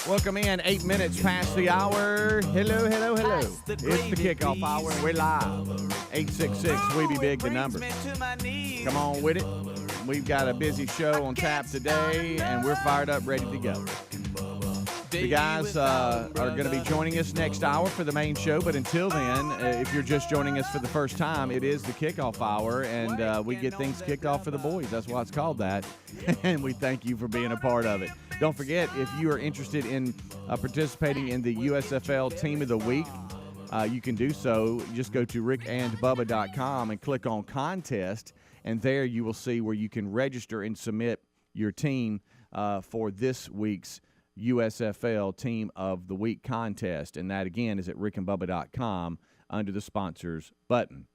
Welcome in. 8 minutes past the hour. Hello. It's the Kickoff Hour. We're live. 866 We Be Big, the number. Come on with it. We've got a busy show on tap today, and we're fired up, ready to go. The guys are going to be joining us next hour for the main show, but until then, if you're just joining us for the first time, it is the Kickoff Hour, and we get things kicked off for the boys. That's why it's called that, and we thank you for being a part of it. Don't forget, if you are interested in participating in the USFL Team of the Week, you can do so. Just go to rickandbubba.com and click on Contest, and there you will see where you can register and submit your team for this week's USFL Team of the Week contest, and that again is at rickandbubba.com under the sponsors button.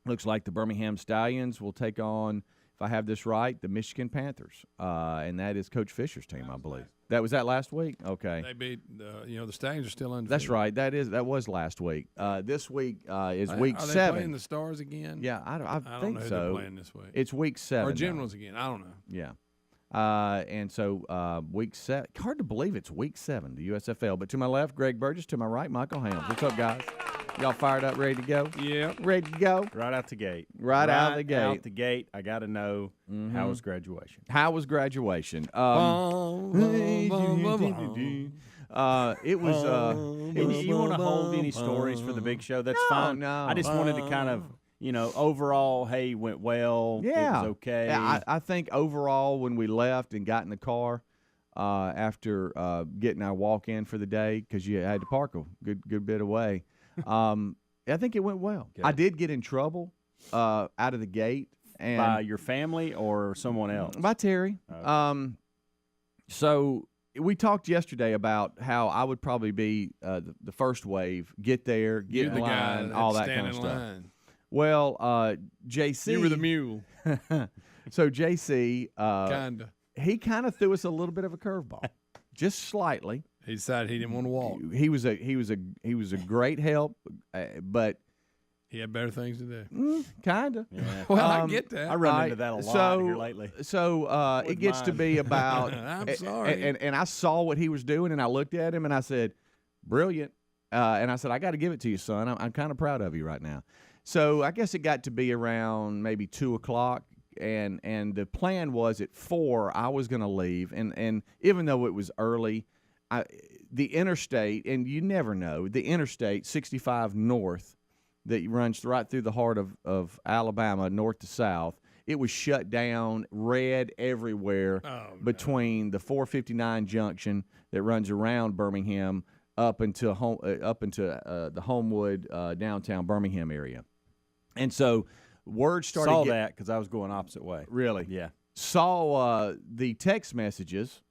Looks like the Birmingham Stallions will take on, if I have this right, the Michigan Panthers, and that is Coach Fisher's team, I believe. Was that last week? Okay. They beat the Stallions are still undefeated. That's right. That was last week. This week is week 7. Are they playing the Stars again? Yeah, I think know who so. they're playing this week. It's week 7 or Generals again. I don't know. Yeah. And so week 7, hard to believe it's week 7, the USFL. But to my left, Greg Burgess. To my right, Michael Helms. What's up, guys? Y'all fired up, ready to go? Yeah. Ready to go? Right out the gate. Right out the gate. Out the gate. I got to know, how was graduation? How was graduation? It was. You want to hold any stories for the big show? That's fine. No. I just wanted to kind of, overall, hey, went well. Yeah. It was okay. Yeah, I think overall when we left and got in the car after getting our walk-in for the day, because you had to park a good bit away, I think it went well. Good. I did get in trouble out of the gate. And by your family or someone else? By Terry. Okay. So we talked yesterday about how I would probably be the first wave, get there, get You're in the line, guy all that stand kind of in stuff. line. Well, JC. You were the mule. So JC, Kinda. he kind of threw us a little bit of a curveball, just slightly. He decided he didn't want to walk. He was a great help, but He had better things to do. kind of. Yeah. Well, I get that. I run into that a lot here lately. So it gets to be about. I'm sorry. And I saw what he was doing, and I looked at him, and I said, "Brilliant." And I said, "I got to give it to you, son. I'm kind of proud of you right now." So I guess it got to be around maybe 2:00, and the plan was at 4 I was going to leave, and even though it was early, the interstate, and you never know, the interstate 65 north that runs right through the heart of Alabama, north to south, it was shut down, red everywhere between the 459 junction that runs around Birmingham up into the Homewood downtown Birmingham area. And so word started. Saw that because I was going opposite way. Really? Yeah. Saw the text messages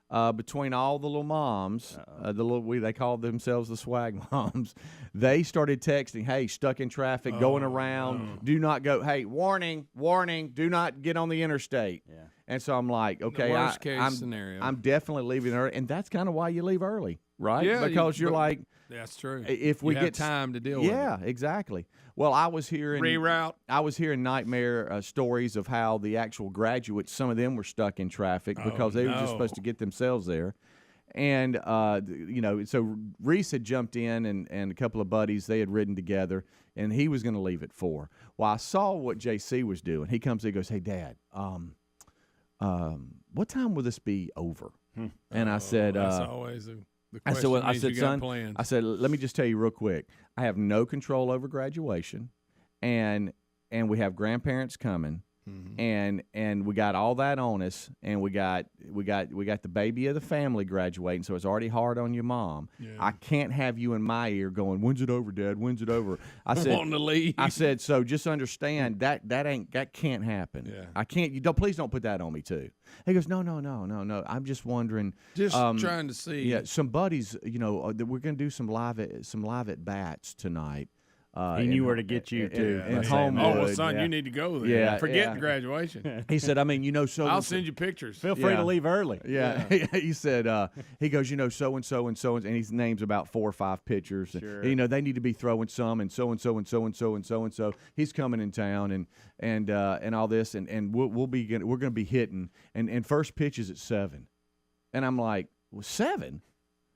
between all the little moms, they called themselves the swag moms. They started texting, "Hey, stuck in traffic, going around. Do not go. Hey, warning, do not get on the interstate." Yeah. And so I'm like, okay, The worst case scenario. I'm definitely leaving early, and that's kind of why you leave early, right? Yeah, because you're like, that's true. if we you get have time to deal with it. Yeah, exactly. Well, I was hearing Reroute. I was hearing nightmare stories of how the actual graduates, some of them were stuck in traffic because they were just supposed to get themselves there. And, so Reese had jumped in and a couple of buddies, they had ridden together, and he was going to leave at 4. Well, I saw what JC was doing. He comes in and goes, "Hey, Dad, what time will this be over?" And I said, that's always the I question. said, You got "Son," plans. I said, "Let me just tell you real quick. I have no control over graduation, and we have grandparents coming, and we got all that on us, and we got the baby of the family graduating, so it's already hard on your mom. Yeah. I can't have you in my ear going, 'When's it over, Dad? When's it over?'" I said, wanting to leave. I said, "So just understand that can't happen. Yeah. I can't. Please don't put that on me too." He goes, No. I'm just wondering. Just trying to see. Yeah, some buddies, we're going to do some live at bats tonight. He knew where to get you to. in Let's say. Homewood. Oh, well, son, you need to go there. Yeah, Forget yeah. the graduation. He said, so I'll send you pictures. Feel free Yeah. to leave early. Yeah, he said, he goes, so and so and so, and he names about 4 or 5 pitchers. Sure. And, they need to be throwing some, and so and so and so and so and so and so. He's coming in town, and all this, and we're going to be hitting, and first pitch is at 7, and I'm like, well, 7.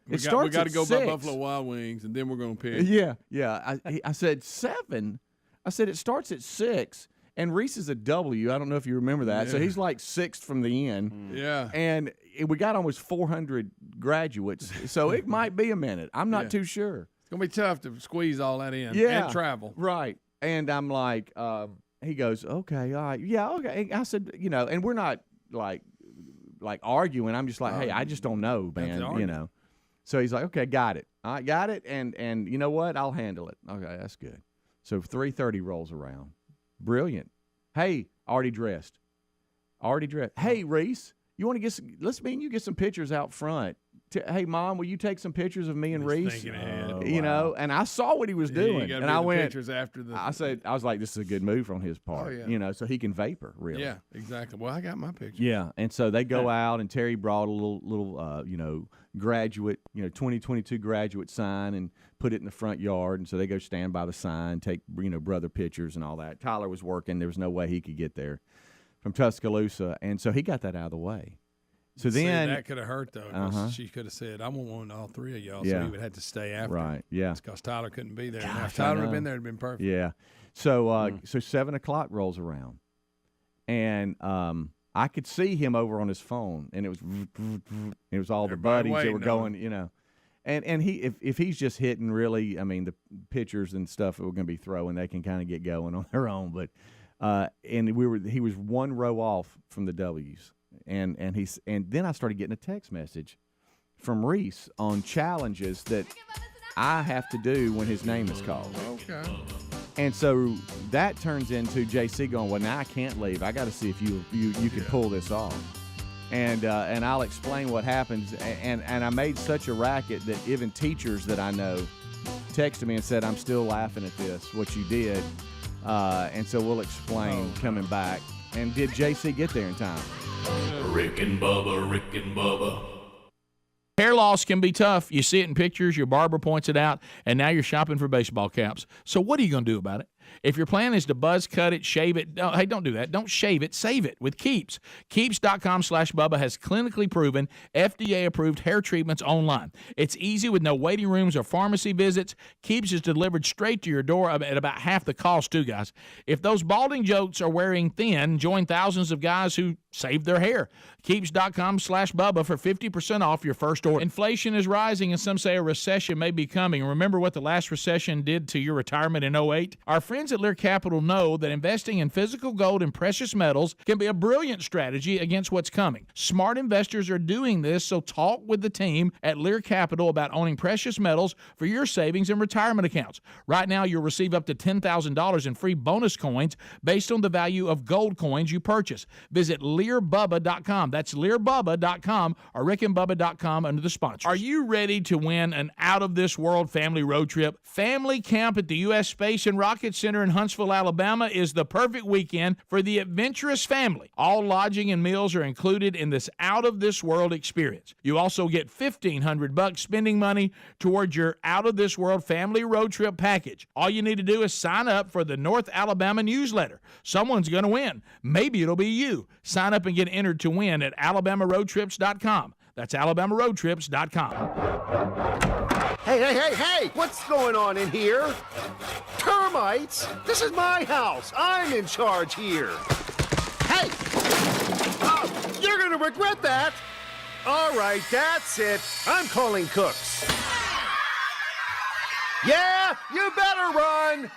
We got to go by Buffalo Wild Wings, and then we're going to pick. Yeah. I said 7. I said it starts at 6, and Reese is a W. I don't know if you remember that. Yeah. So he's like 6th from the end. Yeah. And we got almost 400 graduates, so it might be a minute. I'm not too sure. It's going to be tough to squeeze all that in and travel. Right. And I'm like, he goes, okay, all right. Yeah, okay. I said, and we're not like arguing. I'm just like, hey, I just don't know, man, So he's like, okay, got it. I got it, and you know what? I'll handle it. Okay, that's good. So 3:30 rolls around. Brilliant. Hey, already dressed. Hey, Reese, you want to you get some pictures out front. Hey, Mom, will you take some pictures of me and Reese? And I saw what he was doing, and I went. Pictures after the. I was like, this is a good move on his part, so he can vapor really. Yeah, exactly. Well, I got my picture. Yeah, and so they go out, and Terry brought a little graduate, 2022 graduate sign and put it in the front yard, and so they go stand by the sign, take brother pictures and all that. Tyler was working; there was no way he could get there from Tuscaloosa, and so he got that out of the way. So then that could have hurt though. 'Cause she could have said, "I want one of all 3 of y'all," so he would have to stay after. Right? Yeah. Because Tyler couldn't be there. Gosh, if Tyler had been there, it'd been perfect. Yeah. So so 7:00 rolls around, and I could see him over on his phone, and it was all the buddies that were going, and he if he's just hitting really, I mean the pitchers and stuff that we're going to be throwing, they can kind of get going on their own, but he was one row off from the W's. And then I started getting a text message from Reese on challenges that I have to do when his name is called. Okay. And so that turns into JC going, well, now I can't leave. I got to see if you can pull this off. And I'll explain what happens. And I made such a racket that even teachers that I know texted me and said, I'm still laughing at this, what you did. And so we'll explain coming back. And did JC get there in time? Rick and Bubba. Hair loss can be tough. You see it in pictures. Your barber points it out, and now you're shopping for baseball caps. So what are you going to do about it? If your plan is to buzz cut it, shave it, hey, don't do that. Don't shave it. Save it with Keeps. Keeps.com/Bubba has clinically proven, FDA-approved hair treatments online. It's easy with no waiting rooms or pharmacy visits. Keeps is delivered straight to your door at about half the cost, too, guys. If those balding jokes are wearing thin, join thousands of guys who saved their hair. Keeps.com/Bubba for 50% off your first order. Inflation is rising, and some say a recession may be coming. Remember what the last recession did to your retirement in 2008? Our friends at Lear Capital know that investing in physical gold and precious metals can be a brilliant strategy against what's coming. Smart investors are doing this, so talk with the team at Lear Capital about owning precious metals for your savings and retirement accounts. Right now, you'll receive up to $10,000 in free bonus coins based on the value of gold coins you purchase. Visit LearBubba.com. That's LearBubba.com or RickandBubba.com under the sponsors. Are you ready to win an out-of-this-world family road trip? Family camp at the U.S. Space and Rocket Center in Huntsville, Alabama is the perfect weekend for the adventurous family. All lodging and meals are included in this out-of-this-world experience. You also get $1,500 spending money towards your out-of-this-world family road trip package. All you need to do is sign up for the North Alabama newsletter. Someone's going to win. Maybe it'll be you. Sign up and get entered to win at alabamaroadtrips.com. That's alabamaroadtrips.com. Hey! What's going on in here? Termites? This is my house. I'm in charge here. Hey! You're gonna regret that. All right, that's it. I'm calling Cooks. Yeah, you better run.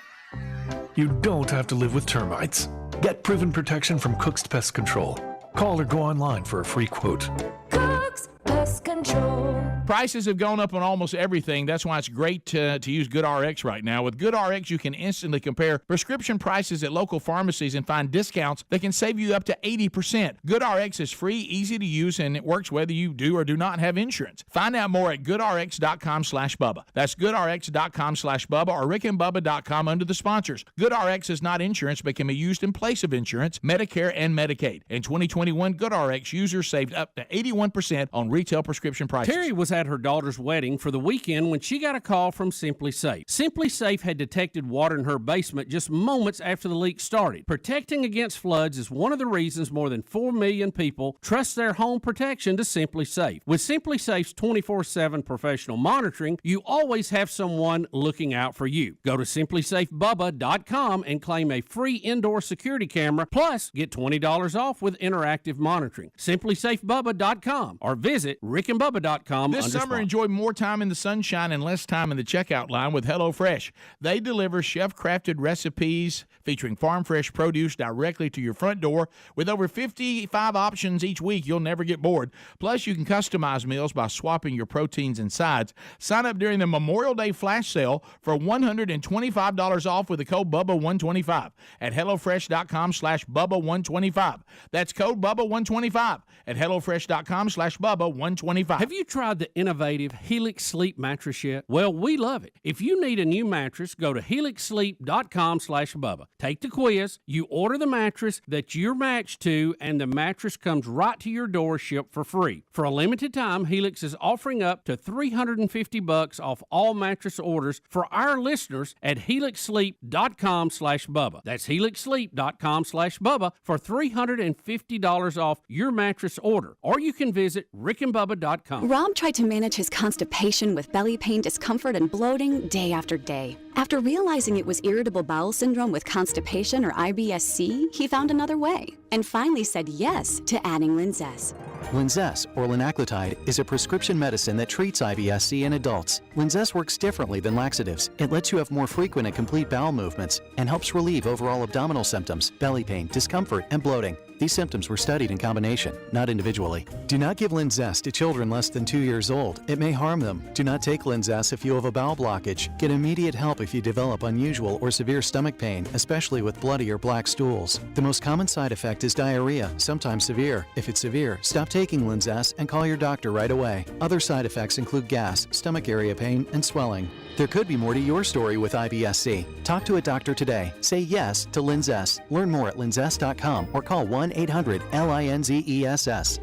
You don't have to live with termites. Get proven protection from Cook's Pest Control. Call or go online for a free quote. Cook's Pest Control. Prices have gone up on almost everything. That's why it's great to use GoodRx right now. With GoodRx, you can instantly compare prescription prices at local pharmacies and find discounts that can save you up to 80%. GoodRx is free, easy to use, and it works whether you do or do not have insurance. Find out more at GoodRx.com/Bubba. That's GoodRx.com/Bubba or RickandBubba.com under the sponsors. GoodRx is not insurance but can be used in place of insurance, Medicare, and Medicaid. In 2021, GoodRx users saved up to 81% on retail prescription prices. Terry was at her daughter's wedding for the weekend when she got a call from Simply Safe. Simply Safe had detected water in her basement just moments after the leak started. Protecting against floods is one of the reasons more than 4 million people trust their home protection to Simply Safe. With Simply Safe's 24/7 professional monitoring, you always have someone looking out for you. Go to simplysafebubba.com and claim a free indoor security camera, plus get $20 off with interactive monitoring. simplysafebubba.com or visit rickandbubba.com. This summer, enjoy more time in the sunshine and less time in the checkout line with HelloFresh. They deliver chef-crafted recipes featuring farm-fresh produce directly to your front door. With over 55 options each week, you'll never get bored. Plus, you can customize meals by swapping your proteins and sides. Sign up during the Memorial Day flash sale for $125 off with the code BUBBA125 at HelloFresh.com/BUBBA125. That's code BUBBA125 at HelloFresh.com/BUBBA125. Have you tried the innovative Helix Sleep mattress yet? Well, we love it. If you need a new mattress, go to HelixSleep.com/Bubba. Take the quiz, you order the mattress that you're matched to, and the mattress comes right to your door shipped for free. For a limited time, Helix is offering up to $350 off all mattress orders for our listeners at HelixSleep.com/Bubba. That's HelixSleep.com/Bubba for $350 off your mattress order. Or you can visit rickandbubba.com. Rob tried to manage his constipation with belly pain, discomfort, and bloating day after day. After realizing it was irritable bowel syndrome with constipation or IBS-C, he found another way and finally said yes to adding Linzess. Linzess, or linaclotide, is a prescription medicine that treats IBS-C in adults. Linzess works differently than laxatives. It lets you have more frequent and complete bowel movements and helps relieve overall abdominal symptoms, belly pain, discomfort, and bloating. These symptoms were studied in combination, not individually. Do not give Linzess to children less than 2 years old. It may harm them. Do not take Linzess if you have a bowel blockage. Get immediate help if you develop unusual or severe stomach pain, especially with bloody or black stools. The most common side effect is diarrhea, sometimes severe. If it's severe, stop taking Linzess and call your doctor right away. Other side effects include gas, stomach area pain, and swelling. There could be more to your story with IBS-C. Talk to a doctor today. Say yes to Linzess. Learn more at linzess.com or call 1-800-LINZESS.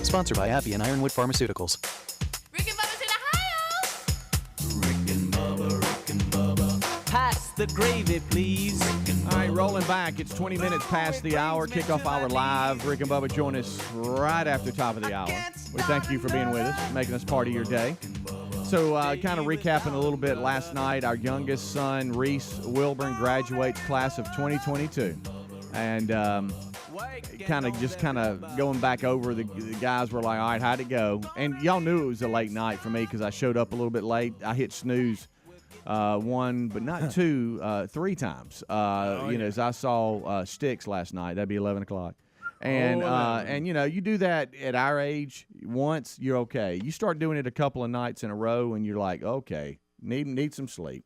Sponsored by Appy and Ironwood Pharmaceuticals. Rick and Bubba's in Ohio! Rick and Bubba. Pass the gravy, please. All right, rolling back. It's 20 minutes past the hour. Kickoff hour live. Rick and Bubba join us right after the top of the hour. We thank you for being with us, making us part of your day. So kind of recapping a little bit, last night, our youngest son, Reese Wilburn, graduates class of 2022. And kind of going back over, the guys were like, all right, how'd it go? And y'all knew it was a late night for me because I showed up a little bit late. I hit snooze one, but not two, 3 times. As I saw Sticks last night. That'd be 11 o'clock. And you do that at our age once, you're okay. You start doing it a couple of nights in a row, and you're like, okay, need some sleep.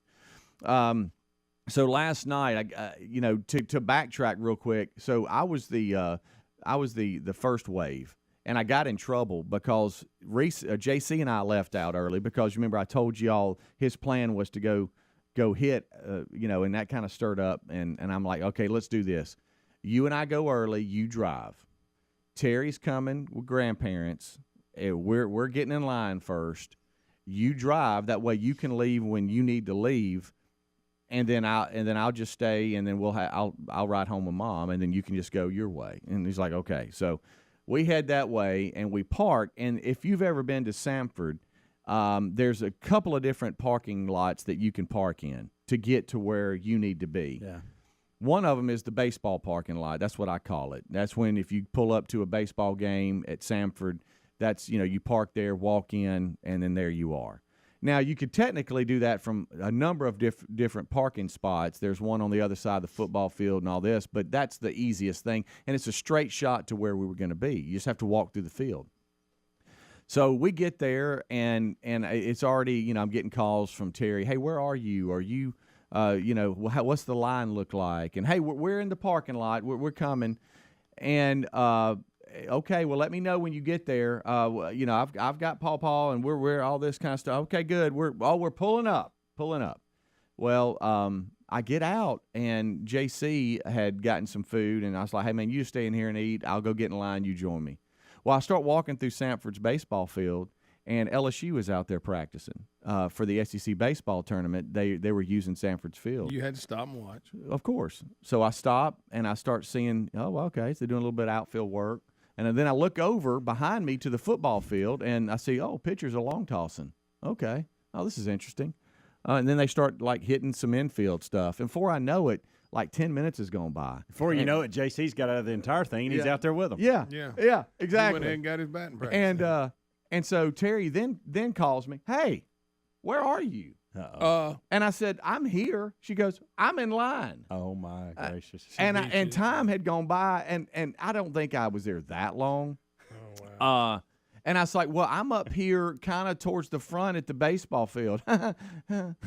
So last night, to backtrack real quick. So I was the first wave, and I got in trouble because Reese, JC, and I left out early because remember I told y'all his plan was to go hit, and that kind of stirred up, and I'm like, okay, let's do this. You and I go early. You drive. Terry's coming with grandparents. We're getting in line first. You drive. That way you can leave when you need to leave, and then I'll just stay, and then I'll ride home with Mom, and then you can just go your way. And he's like, okay. So we head that way, and we park. And if you've ever been to Sanford, there's a couple of different parking lots that you can park in to get to where you need to be. Yeah. One of them is the baseball parking lot. That's what I call it. That's when if you pull up to a baseball game at Sanford, that's, you park there, walk in, and then there you are. Now, you could technically do that from a number of different parking spots. There's one on the other side of the football field and all this, but that's the easiest thing, and it's a straight shot to where we were going to be. You just have to walk through the field. So we get there, and it's already, I'm getting calls from Terry. Hey, where are you? Are you... what's the line look like? And hey, we're in the parking lot. We're coming. And okay, well, let me know when you get there. I've got Paw, and we're all this kind of stuff. Okay, good. We're pulling up. Well, I get out, and JC had gotten some food, and I was like, hey man, you stay in here and eat. I'll go get in line. You join me. Well, I start walking through Sanford's baseball field, and LSU was out there practicing for the SEC baseball tournament. They were using Sanford's field. You had to stop and watch. Of course. So I stop, and I start seeing, oh, okay, so they're doing a little bit of outfield work. And then I look over behind me to the football field, and I see, oh, pitchers are long tossing. Okay. Oh, this is interesting. And then they start, like, hitting some infield stuff. And before I know it, like 10 minutes has gone by. Before you know it, JC's got out of the entire thing, and he's out there with them. Yeah, exactly. He went ahead and got his batting practice. And so Terry then calls me, hey, where are you? And I said, I'm here. She goes, I'm in line. Oh, my gracious. And time had gone by, and I don't think I was there that long. Oh, wow. And I was like, well, I'm up here kind of towards the front at the baseball field.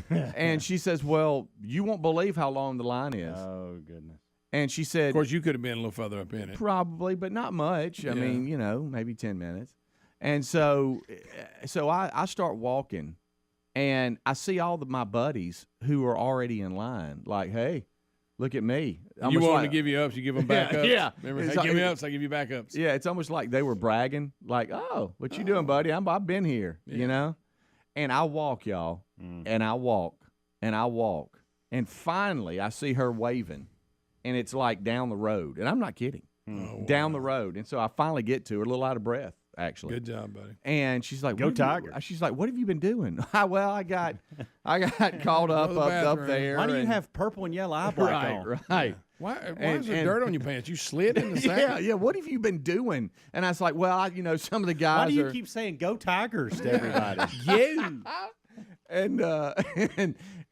And she says, well, you won't believe how long the line is. Oh, goodness. And she said, of course, you could have been a little further up in it. Probably, but not much. I mean, maybe 10 minutes. And so I start walking, and I see all my buddies who are already in line, like, hey, look at me. You want them to give you ups, you give them back ups. Yeah. Remember, hey, give me ups, I give you back ups. Yeah, it's almost like they were bragging, like, oh, what you doing, buddy? I've been here, you know? And I walk, y'all, and I walk, and I walk. And finally, I see her waving, and it's like down the road. And I'm not kidding. Down the road. And so I finally get to her, a little out of breath, actually. Good job, buddy. And she's like, Go Tiger. She's like, what have you been doing? Well, I got caught up there. Why do you have purple and yellow eye black on? Right. Why is there dirt on your pants? You slid in the sack? Yeah. What have you been doing? And I was like, well, some of the guys. Why do you keep saying "Go Tigers" to everybody? You.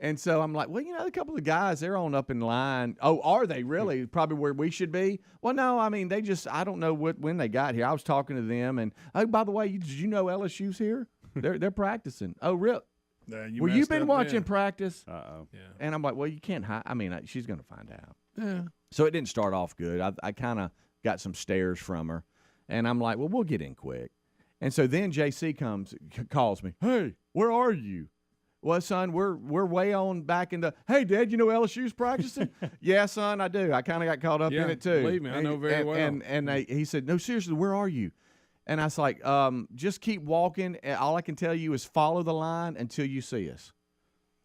And so I'm like, well, a couple of guys, they're on up in line. Oh, are they really? Probably where we should be. Well, no, I mean, I don't know when they got here. I was talking to them, and oh, by the way, did you know LSU's here? They're practicing. Oh, really? Well, you've been watching practice. Uh-oh. Yeah. And I'm like, well, you can't hide. I mean, she's going to find out. Yeah. So it didn't start off good. I kind of got some stares from her, and I'm like, well, we'll get in quick. And so then JC calls me, hey, where are you? Well, son, we're way on back in the. Hey, Dad, you know LSU's practicing? Yeah, son, I do. I kind of got caught up in it too. Believe me, I know very well. And he said, no, seriously, where are you? And I was like, just keep walking. All I can tell you is follow the line until you see us.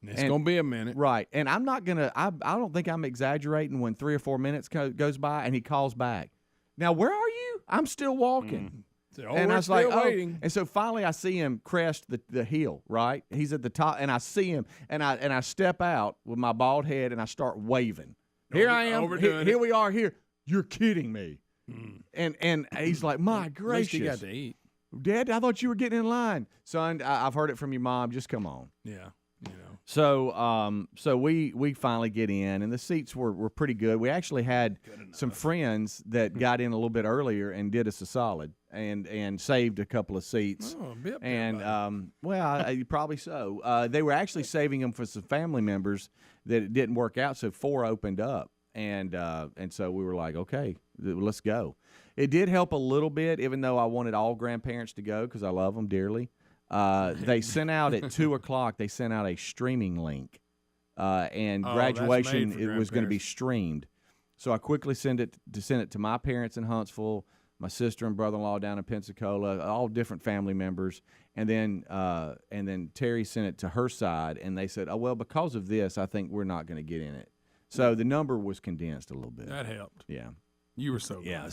It's going to be a minute. Right. And I'm not going to, I don't think I'm exaggerating when 3 or 4 minutes goes by and he calls back. Now, where are you? I'm still walking. And I was like, waiting. And so finally I see him crest the hill, right? He's at the top, and I see him, and I step out with my bald head, and I start waving. Here I am. Here we are here. You're kidding me. And he's like, my gracious. At least he got to eat. Dad, I thought you were getting in line. Son, I've heard it from your mom. Just come on. Yeah. So we finally get in, and the seats were pretty good. We actually had some friends that got in a little bit earlier and did us a solid and saved a couple of seats. Oh, a bit. And probably so. They were actually saving them for some family members that it didn't work out, so 4 opened up, and so we were like, okay, let's go. It did help a little bit, even though I wanted all grandparents to go because I love them dearly. They sent out at 2:00. They sent out a streaming link, and graduation it was going to be streamed. So I quickly sent it to my parents in Huntsville, my sister and brother-in-law down in Pensacola, all different family members, and then Terry sent it to her side, and they said, "Oh well, because of this, I think we're not going to get in it." So the number was condensed a little bit. That helped. Yeah, you were so yeah. Glad.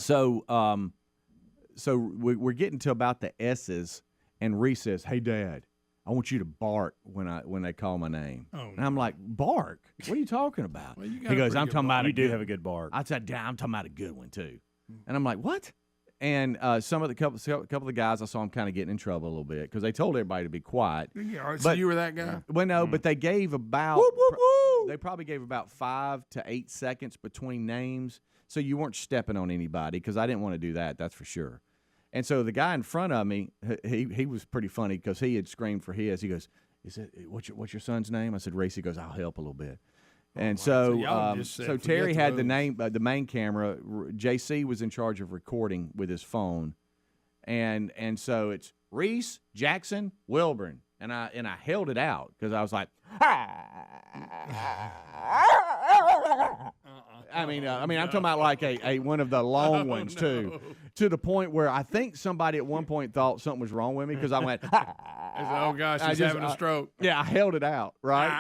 So we're getting to about the S's. And Reese says, "Hey, Dad, I want you to bark when they call my name." Oh, and I'm like, "Bark? What are you talking about?" Well, he goes, "I'm talking about you do have a good bark." I said, "I'm talking about a good one too." And I'm like, "What?" And some of the couple of the guys I saw them kind of getting in trouble a little bit because they told everybody to be quiet. Yeah, so you were that guy. Well, no, but they gave about they probably gave about 5 to 8 seconds between names, so you weren't stepping on anybody because I didn't want to do that. That's for sure. And so the guy in front of me, he was pretty funny because he had screamed for his. He goes, "Is it what's your son's name?" I said, "Reese." He goes, "I'll help a little bit." And so Terry had the main camera. JC was in charge of recording with his phone, and so it's Reese, Jackson, Wilburn, and I held it out because I was like, I'm talking about like a one of the long ones too, to the point where I think somebody at one point thought something was wrong with me because I went, oh gosh, he's having a stroke. Yeah, I held it out, right?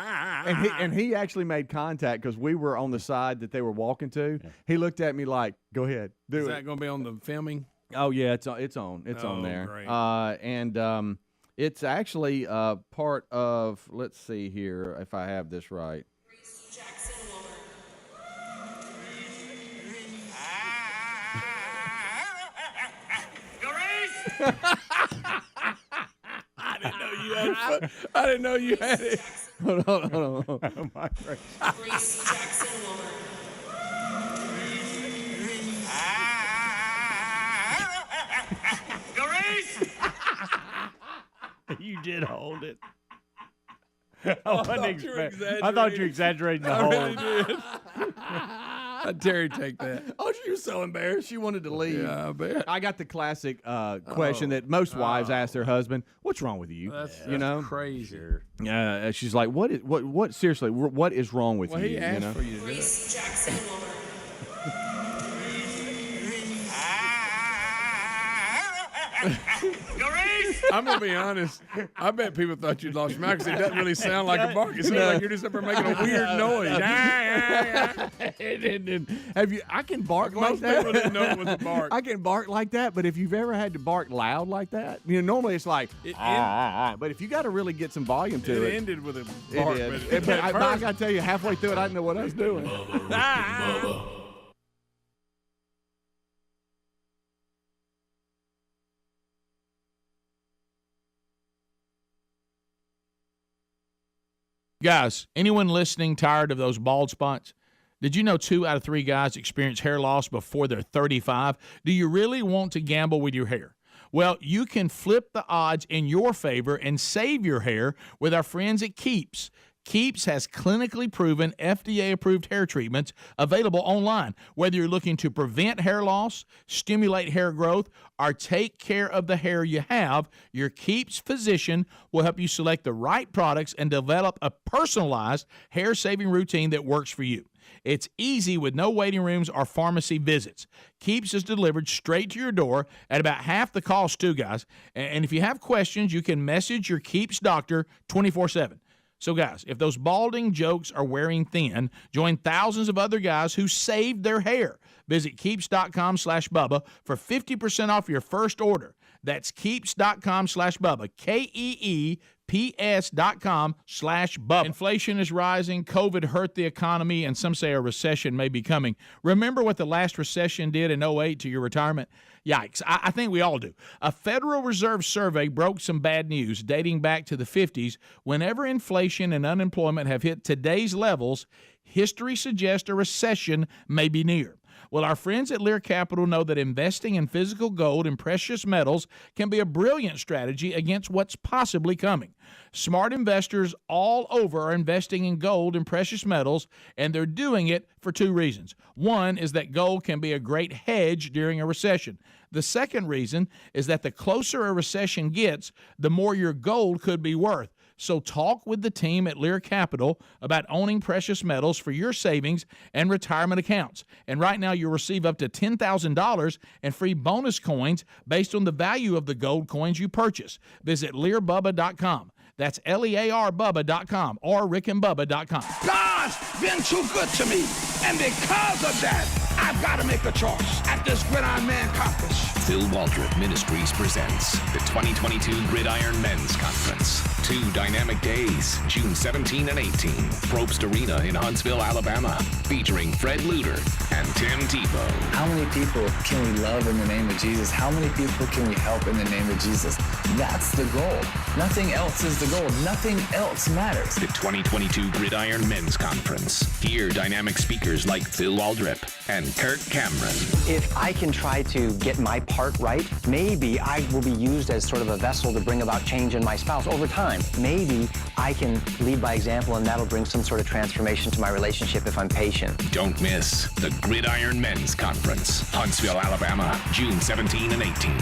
and he actually made contact because we were on the side that they were walking to. He looked at me like, "Go ahead, do it." Is that going to be on the filming? Oh yeah, it's on there. Great. And it's actually part of. Let's see here if I have this right. I didn't know you had fun. I didn't know you had it. Hold on. Oh, my Reese Jackson woman. You did hold it. I thought you exaggerating the I whole. really did. I'd Terry take that. Oh, she was so embarrassed. She wanted to leave. Yeah, I bet. I got the classic question that most wives ask their husband, "What's wrong with you?" That's crazy. She's like, "What? Seriously, what is wrong with you?" Well, he asked for you to do it. Reese Jackson woman. I'm going to be honest. I bet people thought you'd lost your mind because it doesn't really sound like a bark. It sounds like you're just up there making a weird noise. Have you? I can bark like Most that. people didn't know it was a bark. I can bark like that, but if you've ever had to bark loud like that, normally it's like, but if you got to really get some volume to it. It ended with a bark. It did. But I got to tell you, halfway through it, I didn't know what I was doing. Guys, anyone listening tired of those bald spots? Did you know 2 out of 3 guys experience hair loss before they're 35? Do you really want to gamble with your hair? Well, you can flip the odds in your favor and save your hair with our friends at Keeps. Keeps has clinically proven FDA-approved hair treatments available online. Whether you're looking to prevent hair loss, stimulate hair growth, or take care of the hair you have, your Keeps physician will help you select the right products and develop a personalized hair-saving routine that works for you. It's easy with no waiting rooms or pharmacy visits. Keeps is delivered straight to your door at about half the cost, too, guys. And if you have questions, you can message your Keeps doctor 24/7. So, guys, if those balding jokes are wearing thin, join thousands of other guys who saved their hair. Visit Keeps.com/Bubba for 50% off your first order. That's Keeps.com/Bubba, KEEPS.com/Bubba. Inflation is rising, COVID hurt the economy, and some say a recession may be coming. Remember what the last recession did in 2008 to your retirement? Yikes, I think we all do. A Federal Reserve survey broke some bad news dating back to the 50s. Whenever inflation and unemployment have hit today's levels, history suggests a recession may be near. Well, our friends at Lear Capital know that investing in physical gold and precious metals can be a brilliant strategy against what's possibly coming. Smart investors all over are investing in gold and precious metals, and they're doing it for 2 reasons. One is that gold can be a great hedge during a recession. The second reason is that the closer a recession gets, the more your gold could be worth. So talk with the team at Lear Capital about owning precious metals for your savings and retirement accounts. And right now you'll receive up to $10,000 in free bonus coins based on the value of the gold coins you purchase. Visit LearBubba.com. That's LearBubba.com or RickandBubba.com. God's been too good to me, and because of that, I've got to make a choice at this Gridiron Man Conference. Phil Waldrop Ministries presents the 2022 Gridiron Men's Conference. 2 dynamic days, June 17 and 18, Probst Arena in Huntsville, Alabama, featuring Fred Luter and Tim Tebow. How many people can we love in the name of Jesus? How many people can we help in the name of Jesus? That's the goal. Nothing else is the goal. Nothing else matters. The 2022 Gridiron Men's Conference. Hear dynamic speakers like Phil Waldrop and Kirk Cameron. If I can try to get my part right, maybe I will be used as sort of a vessel to bring about change in my spouse over time. Maybe I can lead by example, and that'll bring some sort of transformation to my relationship if I'm patient. Don't miss the Gridiron Men's Conference, Huntsville, Alabama, June 17 and 18.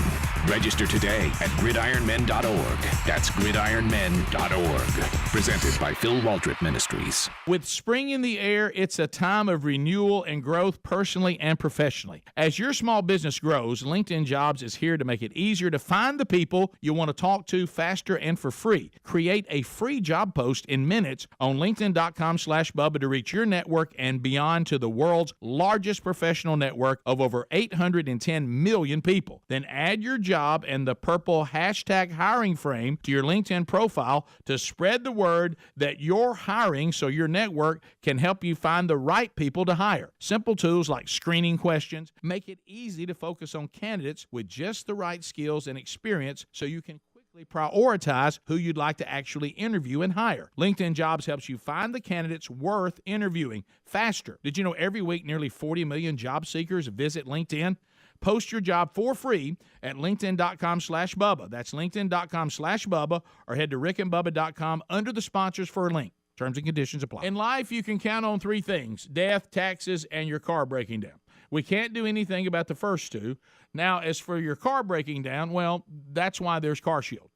Register today at gridironmen.org. That's gridironmen.org. Presented by Phil Waldrop Ministries. With spring in the air, it's a time of renewal and growth personally and professionally. As your small business grows, LinkedIn Jobs is here to make it easier to find the people you want to talk to faster and for free. Create a free job post in minutes on linkedin.com/Bubba to reach your network and beyond to the world's largest professional network of over 810 million people. Then add your job and the purple hashtag hiring frame to your LinkedIn profile to spread the word that you're hiring so your network can help you find the right people to hire. Simple tools like screening questions make it easy to focus on candidates with just the right skills and experience so you can quickly prioritize who you'd like to actually interview and hire. LinkedIn Jobs helps you find the candidates worth interviewing faster. Did you know every week nearly 40 million job seekers visit LinkedIn? Post your job for free at linkedin.com/Bubba. That's linkedin.com/Bubba, or head to rickandbubba.com under the sponsors for a link. Terms and conditions apply. In life, you can count on three things: death, taxes, and your car breaking down. We can't do anything about the first two. Now, as for your car breaking down, well, that's why there's CarShield.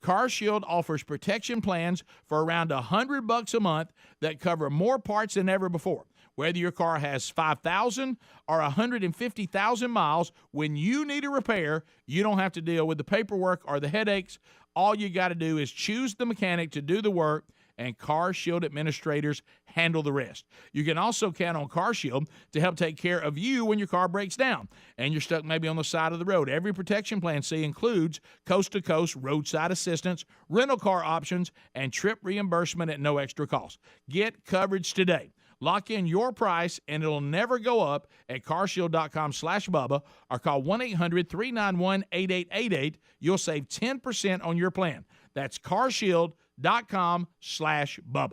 CarShield offers protection plans for around $100 a month that cover more parts than ever before. Whether your car has 5,000 or 150,000 miles, when you need a repair, you don't have to deal with the paperwork or the headaches. All you got to do is choose the mechanic to do the work, and CarShield administrators handle the rest. You can also count on CarShield to help take care of you when your car breaks down and you're stuck maybe on the side of the road. Every protection plan C includes coast-to-coast roadside assistance, rental car options, and trip reimbursement at no extra cost. Get coverage today. Lock in your price, and it'll never go up at carshield.com/Bubba or call 1-800-391-8888. You'll save 10% on your plan. That's carshield.com/Bubba.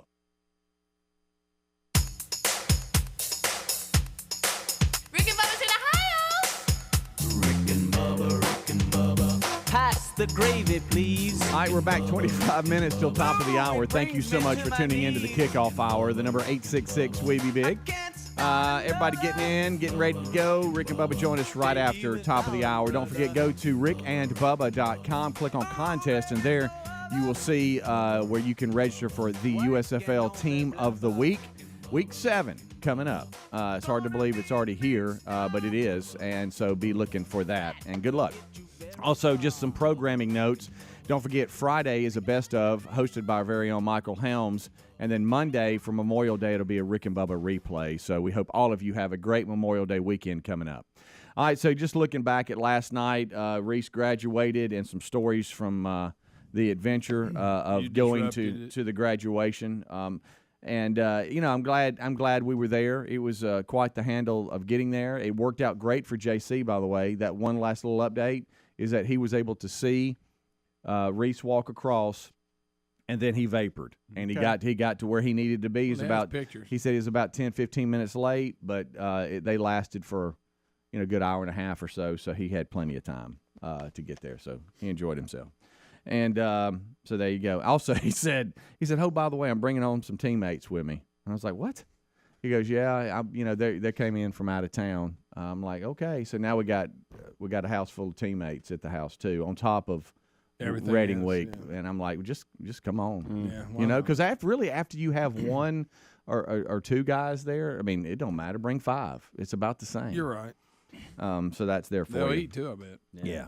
Pass the gravy, please. All right, we're back 25 minutes till top of the hour. Thank you so much for tuning into the Kickoff Hour. The number 866-WE-BE-BIG. Everybody getting ready to go. Rick and Bubba join us right after top of the hour. Don't forget, go to rickandbubba.com, click on contest, and there you will see where you can register for the USFL Team of the Week. Week 7 coming up. It's hard to believe it's already here, but it is, and so be looking for that, and good luck. Also, just some programming notes. Don't forget, Friday is a best of, hosted by our very own Michael Helms. And then Monday, for Memorial Day, it'll be a Rick and Bubba replay. So we hope all of you have a great Memorial Day weekend coming up. All right, so just looking back at last night, Reese graduated, and some stories from the adventure of going to the graduation. And I'm glad we were there. It was quite the handle of getting there. It worked out great for JC, by the way. That one last little update is that he was able to see Reese walk across, and then he vapored, and he got to where he needed to be. He said he was about 10, 15 minutes late, but they lasted for a good hour and a half or so he had plenty of time to get there. So he enjoyed himself. And so there you go. Also, he said, oh, by the way, I'm bringing on some teammates with me. And I was like, what? He goes, yeah, they came in from out of town. I'm like, okay. So now we got a house full of teammates at the house too, on top of everything Reading Week. Yeah. And I'm like, just come on. Yeah, because after you have one or two guys there, I mean, it don't matter. Bring 5. It's about the same. You're right. So that's there for you. They'll eat too, I bet. Yeah.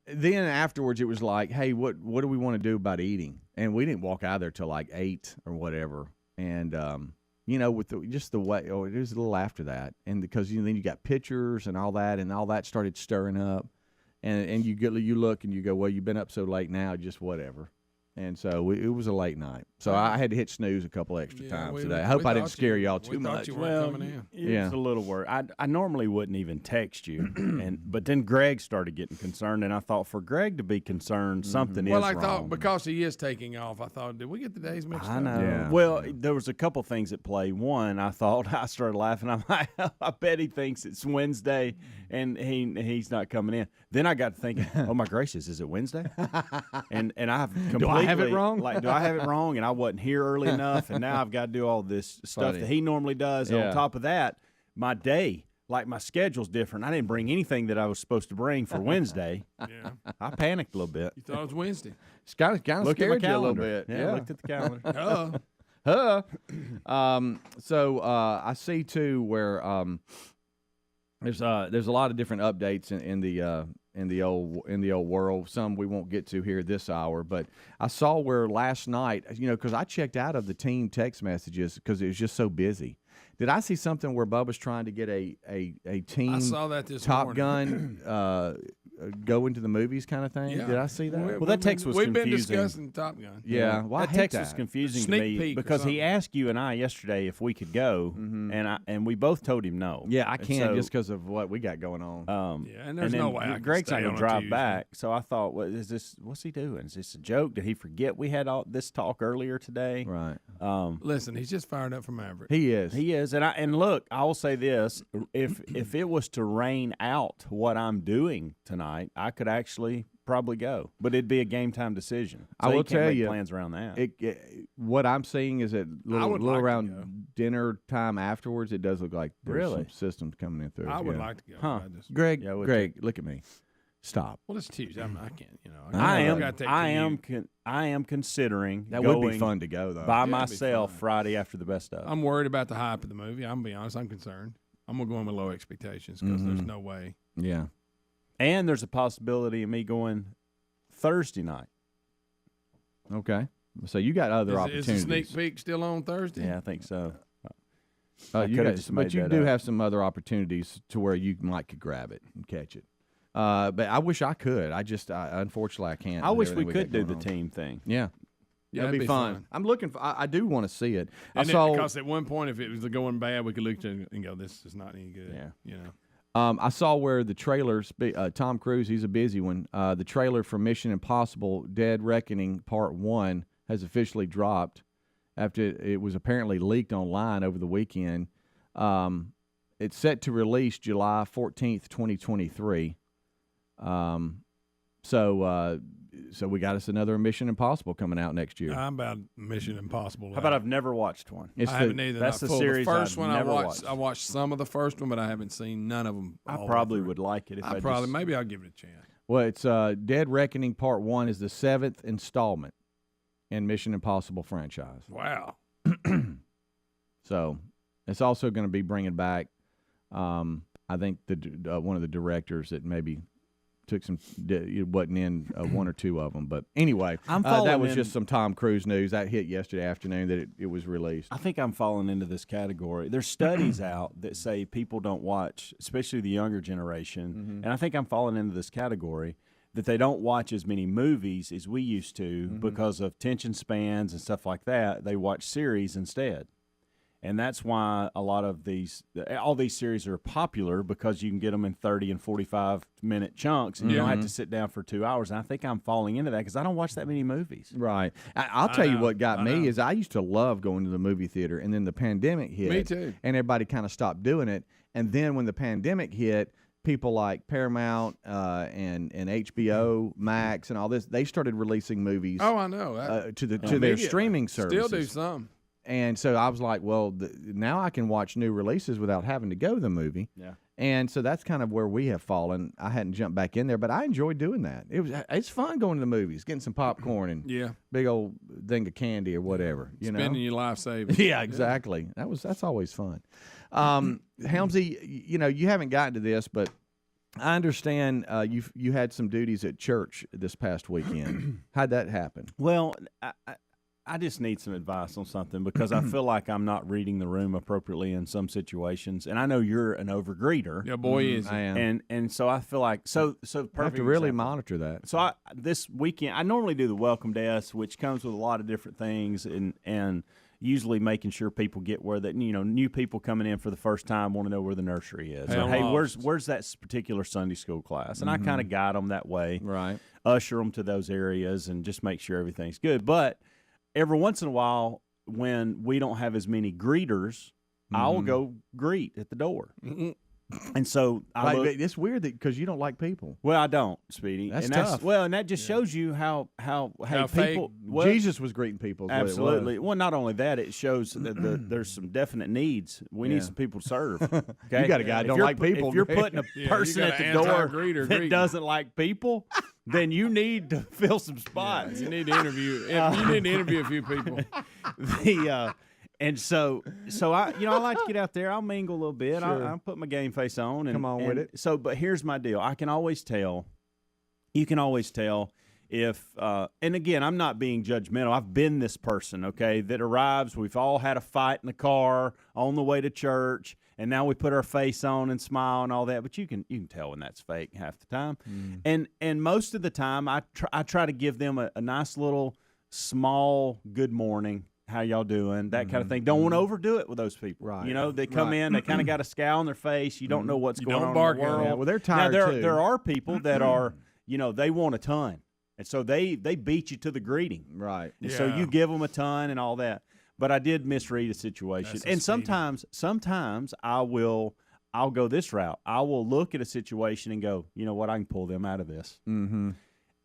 Then afterwards, it was like, hey, what do we want to do about eating? And we didn't walk out of there till like 8 or whatever. And with the way, it was a little after that, and because then you got pictures and all that started stirring up, and you look and you go, well, you've been up so late now, just whatever. And so it was a late night. So I had to hit snooze a couple extra times today. I hope I didn't scare y'all too much. Well, it was a little worried. I normally wouldn't even text you, but then Greg started getting concerned, and I thought for Greg to be concerned, something is wrong. Well, I thought because he is taking off, I thought, did we get the days mixed up? I know. Yeah. Well, there was a couple things at play. One, I started laughing. I'm like, I bet he thinks it's Wednesday, and he's not coming in. Then I got to thinking, oh my gracious, is it Wednesday? and I've completely. Do I have it wrong? Do I have it wrong? And I wasn't here early enough, and now I've got to do all this stuff that he normally does. And on top of that, my day like my schedule's different. I didn't bring anything that I was supposed to bring for Wednesday. Yeah. I panicked a little bit. You thought it was Wednesday. It's kind of Looked at my scared you a little calendar. bit. Yeah, I looked at the calendar. So I see too where there's a lot of different updates in the old world. Some we won't get to here this hour, but I saw where last night, because I checked out of the team text messages because it was just so busy. Did I see something where Bubba's trying to get a team I saw that this Top morning. Gun go into the movies kind of thing? Yeah. Did I see that? Well, that text was We've confusing. been discussing Top Gun. Yeah, well, I that hate text that. was confusing Sneak to me peek or because he something. asked you and I yesterday if we could go, and we both told him no. Yeah, I And can't so, just because of what we got going on. Yeah, and there's then no way I can Greg's stay not on gonna a drive Tuesday. back. So I thought, what is this? What's he doing? Is this a joke? Did he forget we had all this talk earlier today? Right. Listen, he's just fired up for Maverick. He is. He is, and look, I will say this: if it was to rain out what I'm doing tonight, I could actually probably go, but it'd be a game time decision. So I will you can't tell make you, plans around that. What I'm seeing is that little would like to around go. dinner time afterwards, it does look like there's Really? some systems coming in through. I would yeah. like to go. Huh. I just, Greg, Yeah, I would Greg, look at me. Stop. well, it's Tuesday. I can't. I am considering That going would be fun to go though. by Yeah, it'd be myself fun. Friday after the best of. I'm worried about the hype of the movie. I'm gonna be honest. I'm concerned. I'm gonna go in with low expectations because there's no way. Yeah. And there's a possibility of me going Thursday night. Okay. So you got other Is opportunities. the sneak peek still on Thursday? Yeah, I think so. You coulda got, just but made you that do up. have some other opportunities to where you might could grab it and catch it. But I wish I could. Unfortunately I can't. I with wish we everything could got do the going on. team thing. Yeah. Yeah, That'd be fun. I'm looking for. I do want to see it. Because at one point, if it was going bad, we could look at it and go, "This is not any good." Yeah. You know. I saw where the trailers. Tom Cruise, he's a busy one. The trailer for Mission Impossible: Dead Reckoning Part 1 has officially dropped after it was apparently leaked online over the weekend. It's set to release July 14th, 2023. So we got us another Mission Impossible coming out next year. I'm about Mission Impossible. How about I've never watched one? It's I haven't either. That's not the full. series The first I've one never I watched. watched. I watched some of the first one, but I haven't seen none of them. I all the way probably through. would like it if I probably just, maybe I'll give it a chance. Well, it's Dead Reckoning Part 1 is the 7th installment in Mission Impossible franchise. Wow. So it's also going to be bringing back, I think, one of the directors that maybe took some, it wasn't in one or two of them. But anyway, that was just some Tom Cruise news. That hit yesterday afternoon that it was released. I think I'm falling into this category. There's studies out that say people don't watch, especially the younger generation, and I think I'm falling into this category that they don't watch as many movies as we used to because of attention spans and stuff like that. They watch series instead. And that's why a lot of all these series are popular because you can get them in 30 and 45-minute chunks, and you don't have to sit down for 2 hours. And I think I'm falling into that because I don't watch that many movies. Right. I'll tell you what got me is I used to love going to the movie theater, and then the pandemic hit. Me too. And everybody kind of stopped doing it. And then when the pandemic hit, people like Paramount and HBO Max and all this, they started releasing movies. Oh, I know. To their streaming services. Still do some. And so I was like, well, now I can watch new releases without having to go to the movie. Yeah. And so that's kind of where we have fallen. I hadn't jumped back in there, but I enjoyed doing that. It's fun going to the movies, getting some popcorn and big old thing of candy or whatever. Spending your life savings. Yeah, exactly. That's always fun. Helmsy, you haven't gotten to this, but I understand you had some duties at church this past weekend. How'd that happen? Well, I just need some advice on something because I feel like I'm not reading the room appropriately in some situations, and I know you're an overgreeter. Yeah, boy, is he. I am. And so I feel like so. I have to really monitor that. So this weekend I normally do the welcome desk, which comes with a lot of different things, and usually making sure people get where that new people coming in for the first time want to know where the nursery is. Or, hey, where's that particular Sunday school class? And I kind of guide them that way, right? Usher them to those areas and just make sure everything's good, but every once in a while, when we don't have as many greeters, I'll go greet at the door. And so it's weird that because you don't like people. Well, I don't, Speedy. That's and tough. And that just shows you how people. Well, Jesus was greeting people. Is absolutely. What it Well, not only that, it shows that there's some definite needs. We need some people to serve. Okay? You got a guy that don't like people. If you're putting a person at the door that doesn't like people, then you need to fill some spots. You need to interview. You need to interview a few people. And so I like to get out there. I'll mingle a little bit. Sure. I'll put my game face on. And, Come on with it. So, but here's my deal. I can always tell. You can always tell if, and again, I'm not being judgmental. I've been this person, okay, that arrives. We've all had a fight in the car on the way to church, and now we put our face on and smile and all that. But you can tell when that's fake half the time. And most of the time, I try to give them a nice little small good morning. How y'all doing? That kind of thing. Don't want to overdo it with those people. Right. You know, they come in, they kind of got a scowl on their face. You don't know what's going on in the world. Yeah, well, they're tired now, too. There are people that are, they want a ton. And so they beat you to the greeting. Right. And so you give them a ton and all that. But I did misread a situation. And sometimes I'll go this route. I will look at a situation and go, you know what, I can pull them out of this. Mm-hmm.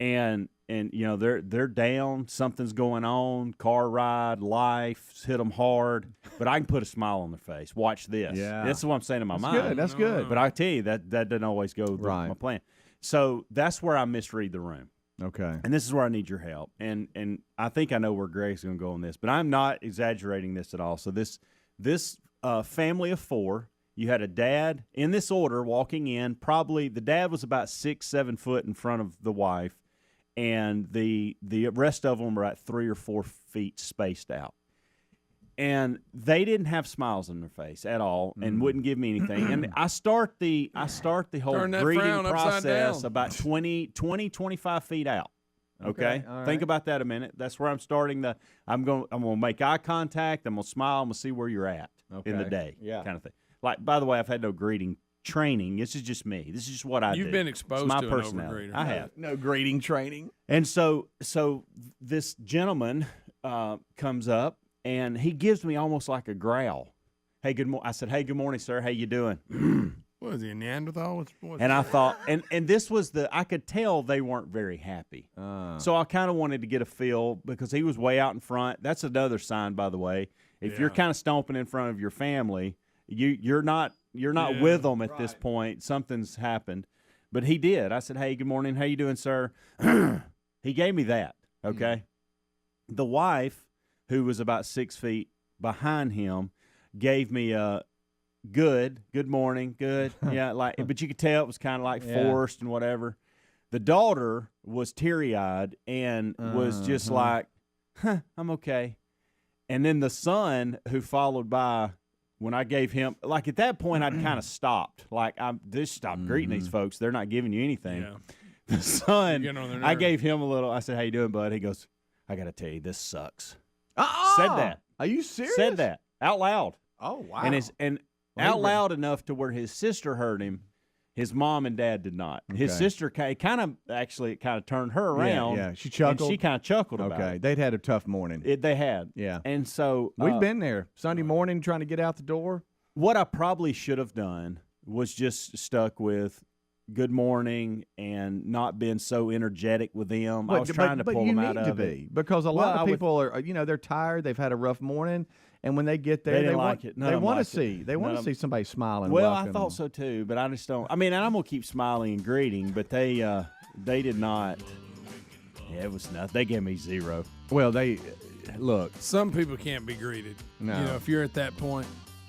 And they're down, something's going on, car ride, life hit them hard, but I can put a smile on their face. Watch this. Yeah, that's what I'm saying in my mind. That's good. But I tell you that doesn't always go with my plan. So that's where I misread the room. Okay. And this is where I need your help. And I think I know where Greg's going to go on this, but I'm not exaggerating this at all. So this family of four. You had a dad in this order walking in. Probably the dad was about 6-7 foot in front of the wife, and the rest of them were at 3 or 4 feet spaced out. And they didn't have smiles on their face at all, and wouldn't give me anything. And I start the whole greeting process about 25 feet out. Okay? All right. Think about that a minute. That's where I'm starting I'm gonna make eye contact. I'm gonna smile. I'm gonna see where you're at in the day. Yeah. Kind of thing. Like, by the way, I've had no greeting training. This is just me. This is just what I do. You've been exposed it's my to personality. an overgreeter. I have. No greeting training. And so this gentleman comes up, and he gives me almost like a growl. Hey, good morning. I said, hey, good morning, sir. How you doing? What is he, a Neanderthal? And I thought, and this was I could tell they weren't very happy. So I kind of wanted to get a feel because he was way out in front. That's another sign, by the way. If you're kind of stomping in front of your family, you're not with them at this point. Something's happened. But he did. I said, hey, good morning. How you doing, sir? He gave me that, okay? The wife, who was about 6 feet behind him, gave me a good morning, good. Yeah, but you could tell it was kind of like forced and whatever. The daughter was teary-eyed and was just like, I'm okay. And then the son, who followed by, when I gave him, like at that point, I'd kind of stopped. Like, I just stopped greeting these folks. They're not giving you anything. Yeah. The son, I gave him a little, I said, how you doing, bud? He goes, I got to tell you, this sucks. Said that. Are you serious? Said that out loud. Oh, wow. And out loud enough to where his sister heard him. His mom and dad did not. Okay. His sister kind of turned her around. Yeah, she chuckled. And she kind of chuckled about Okay, it. they'd had a tough morning. They had. Yeah. And so We've been there Sunday morning trying to get out the door. What I probably should have done was just stuck with good morning and not been so energetic with them. I was trying to pull them out of it. Because a lot of people are, they're tired. They've had a rough morning. And when they get there, they want it. They want to see. They want to see somebody smiling. Well, I thought so too, but I just don't. I mean, and I'm gonna keep smiling and greeting, but they did not. Yeah, it was nothing. They gave me 0. Well, look. Some people can't be greeted. No. If you're at that point,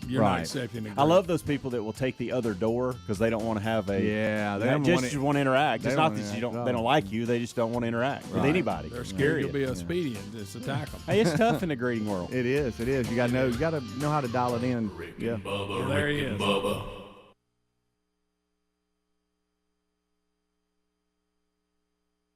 you're not accepting it. I love those people that will take the other door because they don't want to have a. Yeah, they just want to interact. It's not that they don't like you; they just don't want to interact with anybody. They're scared you'll be a Speedy and just attack them. Hey, it's tough in the greeting world. It is. You got to know how to dial it in. Yeah. Well, there he is. Bubba.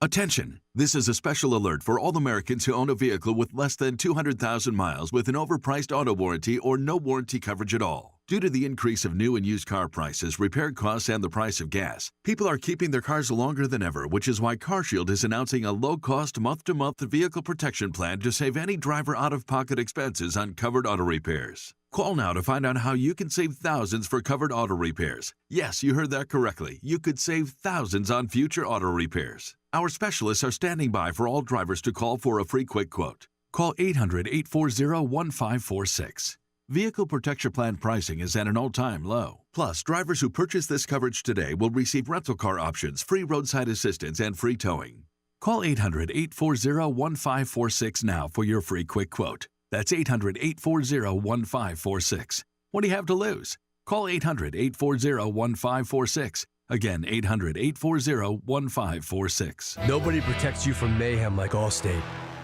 Attention! This is a special alert for all Americans who own a vehicle with less than 200,000 miles with an overpriced auto warranty or no warranty coverage at all. Due to the increase of new and used car prices, repair costs, and the price of gas, people are keeping their cars longer than ever, which is why CarShield is announcing a low-cost month-to-month vehicle protection plan to save any driver out-of-pocket expenses on covered auto repairs. Call now to find out how you can save thousands for covered auto repairs. Yes, you heard that correctly. You could save thousands on future auto repairs. Our specialists are standing by for all drivers to call for a free quick quote. Call 800-840-1546. Vehicle Protection Plan pricing is at an all-time low. Plus, drivers who purchase this coverage today will receive rental car options, free roadside assistance, and free towing. Call 800-840-1546 now for your free quick quote. That's 800-840-1546. What do you have to lose? Call 800-840-1546. Again, 800-840-1546. Nobody protects you from mayhem like Allstate.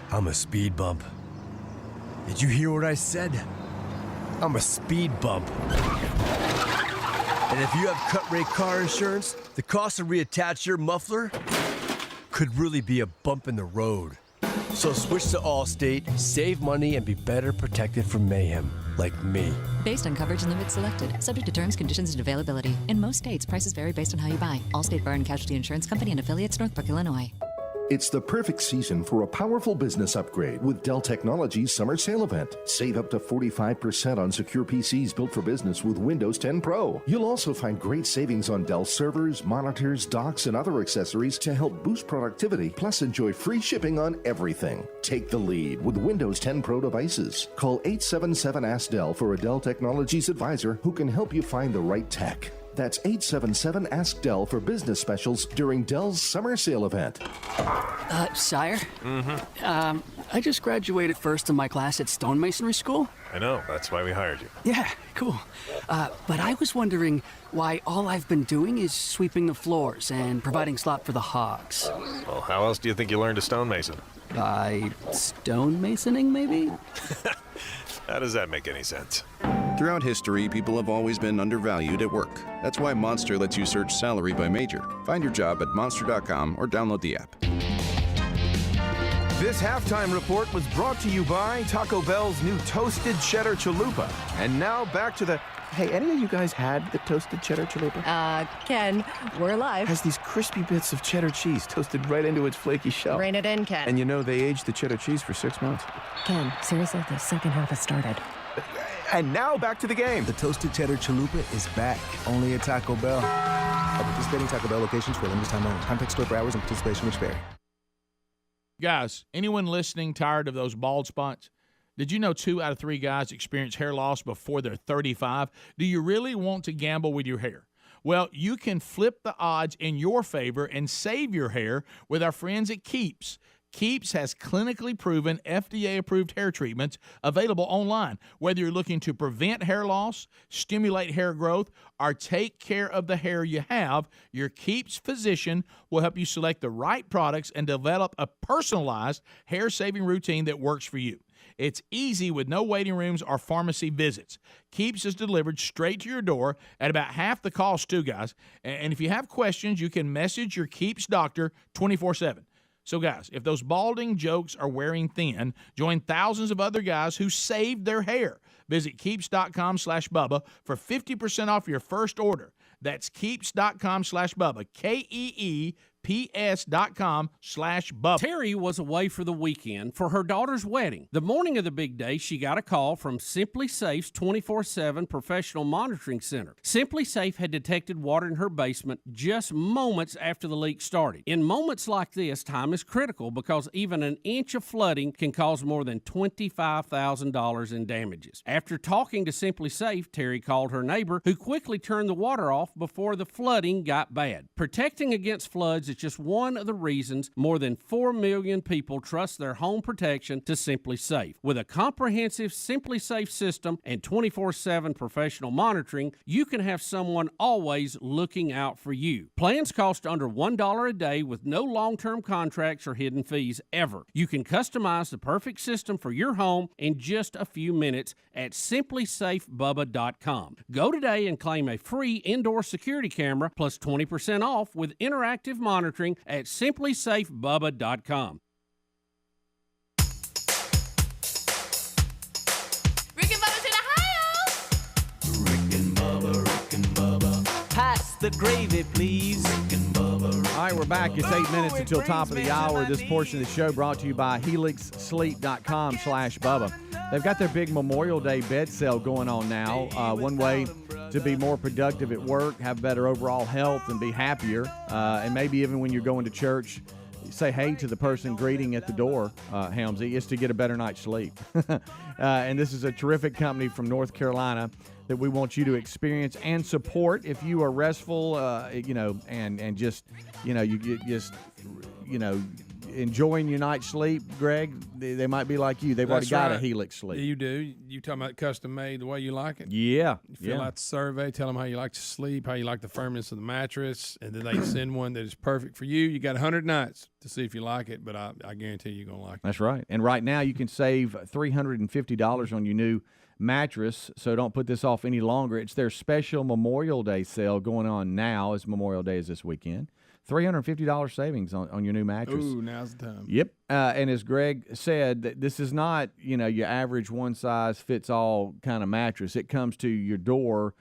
I'm a speed bump. Did you hear what I said? I'm a speed bump. And if you have cut-rate car insurance, the cost to reattach your muffler could really be a bump in the road. So switch to Allstate, save money, and be better protected from mayhem, like me. Based on coverage and limits selected, subject to terms, conditions, and availability. In most states, prices vary based on how you buy. Allstate Bar and Casualty Insurance Company and affiliates, Northbrook, Illinois. It's the perfect season for a powerful business upgrade with Dell Technologies Summer Sale Event. Save up to 45% on secure PCs built for business with Windows 10 Pro. You'll also find great savings on Dell servers, monitors, docks, and other accessories to help boost productivity, plus enjoy free shipping on everything. Take the lead with Windows 10 Pro devices. Call 877-ASK-DELL for a Dell Technologies advisor who can help you find the right tech. That's 877-ASK-DELL for business specials during Dell's Summer Sale Event. Sire? Mm-hmm. I just graduated first in my class at stonemasonry school. I know, that's why we hired you. Yeah, cool. But I was wondering why all I've been doing is sweeping the floors and providing slop for the hogs. Well, how else do you think you learned to stonemason? By stonemasoning, maybe? How does that make any sense? Throughout history, people have always been undervalued at work. That's why Monster lets you search salary by major. Find your job at monster.com or download the app. This halftime report was brought to you by Taco Bell's new Toasted Cheddar Chalupa. And now back to the... Hey, any of you guys had the Toasted Cheddar Chalupa? Ken, we're alive. Has these crispy bits of cheddar cheese toasted right into its flaky shell. Rein it in, Ken. And you know they aged the cheddar cheese for 6 months. Ken, seriously, the second half has started. And now back to the game. The Toasted Cheddar Chalupa is back, only at Taco Bell. At participating Taco Bell locations for a limited time only. Contact store for hours and participation which vary. Guys, anyone listening tired of those bald spots? Did you know 2 out of 3 guys experience hair loss before they're 35? Do you really want to gamble with your hair? Well, you can flip the odds in your favor and save your hair with our friends at Keeps. Keeps has clinically proven FDA-approved hair treatments available online. Whether you're looking to prevent hair loss, stimulate hair growth, or take care of the hair you have, your Keeps physician will help you select the right products and develop a personalized hair-saving routine that works for you. It's easy with no waiting rooms or pharmacy visits. Keeps is delivered straight to your door at about half the cost, too, guys. And if you have questions, you can message your Keeps doctor 24/7. So, guys, if those balding jokes are wearing thin, join thousands of other guys who saved their hair. Visit Keeps.com/Bubba for 50% off your first order. That's Keeps.com/Bubba, KEEPS.com/Bubba. Terry was away for the weekend for her daughter's wedding. The morning of the big day, she got a call from Simply Safe's 24/7 professional monitoring center. Simply Safe had detected water in her basement just moments after the leak started. In moments like this, time is critical because even an inch of flooding can cause more than $25,000 in damages. After talking to Simply Safe, Terry called her neighbor, who quickly turned the water off before the flooding got bad. Protecting against floods is just one of the reasons more than 4 million people trust their home protection to Simply Safe. With a comprehensive Simply Safe system and 24/7 professional monitoring, you can have someone always looking out for you. Plans cost under $1 a day with no long-term contracts or hidden fees ever. You can customize the perfect system for your home in just a few minutes at simplysafebubba.com. Go today and claim a free indoor security camera plus 20% off with interactive monitoring at simplysafebubba.com. Rick and Bubba's in Ohio! Rick and Bubba, Rick and Bubba. Pass the gravy, please. All right, we're back. It's 8 minutes until top of the hour. This portion of the show brought to you by helixsleep.com/Bubba. They've got their big Memorial Day bed sale going on now. One way to be more productive at work, have better overall health, and be happier. And maybe even when you're going to church, say hey to the person greeting at the door, Helmsy, is to get a better night's sleep. And this is a terrific company from North Carolina that we want you to experience and support. If you are restful, and just, enjoying your night's sleep, Greg, they might be like you. They've already got a Helix Sleep. You do. You talking about custom made the way you like it? Yeah. You fill out the survey, tell them how you like to sleep, how you like the firmness of the mattress, and then they send one that is perfect for you. You got 100 nights to see if you like it, but I guarantee you're going to like it. That's right. And right now you can save $350 on your new mattress, so don't put this off any longer. It's their special Memorial Day sale going on now, as Memorial Day is this weekend. $350 savings on your new mattress. Ooh, now's the time. Yep. And as Greg said, this is not, your average one-size-fits-all kind of mattress. It comes to your door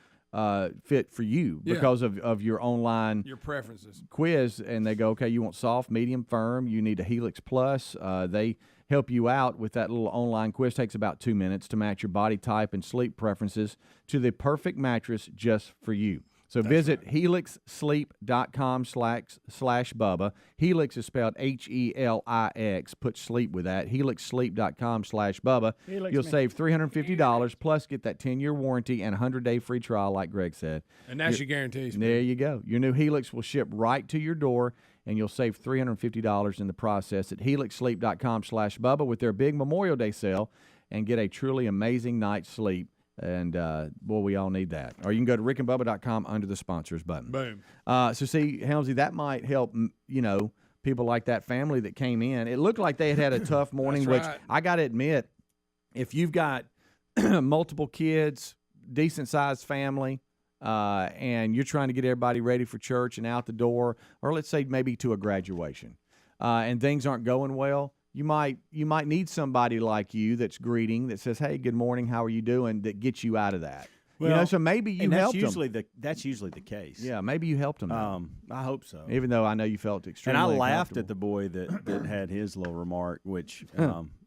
fit for you because of your online your preferences quiz, and they go, okay, you want soft, medium, firm, you need a Helix Plus. They help you out with that little online quiz. Takes about 2 minutes to match your body type and sleep preferences to the perfect mattress just for you. So visit helixsleep.com/Bubba. Helix is spelled HELIX. Put sleep with that. helixsleep.com/Bubba. You'll save $350 plus get that 10-year warranty and 100-day free trial like Greg said. And that's your guarantee. There you go. Your new Helix will ship right to your door, and you'll save $350 in the process at helixsleep.com/Bubba with their big Memorial Day sale and get a truly amazing night's sleep. And, boy, we all need that. Or you can go to rickandbubba.com under the sponsors button. Boom. So, see, Helmsy, that might help, people like that family that came in. It looked like they had a tough morning, which I got to admit, if you've got multiple kids, decent-sized family, and you're trying to get everybody ready for church and out the door, or let's say maybe to a graduation, and things aren't going well, you might need somebody like you that's greeting, that says, hey, good morning, how are you doing, that gets you out of that. Well, so maybe you helped them. That's usually the case. Yeah, maybe you helped them. I hope so. Even though I know you felt extremely And I laughed at the boy that had his little remark, which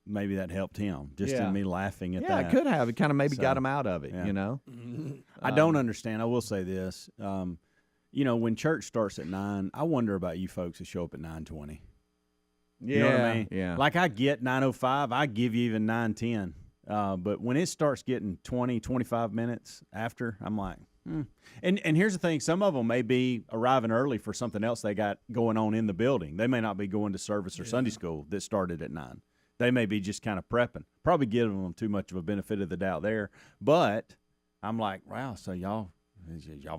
maybe that helped him, just in me laughing at that. Yeah, it could have. It kind of maybe got him out of it, I don't understand. I will say this. When church starts at 9, I wonder about you folks that show up at 9:20. You know what I mean? Yeah. Like I get 9:05, I give you even 9:10. But when it starts getting 20, 25 minutes after, I'm like, And here's the thing, some of them may be arriving early for something else they got going on in the building. They may not be going to service or Sunday school that started at 9. They may be just kind of prepping. Probably giving them too much of a benefit of the doubt there. But I'm like, wow, so y'all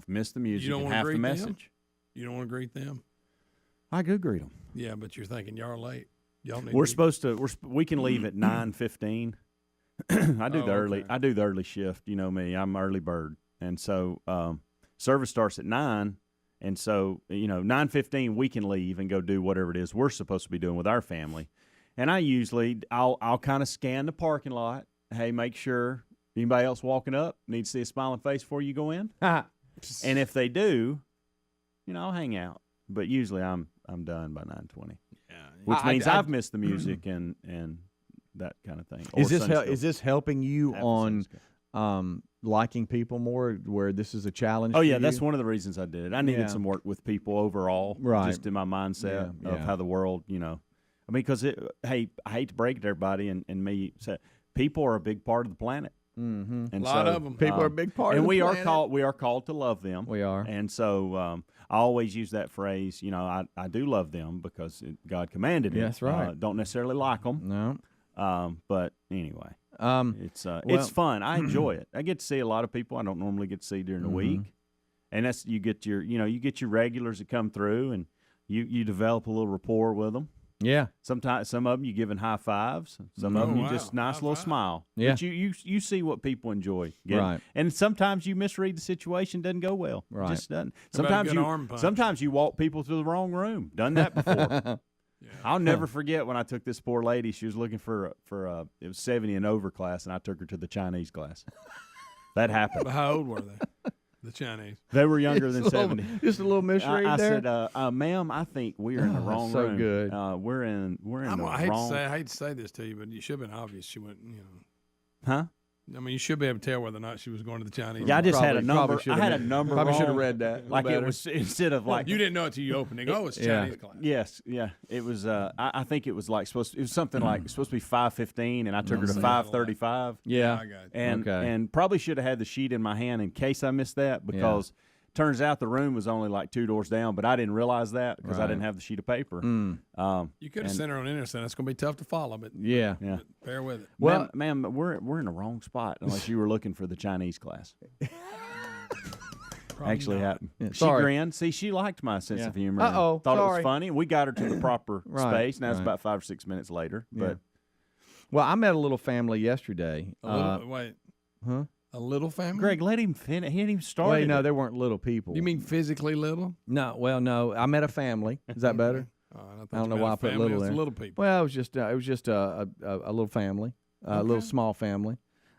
missed the music and half the message. You don't want to greet them? I do greet them. Yeah, but you're thinking y'all are late. Y'all need we're supposed to. We can leave at 9:15. I do the early. I do the early shift. You know me. I'm early bird, and so service starts at 9. And so 9:15 we can leave and go do whatever it is we're supposed to be doing with our family. And I'll kind of scan the parking lot. Hey, make sure anybody else walking up needs to see a smiling face before you go in. And if they do, I'll hang out. But usually I'm done by 9:20. Yeah, which means I've missed the music and that kind of thing. Is this helping you on liking people more, where this is a challenge? Oh yeah, that's one of the reasons I did it. I needed some work with people overall, just in my mindset of how the world, because I hate to break it to everybody and me say, people are a big part of the planet. Mm-hmm. And a lot of them. People are a big part of the planet. And we are called to love them. We are. And so I always use that phrase, I do love them because God commanded it. That's right. Don't necessarily like them. No. But anyway, it's fun. I enjoy it. I get to see a lot of people I don't normally get to see during the week. And that's, you get your regulars that come through and you develop a little rapport with them. Yeah. Sometimes some of them you giving high fives. Some of them you just nice little smile. Yeah. But you see what people enjoy. Right. And sometimes you misread the situation, doesn't go well. Right. It just doesn't. Sometimes you walk people to the wrong room. Done that before. I'll never forget when I took this poor lady. She was looking for it was 70 and over class, and I took her to the Chinese class. That happened. But how old were they? The Chinese. They were younger than Just a little- 70. just a little misread I there. said, ma'am, I think we are in the wrong so room. good. We're in the I hate wrong. I hate to say this to you, but you should have been obvious. She went, Huh? I mean, you should be able to tell whether or not she was going to the Chinese. Yeah, I just had a number. probably I had a number. Probably should have wrong. read that. Like better. it was instead of like you didn't know it till you opened it. Oh, it's Chinese class. Yes, yeah. It was. I think it was like supposed. It was something like supposed to be 5:15, and I took her to 5:35. Yeah, I got you. And probably should have had the sheet in my hand in case I missed that because. Turns out the room was only like 2 doors down, but I didn't realize that because I didn't have the sheet of paper. You could have sent her on internet. It's going to be tough to follow, but Yeah. but bear with it. Well, ma'am, we're in the wrong spot unless you were looking for the Chinese class. Actually happened. Yeah, She sorry. grinned. See, she liked my sense of humor. and Uh-oh, thought it sorry. was funny. We got her to the proper Right, space. Now it's right. about 5 or 6 minutes later. But Well, I met a little family yesterday. Wait. Huh? A little family? Greg, let him finish. He hadn't even started. Wait, no, they weren't little people. You mean physically little? No, well, no. I met a family. Is that better? I don't know why I put family, little it's there. little people. Well, it was just a little family, a little small family,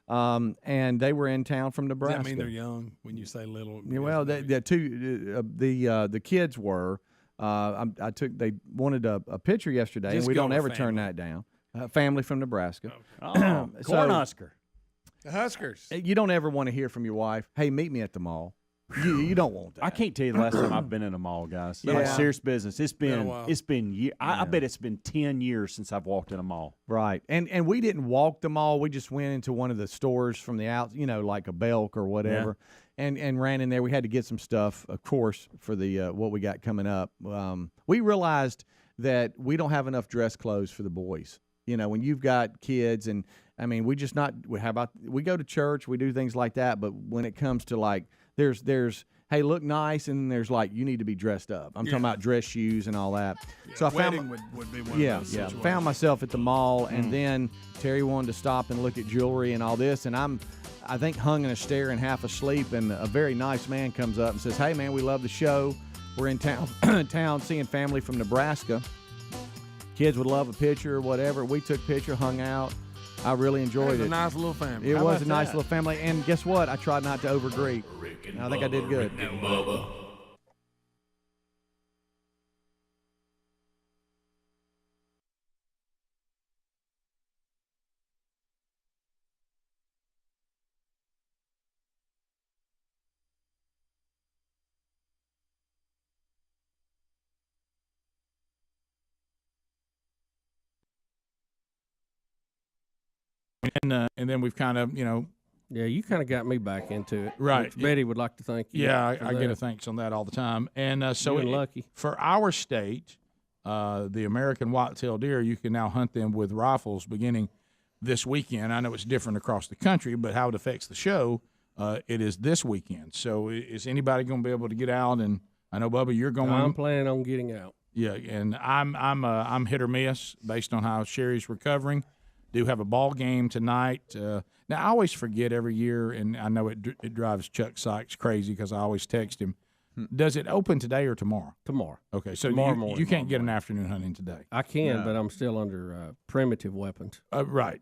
and they were in town from Does Nebraska. that mean they're young when you say little? Yeah, well, the kids were. They wanted a picture yesterday, Just and we go don't with ever turn family. that down. Family from Nebraska. Oh, So- Cornhusker. The Huskers. You don't ever want to hear from your wife, "Hey, meet me at the mall." You don't want that. I can't tell you the last time I've been in a mall, guys. Yeah. Like serious business. It's Been a been while. I bet it's been 10 years since I've walked in a mall. Right, and we didn't walk the mall. We just went into one of the stores from the out, like a Belk or whatever, and ran in there. We had to get some stuff, of course, for the what we got coming up. We realized that we don't have enough dress clothes for the boys. When you've got kids, and I mean, we just not. How about we go to church, we do things like that, but when it comes to like, there's hey, look nice, and there's like you need to be dressed up. I'm talking about dress shoes and all that. So I Wedding found would be one of those situations. found myself at the mall, and then Terry wanted to stop and look at jewelry and all this, and I think hung in a stair and half asleep, and a very nice man comes up and says, "Hey man, we love the show. We're in town seeing family from Nebraska. Kids would love a picture or whatever. We took picture, hung out. I really enjoyed It was it. a nice little family. It How was about a nice that? little family, and guess what? I tried not to overgreet. I think I did good. Rick and Bubba. And then we've kind of, Yeah, you kind of got me back into it. Right. Which Betty would like to thank you. Yeah, for I get a that. thanks on that all the time. And so You and Lucky. for our state, the American white-tailed deer, you can now hunt them with rifles beginning this weekend. I know it's different across the country, but how it affects the show, it is this weekend. So is anybody going to be able to get out? And I know, Bubba, you're going. I'm planning on getting out. Yeah, and I'm hit or miss based on how Sherry's recovering. Do have a ball game tonight. Now I always forget every year, and I know it drives Chuck Sykes crazy because I always text him. Does it open today or tomorrow? Tomorrow. Okay, so Tomorrow you morning. can't get an afternoon hunting today. I can, but I'm still under primitive weapons. Right.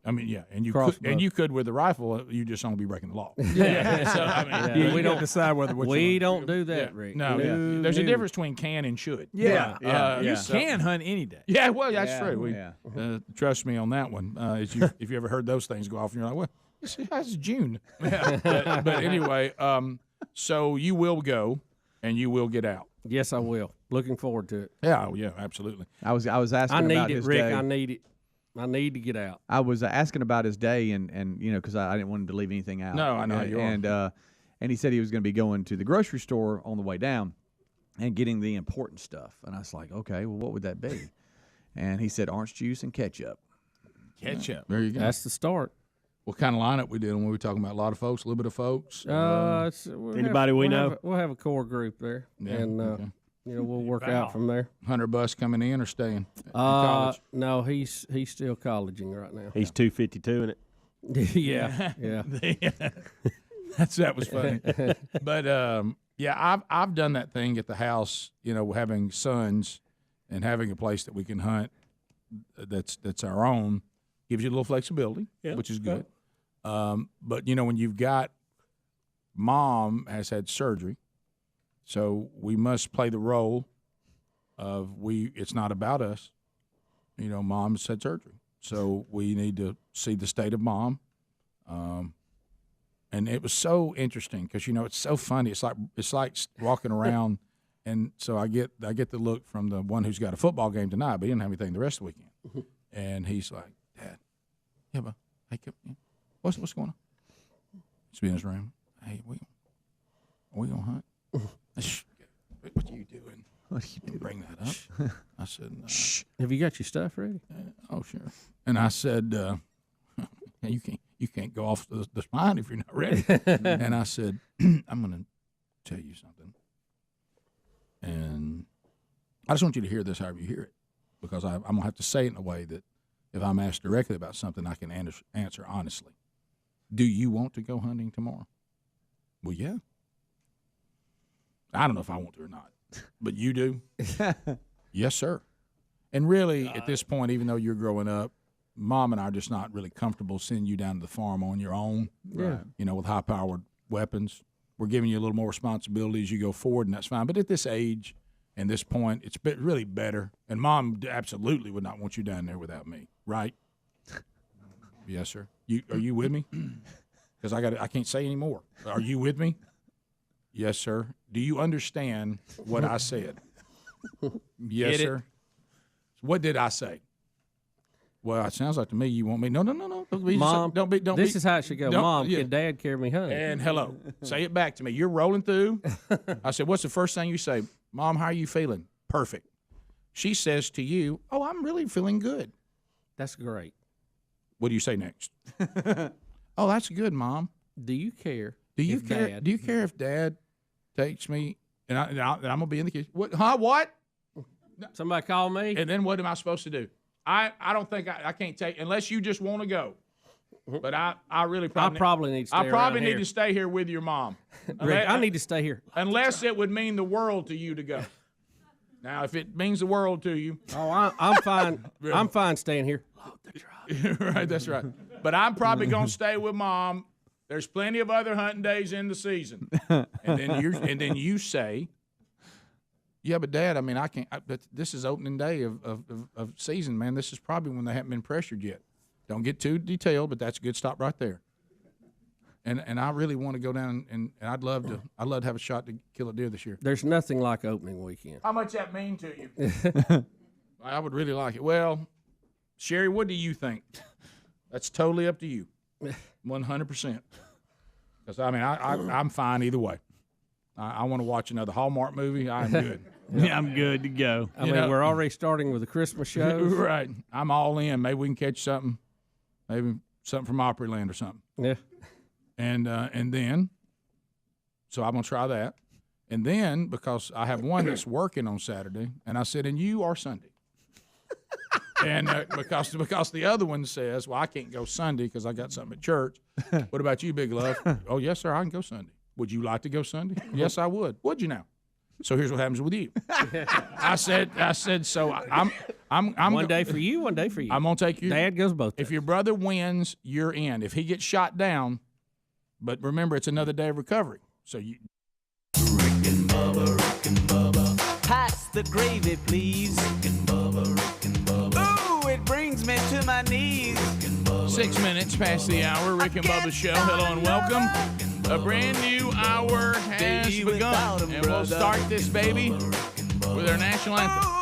I mean, yeah, and you Crossbow. could with the rifle. You just only be breaking the law. Yeah. So I mean, Yeah, we don't decide whether We don't do that, Rick. No, No, there's a no. difference between can and should. Yeah. You So- can hunt any day. Yeah, well, that's true. Yeah. Trust me on that one. If you ever heard those things go off, and you're like, well, it's June. but anyway, so you will go, and you will get out. Yes, I will. Looking forward to it. Yeah, absolutely. I was asking I need about it, his Rick. day. I need it. I need to get out. I was asking about his day, and because I didn't want him to leave anything out. No, I know you are. And he said he was going to be going to the grocery store on the way down and getting the important stuff. And I was like, okay, well, what would that be? And he said orange juice and ketchup. Ketchup. There you go. That's the start. What kind of lineup we did when we were talking about a lot of folks, a little bit of folks? Anybody we know? We'll have a core group there, Yeah, and okay. we'll work out from there. Hunter Bus coming in or staying in college? No, he's still colleging right now. He's 252 in it. yeah. That was funny. But I've done that thing at the house. Having sons and having a place that we can hunt that's our own gives you a little flexibility, which is good. But when you've got Mom has had surgery, so we must play the role of it's not about us. You know, Mom's had surgery, so we need to see the state of Mom. And it was so interesting because, you know, it's so funny. It's like walking around, and so I get the look from the one who's got a football game tonight, but he didn't have anything the rest of the weekend. And he's like, Dad, yeah, but hey, what's going on? He's in his room. Hey, are we gonna hunt? What are you doing? What are you doing? Bring that up. I said, Shh. Have you got your stuff ready? Oh, sure. And I said, you can't go off the spine if you're not ready. And I said, I'm going to tell you something. And I just want you to hear this however you hear it, because I'm going to have to say it in a way that if I'm asked directly about something, I can answer honestly. Do you want to go hunting tomorrow? Well, yeah. I don't know if I want to or not, but you do? Yes, sir. And really, at this point, even though you're growing up, Mom and I are just not really comfortable sending you down to the farm on your own, Yeah. you know, with high-powered weapons. We're giving you a little more responsibility as you go forward, and that's fine. But at this age and this point, it's really better. And Mom absolutely would not want you down there without me, right? Yes, sir. Are you with me? Because I can't say any more. Are you with me? Yes, sir. Do you understand what I said? Yes, sir. What did I say? Well, it sounds like to me you want me. No. Mom, don't be. This is how it should go. Mom, can Dad carry me home? And hello. Say it back to me. You're rolling through. I said, what's the first thing you say? Mom, how are you feeling? Perfect. She says to you, oh, I'm really feeling good. That's great. What do you say next? Oh, that's good, Mom. Do you care? Do you care? Dad, do you care if Dad takes me and I'm gonna be in the kitchen? What? Huh? What? Somebody call me. And then what am I supposed to do? I don't think I can't take unless you just want to go. But I really probably need to stay I probably around need here. to stay here with your mom. Rick, I need to stay here. Unless it would mean the world to you to go. Now, if it means the world to you, I'm fine. I'm fine staying here. Right, that's right. But I'm probably gonna stay with Mom. There's plenty of other hunting days in the season, and then you say, "Yeah, but Dad, I mean, I can't. But this is opening day of season, man. This is probably when they haven't been pressured yet. Don't get too detailed, but that's a good stop right there. And I really want to go down and I'd love to have a shot to kill a deer this year. There's nothing like opening weekend. How much that mean to you? I would really like it. Well, Sherry, what do you think? That's totally up to you, 100%. Because I mean, I'm fine either way. I want to watch another Hallmark movie. I'm good. Yeah, I'm good to go. I mean, we're already starting with the Christmas shows. Right. I'm all in. Maybe we can catch something. Maybe something from Opryland or something. Yeah. And then, so I'm gonna try that. And then because I have one that's working on Saturday, and I said, and you are Sunday. And because the other one says, well, I can't go Sunday because I got something at church. What about you, Big Love? Oh, yes, sir, I can go Sunday. Would you like to go Sunday? Yes, I would. Would you now? So here's what happens with you. I said. So I'm one day for you, one day for you. I'm gonna take you. Dad goes both. If your brother wins, you're in. If he gets shot down, but remember, it's another day of recovery. So you. Rick and Bubba. Pass the gravy, please. Rick and Bubba. Ooh, it brings me to my knees. 6 minutes past the hour. Rick and Bubba Show. Hello and welcome. A brand new hour has begun, and we'll start this baby with our national anthem.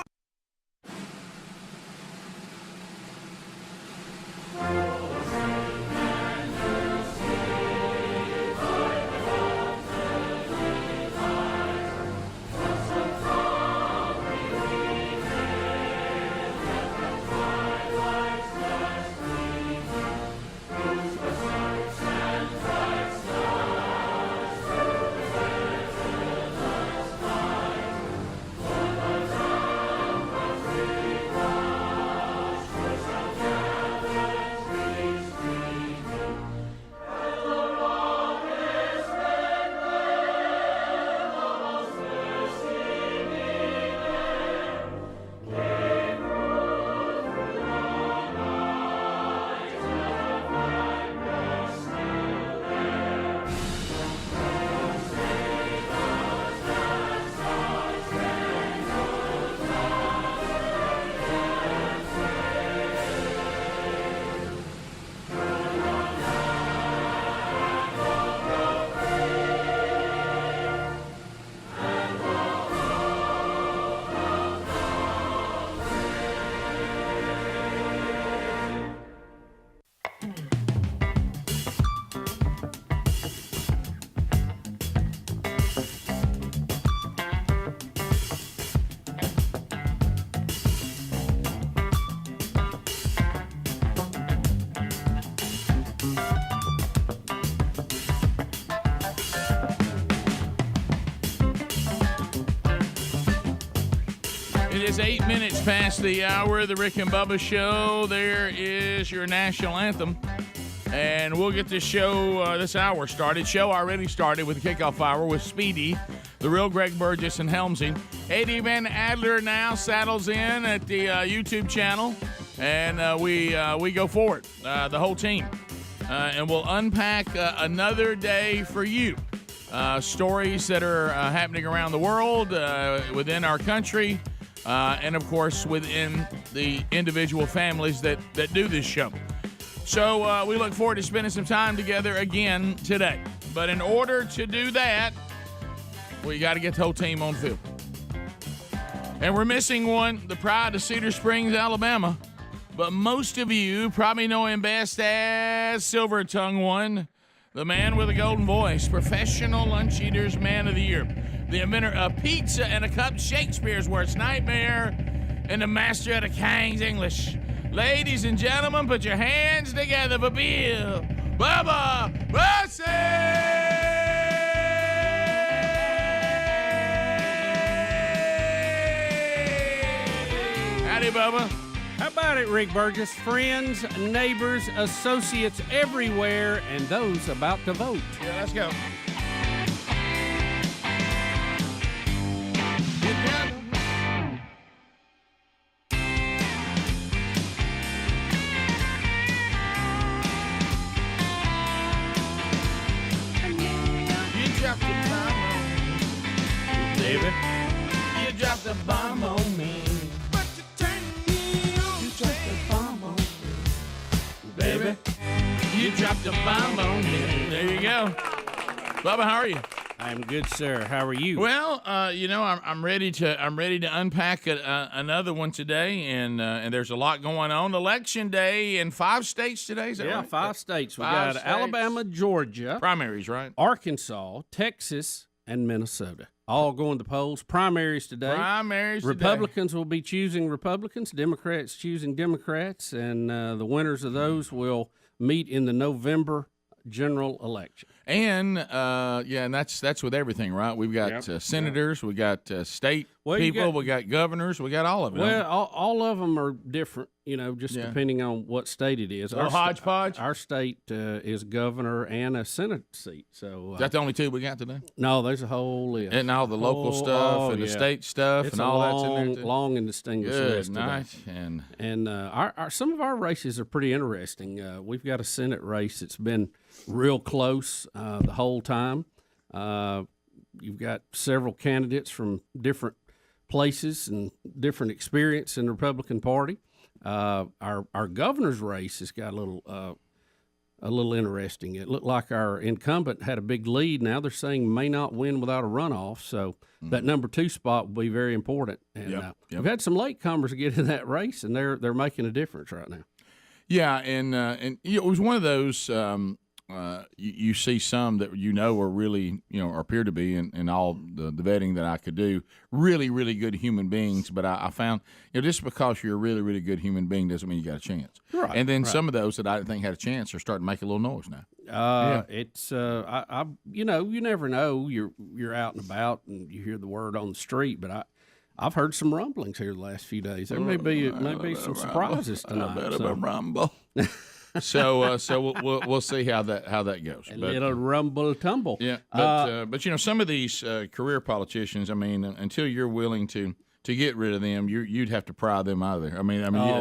is 8 minutes past the hour of the Rick and Bubba Show. There is your national anthem. And we'll get this show, this hour started. Show already started with the kickoff hour with Speedy, the real Greg Burgess, and Helmsy. Eddie Van Adler now saddles in at the YouTube channel, and we go forward, the whole team. And we'll unpack another day for you. Stories that are happening around the world, within our country, and, of course, within the individual families that do this show. So we look forward to spending some time together again today. But in order to do that, we got to get the whole team on field. And we're missing one, the pride of Cedar Springs, Alabama. But most of you probably know him best as Silver Tongue One, the man with a golden voice, professional lunch eaters man of the year, the inventor of pizza and a cup, Shakespeare's worst nightmare, and the master of the King's English. Ladies and gentlemen, put your hands together for Bill Bubba Bussey! Howdy, Bubba. How about it, Rick Burgess? Friends, neighbors, associates everywhere, and those about to vote. Yeah, let's go. David, you dropped the bomb on me. But you turned me on. You dropped the bomb on me. Baby, you dropped the bomb on me. There you go. Bubba, how are you? I'm good, sir. How are you? Well, I'm ready to unpack another one today, and there's a lot going on. Election day in 5 states today. Is that right? 5 states. We Five got states. Alabama, Georgia, Primaries, right? Arkansas, Texas, and Minnesota. All going to polls. Primaries today. Republicans will be choosing Republicans. Democrats choosing Democrats, and the winners of those will meet in the November general election. And and that's with everything, right? We've got senators, we got state people, we got governors, we got all of it. Well, all of them are different, just depending on what state it is. Our hodgepodge. Our state is governor and a Senate seat. So is that the only 2 we got today? No, there's a whole list. And all the local stuff and the state stuff and all that's in there too. Long and distinguished list. Nice. And our some of our races are pretty interesting. We've got a Senate race that's been real close the whole time. You've got several candidates from different places and different experience in the Republican Party. Our governor's race has got a little interesting. It looked like our incumbent had a big lead. Now they're saying may not win without a runoff. So that number 2 spot will be very important. And we've had some latecomers get in that race, and they're making a difference right now. Yeah, and it was one of those. You see some that are really, or appear to be in all the vetting that I could do, really, really good human beings. But I found, just because you're a really, really good human being doesn't mean you got a chance. Right. And then some of those that I didn't think had a chance are starting to make a little noise now. It's you never know. You're out and about and you hear the word on the street, but I've heard some rumblings here the last few days. There may be some surprises tonight. A bit of a rumble. So we'll see how that goes. A little rumble tumble. Yeah, but some of these career politicians, until you're willing to get rid of them, you'd have to pry them out of there.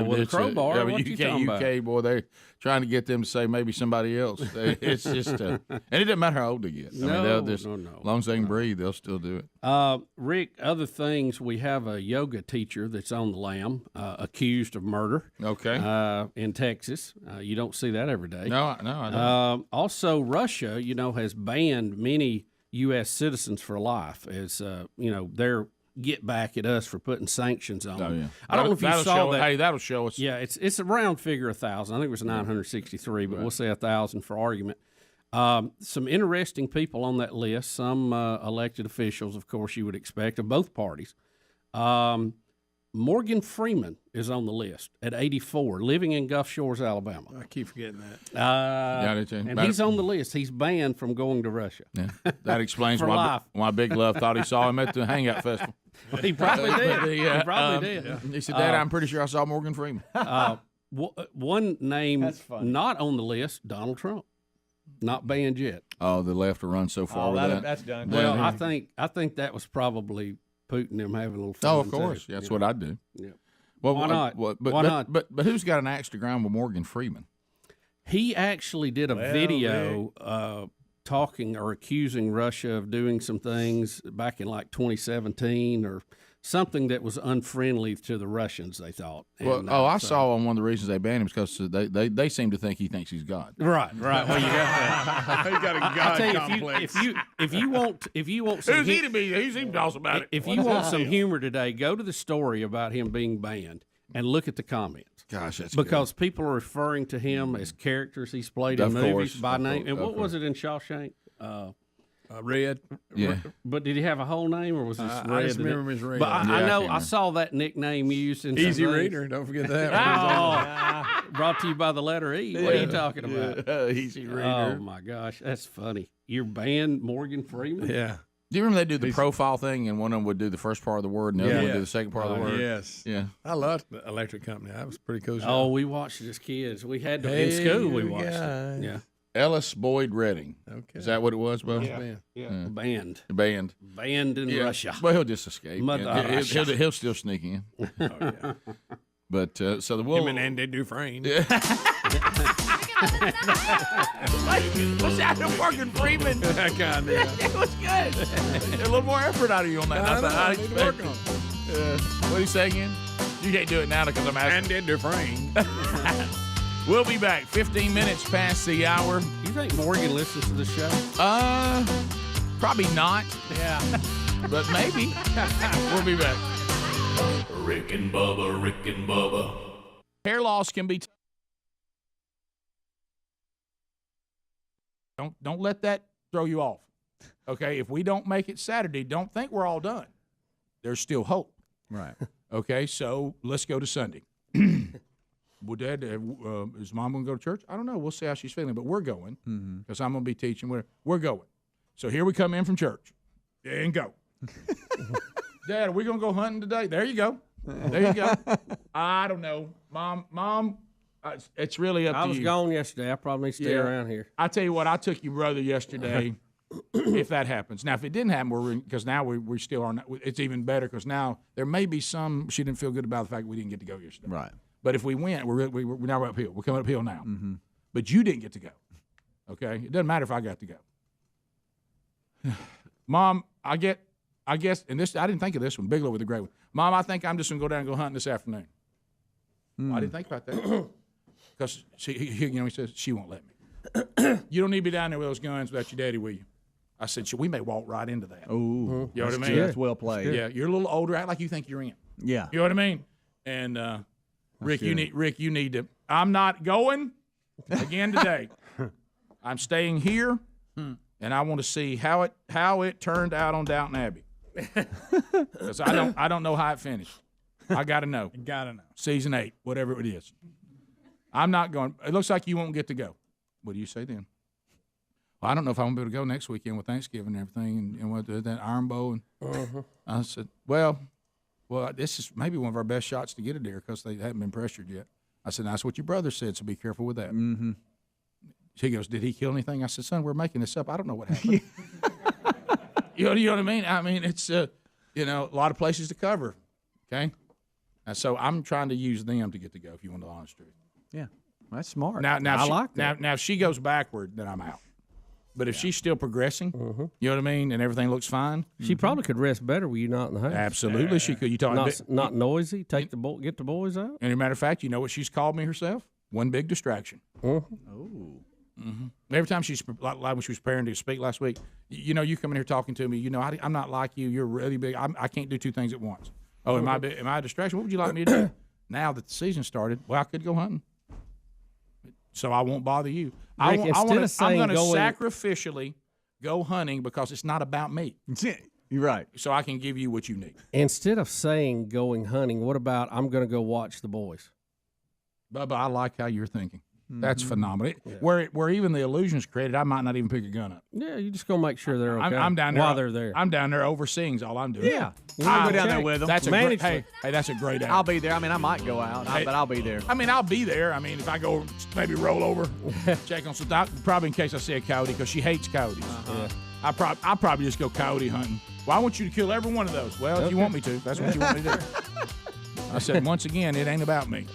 With a crowbar. What you talking about? UK boy, they're trying to get them to say maybe somebody else. It's just, and it doesn't matter how old they get. No. As long as they can breathe, they'll still do it. Rick, other things, we have a yoga teacher that's on the lam, accused of murder. Okay. In Texas. You don't see that every day. No, I don't. Also, Russia, has banned many U.S. citizens for life as, they're get back at us for putting sanctions on them. I don't know if you saw that. Hey, that'll show us. Yeah, it's a round figure 1,000. I think it was 963, but we'll say 1,000 for argument. Some interesting people on that list. Some elected officials, of course, you would expect of both parties. Morgan Freeman is on the list at 84, living in Gulf Shores, Alabama. I keep forgetting that. And he's on the list. He's banned from going to Russia. Yeah. That explains For life. why Big Love thought he saw him at the Hangout Festival. He probably did. He probably did. He said, Dad, I'm pretty sure I saw Morgan Freeman. One name not on the list, Donald Trump. Not banned yet. Oh, the left will run so far with that. That's done. Well, I think that was probably Putin them having a little fun. Oh, of course. That's what I'd do. Yeah. Well, Why not? Why not? But who's got an axe to grind with Morgan Freeman? He actually did a video talking or accusing Russia of doing some things back in like 2017 or something that was unfriendly to the Russians, they thought. And, I saw on one of the reasons they banned him because they seem to think he thinks he's God. Right. Well, you got that. He got a God complex. If you want some Who's he to be? Who's he to talk about it? If you want some humor today, go to the story about him being banned and look at the comments. Gosh, that's because people are referring to him as characters he's played in movies by name. And what was it in Shawshank? Red. Yeah. But did he have a whole name or was this Red? I just remember him as Red. But I know I saw that nickname used in Easy some things. Reader. Don't forget that. Brought to you by the letter E. What are you talking about? Easy Reader. Oh my gosh, that's funny. You're banned Morgan Freeman? Yeah. Do you remember they do the profile thing and one of them would do the first part of the word and the other one would do the second part of the word? Yes. Yeah. I loved the Electric Company. That was pretty cool. Oh, we watched it as kids. We had to in school. We watched it. Yeah. Ellis Boyd Redding. Okay. Is that what it was, Bo? Yeah. Banned. Banned in Russia. Well, he'll just escape. He'll still sneak in. Oh, yeah. But so the Him and Andy Dufresne. Yeah. What's that? Morgan Freeman. That kind of. It was good. A little more effort out of you on that. I need to work on it. What do you say again? You can't do it now because I'm asking. Andy Dufresne. We'll be back 15 minutes past the hour. You think Morgan listens to the show? Probably not. Yeah. But maybe. We'll be back. Rick and Bubba. Hair loss can be Don't let that throw you off. Okay, if we don't make it Saturday, don't think we're all done. There's still hope. Right. Okay, so let's go to Sunday. Well, Dad, is Mom going to go to church? I don't know. We'll see how she's feeling, but we're going because I'm going to be teaching. We're going. So here we come in from church and go. Dad, are we going to go hunting today? There you go. There you go. I don't know. Mom, it's really up to you. I was gone yesterday. I probably need to stay around here. I tell you what, I took your brother yesterday. If that happens. Now, if it didn't happen, because now we still are not, it's even better because now there may be some, she didn't feel good about the fact we didn't get to go yesterday. Right. But if we went, we're now uphill. We're coming uphill now. Mm-hmm. But you didn't get to go. Okay? It doesn't matter if I got to go. Mom, I guess, and this I didn't think of this one. Bigelow with a great one. Mom, I think I'm just going to go down and go hunting this afternoon. I didn't think about that. Because he says, she won't let me. You don't need to be down there with those guns without your daddy, will you? I said, we may walk right into that. Oh, you know what I mean? That's well played. Yeah, you're a little older. Act like you think you're in. Yeah. You know what I mean? And Rick, you need to. I'm not going again today. I'm staying here, and I want to see how it turned out on Downton Abbey. Because I don't know how it finished. I got to know. Season 8, whatever it is. I'm not going. It looks like you won't get to go. What do you say then? Well, I don't know if I'm going to be able to go next weekend with Thanksgiving and everything and with that Iron Bow. And I said, well, this is maybe one of our best shots to get a deer because they haven't been pressured yet. I said, that's what your brother said, so be careful with that. Mm-hmm. He goes, did he kill anything? I said, son, we're making this up. I don't know what happened. You know what I mean? I mean, it's, a lot of places to cover, okay? And so I'm trying to use them to get to go, if you want the honest truth. Yeah, that's smart. Now, I like that. Now, if she goes backward, then I'm out. But if she's still progressing, you know what I mean, and everything looks fine, she probably could rest better with you not in the house. Absolutely, she could. You talking not noisy? Get the boys out. And as a matter of fact, you know what she's called me herself? One big distraction. Oh. Every time she's like when she was preparing to speak last week, you come in here talking to me. I'm not like you. You're really big. I can't do two things at once. Oh, am I a distraction? What would you like me to do? Now that the season started, well, I could go hunting. So I won't bother you. Rick, I'm going to sacrificially go hunting because it's not about me. Yeah. You're right. So I can give you what you need. Instead of saying going hunting, what about I'm going to go watch the boys? Bubba, I like how you're thinking. That's Mhm. phenomenal. Yeah. Where even the illusion's created, I might not even pick a gun up. Yeah, you just go make sure they're okay I'm down there while they're there. I'm down there overseeing. Is all I'm doing. Yeah. I'll go down there with them. That's a great, hey, that's a great. I'll be there. I mean, I might go out, Hey. but I'll be there. I mean, I'll be there. I mean, if I go maybe roll over, check on some, probably in case I see a coyote because she hates coyotes. Uh-huh. I'll probably just go coyote hunting. Well, I want you to kill every one of those. Well, if you want me to, that's what you want me to do. I said, once again, it ain't about me.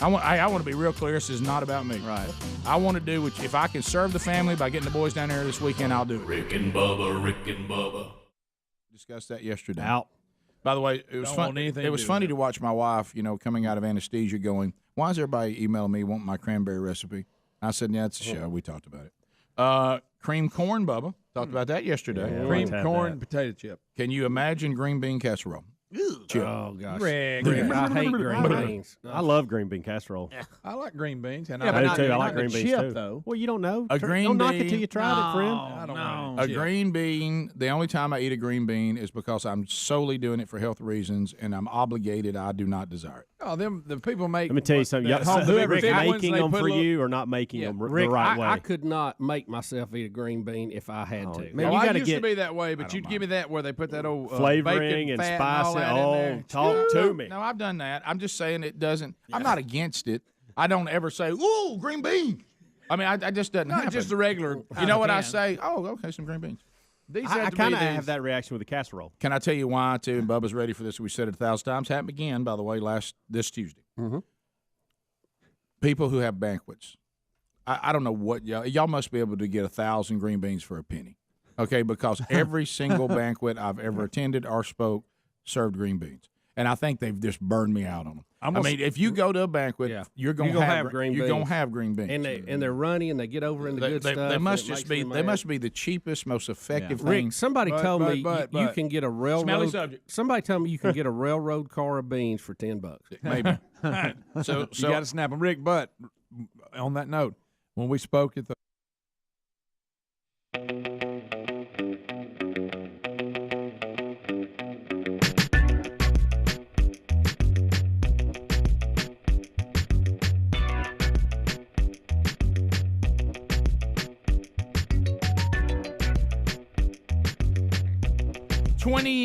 I want to be real clear. This is not about me. Right. I want to do what, if I can serve the family by getting the boys down there this weekend, I'll do it. Rick and Bubba. Discussed that yesterday. Out. By the way, it was Don't fun. want anything It to was do funny with to watch my wife, coming out of anesthesia, going, "Why is everybody emailing me wanting my cranberry recipe?" I said, "Yeah, it's a show. We talked about it." Cream corn, Bubba. Talked about that yesterday. Yeah, cream corn, potato chip. Can you imagine green bean casserole? Chip. Oh gosh, Rick. I hate green beans. I love green bean casserole. I like green beans. And I do too. I like not green the beans chip, too. Though. Well, you don't know. A green don't knock bean. it till you tried it, friend. I don't know. A green bean, the only time I eat a green bean is because I'm solely doing it for health reasons and I'm obligated. I do not desire it. Oh, the people make. Let me tell you something. Whoever's making them for you or not making them Rick, the right way. I could not make myself eat a green bean if I had to. Man, you I gotta used get to be that way, but you'd give me that where they put that old flavoring bacon, and fat spice. and all that in there. Talk to me. No, I've done that. I'm just saying it doesn't. I'm not against it. I don't ever say, "Ooh, green bean." I mean, I just doesn't Not happen. just the regular. You know what I can. say? Oh, okay, some green beans. These I had to kind be of these. have that reaction with the casserole. Can I tell you why, too? And Bubba's ready for this. We said it 1,000 times. Happened again, by the way, this Tuesday. Mm-hmm. People who have banquets. I don't know what y'all must be able to get 1,000 green beans for a penny. Okay, because every single banquet I've ever attended or spoke served green beans. And I think they've just burned me out on them. I mean, if you go to a banquet, you're going to have green beans. You're going to have green beans. And they're runny and they get over into good stuff. They must just be. They must be the cheapest, most effective thing. Rick, somebody told me you can get a Smelly railroad. subject. Somebody told me you can get a railroad car of beans for $10. Maybe. So you got to snap them, Rick. But on that note, when we spoke at the.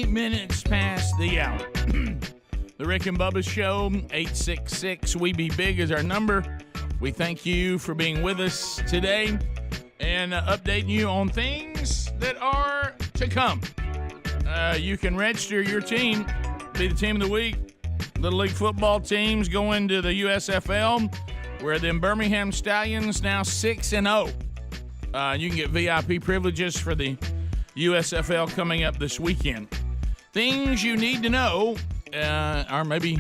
Minutes past the hour. The Rick and Bubba Show, 866 We Be Big is our number. We thank you for being with us today and updating you on things that are to come. You can register your team, be the team of the week. Little League football teams going to the USFL, where the Birmingham Stallions now 6-0. You can get VIP privileges for the USFL coming up this weekend. Things you need to know, or maybe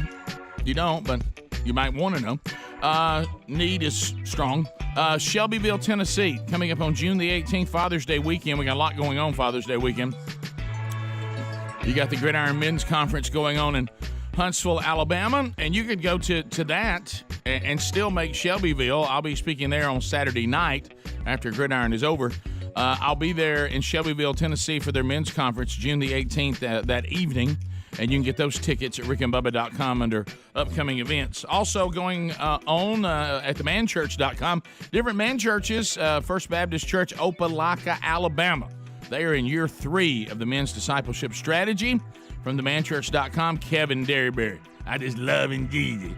you don't, but you might want to know. Need is strong. Shelbyville, Tennessee, coming up on June the 18th, Father's Day weekend. We got a lot going on Father's Day weekend. You got the Gridiron Men's Conference going on in Huntsville, Alabama, and you could go to that and still make Shelbyville. I'll be speaking there on Saturday night after Gridiron is over. I'll be there in Shelbyville, Tennessee for their men's conference June the 18th that evening, and you can get those tickets at rickandbubba.com under upcoming events. Also going on at themanchurch.com, different man churches, First Baptist Church, Opelika, Alabama. They are in year 3 of the men's discipleship strategy. From themanchurch.com, Kevin Derryberry. I just love him, Jesus.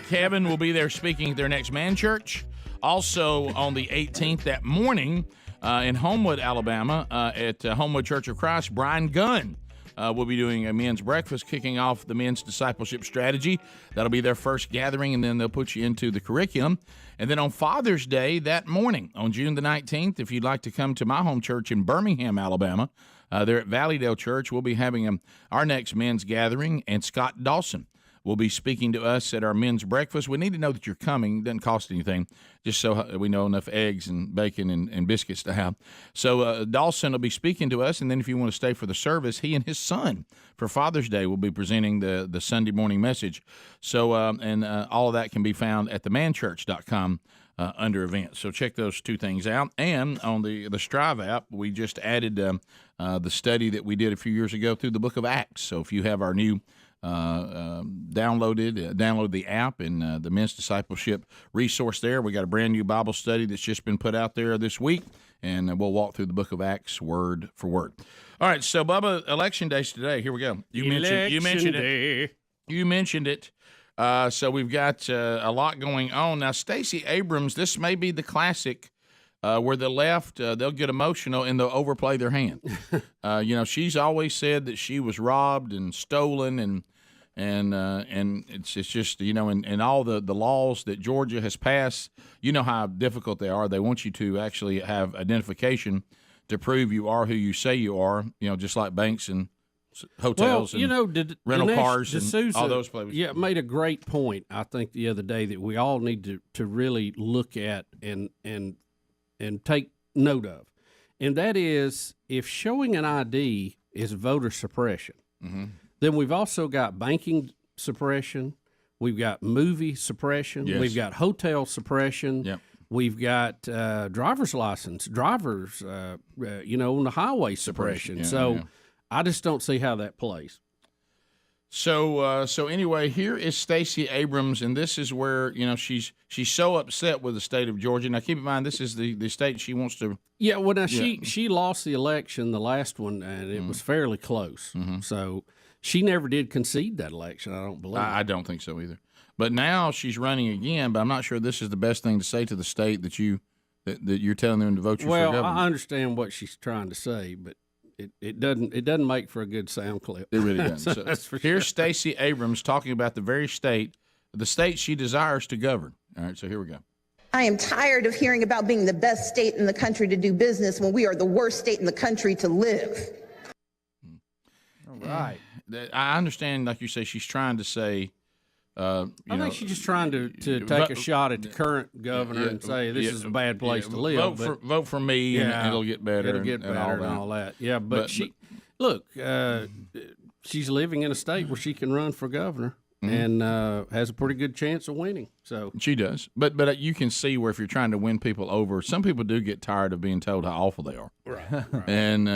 Kevin will be there speaking at their next man church. Also on the 18th that morning, in Homewood, Alabama, at Homewood Church of Christ, Brian Gunn will be doing a men's breakfast, kicking off the men's discipleship strategy. That'll be their first gathering, and then they'll put you into the curriculum. And then on Father's Day that morning, on June the 19th, if you'd like to come to my home church in Birmingham, Alabama, they're at Valleydale Church. We'll be having our next men's gathering, and Scott Dawson will be speaking to us at our men's breakfast. We need to know that you're coming. It doesn't cost anything, just so we know enough eggs and bacon and biscuits to have. So Dawson will be speaking to us, and then if you want to stay for the service, he and his son for Father's Day will be presenting the Sunday morning message. So all of that can be found at themanchurch.com under events. So check those two things out. And on the Strive app, we just added the study that we did a few years ago through the book of Acts. So if you have our new download the app and the men's discipleship resource there. We got a brand new Bible study that's just been put out there this week, and we'll walk through the book of Acts word for word. All right, so Bubba, election day's today. Here we go. You mentioned it. So we've got a lot going on. Now, Stacy Abrams, this may be the classic where the left, they'll get emotional and they'll overplay their hand. She's always said that she was robbed and stolen and it's just, and all the laws that Georgia has passed, you know how difficult they are. They want you to actually have identification to prove you are who you say you are, just like banks and hotels rental cars and all those places. Yeah, made a great point, I think, the other day that we all need to really look at and take note of. And that is, if showing an ID is voter suppression, then we've also got banking suppression, we've got movie suppression, we've got hotel suppression, we've got driver's license, on the highway suppression. I just don't see how that plays. So anyway, here is Stacy Abrams, and this is where she's so upset with the state of Georgia. Now, keep in mind, this is the state she wants to. Yeah, well, now she lost the election, the last one, and it was fairly close. So she never did concede that election. I don't believe. I don't think so either. But now she's running again. But I'm not sure this is the best thing to say to the state that you're telling them to vote you for governor. Well, I understand what she's trying to say, but. It doesn't make for a good sound clip. It really doesn't. So that's for here's sure. Stacy Abrams talking about the state she desires to govern. All right, so here we go. I am tired of hearing about being the best state in the country to do business when we are the worst state in the country to live. All right. I understand, like you say, she's trying to say. I think she's just trying to take a shot at the current governor and say this is a bad place to live. Vote for me, and it'll get better. It'll get better and all that. Yeah, but she's living in a state where she can run for governor and has a pretty good chance of winning. So she does. But you can see where if you're trying to win people over, some people do get tired of being told how awful they are. Right. And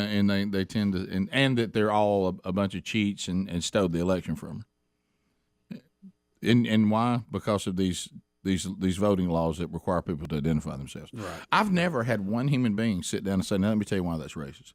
they tend to and that they're all a bunch of cheats and stole the election from her. And why? Because of these voting laws that require people to identify themselves. Right. I've never had one human being sit down and say, "Now let me tell you why that's racist."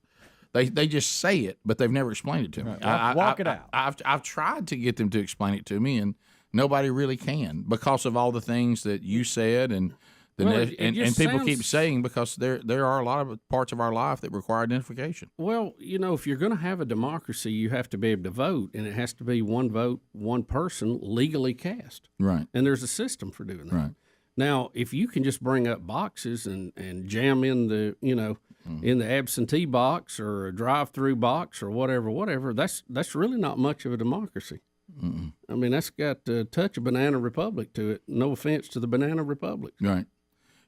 They just say it, but they've never explained it to me. Right. Walk it out. I've tried to get them to explain it to me, and nobody really can because of all the things that you said and people keep saying, because there are a lot of parts of our life that require identification. Well, if you're going to have a democracy, you have to be able to vote, and it has to be one vote, one person legally cast. Right. And there's a system for doing that. Right. Now, if you can just bring up boxes and jam in the in the absentee box or a drive-through box or whatever, that's really not much of a democracy. Mm-mm. I mean, that's got a touch of Banana Republic to it. No offense to the Banana Republic. Right.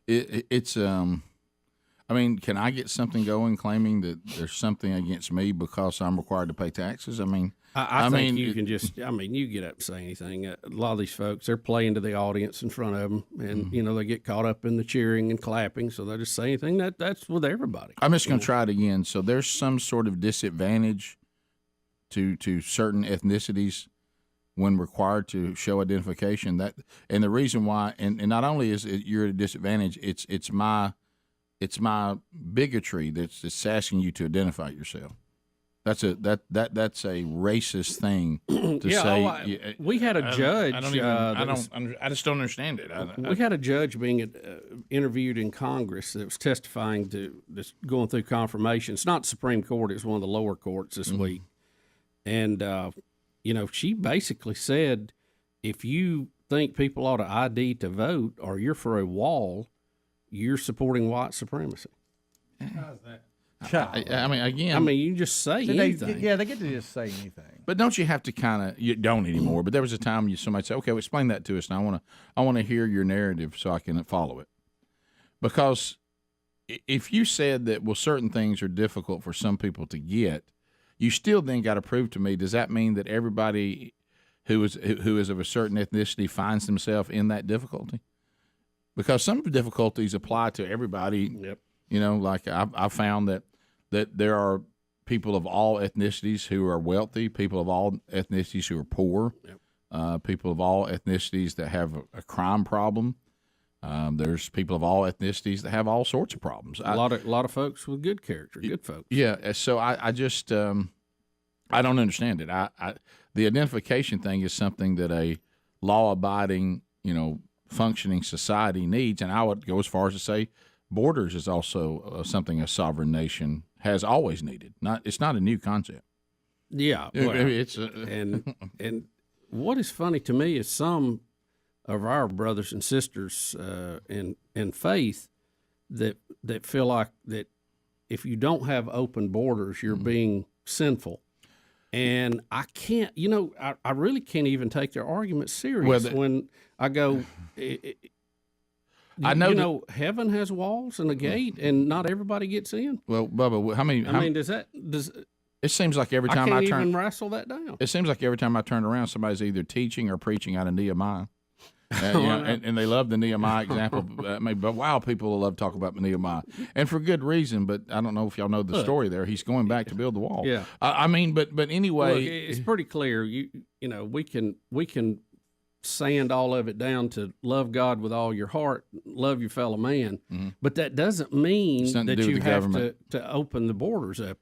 It's I mean, can I get something going claiming that there's something against me because I'm required to pay taxes? I mean, I think you can just, you get up and say anything. A lot of these folks, they're playing to the audience in front of them, and, they get caught up in the cheering and clapping, so they just say anything. That's with everybody. I'm just going to try it again. So there's some sort of disadvantage to certain ethnicities when required to show identification. And the reason why, and not only is it you're at a disadvantage, it's my bigotry that's asking you to identify yourself. That's a racist thing to say. We had a judge. I just don't understand it. We had a judge being interviewed in Congress that was testifying to this, going through confirmation. It's not the Supreme Court; it's one of the lower courts this week. And she basically said, if you think people ought to ID to vote, or you're for a wall, you're supporting white supremacy. How's that? I mean, again, I mean, you can just say anything. They get to just say anything. But don't you have to kind of? You don't anymore. But there was a time somebody said, "Okay, well, explain that to us." And I want to hear your narrative so I can follow it. Because if you said that, well, certain things are difficult for some people to get, you still then got to prove to me. Does that mean that everybody who is of a certain ethnicity finds themselves in that difficulty? Because some difficulties apply to everybody. Yep. You know, like I found that there are people of all ethnicities who are wealthy, people of all ethnicities who are poor, people of all ethnicities that have a crime problem. There's people of all ethnicities that have all sorts of problems. A lot of folks with good character, good folks. Yeah, so I just I don't understand it. The identification thing is something that a law-abiding, functioning society needs, and I would go as far as to say borders is also something a sovereign nation has always needed. It's not a new concept. Yeah, well, and what is funny to me is some of our brothers and sisters in faith that feel like that if you don't have open borders, you're being sinful. And I can't, I really can't even take their argument serious when I go. I know heaven has walls and a gate, and not everybody gets in. Well, Bubba, how many? Does it seems like every time I can't even wrestle that down. It seems like every time I turn around, somebody's either teaching or preaching out of Nehemiah. And they love the Nehemiah example. But wow, people love talking about Nehemiah, and for good reason. But I don't know if y'all know the story there. He's going back to build the wall. Yeah, I mean, but anyway, look, it's pretty clear. We can sand all of it down to love God with all your heart, love your fellow man. Mm-hmm. But that doesn't mean that you have to open the borders up.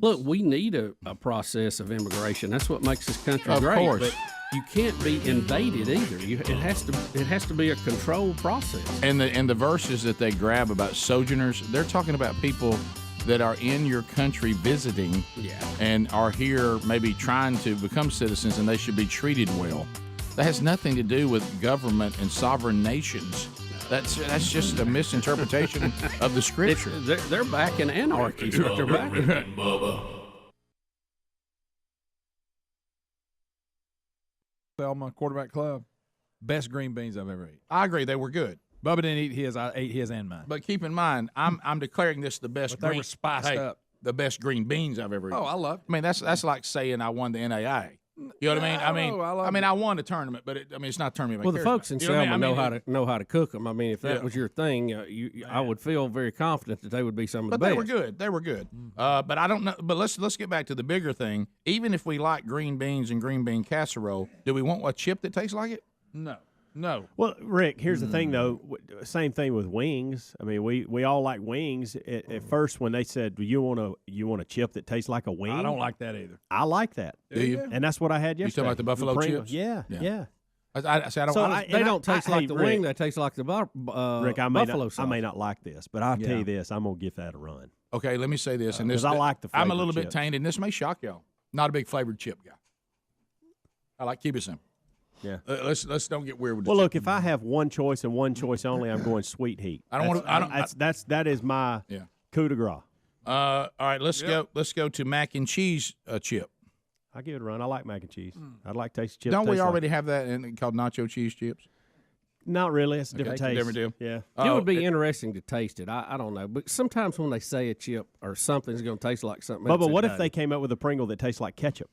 Look, we need a process of immigration. That's what makes this country great. Of course. But you can't be invaded either. It has to be a controlled process. And the verses that they grab about sojourners, they're talking about people that are in your country visiting and are here maybe trying to become citizens, and they should be treated well. That has nothing to do with government and sovereign nations. That's just a misinterpretation of the scripture. They're back in anarchy. They're back in Selma Quarterback Club, best green beans I've ever eaten. I agree, they were good. Bubba didn't eat his. I ate his and mine. But keep in mind, I'm declaring this the best. But they were spiced up. The best green beans I've ever eaten. Oh, I love it. I mean, that's like saying I won the NAIA. You know what I mean? I won a tournament, but it's not a tournament. Well, the folks in Selma know how to cook them. I mean, if that was your thing, I would feel very confident that they would be some of the best. But they were good. But I don't know. But let's get back to the bigger thing. Even if we like green beans and green bean casserole, do we want a chip that tastes like it? No. Well, Rick, here's the thing, though. Same thing with wings. I mean, we all like wings. At first, when they said, you want a chip that tastes like a wing? I don't like that either. I like that. Do you? And that's what I had yesterday. You talking about the buffalo chips? Yeah. They don't taste like the wing. They taste like the Rick, buffalo sauce. I may not like this, but I'll tell you this. I'm going to give that a run. Okay, let me say this. And this, I like the I'm a little bit chips. tainted, and this may shock y'all. Not a big flavored chip guy. I like keep it simple. Yeah. Let's don't get weird with this. Well, look, if I have one choice and one choice only, I'm going sweet heat. That is my coup de grace. All right, let's go. Let's go to mac and cheese chip. I give it a run. I like mac and cheese. I'd like tasty chips. Don't we already have that called nacho cheese chips? Not really. It's a different taste. Different deal. Yeah. It would be interesting to taste it. I don't know, but sometimes when they say a chip or something's going to taste like something else. Bubba, what if they came up with a Pringle that tastes like ketchup?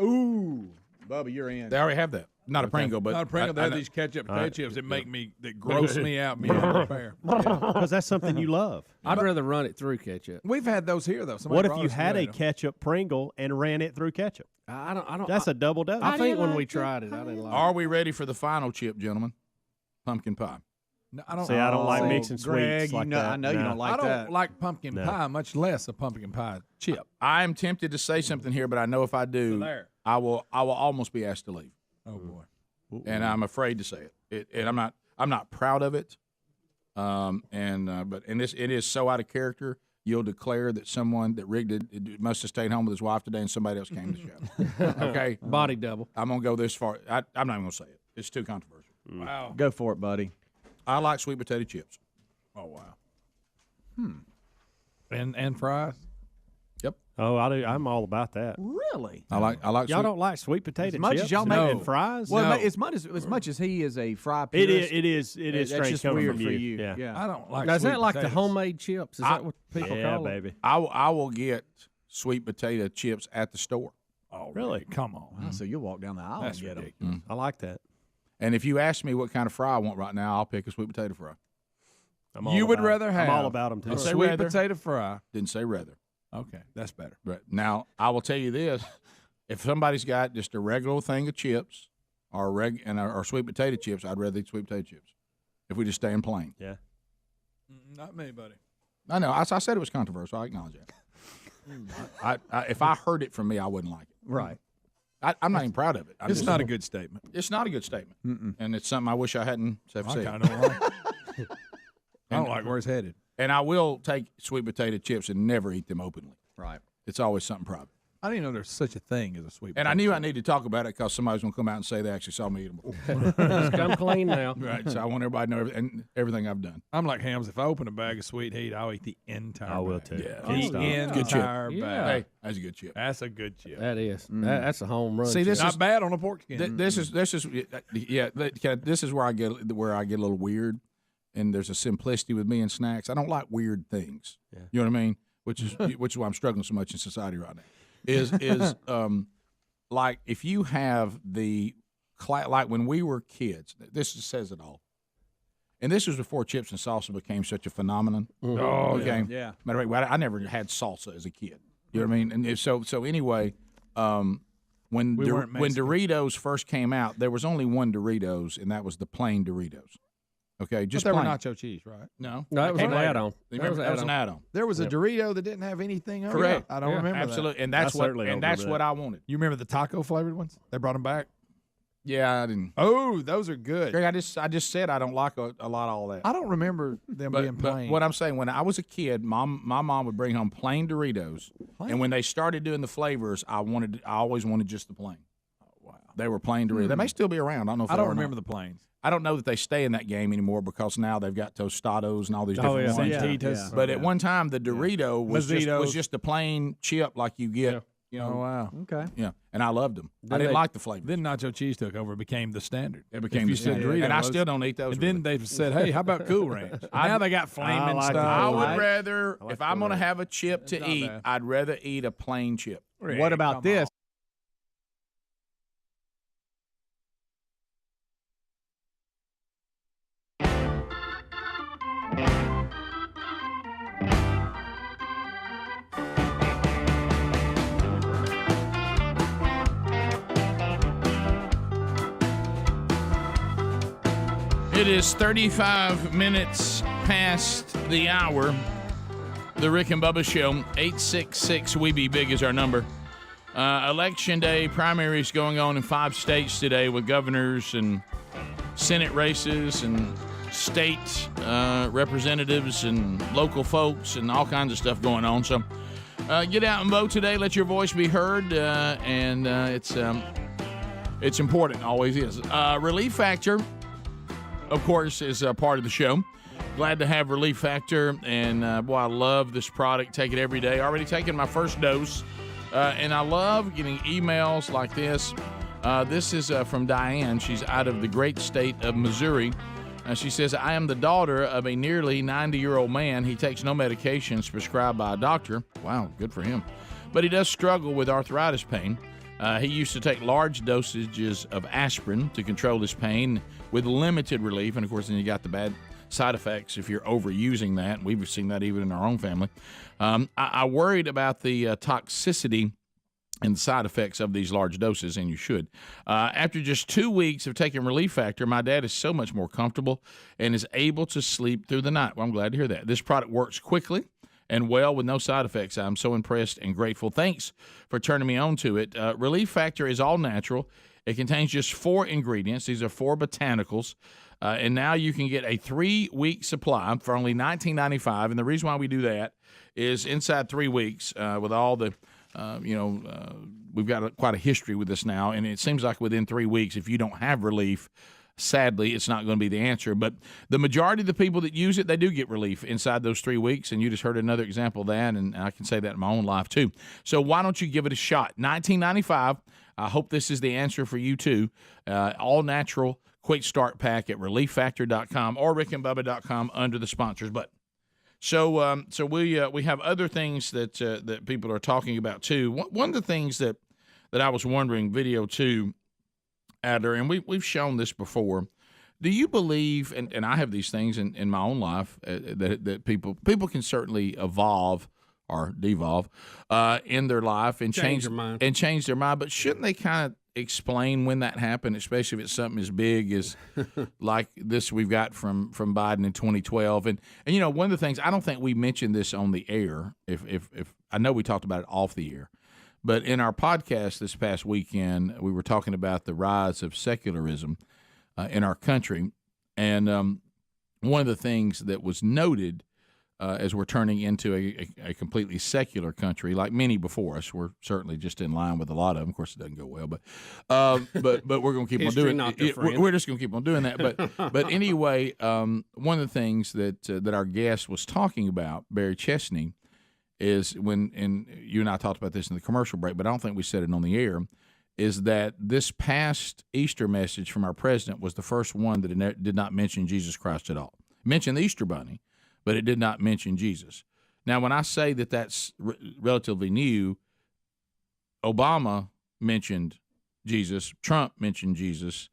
Ooh, Bubba, you're in. They already have that. Not a Pringle, but not a Pringle. They have these ketchup chips that gross me out. Because that's something you love. I'd rather run it through ketchup. We've had those here though. What if you had a ketchup Pringle and ran it through ketchup? I don't. That's a double dose. I think when we tried it, I didn't like it. Are we ready for the final chip, gentlemen? Pumpkin pie. No, I don't. See, I don't like mixing sweets like that. I know you don't like that. I don't like pumpkin pie, much less a pumpkin pie chip. I'm tempted to say something here, but I know if I do, I will almost be asked to leave. Oh boy. And I'm afraid to say it. And I'm not proud of it. But it is so out of character. You'll declare that someone that rigged it must have stayed home with his wife today, and somebody else came to the show. Okay, body double. I'm gonna go this far. I'm not even gonna say it. It's too controversial. Wow. Go for it, buddy. I like sweet potato chips. Oh wow. And fries. Yep. Oh, I do. I'm all about that. Really? I like. Y'all sweet- don't like sweet potato As much chips as y'all and make fries? Well, No. as much as he is a fry It purist, is that's strange just coming weird from for you. you. Yeah. I don't like. Now, is sweet that like the potatoes. homemade chips? Is that what people Yeah, call baby. I will get sweet potato chips at the store. Oh, Really? Come on. So you'll walk down the aisle That's and get them. ridiculous. I like that. And if you ask me what kind of fry I want right now, I'll pick a sweet potato fry. I'm all You would about it. rather have I'm all about them too. A sweet rather. potato fry. Didn't say rather. Okay, that's better. Right. Now, I will tell you this. If somebody's got just a regular thing of chips or or sweet potato chips, I'd rather eat sweet potato chips. If we just stay in plain. Yeah. Not me, buddy. I know. I said it was controversial. I acknowledge that. If I heard it from me, I wouldn't like it. Right. I'm not even proud of it. It's not a good statement. It's not a good statement. And it's something I wish I hadn't said. I kind of don't like it. I don't like where it's headed. And I will take sweet potato chips and never eat them openly. Right. It's always something private. I didn't know there's such a thing as a sweet And potato I knew chip. I needed to talk about it because somebody's going to come out and say they actually saw me eat them before. Just come clean now. Right. So I want everybody to know everything I've done. I'm like Hams. If I open a bag of sweet heat, I'll eat the entire I will bag. too. Yeah. Can't stop. The entire Yeah. bag. Hey, that's a good chip. That's a good chip. That is. That's a home run. See, this chip. is Not bad on a pork skin. this is yeah. This is where I get a little weird, and there's a simplicity with me and snacks. I don't like weird things. Yeah. You know what I mean? Which is why I'm struggling so much in society right now. Is like if you have like when we were kids. This just says it all. And this was before chips and salsa became such a phenomenon. Mm-hmm. Oh, okay. yeah. Matter of fact, I never had salsa as a kid. You know what I mean? And so anyway, when weren't when Mexican. Doritos first came out, there was only one Doritos, and that was the plain Doritos. Okay, just But they were plain. nacho cheese, right? No, No, that was an came later. add-on. You remember that was an add-on. There was a Dorito that didn't have anything on Correct. it. I don't remember Absolutely, and I that's certainly what don't that's remember what that. I wanted. You remember the taco flavored ones? They brought them back. Yeah, I didn't. Oh, those are good. Greg, I just said I don't like a lot of all that. I don't remember them being But plain. what I'm saying, when I was a kid, my mom would bring home plain Doritos, and when they started doing the flavors, I always wanted just the plain. Oh, wow, they were plain Doritos. They may still be around. I don't know. If I they don't are or not. remember the plains. I don't know that they stay in that game anymore because now they've got Tostados and all these different ones. Santitas. Yeah. But at one time, the Dorito was Mazzitos. just a plain chip like you get. You know, Oh, wow. Okay. yeah, and I loved them. I didn't like the flavor. Then nacho cheese took over. It became the standard. It became If the you said standard. Doritos, And I still don't eat those. And then really. they said, hey, how about Cool Ranch? Now they got flaming like stuff. it. I like- would rather, like if I'm Cool going to Ranch. have a chip to not eat, bad. I'd rather eat a plain chip. What about Come this? on. It is 35 minutes past the hour. The Rick and Bubba Show, 866 We Be Big is our number. Election day, primaries going on in 5 states today with governors and Senate races and state representatives and local folks and all kinds of stuff going on. So get out and vote today. Let your voice be heard. And it's important, always is. Relief Factor, of course, is a part of the show. Glad to have Relief Factor, and boy, I love this product. Take it every day. Already taken my first dose, and I love getting emails like this. This is from Diane. She's out of the great state of Missouri. She says, I am the daughter of a nearly 90-year-old man. He takes no medications prescribed by a doctor. Wow, good for him. But he does struggle with arthritis pain. He used to take large dosages of aspirin to control his pain with limited relief. And, of course, then you got the bad side effects if you're overusing that. We've seen that even in our own family. I worried about the toxicity and side effects of these large doses, and you should. After just 2 weeks of taking Relief Factor, my dad is so much more comfortable and is able to sleep through the night. Well, I'm glad to hear that. This product works quickly and well with no side effects. I'm so impressed and grateful. Thanks for turning me on to it. Relief Factor is all natural. It contains just 4 ingredients. These are 4 botanicals. And now you can get a 3-week supply for only $19.95. And the reason why we do that is inside 3 weeks with all the, we've got quite a history with this now. And it seems like within 3 weeks, if you don't have relief, sadly, it's not going to be the answer. But the majority of the people that use it, they do get relief inside those 3 weeks. And you just heard another example of that, and I can say that in my own life too. So why don't you give it a shot? $19.95. I hope this is the answer for you too. All natural quick start pack at relieffactor.com or rickandbubba.com under the sponsors button. So we have other things that people are talking about too. One of the things that I was wondering, video two, Adler, and we've shown this before. Do you believe, and I have these things in my own life, that people can certainly evolve or devolve in their life and change their mind, but shouldn't they kind of explain when that happened, especially if it's something as big as like this we've got from Biden in 2012? And you know, one of the things, I don't think we mentioned this on the air. If I know we talked about it off the air, but in our podcast this past weekend, we were talking about the rise of secularism in our country. And one of the things that was noted as we're turning into a completely secular country, like many before us, we're certainly just in line with a lot of them. Of course, it doesn't go well, but we're going to keep on doing it. We're just going to keep on doing that. But anyway, one of the things that our guest was talking about, Barry Chesney, is and you and I talked about this in the commercial break, but I don't think we said it on the air, is that this past Easter message from our president was the first one that did not mention Jesus Christ at all. It mentioned the Easter Bunny, but it did not mention Jesus. Now, when I say that that's relatively new, Obama mentioned Jesus, Trump mentioned Jesus,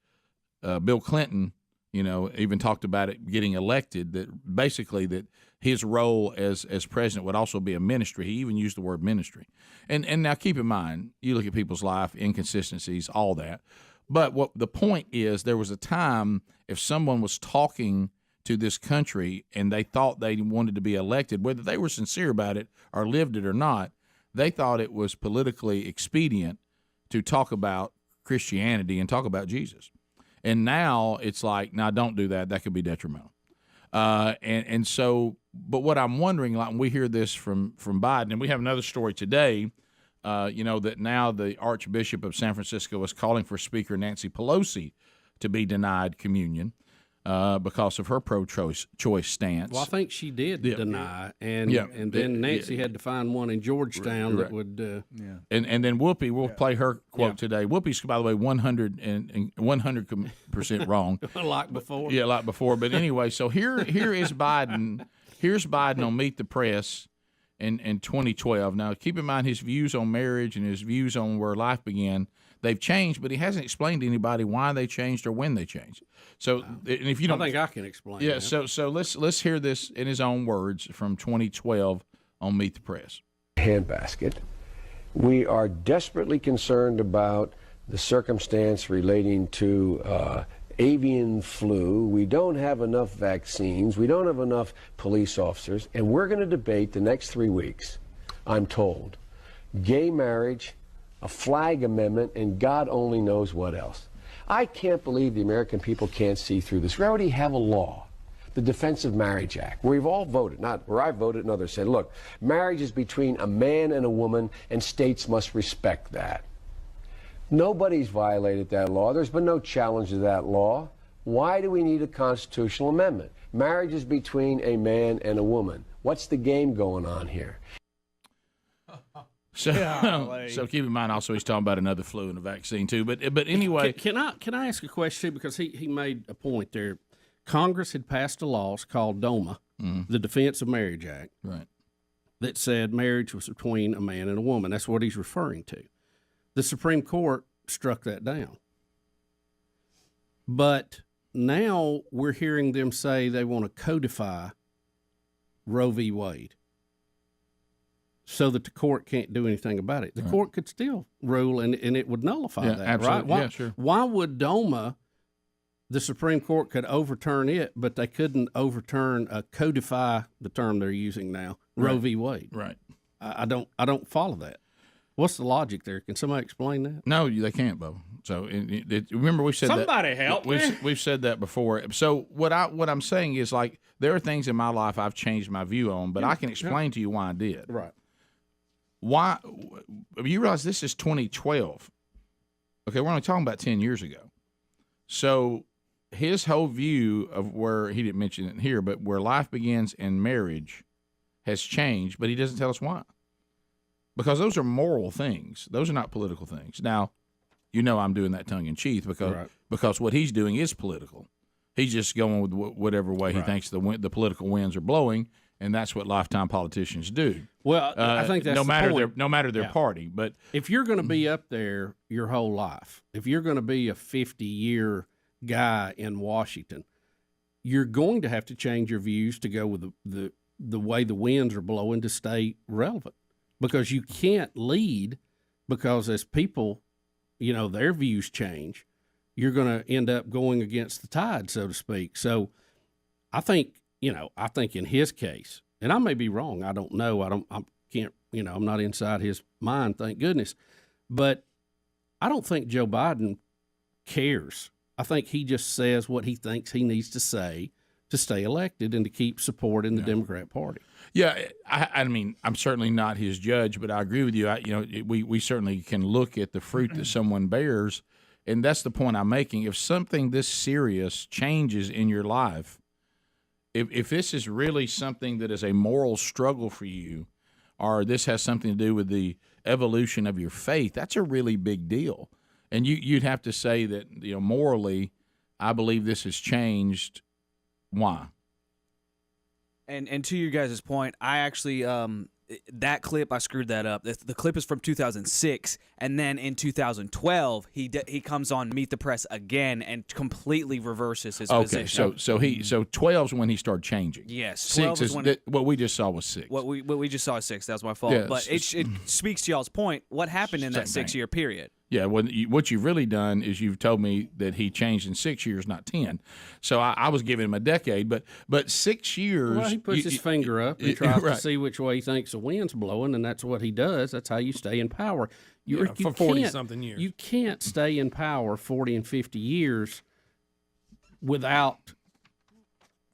Bill Clinton, even talked about it getting elected, that basically that his role as president would also be a ministry. He even used the word ministry. And now keep in mind, you look at people's life, inconsistencies, all that. But what the point is, there was a time if someone was talking to this country and they thought they wanted to be elected, whether they were sincere about it or lived it or not, they thought it was politically expedient to talk about Christianity and talk about Jesus. And now it's like, now don't do that. That could be detrimental. And so, but what I'm wondering, like when we hear this from Biden, and we have another story today, that now the Archbishop of San Francisco is calling for Speaker Nancy Pelosi to be denied communion because of her pro-choice stance. Well, I think she did deny, and then Nancy had to find one in Georgetown that would. And then Whoopi, we'll play her quote today. Whoopi's, by the way, 100% wrong. Like before. Yeah, like before. But anyway, so here is Biden. Here's Biden on Meet the Press in 2012. Now, keep in mind his views on marriage and his views on where life began. They've changed, but he hasn't explained to anybody why they changed or when they changed. So, and if you don't, I think I can explain. Yeah. That. So let's hear this in his own words from 2012 on Meet the Press. Handbasket. We are desperately concerned about the circumstance relating to avian flu. We don't have enough vaccines. We don't have enough police officers, and we're going to debate the next 3 weeks. I'm told, gay marriage, a flag amendment, and God only knows what else. I can't believe the American people can't see through this. We already have a law, the Defense of Marriage Act, where we've all voted, not where I voted and others said, look, marriage is between a man and a woman, and states must respect that. Nobody's violated that law. There's been no challenge to that law. Why do we need a constitutional amendment? Marriage is between a man and a woman. What's the game going on here? So keep in mind also he's talking about another flu and a vaccine too. But anyway, can I ask a question too, because he made a point there. Congress had passed a law called DOMA, the Defense of Marriage Act, right, that said marriage was between a man and a woman. That's what he's referring to. The Supreme Court struck that down. But now we're hearing them say they want to codify Roe v. Wade so that the court can't do anything about it. The court could still rule, and it would nullify that, absolutely. right? Yeah, sure. Why would DOMA, the Supreme Court could overturn it, but they couldn't codify the term they're using now, Roe v. Wade? Right. I don't follow that. What's the logic there? Can somebody explain that? No, they can't, Bubba. So remember we said somebody that. Help me. We've said that before. So what I'm saying is, like, there are things in my life I've changed my view on, but I can explain to you why I did. Right. Why? You realize this is 2012. Okay, we're only talking about 10 years ago. So his whole view of where he didn't mention it here, but where life begins and marriage has changed, but he doesn't tell us why. Because those are moral things; those are not political things. Now, I'm doing that tongue in cheek because what he's doing is political. He's just going with whatever way he thinks the political winds are blowing, and that's what lifetime politicians do. Well, I think that's no matter their Yeah. party. But if you're going to be up there your whole life, if you're going to be a 50-year guy in Washington, you're going to have to change your views to go with the way the winds are blowing to stay relevant, because you can't lead, because as people, their views change, you're going to end up going against the tide, so to speak. So I think in his case, and I may be wrong, I don't know, I'm not inside his mind, thank goodness, but I don't think Joe Biden cares. I think he just says what he thinks he needs to say to stay elected and to keep support in the Democrat Party. Yeah, I mean, I'm certainly not his judge, but I agree with you. We certainly can look at the fruit that someone bears, and that's the point I'm making. If something this serious changes in your life, if this is really something that is a moral struggle for you, or this has something to do with the evolution of your faith, that's a really big deal. And you'd have to say that, morally, I believe this has changed. Why? And to your guys' point, I actually that clip, I screwed that up. The clip is from 2006, and then in 2012 he comes on Meet the Press again and completely reverses his position. So 12's when he started changing. Yes, 6 is when what we just saw was 6. What we just saw is 6. That was my fault. Yeah, but it speaks to y'all's point. What happened in that 6-year period? Yeah, what you've really done is you've told me that he changed in 6 years, not 10. So I was giving him a decade, but 6 years. Well, he puts his finger up and tries to see which way he thinks the wind's blowing, and that's what he does. That's how you stay in power. For 40-something years. You can't stay in power 40 and 50 years without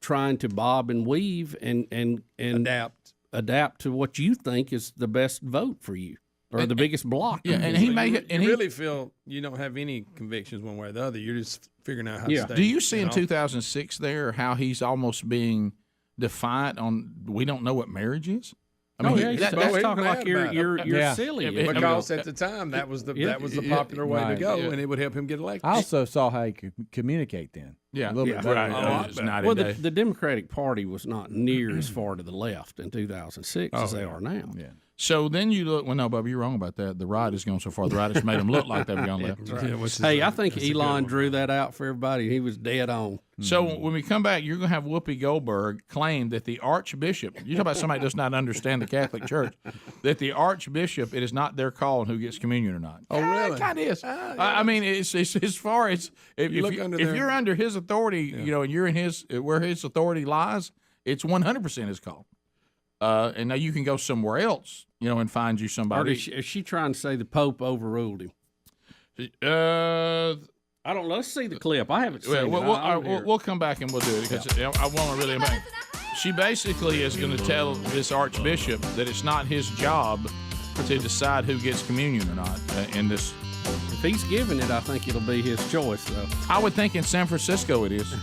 trying to bob and weave and adapt to what you think is the best vote for you. Or the biggest block. Yeah, and he may. You really feel you don't have any convictions one way or the other. You're just figuring out how to stay. Do you see in 2006 there how he's almost being defiant on we don't know what marriage is? I mean, that's talking like you're silly. Because at the time that was the popular way to go, and it would help him get elected. I also saw how he could communicate then. Yeah, a little bit better. Well, the Democratic Party was not near as far to the left in 2006 as they are now. Yeah. So then you look. Well, no, Bubba, you're wrong about that. The right has gone so far. The right has made them look like they've gone left. Hey, I think Elon drew that out for everybody. He was dead on. So when we come back, you're going to have Whoopi Goldberg claim that the Archbishop, you talk about somebody who does not understand the Catholic Church, that the Archbishop, it is not their call on who gets communion or not. Oh, really? It kind of is. I mean, it's as far as if you're under his authority, and you're in where his authority lies, it's 100% his call. And now you can go somewhere else, and find you somebody. Is she trying to say the Pope overruled him? I don't know. Let's see the clip. I haven't seen it. We'll come back and we'll do it because I want to really. She basically is going to tell this Archbishop that it's not his job to decide who gets communion or not in this. If he's giving it, I think it'll be his choice, though. I would think in San Francisco it is.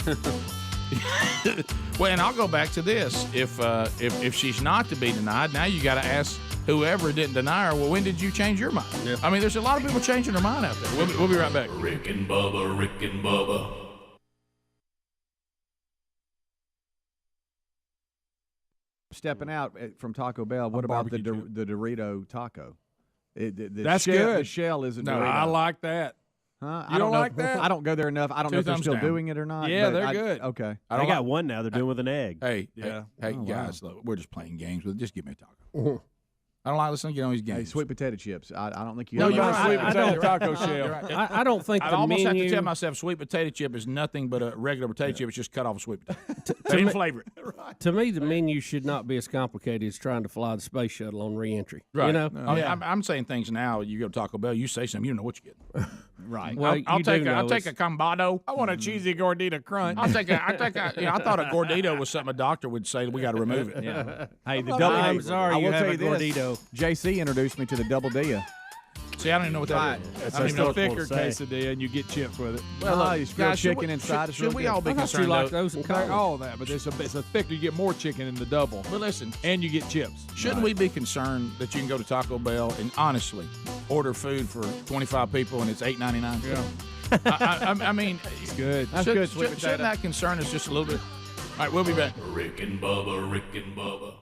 Well, and I'll go back to this. If she's not to be denied, now you got to ask whoever didn't deny her, well, when did you change your mind? Yeah. I mean, there's a lot of people changing their mind out there. We'll be right back. Rick and Bubba. Stepping out from Taco Bell, what about the Dorito taco? That's good. The shell is a No, Dorito. I like that. Huh? You don't like that? I don't go there enough. I don't know if they're still doing it or not. Yeah, but they're good. Okay. They got one now. They're doing with an egg. Hey, yeah. Hey, guys, look, we're just playing games with it. Just give me a taco. I don't like listening to these games. Hey, sweet potato chips. I don't think you. No, you're right. Sweet potato taco You're shell. right. I don't think I the almost menu. have to tell myself sweet potato chip is nothing but a regular potato chip. It's just cut off a sweet potato. They didn't flavor it. To me, the menu should not be as complicated as trying to fly the space shuttle on reentry. Right. You know? I'm saying things now. You go to Taco Bell, you say something, you don't know what you get. Right. Well, I'll take a Combado. I want a cheesy gordita crunch. I thought a gordito was something a doctor would say we got to remove it. Yeah. Hey, the I'm double. sorry, I you will have tell a you this. gordito. JC introduced me to the double dia. See, I don't even know what that is. It's I don't a even know thicker what to say. quesadilla, and you get chips with it. Well, look, you grill guys, should chicken we- inside. should- It's real should we good. all be I thought concerned, you like though? those in college? All that, but it's a thicker. You get more chicken in the double. But listen, and you get chips. Shouldn't we be concerned that you can go to Taco Bell and honestly order food for 25 people and it's $8.99? Yeah. I mean, it's good. That's Should- good. sweet Shouldn't potato. that concern us just a little bit? All right, we'll be back. Rick and Bubba, Rick and Bubba.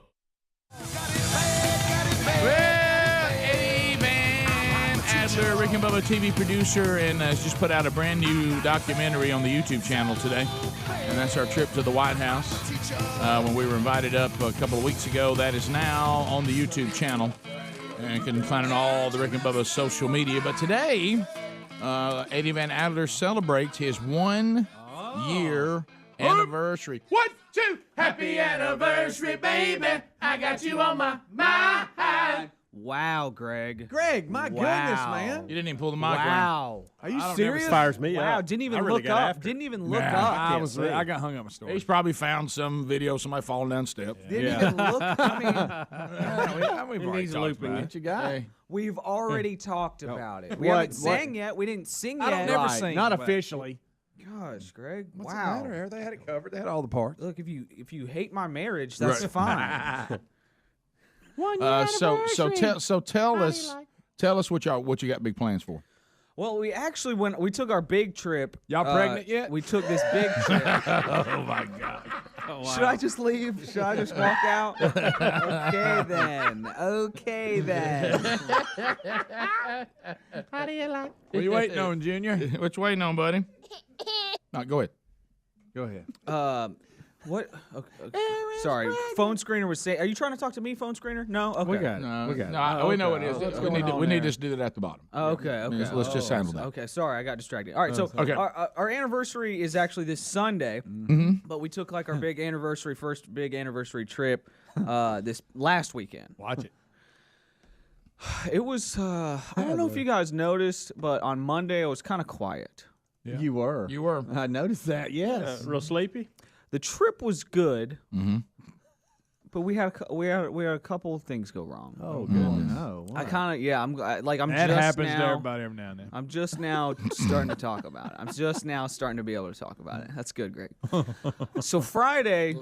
Well, Eddie Van Adler, Rick and Bubba TV producer, and has just put out a brand new documentary on the YouTube channel today. And that's our trip to the White House when we were invited up a couple of weeks ago. That is now on the YouTube channel. And you can find it on all the Rick and Bubba social media. But today, Eddie Van Adler celebrates his 1 year anniversary. 1, 2, happy anniversary, baby. I got you on my mind. Wow, Greg. Greg, my goodness, man. You didn't even pull the mic Wow. Are you I don't serious? never- Fires me wow, up. Didn't even I really look got up. after it. Didn't even look Nah. up. I got hung up a story. He's probably found some video of somebody falling down steps. Didn't even look. I mean, We've He already needs talked looping about it. it. What you got? Hey. We've already talked about it. We What- haven't what- sang yet. We didn't sing I yet. don't never sing. Not but- officially. Gosh, Greg. What's wow. the matter? They had it covered. They had all the parts. Look, if you hate my marriage, that's fine. So tell us what you got big plans for. Well, we actually we took our big trip. Y'all pregnant yet? We took this big trip. Oh my God. Oh, wow. Should I just leave? Should I just walk out? Okay then. Okay then. How do you like? What are you waiting on, Junior? What you waiting on, buddy? No, go ahead. Go ahead. What? Okay. Sorry, phone screener was saying. Are you trying to talk to me, phone screener? No. Okay. We got it. No, We got it. no, we know what it is. What's We going need on to there? just do that at the bottom. Oh, okay. Okay. Let's just handle that. Okay. Sorry, I got distracted. All right. So Okay. our anniversary is actually this Sunday, but we took like our first big anniversary trip this last weekend. Watch it. It was. I don't know if you guys noticed, but on Monday it was kind of quiet. Yeah. You were. You were. I noticed that. Yes. Real sleepy. The trip was good, Mm-hmm. but we had a couple of things go wrong. Oh goodness. Oh. I kind of I'm That just happens now, to everybody every now and then. I'm just now starting to talk about it. I'm just now starting to be able to talk about it. That's good, Greg. So Friday,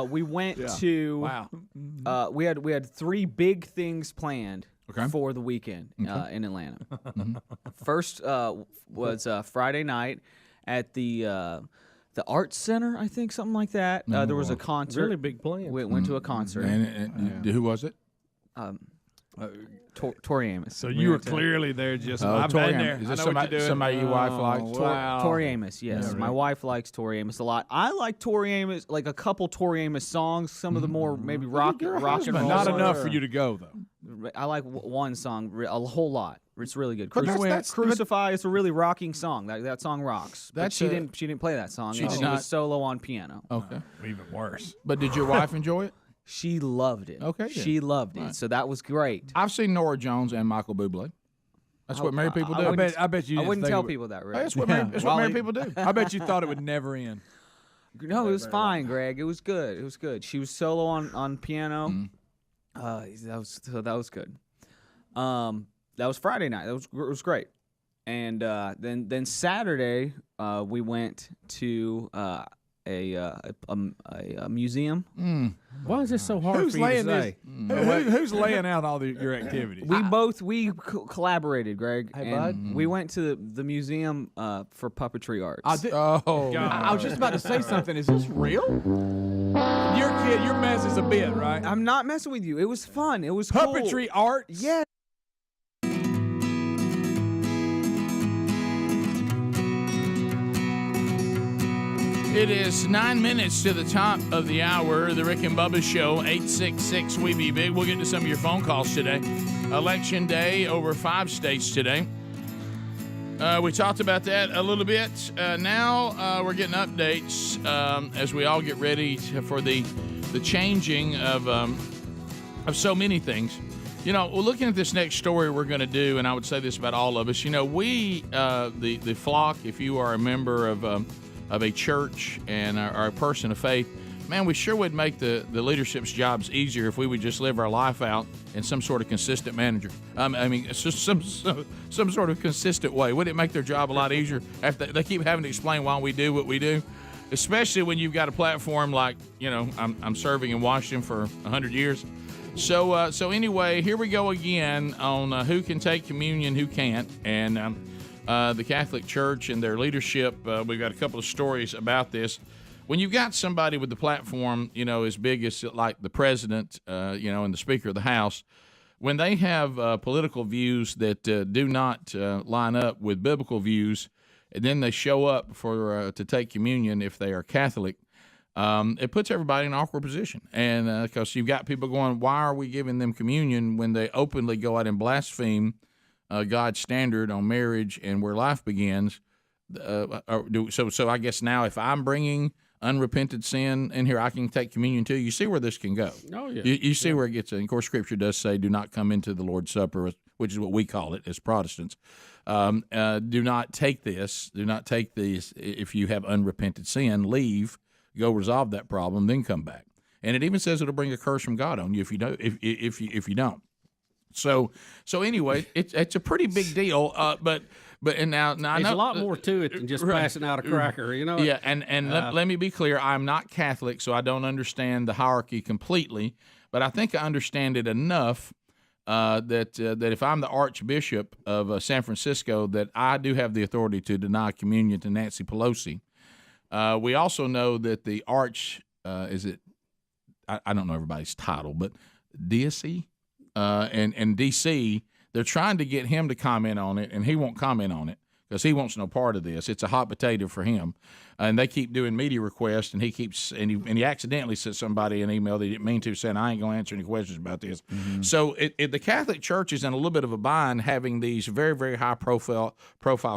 we went to. Wow. We had 3 big things planned Okay. for the weekend in Atlanta. First was Friday night at the Arts Center, I think, something like that. There was a concert. Really big plan. We went to a concert. And who was it? Tori Amos. So you were clearly there just. Oh, I've Tori been there. Amos. Is I this know what you're doing. somebody your wife likes? Wow. Tori Amos, yes. Yeah, My right. wife likes Tori Amos a lot. I like Tori Amos, like a couple Tori Amos songs. Some of the more maybe rock and roll. Not songs. enough for you to go though. I like one song a whole lot. It's really good. But that's- Crucify is a really rocking song. That song rocks. But That's she a- didn't play that song. She and did she not. was solo on piano. Okay. Even worse. But did your wife enjoy it? She loved it. Okay, She good. loved it. Right. So that was great. I've seen Nora Jones and Michael Bublé. That's what married people do. I bet you. I didn't wouldn't think tell it would- people that, right? That's what married people do. I bet you thought it would never end. No, it was fine, Greg. It was good. It was good. She was solo on piano. That was good. That was Friday night. It was great. And then Saturday we went to a museum. Why is this so hard Who's for you laying to say? Who's laying out all your activities? We collaborated, Greg. Hey, and bud. we went to the museum for puppetry arts. I was just about to say something. Is this real? Your mess is a bit, right? I'm not messing with you. It was fun. It was cool. Puppetry arts. Yeah. It is 9 minutes to the top of the hour. The Rick and Bubba Show, 866 We Be Big. We'll get to some of your phone calls today. Election day over 5 states today. We talked about that a little bit. Now we're getting updates as we all get ready for the changing of so many things. You know, we're looking at this next story we're going to do, and I would say this about all of us. You know, we, the flock, if you are a member of a church and are a person of faith, man, we sure would make the leadership's jobs easier if we would just live our life out in some sort of consistent manager. I mean, it's just some sort of consistent way. Wouldn't it make their job a lot easier if they keep having to explain why we do what we do? Especially when you've got a platform like, I'm serving in Washington for 100 years. So anyway, here we go again on who can take communion, who can't. And the Catholic Church and their leadership, we've got a couple of stories about this. When you've got somebody with the platform, as big as like the president, and the Speaker of the House, when they have political views that do not line up with biblical views, and then they show up to take communion if they are Catholic, it puts everybody in an awkward position. And because you've got people going, why are we giving them communion when they openly go out and blaspheme God's standard on marriage and where life begins? So I guess now if I'm bringing unrepented sin in here, I can take communion too. You see where this can go. Oh, yeah. You see where it gets. And of course, Scripture does say, do not come into the Lord's Supper, which is what we call it as Protestants. Do not take this. Do not take these. If you have unrepented sin, leave, go resolve that problem, then come back. And it even says it'll bring a curse from God on you if you don't. If you don't. So anyway, it's a pretty big deal. But now I There's know a lot more to it than just passing out a cracker, Yeah, and let me be clear. I'm not Catholic, so I don't understand the hierarchy completely. But I think I understand it enough that if I'm the Archbishop of San Francisco, that I do have the authority to deny communion to Nancy Pelosi. We also know that the I don't know everybody's title, but Deity and D.C., they're trying to get him to comment on it, and he won't comment on it because he wants no part of this. It's a hot potato for him. And they keep doing media requests, and he accidentally sent somebody an email that he didn't mean to, saying, I ain't going to answer any questions about this. Mm-hmm. So the Catholic Church is in a little bit of a bind, having these very, very high-profile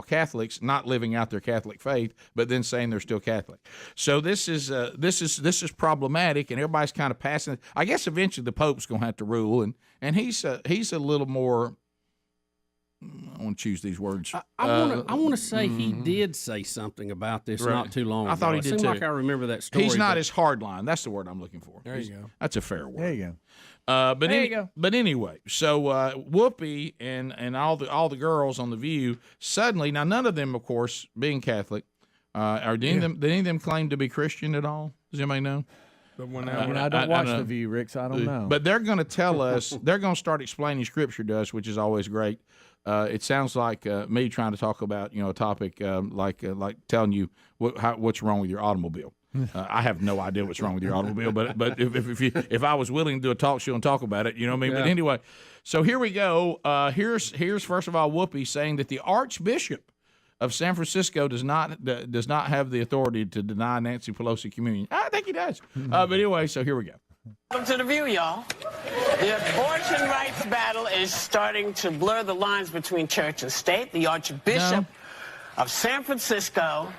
Catholics not living out their Catholic faith, but then saying they're still Catholic. So this is problematic, and everybody's kind of passing it. I guess eventually the Pope's going to have to rule, and he's a little more. I want to choose these words. I want to say he did say something about this not too long ago. I thought he did seemed too. like I remember that story. He's not as hardline. That's the word I'm looking for. There you go. That's a fair word. There you go. But anyway, so Whoopi and all the girls on The View suddenly, now none of them, of course, being Catholic, did any of them claim to be Christian at all? Does anybody know? I don't watch The View, Rick, so I don't know. But they're going to tell us, they're going to start explaining Scripture to us, which is always great. It sounds like me trying to talk about a topic like telling you what's wrong with your automobile. I have no idea what's wrong with your automobile, but if I was willing to do a talk show and talk about it, you know what I mean. Yeah. But anyway, so here we go. Here's first of all Whoopi saying that the Archbishop of San Francisco does not have the authority to deny Nancy Pelosi communion. I think he does. But anyway, so here we go. Welcome to The View, y'all. The abortion rights battle is starting to blur the lines between church and state. The Archbishop of San Francisco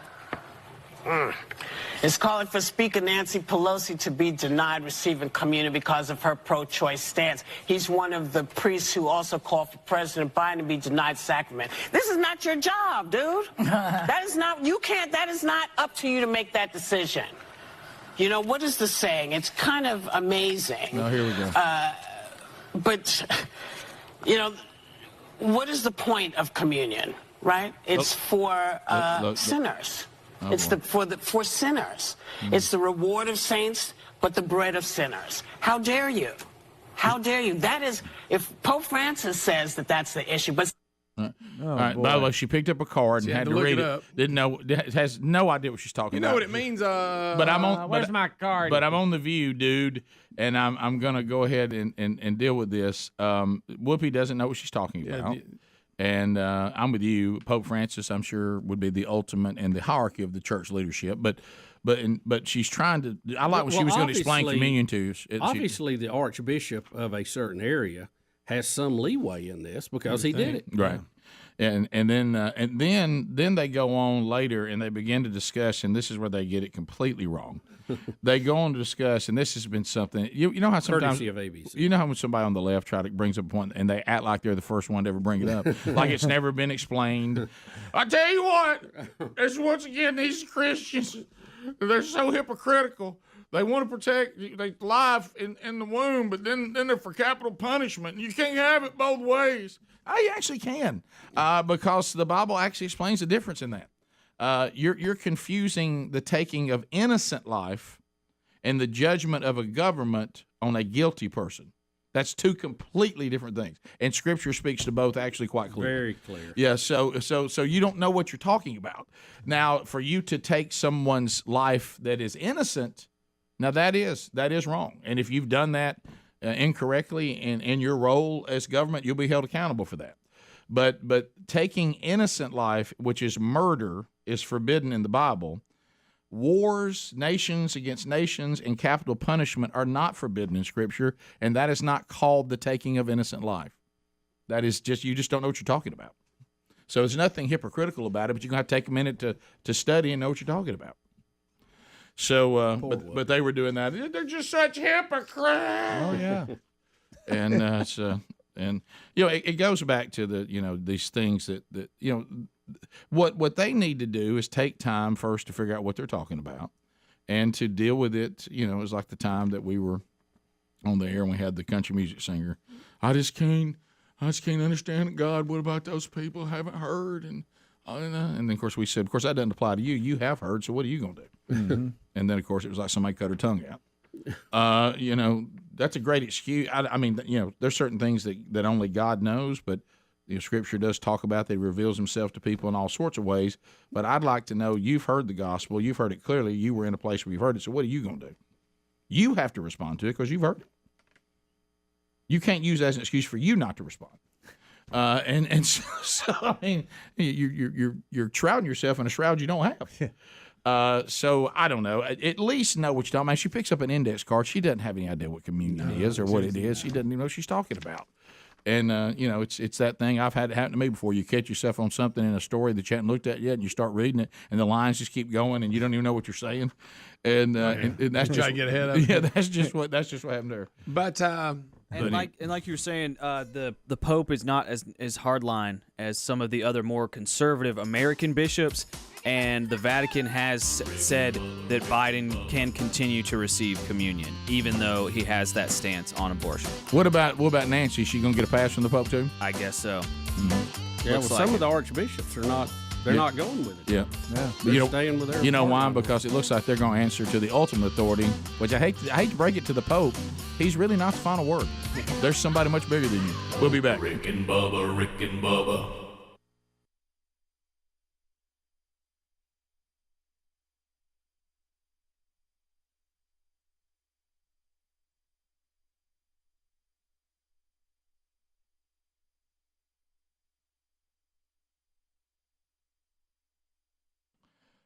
is calling for Speaker Nancy Pelosi to be denied receiving communion because of her pro-choice stance. He's one of the priests who also called for President Biden to be denied sacrament. This is not your job, dude. That is not up to you to make that decision. What is the saying? It's kind of amazing. Oh, here we go. But, what is the point of communion, right? It's for sinners. Oh, it's for sinners. Mm-hmm. It's the reward of saints, but the bread of sinners. How dare you? How dare you? That is, if Pope Francis says that that's the issue, but... All right. By the way, she picked up a card and had to read it. Didn't know. Has no idea what she's talking about. You know what it means? But I'm on. Where's my card? But I'm on The View, dude, and I'm gonna go ahead and deal with this. Whoopi doesn't know what she's talking about, and I'm with you. Pope Francis, I'm sure, would be the ultimate in the hierarchy of the church leadership, but she's trying to. I like what she was going to explain communion to. Obviously, the Archbishop of a certain area has some leeway in this because he did it. Right. And then they go on later and they begin to discuss, and this is where they get it completely wrong. They go on to discuss, and this has been something you know how sometimes courtesy of ABC. You know how when somebody on the left brings up a point and they act like they're the first one to ever bring it up, like it's never been explained. I tell you what, it's once again these Christians, they're so hypocritical. they want to protect life in the womb, but then they're for capital punishment. You can't have it both ways. I actually can, because the Bible actually explains the difference in that. You're confusing the taking of innocent life and the judgment of a government on a guilty person. That's two completely different things, and Scripture speaks to both actually quite clearly. Very clear. Yeah. So you don't know what you're talking about. Now, for you to take someone's life that is innocent, now that is wrong. And if you've done that incorrectly in your role as government, you'll be held accountable for that. But taking innocent life, which is murder, is forbidden in the Bible. Wars, nations against nations, and capital punishment are not forbidden in Scripture, and that is not called the taking of innocent life. That is just, you just don't know what you're talking about. So there's nothing hypocritical about it, but you're going to have to take a minute to study and know what you're talking about. So, but they were doing that. They're just such hypocrites. Oh, yeah. And and it goes back to these things that what they need to do is take time first to figure out what they're talking about and to deal with it. It was like the time that we were on the air and we had the country music singer. I just can't understand it, God. What about those people who haven't heard? And then, of course, we said, of course, that doesn't apply to you. You have heard, so what are you going to do? Mm-hmm. And then, of course, it was like somebody cut her tongue out. That's a great excuse. I mean, there's certain things that only God knows, but Scripture does talk about that. He reveals himself to people in all sorts of ways. But I'd like to know, you've heard the gospel. You've heard it clearly. You were in a place where you've heard it. So what are you going to do? You have to respond to it because you've heard it. You can't use that as an excuse for you not to respond. And so I mean, you're shrouding yourself in a shroud you don't have. So I don't know. At least know what you're talking about. She picks up an index card. She doesn't have any idea what communion is or what it is. She doesn't even know what she's talking about. And it's that thing I've had it happen to me before. You catch yourself on something in a story that you haven't looked at yet, and you start reading it, and the lines just keep going, and you don't even know what you're saying. And that's just try to get ahead of it. Yeah, that's just what happened there. But And like you were saying, the Pope is not as hardline as some of the other more conservative American bishops, and the Vatican has said that Biden can continue to receive communion, even though he has that stance on abortion. What about Nancy? Is she gonna get a pass from the Pope too? I guess so. Yeah, well, some of the archbishops are not. They're not going with it. Yeah. They're staying with their. You know why? Because it looks like they're going to answer to the ultimate authority, which I hate to break it to the Pope. He's really not the final word. There's somebody much bigger than you. We'll be back. Rick and Bubba.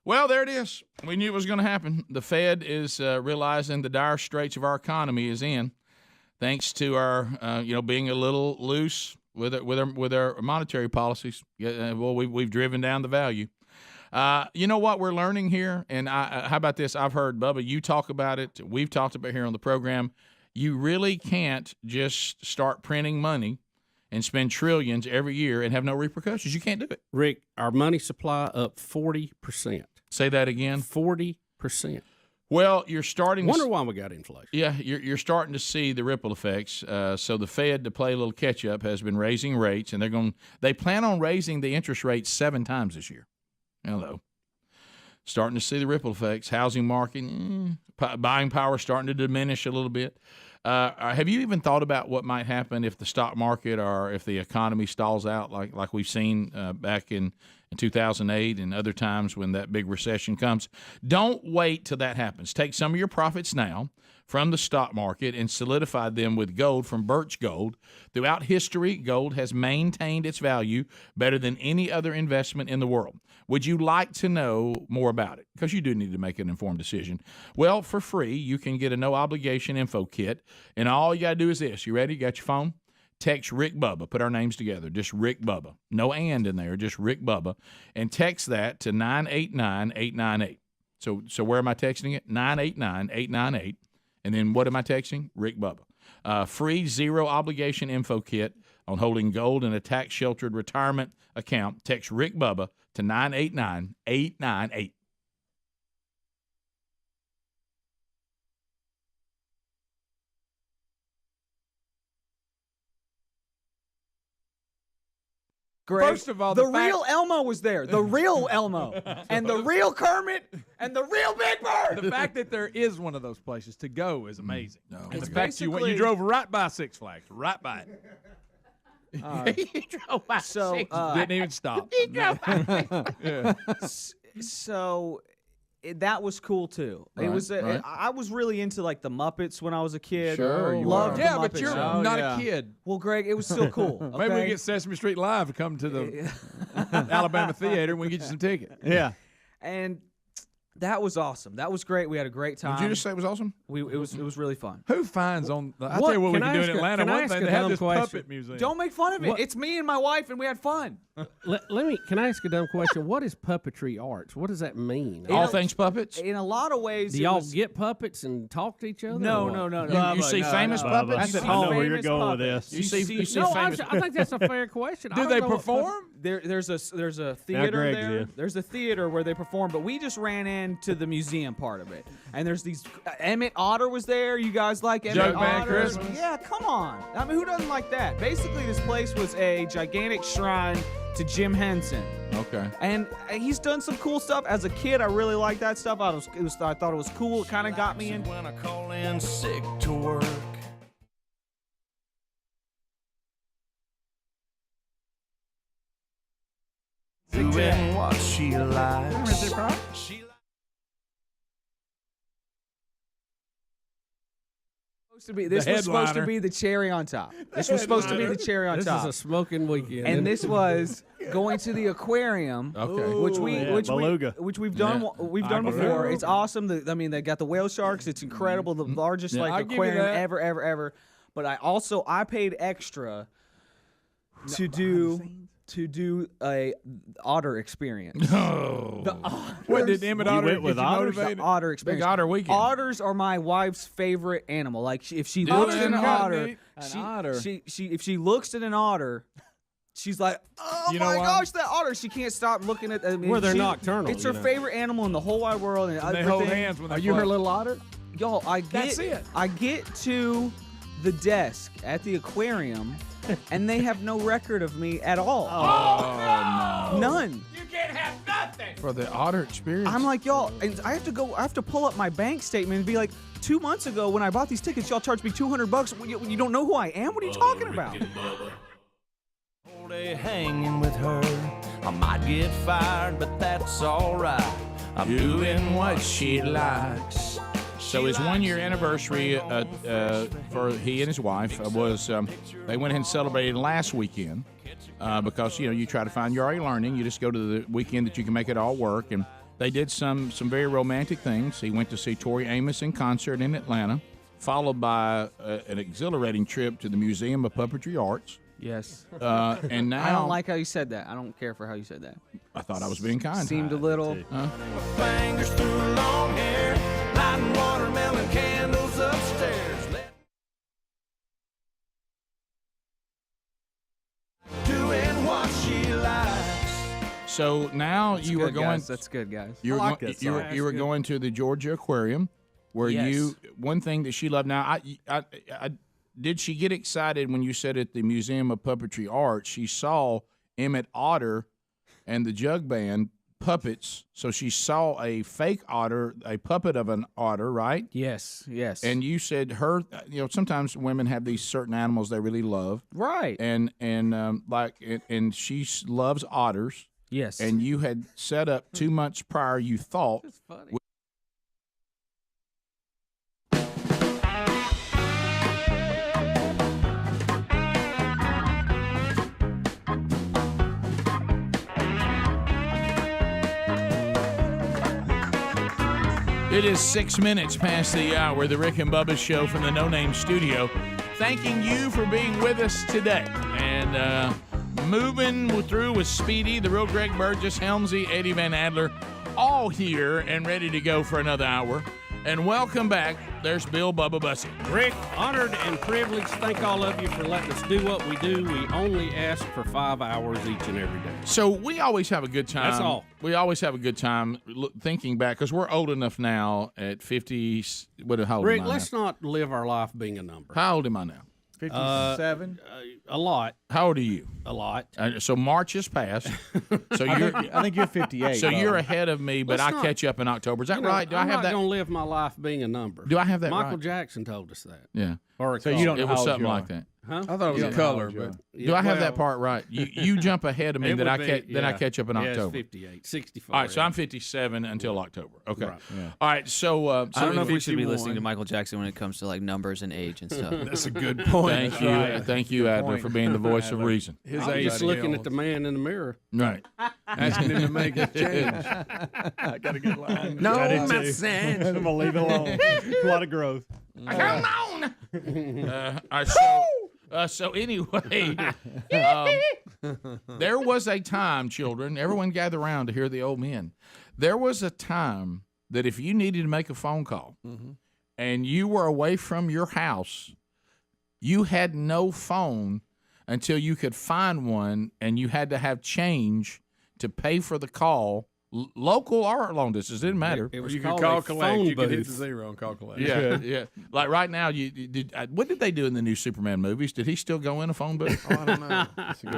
Well, there it is. We knew it was going to happen. The Fed is realizing the dire straits of our economy is in, thanks to our, being a little loose with our monetary policies. Well, we've driven down the value. You know what we're learning here, and how about this? I've heard Bubba, you talk about it. We've talked about it here on the program. You really can't just start printing money and spend trillions every year and have no repercussions. You can't do it. Rick, our money supply up 40%. Say that again. 40%. Well, you're starting. Wonder why we got inflation. Yeah, you're starting to see the ripple effects. So the Fed, to play a little catch up, has been raising rates, and they plan on raising the interest rates 7 times this year. Hello. Starting to see the ripple effects. Housing market, buying power starting to diminish a little bit. Have you even thought about what might happen if the stock market or if the economy stalls out like we've seen back in 2008 and other times when that big recession comes? Don't wait till that happens. Take some of your profits now from the stock market and solidify them with gold from Birch Gold. Throughout history, gold has maintained its value better than any other investment in the world. Would you like to know more about it? Because you do need to make an informed decision. Well, for free, you can get a no-obligation info kit, and all you got to do is this. You ready? You got your phone? Text Rick Bubba. Put our names together. Just Rick Bubba. No and in there, just Rick Bubba. And text that to 989-898. So where am I texting it? 989-898. And then what am I texting? Rick Bubba. Free zero-obligation info kit on holding gold in a tax-sheltered retirement account. Text Rick Bubba to 989-898. Greg, First of all, the the fact- real Elmo was there. The real Elmo. And the real Kermit. And the real Big Bird. The fact that there is one of those places to go is amazing. No, and It's the fact you basically- drove right by Six Flags, right by it. You drove by So, six. Didn't even stop. You drove by Yeah. So that was cool too. Right, It was. right. I was really into like the Muppets when I was a kid. Sure, you loved were. the Yeah, but Muppet you're Show. not a kid. Well, Greg, it was still cool. Maybe we okay? get Sesame Street Live to come to the Alabama Theater and we get you some tickets. Yeah, and that was awesome. That was great. We had a great time. Did you just say it was awesome? It was really fun. Who finds on? I'll What? tell you what we Can can I do in ask a- Atlanta. can I One ask thing a they have dumb this question? puppet museum. Don't make fun of it. What? It's me and my wife, and we had fun. Can I ask a dumb question? What is puppetry arts? What does that mean? All things puppets. In a lot of ways, Do it y'all was- get puppets and talk to each other? No, or what? no, no, no. You see no, famous no. puppets? That's You I see know where you're famous going with puppets. this. You see No, famous. I think that's a fair question. I Do don't they know what perform? There's a theater Greg's there. in. There's a theater where they perform, but we just ran into the museum part of it. And there's these Emmett Otter was there. You guys like Emmett Joke Man Otter? Christmas? Yeah, come on. I mean, who doesn't like that? Basically, this place was a gigantic shrine to Jim Henson. Okay. And he's done some cool stuff. As a kid, I really liked that stuff. I thought it was cool. It kind of got me in. When I call in sick to work. Doing what she likes. She This was supposed to headliner. be the cherry on top. This was supposed to be the cherry on This top. is a smoking weekend. And this was going to the aquarium, Okay. which beluga. we've done Beluga. before. It's awesome. They got the whale sharks. It's incredible. The largest I'll like give you aquarium that. ever. But I paid extra to do a otter experience. What did Emmett You Otter went get with you otters? motivated? The otter experience. Big Otter weekend. Otters are my wife's favorite animal. Like if she Dude, looks at an an otter, otter. if she looks at an otter, she's like, oh You know my why? gosh, that otter! She can't stop looking at. I mean, Well, they're she- nocturnal, It's you her know. favorite animal in the whole wide world. And They hold everything. hands when they Are you her play. little otter? Y'all, That's it. I get to the desk at the aquarium, and they have no record of me at all. Oh, no. None. You can't have nothing. For the otter experience. I'm like, y'all, and I have to pull up my bank statement and be like, 2 months ago when I bought these tickets, y'all charged me $200. You don't know who I am? What are you talking about? whole day hanging with her. I might get fired, but that's alright. I'm doing what she likes. So his 1 year anniversary for he and his wife was they went ahead and celebrated last weekend because you try to find you're already learning. You just go to the weekend that you can make it all work, and they did some very romantic things. He went to see Tori Amos in concert in Atlanta, followed by an exhilarating trip to the Museum of Puppetry Arts. Yes. And now I don't like how you said that. I don't care for how you said that. I thought I was being kind. Seemed a little. Fingers through long hair, lighting watermelon candles upstairs. Doing what she likes. So now That's you good, were going. guys. That's good, guys. You were, I like go- that you were, song. you were going to the Georgia Aquarium, where Yes. one thing that she loved. Now, I did she get excited when you said at the Museum of Puppetry Arts she saw Emmett Otter and the Jug Band puppets? So she saw a fake otter, a puppet of an otter, right? Yes, yes. And you said sometimes women have these certain animals they really love, right? And she loves otters. Yes. And you had set up 2 months prior, you thought. That's funny. It is 6 minutes past the hour, the Rick and Bubba Show from the No Name Studio. Thanking you for being with us today. And moving through with Speedy, the real Greg Burgess, Helmsy, Eddie Van Adler, all here and ready to go for another hour. And welcome back. There's Bill Bubba Bussey. Rick, honored and privileged. Thank all of you for letting us do what we do. We only ask for 5 hours each and every day. So we always have a good time. That's all. We always have a good time thinking back because we're old enough now at 50. How old Rick, am I let's now? not live our life being a number. How old am I now? 57? A lot. How old are you? A lot. So March is past. So I think you're 58. So you're Bubba. ahead of me, but Let's I not- catch up in October. Is that right? Do I I'm have not that? going to live my life being a number. Do I have that Michael right? Jackson told us that. Yeah. Or So you don't know It how was old something you like are. that. Huh? I thought it was a color, but Do I have that part right? You jump ahead of me It that would I be- then I yeah. catch up in Yeah, it's October. 58, 64. All right, so yeah. I'm 57 until October. Okay. Right. All right, so I don't know if we should be 51. listening to Michael Jackson when it comes to like numbers and age and stuff. that's a good point. Thank you, Adler, for being the voice of reason. His I'm age just looking at the man in the miror. Right. asking him to make a change. I got a good line. No, I my do, too. son. I'm gonna leave it alone. A lot of growth. Come on. So anyway, there was a time, children, everyone gather around to hear the old men. There was a time that if you needed to make a phone call and you were away from your house, you had no phone until you could find one, and you had to have change to pay for the call, local or long distance, didn't matter. It was You could called call a collect. phone You could hit booth. the 0 and call collect. Yeah, yeah. Like right now, you did. What did they do in the new Superman movies? Did he still go in a phone booth? Oh, I don't know.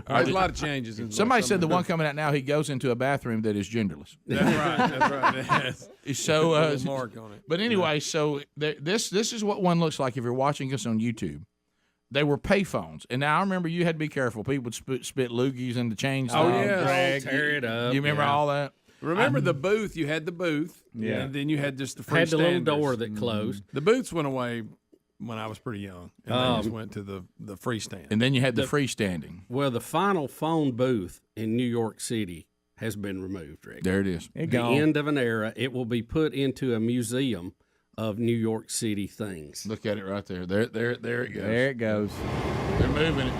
There's a lot of changes. In Somebody said the some one coming out now, he goes into a bathroom that is genderless. That's right. That's right. Yes. So, A little mark on it. but anyway, so this is what one looks like if you're watching us on YouTube. They were payphones, and now I remember you had to be careful. People would spit loogies into chains. Oh, yeah. Tear it up. You remember yeah. all that? Remember the booth? You had the booth, Yeah. and then you had just the free Had the little standers. door that closed. The booths went away when I was pretty young, and they just went to the freestand. And then you had the freestanding. Well, the final phone booth in New York City has been removed, Rick. There it is. The end of an era. It will be put into a museum of New York City things. Look at it right there. There it goes. There it goes. They're moving it.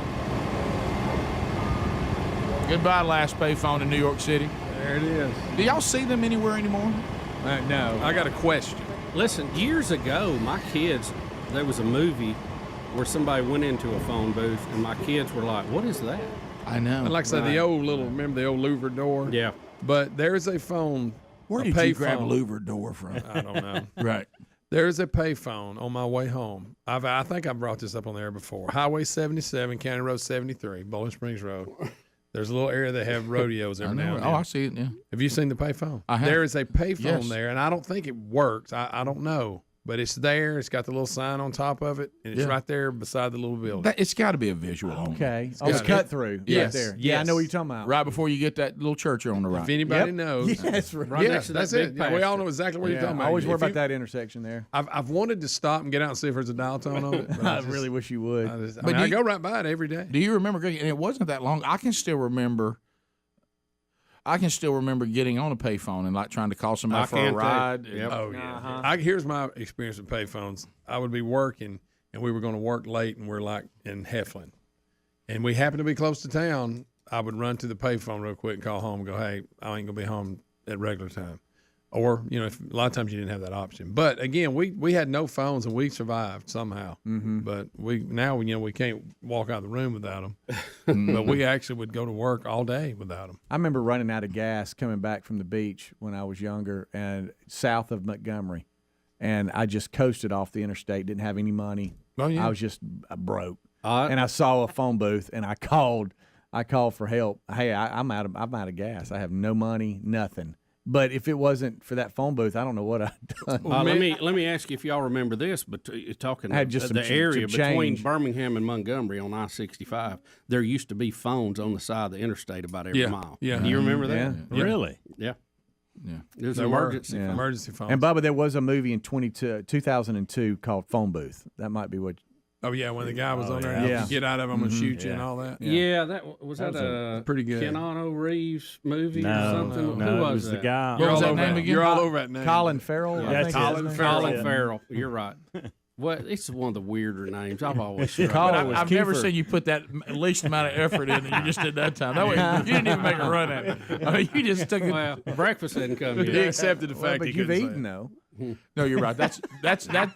Goodbye, last payphone in New York City. There it is. Do y'all see them anywhere anymore? No. I got a question. Listen, years ago, my kids, there was a movie where somebody went into a phone booth, and my kids were like, "What is that?" I know. And like I said, the old little, remember the old louver door? Yeah. But there's a phone. Where a did pay you grab phone. louver door from? I don't know. Right. There's a payphone on my way home. I think I brought this up on the air before. Highway 77, County Road 73, Bowling Springs Road. There's a little area that have rodeos every now and then. Oh, I see it. Yeah. Have you seen the payphone? I have. There is a payphone Yes. there, and I don't think it works. I don't know. But it's there. It's got the little sign on top of it, and it's Yeah. right there beside the little building. It's got to be a visual. on it. Okay. It's Oh, it's got- cut through. Yes. Right there. Yes. Yeah, I know what you're talking about. Right before you get that little church on the right. If anybody Yep. knows. Yes, right. Right Yeah, next to that that's big it. Yeah, we all pasture. know exactly what Yeah, you're talking about. I always worry If about you- that intersection there. I've wanted to stop and get out and see if there's a dial tone on it. But I really wish you would. But I go right by it every day. Do you remember, Greg? And it wasn't that long. I can still remember getting on a payphone and like trying to call somebody for a ride. Yep. Oh yeah. Here's my experience with payphones. I would be working, and we were going to work late, and we're like in Heflin, and we happened to be close to town. I would run to the payphone real quick and call home and go, "Hey, I ain't gonna be home at regular time." Or if, a lot of times you didn't have that option. But again, we had no phones, and we survived somehow. Mm-hmm. But we can't walk out of the room without them. But we actually would go to work all day without them. I remember running out of gas coming back from the beach when I was younger and south of Montgomery. And I just coasted off the interstate, didn't have any money. Oh, yeah. I was just broke. And I saw a phone booth and I called for help. Hey, I'm out of gas. I have no money, nothing. But if it wasn't for that phone booth, I don't know what I'd done. Let me ask you if y'all remember this. But talking I had just the some area between change. Birmingham and Montgomery on I-65, there used to be phones on the side of the interstate about every mile. Yeah. Do you remember that? Yeah. Really? Yeah. Yeah. It was There an were. emergency. Yeah. phone. Emergency phones. And Bubba, there was a movie in 2002 called Phone Booth. That might be what. Oh yeah, when the guy was on there, yeah. and you get out of them and shoot you Yeah. and all that. Yeah, that was That that was a pretty good. Keanu Reeves movie or No, something. no, Who it was was the that? guy. What was that over name that. again? You're all over that name. Colin Farrell. Yeah, I think Colin his name. Farrell. Colin Farrell. You're right. Well, it's one of the weirder names I've always struggled. Colin But was I've never Kiefer. seen you put that least amount of effort in that you just did that time. That way, you didn't even make a run at it. I mean, you just took it. Well, breakfast hadn't come He yet. accepted the Well, fact but he you've couldn't say eaten it. though. No, you're right. That's Not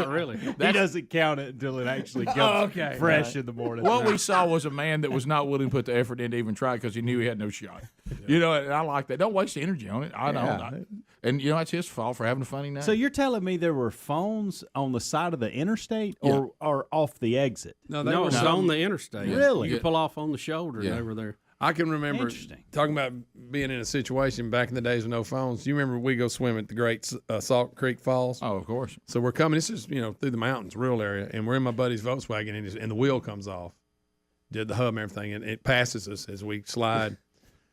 really. He doesn't count it until it actually comes okay. fresh in the morning. What we saw was a man that was not willing to put the effort in to even try because he knew he had no shot. You know, and I like that. Don't waste the energy on it. I don't. Yeah. And you know it's his fault for having a funny name. So you're telling me there were phones on the side of the interstate or off the exit? No, it was on the interstate. Really? You could pull off on the shoulder and they were there. I can remember talking about being in a situation back in the days with no phones. Do you remember we go swim at the Great Salt Creek Falls? Oh, of course. So we're coming. This is through the mountains, rural area, and we're in my buddy's Volkswagen, and the wheel comes off, did the hub and everything, and it passes us as we slide.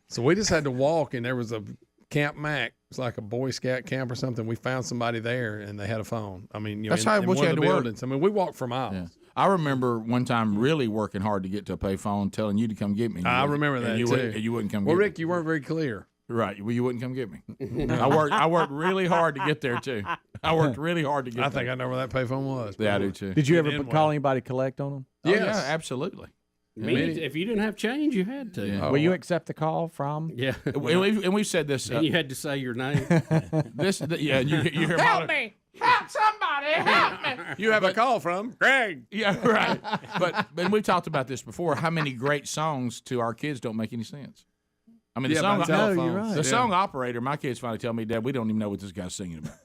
So we just had to walk, and there was a Camp Mac. It's like a Boy Scout camp or something. We found somebody there, and they had a phone. I mean, that's how what you had to work. I mean, we walked for miles. Yeah. I remember one time really working hard to get to a payphone, telling you to come get me. I remember that too. You wouldn't come. Well, get Rick, me. you weren't very clear. Right. Well, you wouldn't come get me. I worked really hard to get there too. I worked really hard to get there. I think I know where that payphone was. Yeah, I do too. Did you ever call anybody collect on them? Oh, yeah, absolutely. If you didn't have change, you had to. Yeah. Will you accept the call from? Yeah. And we've said this. And you had to say your name. You hear Help me! Help somebody! Help me! You have a call from Greg. Yeah, right. But we've talked about this before. How many great songs to our kids don't make any sense? I mean, the song operator, my kids finally tell me, Dad, we don't even know what this guy's singing about.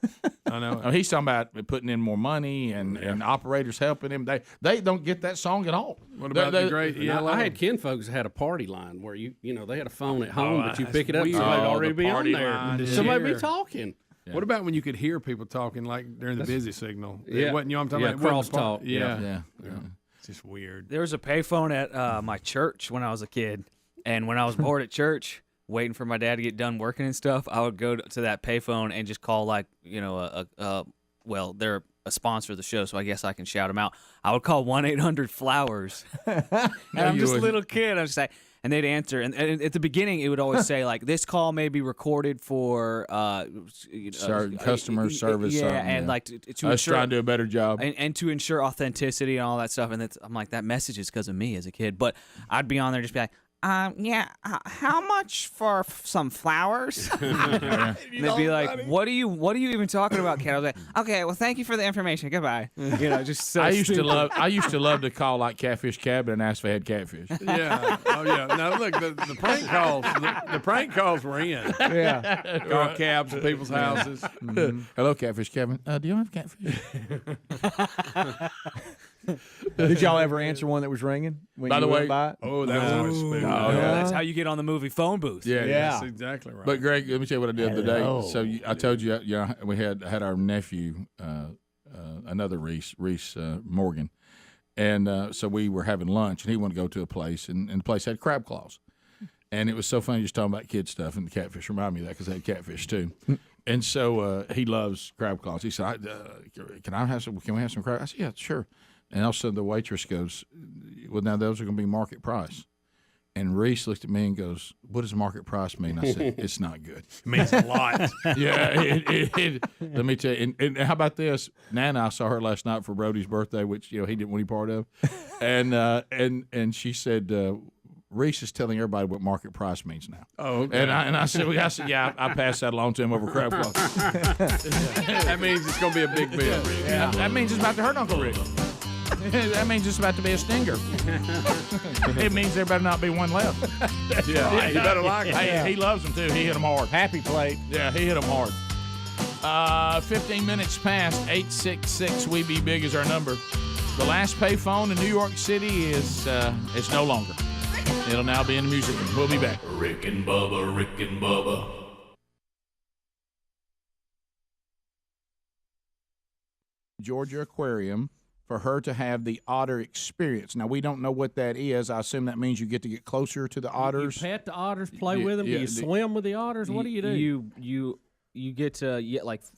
I know. He's talking about putting in more money and operators helping him. They don't get that song at all. What about the great yellow? I had kinfolks that had a party line where they had a phone at home, but you pick it up, somebody'd already be on there. Somebody be talking. Yeah. What about when you could hear people talking like during the busy signal? Yeah. It wasn't, I'm talking about crosstalk. Yeah. It's just weird. There was a payphone at my church when I was a kid, and when I was bored at church, waiting for my dad to get done working and stuff, I would go to that payphone and just call they're a sponsor of the show, so I guess I can shout them out. I would call 1-800-FLOWERS, and I'm just a little kid. I'm just like. And they'd answer, and at the beginning, it would always say like, "This call may be recorded for customer service." And like to us trying to do a better job, and to ensure authenticity and all that stuff. And I'm like, that message is because of me as a kid. But I'd be on there just be like, how much for some flowers? And they'd be like, what are you even talking about, kid? I was like, okay, well, thank you for the information. Goodbye. Just so I used to love to call like Catfish Cabin and ask if they had catfish. Yeah. Oh yeah. Now look, the prank calls. The prank calls were in. Yeah. Call cabs to people's houses. Mm-hmm. Hello, Catfish Cabin. Do you have catfish? Did y'all ever answer one that was ringing? By the way, that was always spooky. That's how you get on the movie phone booth. Yeah, that's exactly right. But Greg, let me tell you what I did the day. So I told you, we had our nephew, another Reese Morgan, and so we were having lunch, and he wanted to go to a place, and the place had crab claws, and it was so funny just talking about kid stuff, and the catfish reminded me of that because they had catfish too. And so he loves crab claws. He said, "Can we have some crab?" I said, "Yeah, sure." And all of a sudden the waitress goes, "Well, now those are going to be market price." And Reese looked at me and goes, "What does market price mean?" I said, "It's not good." It means a lot. Yeah. Let me tell you. And how about this? Nana, I saw her last night for Brody's birthday, which he didn't want any part of. And she said, Reese is telling everybody what market price means now. Oh, okay. And I said, yeah, I passed that along to him over crab claws. That means it's going to be a big bill. Yeah. That means it's about to hurt Uncle Rick. That means it's about to be a stinger. It means there better not be one left. Yeah, you better like it. Hey, he loves them too. He hit them hard. Happy plate. Yeah, he hit them hard. 15 minutes past 866 We Be Big is our number. The last payphone in New York City is it's no longer. It'll now be in the music room. We'll be back. Rick and Bubba. Georgia Aquarium for her to have the otter experience. Now, we don't know what that is. I assume that means you get to get closer to the otters. You pet the otters, play with them. Do you swim with the otters? What do you do? You get to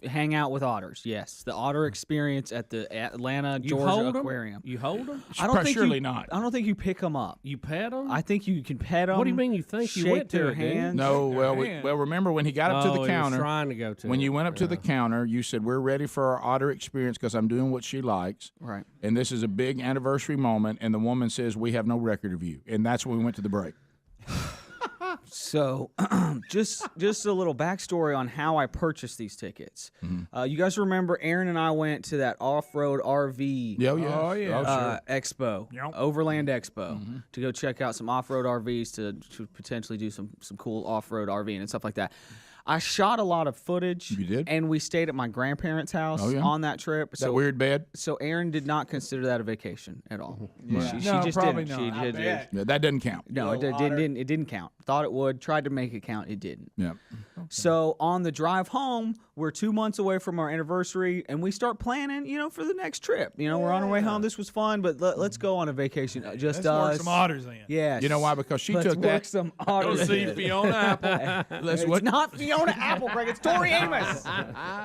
hang out with otters. Yes, the otter experience at the Atlanta, Georgia Aquarium. You hold them? Surely not. I don't think you pick them up. You pet them? I think you can pet them. What do you mean you think you went to their it, hands? No, well, remember when he got up to the counter. He was trying to go to when it. you went up to the counter, you said, "We're ready for our otter experience because I'm doing what she likes." Right. And this is a big anniversary moment. And the woman says, "We have no record of you." And that's when we went to the break. So, just a little backstory on how I purchased these tickets. Mm-hmm. You guys remember Aaron and I went to that off-road RV expo, Overland Expo, to go check out some off-road RVs to potentially do some cool off-road RVing and stuff like that. I shot a lot of footage. You did? And we stayed at my grandparents' house on that trip. That weird bed? So Erin did not consider that a vacation at all. She just probably didn't. not. Yeah, that doesn't count. No, it didn't count. Thought it would. Tried to make it count. It didn't. Yeah. So on the drive home, we're 2 months away from our anniversary, and we start planning, for the next trip. We're on our way home. This was fun, but let's go on a vacation. Just Let's us. work some otters in. Yeah. You know why? Because she Let's took work that. some otters. Go see in. Fiona Apple. It's not Fiona Apple, Greg. It's Tori Amos.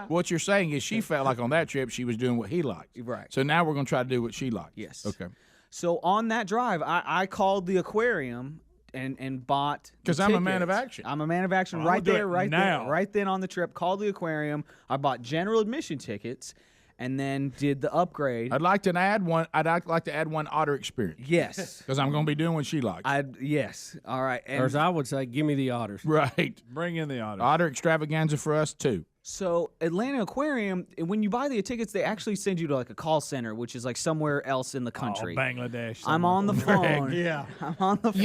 What you're saying is she felt like on that trip she was doing what he liked. Right. So now we're going to try to do what she likes. Yes. Okay. So on that drive, I called the Aquarium and bought. Because I'm a man of action. I'm a man of action. Well, right I'm gonna do there, it right now. there, right then on the trip. Called the Aquarium. I bought general admission tickets, and then did the upgrade. I'd like to add one. I'd like to add one otter experience. Yes. Because I'm going to be doing what she likes. Yes. All right. Or as I would say, give me the otters. Right. Bring in the otters. Otter extravaganza for us too. So Atlanta Aquarium, when you buy the tickets, they actually send you to like a call center, which is like somewhere else in the country. Bangladesh. I'm on the phone. Yeah. I'm on the phone.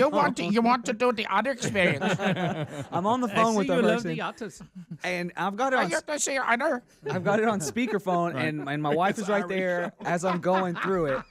You want to do the otter experience? I'm on the phone with the person, otters. and I've got it on. to see otter. I've got it on speakerphone, and my wife is right there as I'm going through it.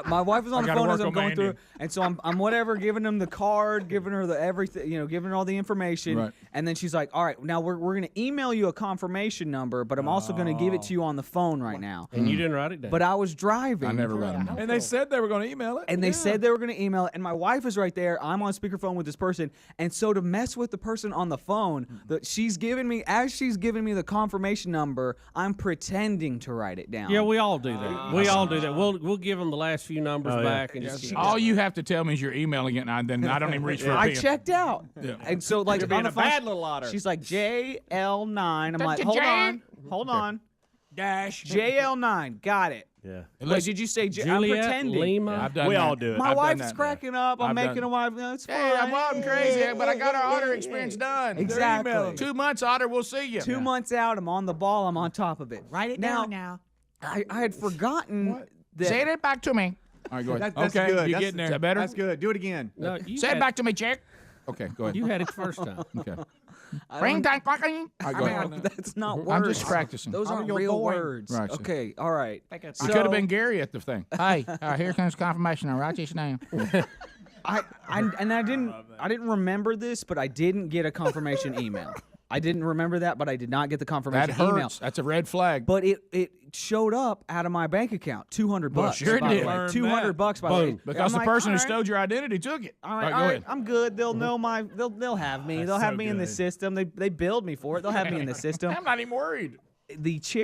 My wife is on the phone as I'm going through it, and so I'm whatever, giving them the card, giving her the everything, giving her all the information, Right. and then she's like, "All right, now we're gonna email you a confirmation number, but I'm also gonna give it to you on the phone right now." And you didn't write it down. But I was driving. I never read them. And they said they were going to email it. And they said they were going to email it, and my wife is right there. I'm on speakerphone with this person, and so to mess with the person on the phone, she's giving me the confirmation number, I'm pretending to write it down. Yeah, we all do that. We all do that. We'll give them the last few numbers back and just. All you have to tell me is you're emailing it, and then I don't even reach for a pen. I checked out, and so like You're on being the a phone, bad little otter. she's like JL9. I'm like, J? hold on, Dash. JL9. Got it. Yeah. Wait, did you say I'm Juliet, pretending? Lima. I've done We that. all do it. My I've done wife's that. cracking up. I'm I've making done- a wife. No, it's fine. Hey, I'm wild and crazy, but I got our otter experience done. Exactly. They're emailing. 2 months, Otter. We'll see you. 2 months out, I'm on the ball. I'm on top of it. Write it Now- down now. I had forgotten that. Say it back to me. All right, go ahead. That's okay, good. you That's, getting there? Is that better? That's good. Do it again. No, you Say had, it back to me, chick. Okay, go ahead. You had it the first time. Okay. I Ring don't- time, quacking. All right, go ahead. That's not words. I'm just practicing. Those aren't you're real boring. words. Right, so- Okay. All right. You could have been Gary at the thing. Hey, here comes confirmation. I'll write this down. I didn't remember this, but I didn't get a confirmation email. I didn't remember that, but I did not get the confirmation That hurts. email. That's a red flag. But it showed up out of my bank account, $200 bucks. sure by the did. way. Learn $200 bucks by the way. Because I'm the like, person all who right. stole your identity took it. All right, go all right, ahead. I'm good. They'll know they'll have me. They'll have me in the system. They billed me for it. They'll have me in the system. I'm not even worried.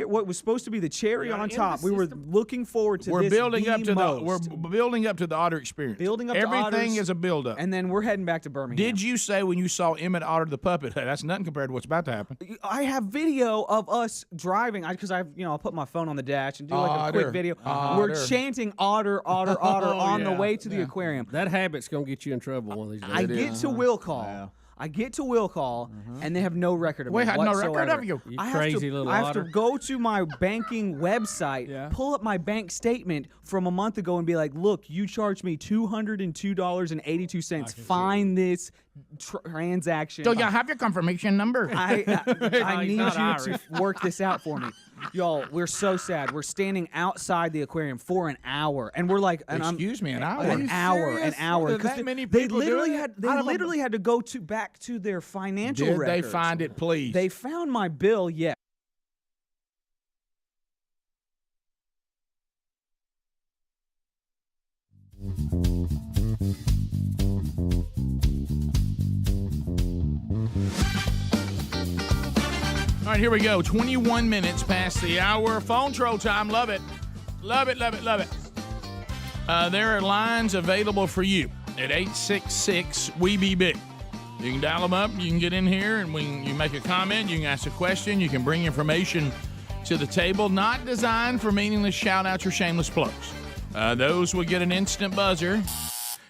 What was supposed to be the cherry on top. We were looking forward to We're this building up to most. we're building up to the Otter experience. Building up to Everything Otters, is a build up. and then we're heading back to Birmingham. Did you say when you saw Emmett Otter the puppet, hey, that's nothing compared to what's about to happen? I have video of us driving because I'll put my phone on the dash and do like a Otter, quick video. otter. We're chanting otter, otter, otter on the way to the aquarium. That habit's gonna get you in trouble one of these days. I get to will call. I get to will call, and they have no record of me We had no record whatsoever. of you. You I have crazy to, little I have otter. to go to my banking website, pull up my bank statement from a month ago, and be like, "Look, you charged me $202.82. Find this transaction. Do you have your confirmation number? I He's need not you Irish. to work this out for me." Y'all, we're so sad. We're standing outside the aquarium for an hour, and we're like, Excuse me, an hour? an hour, an hour. Are that 'Cause many they people literally doing had it? they I don't know. literally had to go back to their financial Did records. they find it, please? They found my bill, yes. All right, here we go. 21 minutes past the hour. Phone troll time. Love it. Love it, love it, love it. There are lines available for you at 866-WE-BE-BIG. You can dial them up. You can get in here, and you make a comment. You can ask a question. You can bring information to the table, not designed for meaningless shout-outs or shameless plugs. Those will get an instant buzzer.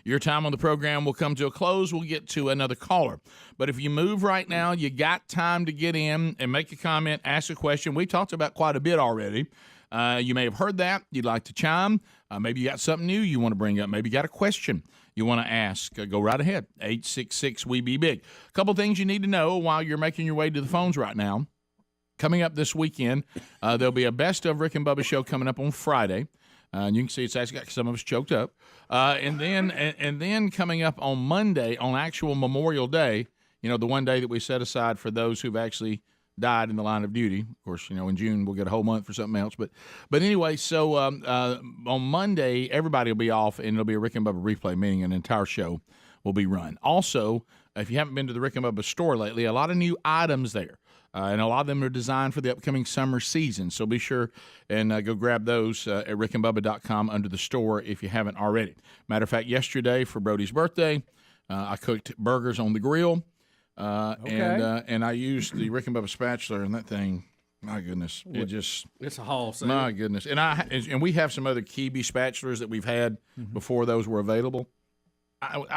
your time on the program will come to a close. We'll get to another caller. But if you move right now, you got time to get in and make a comment, ask a question. We talked about quite a bit already. You may have heard that. You'd like to chime. Maybe you got something new you want to bring up. Maybe you got a question you want to ask. Go right ahead. 866-WE-BE-BIG. A couple things you need to know while you're making your way to the phones right now. Coming up this weekend, there'll be a Best of Rick and Bubba show coming up on Friday. And you can see it's actually got some of us choked up. And then coming up on Monday, on actual Memorial Day, the one day that we set aside for those who've actually died in the line of duty. Of course, in June we'll get a whole month for something else. But anyway, so on Monday, everybody will be off, and it'll be a Rick and Bubba replay, meaning an entire show will be run. Also, if you haven't been to the Rick and Bubba store lately, a lot of new items there. And a lot of them are designed for the upcoming summer season. So be sure and go grab those at rickandbubba.com under the store if you haven't already. Matter of fact, yesterday for Brody's birthday, I cooked burgers on the grill. And I used the Rick and Bubba spatula, and that thing, my goodness, it's a haul. My goodness. And we have some other Kiwi spatulas that we've had before those were available.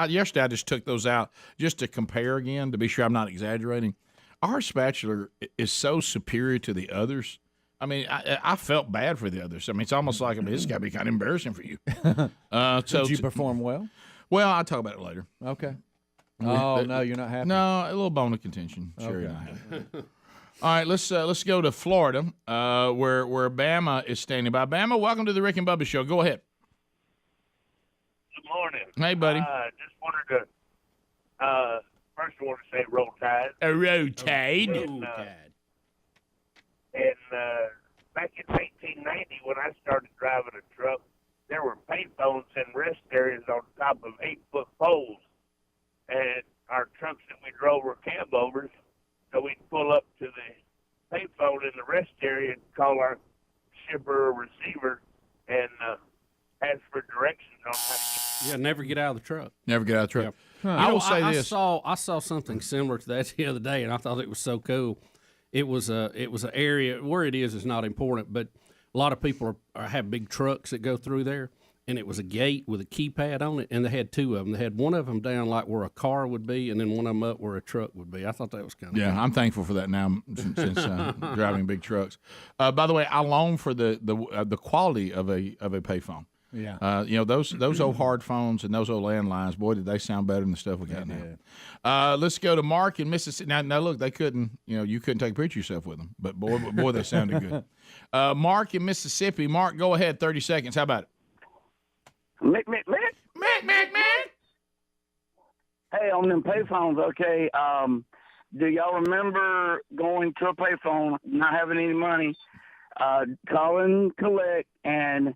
Yesterday I just took those out just to compare again, to be sure I'm not exaggerating. Our spatula is so superior to the others. I mean, I felt bad for the others. I mean, it's almost like, this has got to be kind of embarrassing for you. Did you perform well? Well, I'll talk about it later. Okay. Oh, no, you're not happy? No, a little bone of contention. Sure, Okay. you're not happy. All right, let's go to Florida, where Bama is standing by. Bama, welcome to the Rick and Bubba Show. Go ahead. Good morning. Hey, buddy. Just wanted to first I want to say roll tide. A road tide. And back in 1990, when I started driving a truck, there were payphones and rest areas on top of 8-foot poles. And our trucks that we drove were cab overs, so we'd pull up to the payphone in the rest area and call our shipper or receiver and ask for directions on how to get. Never get out of the truck. Never get out of the truck. Yep. Huh. I will say this. I saw something similar to that the other day, and I thought it was so cool. It was an area where it is not important, but a lot of people have big trucks that go through there, and it was a gate with a keypad on it, and they had two of them. They had one of them down like where a car would be, and then one of them up where a truck would be. I thought that was kind of cool. I'm thankful for that now since driving big trucks. By the way, I long for the quality of a payphone. Yeah. Those old hard phones and those old landlines, boy, did they sound better than the stuff we got now. Let's go to Mark in Mississippi. Now look, they couldn't, you couldn't take a picture of yourself with them, but boy, they sounded good. Mark in Mississippi. Mark, go ahead, 30 seconds. How about it? Mick. Hey, on them payphones, okay, do y'all remember going to a payphone, not having any money, calling collect, and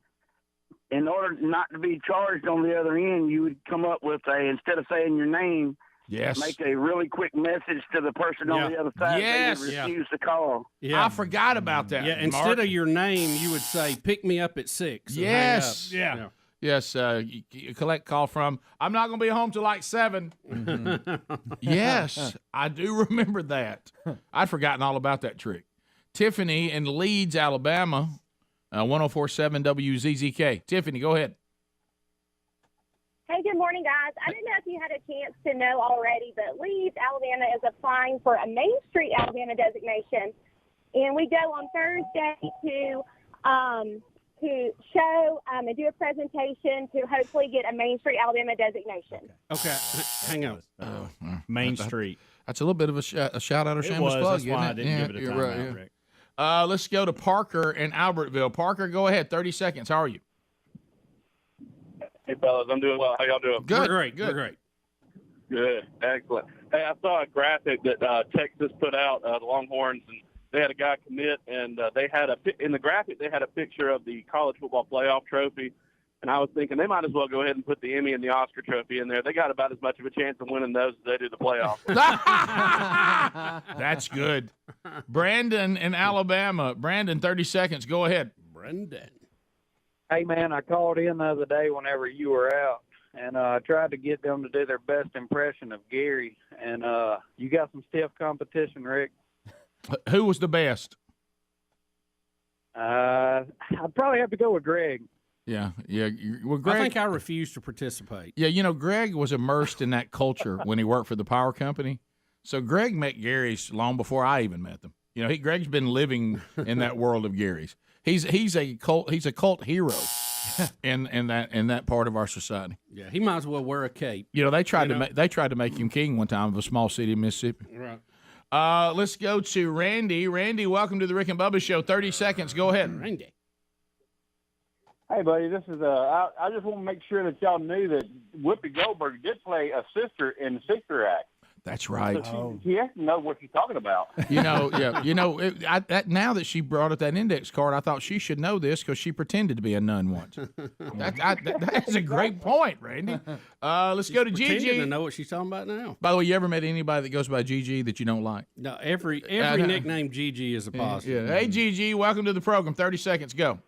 in order not to be charged on the other end, you would come up with instead of saying your name, make a really quick message to the person on the other side that refuse the call. I forgot about that. Yeah, instead of your name, you would say, pick me up at 6. Yes. Yeah. Yes, you collect call from, I'm not going to be home till like 7. Mm-hmm. Yes, I do remember that. I'd forgotten all about that trick. Tiffany in Leeds, Alabama, 104.7 WZZK. Tiffany, go ahead. Hey, good morning, guys. I didn't know if you had a chance to know already, but Leeds, Alabama is applying for a Main Street, Alabama designation. And we go on Thursday to show and do a presentation to hopefully get a Main Street, Alabama designation. Okay. Hang on. Main Street. That's a little bit of a shout out or shameless plug. That's why I didn't give it a time out, Rick. Let's go to Parker in Albertville. Parker, go ahead. 30 seconds. How are you? Hey, fellas, I'm doing well. How y'all doing? Good. We're great. Good. Excellent. Hey, I saw a graphic that Texas put out, the Longhorns, and they had a guy commit, and they had in the graphic they had a picture of the college football playoff trophy, and I was thinking they might as well go ahead and put the Emmy and the Oscar trophy in there. They got about as much of a chance of winning those as they do the playoffs. That's good. Brandon in Alabama. Brandon, 30 seconds. Go ahead. Brandon. Hey, man, I called in the other day whenever you were out, and I tried to get them to do their best impression of Gary, and you got some stiff competition, Rick. Who was the best? I'd probably have to go with Greg. Yeah. Well, Greg, I think I refuse to participate. Yeah, Greg was immersed in that culture when he worked for the power company. So Greg met Gary's long before I even met them. Greg's been living in that world of Gary's. He's a cult hero in that part of our society. Yeah, he might as well wear a cape. They tried to make him king one time of a small city in Mississippi. Right. Let's go to Randy. Randy, welcome to the Rick and Bubba Show. 30 seconds. Go ahead. Randy. Hey, buddy, this is I just want to make sure that y'all knew that Whoopi Goldberg did play a sister in the Sister Act. That's right. So she has to know what she's talking about. Now that she brought up that index card, I thought she should know this because she pretended to be a nun once. That's a great point, Randy. Let's go to Pretending Gigi. to know what she's talking about now. By the way, you ever met anybody that goes by Gigi that you don't like? No, every nickname Gigi is a positive. Yeah. Hey, Gigi, welcome to the program. 30 seconds. Go.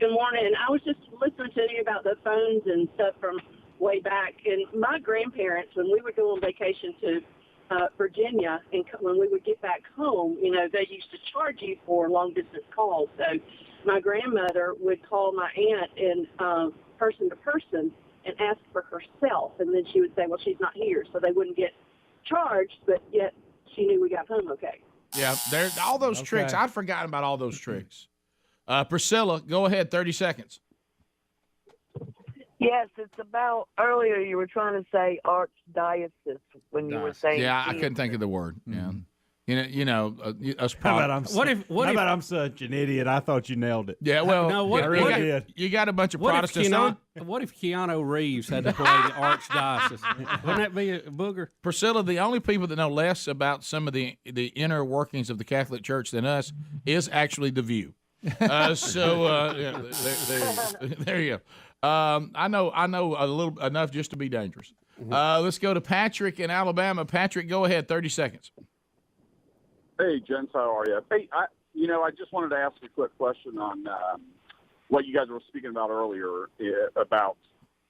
Good morning. I was just listening to you about the phones and stuff from way back. And my grandparents, when we would go on vacation to Virginia, and when we would get back home, they used to charge you for long-distance calls. So my grandmother would call my aunt and person to person and ask for herself. And then she would say, well, she's not here. So they wouldn't get charged, but yet she knew we got home okay. Yeah, there's all those tricks. I'd forgotten about all those tricks. Priscilla, go ahead, 30 seconds. Yes, it's about earlier you were trying to say archdiocese when you were saying. Yeah, I couldn't think of the word. Yeah. Us How about I'm such an idiot? I thought you nailed it. Yeah, well, I really did. You got a bunch of What Protestants. what if Keanu Reeves had to play the archdiocese? Wouldn't that be a booger? Priscilla, the only people that know less about some of the inner workings of the Catholic Church than us is actually The View. There you go. I know a little enough just to be dangerous. Let's go to Patrick in Alabama. Patrick, go ahead. 30 seconds. Hey, gents, how are you? Hey, I just wanted to ask a quick question on what you guys were speaking about earlier about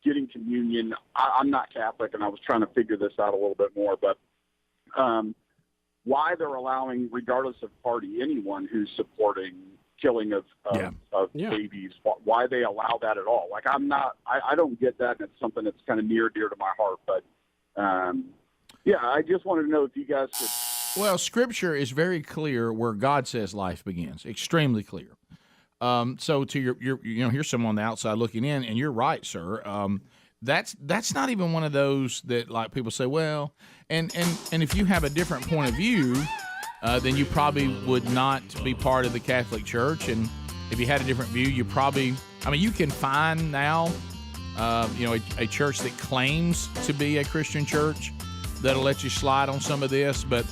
getting communion. I'm not Catholic, and I was trying to figure this out a little bit more, but why they're allowing, regardless of party, anyone who's supporting killing of babies, why they allow that at all. Like, I don't get that, and it's something that's kind of near dear to my heart. But, I just wanted to know if you guys could. Well, Scripture is very clear where God says life begins. Extremely clear. So to your here's someone on the outside looking in, and you're right, sir. That's not even one of those that, like, people say, well, and if you have a different point of view, then you probably would not be part of the Catholic Church. And if you had a different view, you probably, you can find now, a church that claims to be a Christian church that'll let you slide on some of this, but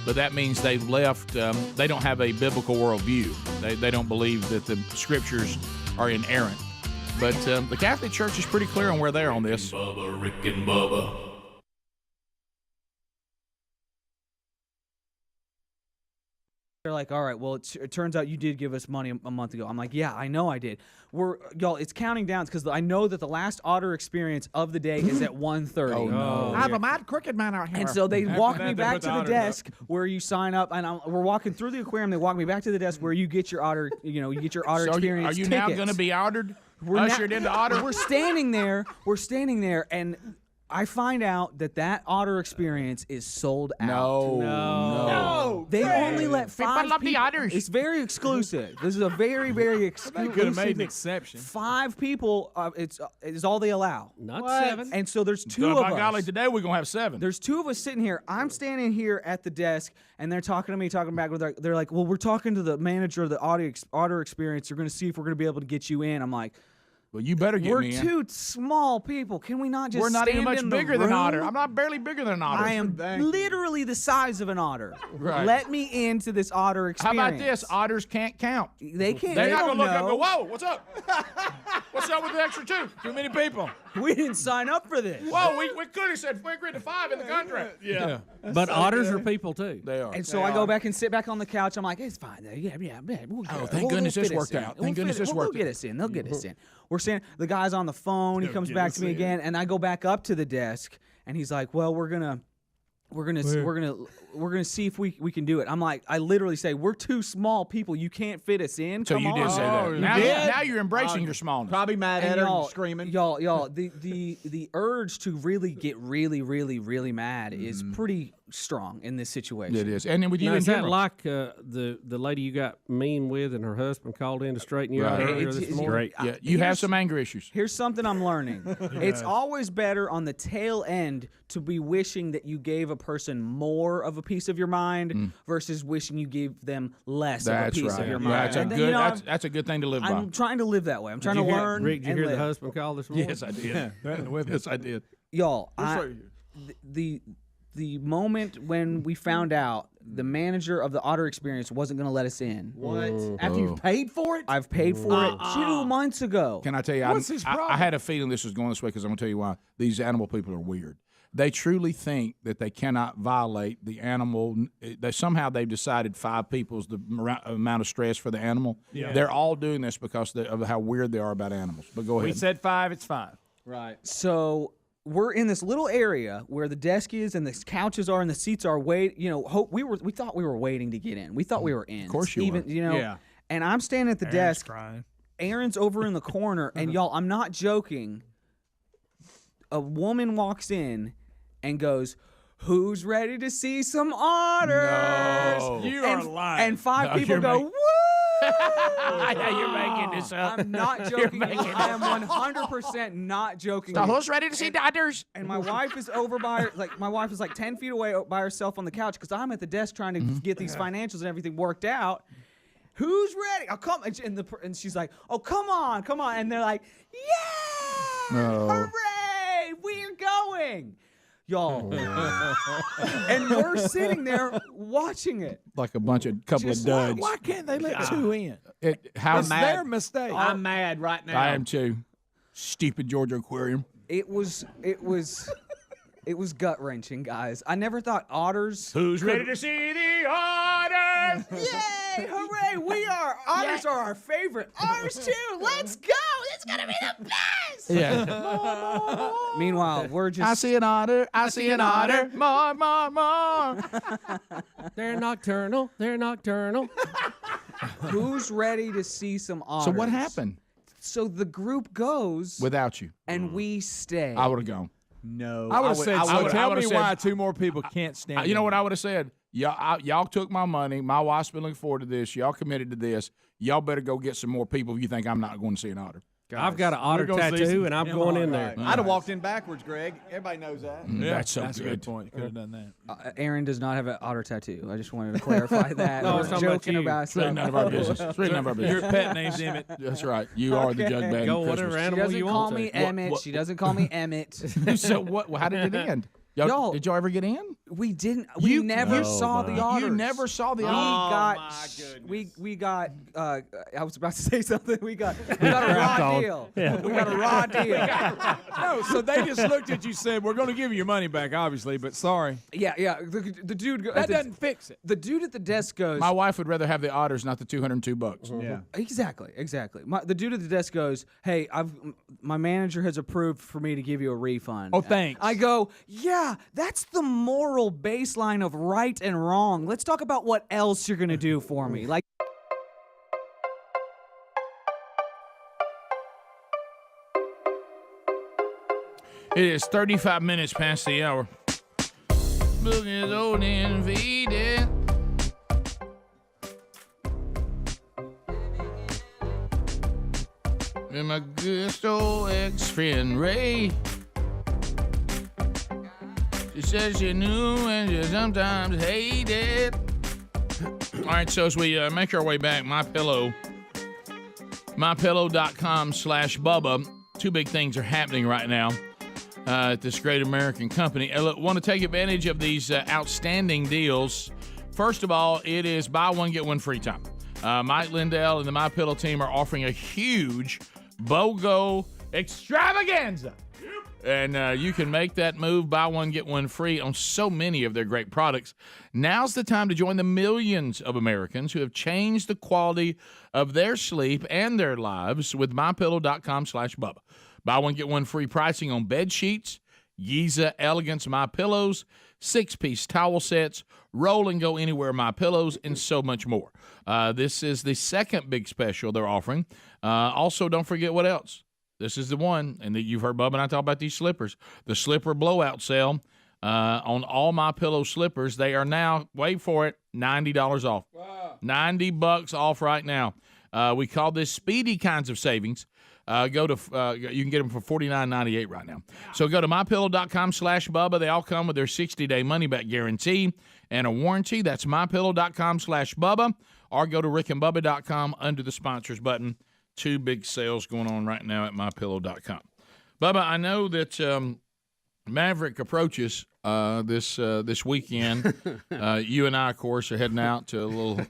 that means they've left, they don't have a biblical worldview. They don't believe that the Scriptures are inerrant. But the Catholic Church is pretty clear on where they're on this. Bubba, Rick and Bubba. They're like, all right, well, it turns out you did give us money a month ago. I'm like, yeah, I know I did. Y'all, it's counting down because I know that the last otter experience of the day is at 1:30. Oh, no. I have a mad cricket man out here. And so they walk me back to the desk where you sign up, and we're walking through the aquarium. They walk me back to the desk where you get your otter, you get your otter experience. Are you tickets. now going to be outered? Ushered into otter? We're standing there, and I find out that otter experience is sold out. No. They only let 5 People love the otters. It's very exclusive. This is a very, very exclusive. They could have made an exception. 5 people, is all they allow. Not 7. And so there's 2 of by us. golly, today we're going to have 7. There's 2 of us sitting here. I'm standing here at the desk, and they're talking to me, talking back. They're like, well, we're talking to the manager of the otter experience. They're going to see if we're going to be able to get you in. I'm like, well, you better get me in. We're 2 small people. Can we not just We're not even stand much in the bigger than room? otter. I'm not barely bigger than an otter. I am literally the size of an otter. Right. Let me into this otter experience. How about this? Otters can't count. They can't. They're They not don't going to look up and know. go, whoa, what's up? What's up with the extra 2? Too many people. We didn't sign up for this. Whoa, we could have said we agreed to 5 in the contract. Yeah. But otters are people too. They are. And so I go back and sit back on the couch. I'm like, it's fine. Yeah. Oh, thank goodness this worked out. Thank goodness this worked out. They'll get us in. They'll get us in. We're saying the guy's on the phone. He comes back to me again, and I go back up to the desk, and he's like, well, we're gonna we're gonna see if we can do it. I'm like, I literally say, we're too small people. You can't fit us in. So Come you on. did say that. Now you're embracing your smallness. Probably mad at And her y'all, and screaming. Y'all, the urge to really get really mad is pretty strong in this situation. It is. And then with you now, in is that general. like the lady you got mean with and her husband called in to straighten you out Right. earlier It's this great. morning? Yeah, you have some anger issues. Here's something I'm learning. It's always better on the tail end to be wishing that you gave a person more of a piece of your mind versus wishing you gave them less of a That's piece right. of your Yeah, mind. that's a And then, good. you know, That's a good thing to live by. I'm trying to live that way. I'm trying to learn. Rick, did you and hear the live. husband call this morning? Yes, I did. Yes, I did. Y'all, the moment when we found out the manager of the Otter Experience wasn't going to let us in. What? After you paid for it? I've paid for it 2 months ago. Can I tell you? What's his problem? I had a feeling this was going this way because I'm going to tell you why. These animal people are weird. They truly think that they cannot violate the animal. Somehow they've decided 5 people is the amount of stress for the animal. Yeah. They're all doing this because of how weird they are about animals. But go ahead. We said 5, it's 5. Right. So we're in this little area where the desk is and the couches are and the seats are. We thought we were waiting to get in. We thought we were in. Of course you were. Yeah. And I'm standing at the desk. Crying. Aaron's over in the corner, and y'all, I'm not joking. A woman walks in and goes, "Who's ready to see some otters?" No. You are lying. And 5 people go, "Woo!" Yeah, you're making this up. I'm not joking. I am 100% not joking. So who's ready to see otters? And my wife is over by her, my wife is like 10 feet away by herself on the couch because I'm at the desk trying to get these financials and everything worked out. Who's ready? I'll come. And she's like, "Oh, come on. And they're like, "Yeah, hooray, we're going." Y'all. And we're sitting there watching it. Like a couple of duds. Why can't they let 2 in? How It's mad? their mistake. I'm mad right now. I am too. Stupid Georgia Aquarium. It was gut wrenching, guys. I never thought otters. Who's ready to see the otters? Yay! Hooray! We are otters are our favorite. Ours too. Let's go. It's gonna be the best. Yeah. Meanwhile, we're just. I see an otter. I see an otter. More. They're nocturnal. Who's ready to see some otters? So what happened? So the group goes Without you, and we stay. I would have gone. No. I would have said, so tell me would've said- why 2 more people can't stand You know it. what I would have said? Y'all took my money. My wife's been looking forward to this. Y'all committed to this. Y'all better go get some more people if you think I'm not going to see an otter. I've got an otter gonna see tattoo, some- and I'm going in there. I'd have walked in backwards, Greg. Everybody knows that. That's so That's a good. good point. You could have done that. Aaron does not have an otter tattoo. I just wanted to clarify that. No, We're it's talking about joking you. about It's really stuff. none of our business. It's really none of our business. Your pet name's Emmett. That's right. You are the jug bag. Go of whatever Christmas. She animal doesn't you call want me to. Emmett. She doesn't call me Emmett. So what? How did it end? Y'all- Did y'all ever get in? We didn't. We never saw the otters. You never saw the We otters. got. We got. I was about to say something. We got a raw deal. Yeah. We got a raw deal. No, so they just looked at you, said, "We're going to give you your money back, obviously, but sorry." Yeah. The dude. That doesn't fix it. The dude at the desk goes. My wife would rather have the otters, not the $202. Yeah. Exactly. The dude at the desk goes, "Hey, my manager has approved for me to give you a refund." Oh, thanks. I go, "Yeah, that's the moral baseline of right and wrong. Let's talk about what else you're gonna do for me." Like, It is 35 minutes past the hour. Book is old and invaded. And my good old ex-friend Ray. She says she knew and she sometimes hated. All right, so as we make our way back, mypillow.com/Bubba. 2 big things are happening right now at this great American company. I want to take advantage of these outstanding deals. First of all, it is buy one, get one free time. Mike Lindell and the MyPillow team are offering a huge BOGO extravaganza. And you can make that move, buy one, get one free on so many of their great products. Now's the time to join the millions of Americans who have changed the quality of their sleep and their lives with MyPillow.com/Bubba. Buy one, get one free pricing on bed sheets, Giza Elegance My Pillows, 6-piece towel sets, Roll and Go Anywhere My Pillows, and so much more. This is the second big special they're offering. Also, don't forget what else. This is the one, and you've heard Bubba and I talk about these slippers. The slipper blowout sale on all My Pillow slippers. They are now, wait for it, $90 off. Wow. $90 off right now. We call this Speedy kinds of savings. You can get them for $49.98 right now. So go to mypillow.com/Bubba. They all come with their 60-day money-back guarantee and a warranty. That's mypillow.com/Bubba. Or go to rickandbubba.com under the sponsors button. 2 big sales going on right now at mypillow.com. Bubba, I know that Maverick approaches this weekend. You and I, of course, are heading out to a little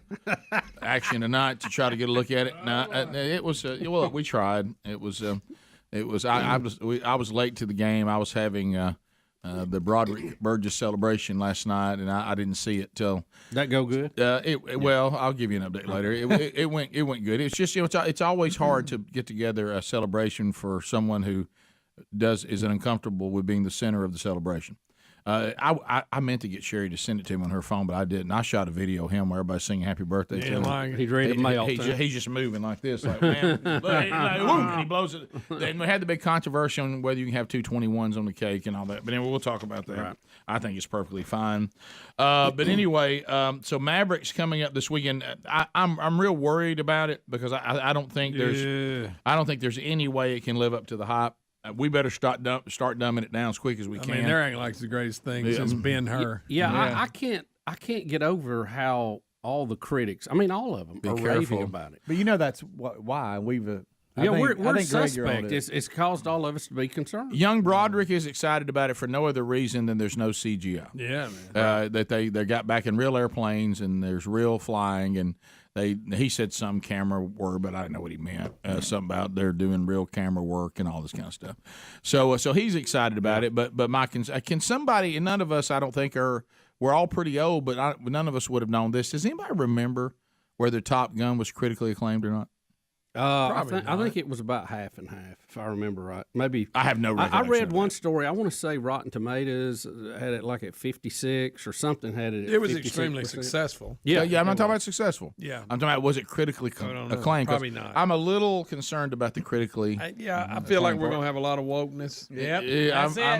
action tonight to try to get a look at it. Now, it was well, we tried. It was I was late to the game. I was having the Broderick Burgess celebration last night, and I didn't see it till that go good. Well, I'll give you an update later. It went good. It's just it's always hard to get together a celebration for someone who is uncomfortable with being the center of the celebration. I meant to get Sherry to send it to him on her phone, but I didn't. I shot a video of him where everybody's singing happy birthday to him. He's ready to mail. He's just moving like this, like, man, look, and he blows it. Then we had the big controversy on whether you can have 221s on the cake and all that. But anyway, we'll talk about that. Right. I think it's perfectly fine. But anyway, so Maverick's coming up this weekend. I'm real worried about it because I don't think there's any way it can live up to the hype. We better start dumbing it down as quick as we can. I mean, they're acting like it's the greatest thing since Ben-Hur. I can't get over how all the critics, I mean, all of them are raving about it. But that's why we've. We're suspect. It's caused all of us to be concerned. Young Broderick is excited about it for no other reason than there's no CGI. Yeah, man. That they got back in real airplanes and there's real flying and. He said some camera word, but I didn't know what he meant. Something about they're doing real camera work and all this kind of stuff. So he's excited about it. But can somebody? And none of us, I don't think, we're all pretty old, but none of us would have known this. Does anybody remember whether Top Gun was critically acclaimed or not? I think it was about half and half, if I remember right. Maybe I have no recollection. I read one story. I want to say Rotten Tomatoes had it like at 56 or something. Had it. It was extremely successful. Yeah. I'm not talking about successful. Yeah, I'm talking about was it critically acclaimed? Probably not. I'm a little concerned about the critically. I feel like we're gonna have a lot of wokeness.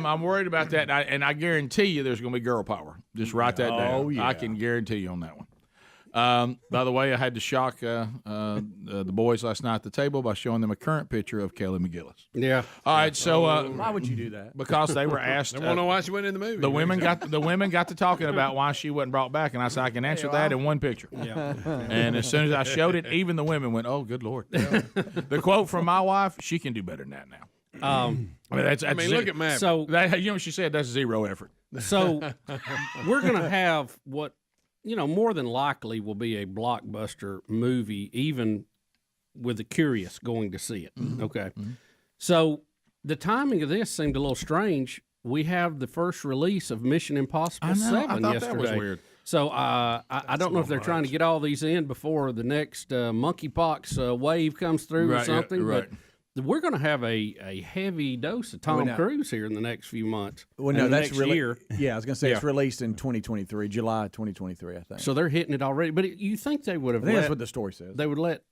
I'm worried about that, and I guarantee you there's gonna be girl power. Just write that down. Oh, yeah. I can guarantee you on that one. By the way, I had to shock the boys last night at the table by showing them a current picture of Kelly McGillis. Yeah. All right. So why would you do that? Because they were asked. They want to know why she went in the movie. The women got to talking about why she wasn't brought back, and I said I can answer that in one picture. Yeah. And as soon as I showed it, even the women went, "Oh, good Lord." The quote from my wife: "She can do better than that now." Look at Matt. So that, she said that's 0 effort. So we're gonna have what. More than likely will be a blockbuster movie, even with the curious going to see it. Mm-hmm. Okay. Mm-hmm. So the timing of this seemed a little strange. We have the first release of Mission Impossible 7 yesterday. That was weird. So I don't know if they're trying to get all these in before the next monkeypox wave comes through or something. Right. But we're going to have a heavy dose of Tom Cruise here in the next few months. Well, no, that's next year. Yeah, I was going to say it's released in 2023, July 2023, I think. So they're hitting it already. But you think they would have? I think that's what the story says. They would let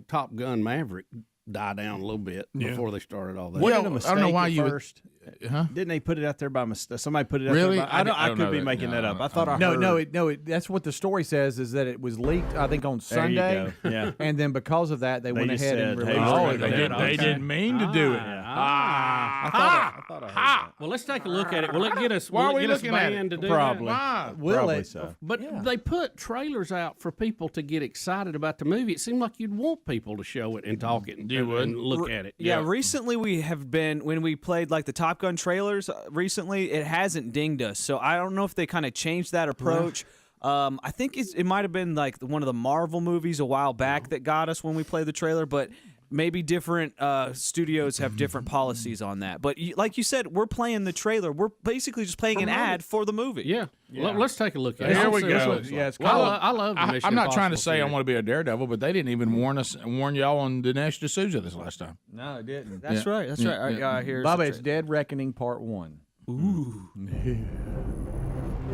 Top Gun Maverick die down a little bit before they started all that. Wasn't it a mistake I don't know why you first? Didn't they put it out there by mistake? Somebody put it out really? there I could be making that up. I thought I heard. No, that's what the story says is that it was leaked, I think, on Sunday. Yeah. And then because of that, they went ahead and released it. They didn't mean to do it. I thought I heard that. Well, let's take a look at it. Will it get us? Why are we get us looking at banned it? to do Probably. that? Probably so. But they put trailers out for people to get excited about the movie. It seemed like you'd want people to show it and talk it and look at it. Yeah, recently we have been, when we played like the Top Gun trailers recently, it hasn't dinged us. So I don't know if they kind of changed that approach. I think it might have been like one of the Marvel movies a while back that got us when we played the trailer, but maybe different studios have different policies on that. But like you said, we're playing the trailer. We're basically just playing an ad for the movie. Yeah. Let's take a look at it. Here we go. I love the Mission I'm not trying to Impossible say I series. want to be a daredevil, but they didn't even warn y'all on Dinesh D'Souza this last time. No, it didn't. That's right. That's right. Here's Bubba, it's Dead Reckoning Part 1. Ooh.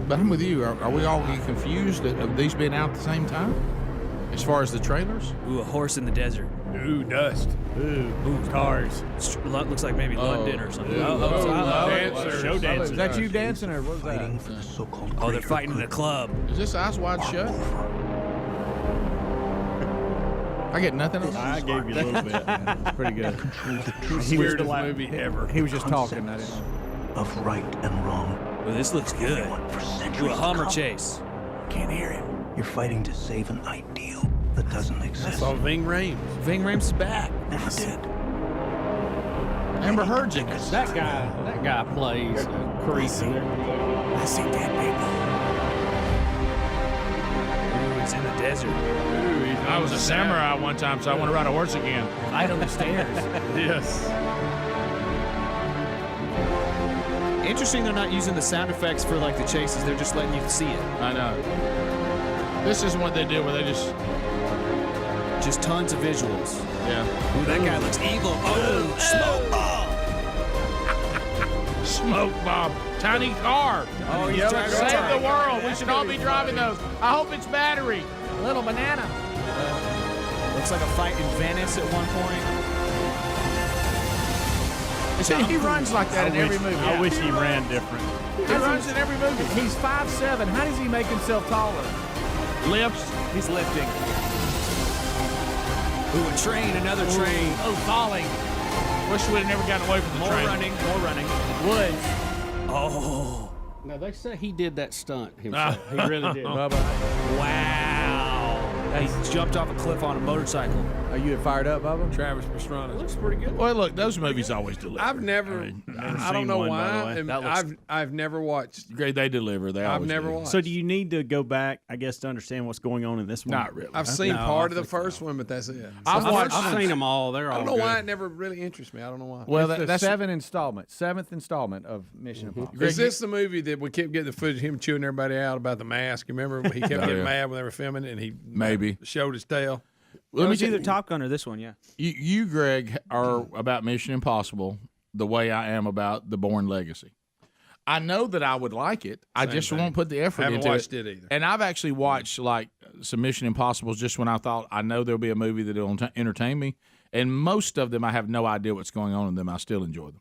But I'm with you. Are we all getting confused of these being out at the same time? As far as the trailers? Ooh, a horse in the desert. Ooh, dust. Ooh, cars. Looks like maybe London or something. Show dancing. Is that you dancing or what was that? Oh, they're fighting in a club. Is this Eyes Wide Shut? I get nothing else. I gave you a little bit. That's pretty good. Weirdest movie ever. He was just talking. I didn't. Of right and wrong. Well, this looks good. Ooh, a Hummer chase. Can't hear him. You're fighting to save an ideal that doesn't exist. I saw Ving Rhames. Ving Rhames is back. Never did. Amber Heard's in this. That guy plays creep in there. I see dead people. Ooh, he's in the desert. I was a samurai one time, so I want to ride a horse again. Fight on the stairs. Yes. Interesting, they're not using the sound effects for like the chases. They're just letting you see it. I know. This isn't what they do, where they just tons of visuals. Yeah. Ooh, that guy looks evil. Oh, smoke bomb. Smoke bomb. Tiny car. Oh, he's driving. Save the world. We should all be driving those. I hope it's battery. Little banana. Looks like a fight in Venice at one point. He runs like that in every movie. I wish he ran different. He runs in every movie. He's 5'7". How does he make himself taller? Lifts. He's lifting. Ooh, a train, another train. Oh, falling. Wish we'd have never gotten away from the train. More running. Would. Oh. Now, they say he did that stunt himself. He really did. Bubba. Wow. He jumped off a cliff on a motorcycle. Are you fired up, Bubba? Travis Pastrana. Looks pretty good. Well, look, those movies always deliver. I've never. I don't know why. And I've never watched. Great, they deliver. I've never watched. So do you need to go back, I guess, to understand what's going on in this one? Not really. I've seen part of the first one, but that's it. I've seen them all. They're all I don't know good. why it never really interests me. I don't know why. Well, that's the seventh installment of Mission Impossible. Is this the movie that we kept getting the footage of him chewing everybody out about the mask? You remember he kept getting mad when they were filming it, and he maybe showed his tail. Well, it was either Top Gun or this one, yeah. You, Greg, are about Mission Impossible the way I am about The Bourne Legacy. I know that I would like it. I just won't put the effort into it. I haven't watched it either. And I've actually watched like some Mission Impossibles just when I thought I know there'll be a movie that will entertain me. And most of them, I have no idea what's going on in them. I still enjoy them.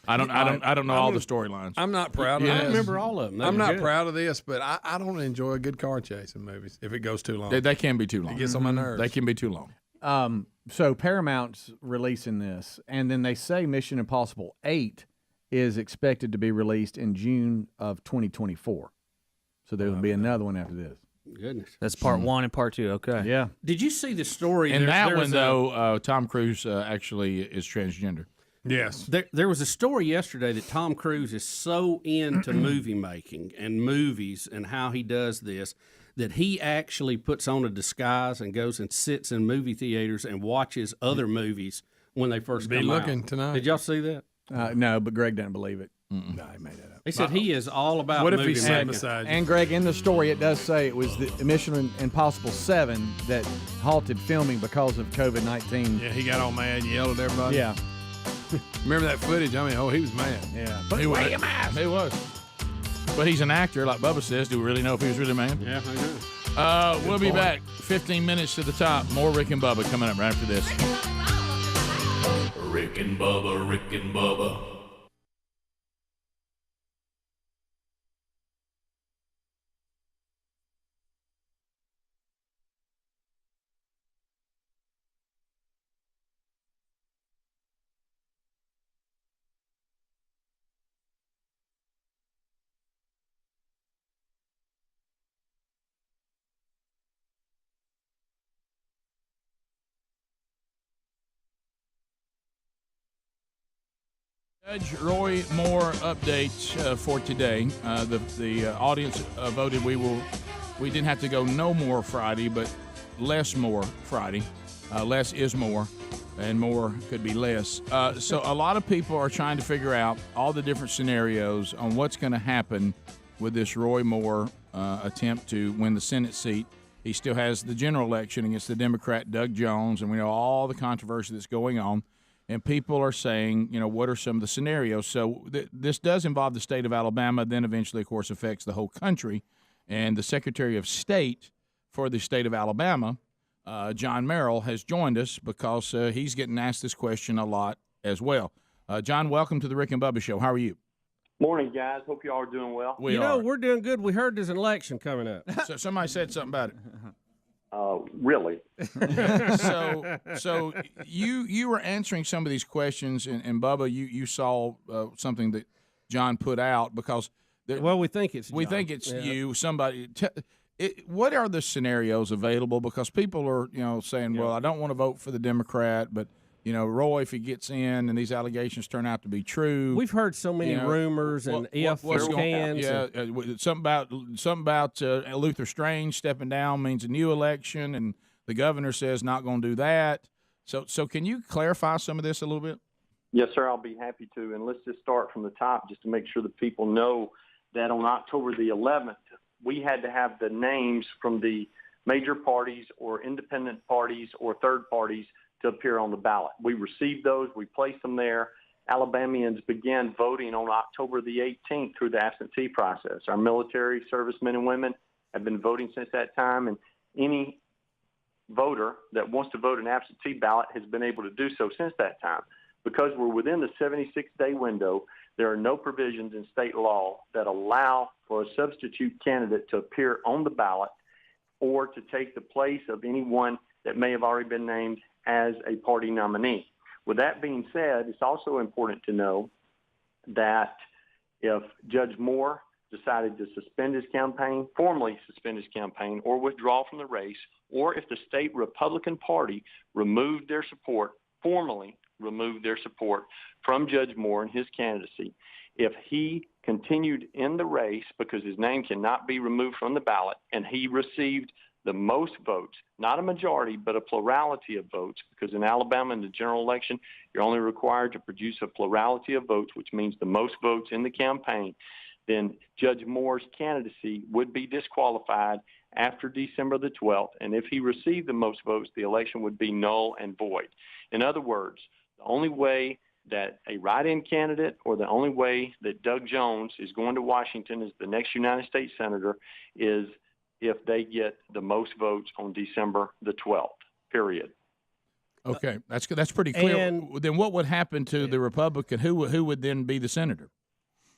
I don't know all the storylines. I'm not proud of I this. remember all of them. I'm not proud of this, but I don't enjoy a good car chase in movies if it goes too long. They can be too long. It gets on my nerves. They can be too long. So Paramount's releasing this, and then they say Mission Impossible 8 is expected to be released in June of 2024. So there will be another one after this. Goodness. That's part one and part two. Okay. Yeah. Did you see the story? In that one, though, Tom Cruise actually is transgender. Yes. There was a story yesterday that Tom Cruise is so into movie making and movies and how he does this that he actually puts on a disguise and goes and sits in movie theaters and watches other movies when they first come out. Tonight. Did y'all see that? No, but Greg doesn't believe it. No, he made that up. He said he is all about What if movie he making. sat beside you? And Greg, in the story, it does say it was the Mission Impossible 7 that halted filming because of COVID-19. Yeah, he got all mad and yelled at everybody. Yeah. Remember that footage? I mean, he was mad. Yeah. But he was. He was. But he's an actor, like Bubba says. Do we really know if he was really mad? Yeah, I know. We'll be back. 15 minutes to the top. More Rick and Bubba coming up right after this. Rick and Bubba, Rick and Bubba. Judge Roy Moore updates for today. The audience voted we didn't have to go no more Friday, but less more Friday. Less is more, and more could be less. So a lot of people are trying to figure out all the different scenarios on what's going to happen with this Roy Moore attempt to win the Senate seat. He still has the general election against the Democrat Doug Jones, and we know all the controversy that's going on. and people are saying, what are some of the scenarios? So this does involve the state of Alabama, then eventually, of course, affects the whole country. And the Secretary of State for the state of Alabama, John Merrill, has joined us because he's getting asked this question a lot as well. John, welcome to the Rick and Bubba Show. How are you? Morning, guys. Hope you all are doing well. We're doing good. We heard there's an election coming up. So somebody said something about it. Really? So you were answering some of these questions, and Bubba, you saw something that John put out because we think it's you. Somebody. What are the scenarios available? Because people are saying, well, I don't want to vote for the Democrat, but Roy, if he gets in and these allegations turn out to be true. We've heard so many rumors and ifs and cans. Yeah, something about Luther Strange stepping down means a new election, and the governor says not going to do that. So can you clarify some of this a little bit? Yes, sir. I'll be happy to. And let's just start from the top just to make sure that people know that on October the 11th, we had to have the names from the major parties or independent parties or third parties to appear on the ballot. We received those. We placed them there. Alabamians began voting on October the 18th through the absentee process. Our military servicemen and women have been voting since that time, and any voter that wants to vote an absentee ballot has been able to do so since that time. Because we're within the 76-day window, there are no provisions in state law that allow for a substitute candidate to appear on the ballot or to take the place of anyone that may have already been named as a party nominee. With that being said, it's also important to know that if Judge Moore decided to suspend his campaign, formally suspend his campaign, or withdraw from the race, or if the state Republican Party removed their support, formally removed their support from Judge Moore and his candidacy, if he continued in the race because his name cannot be removed from the ballot and he received the most votes, not a majority, but a plurality of votes, because in Alabama in the general election, you're only required to produce a plurality of votes, which means the most votes in the campaign, then Judge Moore's candidacy would be disqualified after December the 12th. And if he received the most votes, the election would be null and void. In other words, the only way that a write-in candidate or the only way that Doug Jones is going to Washington as the next United States Senator is if they get the most votes on December the 12th, period. Okay, that's pretty clear. And then what would happen to the Republican? Who would then be the senator?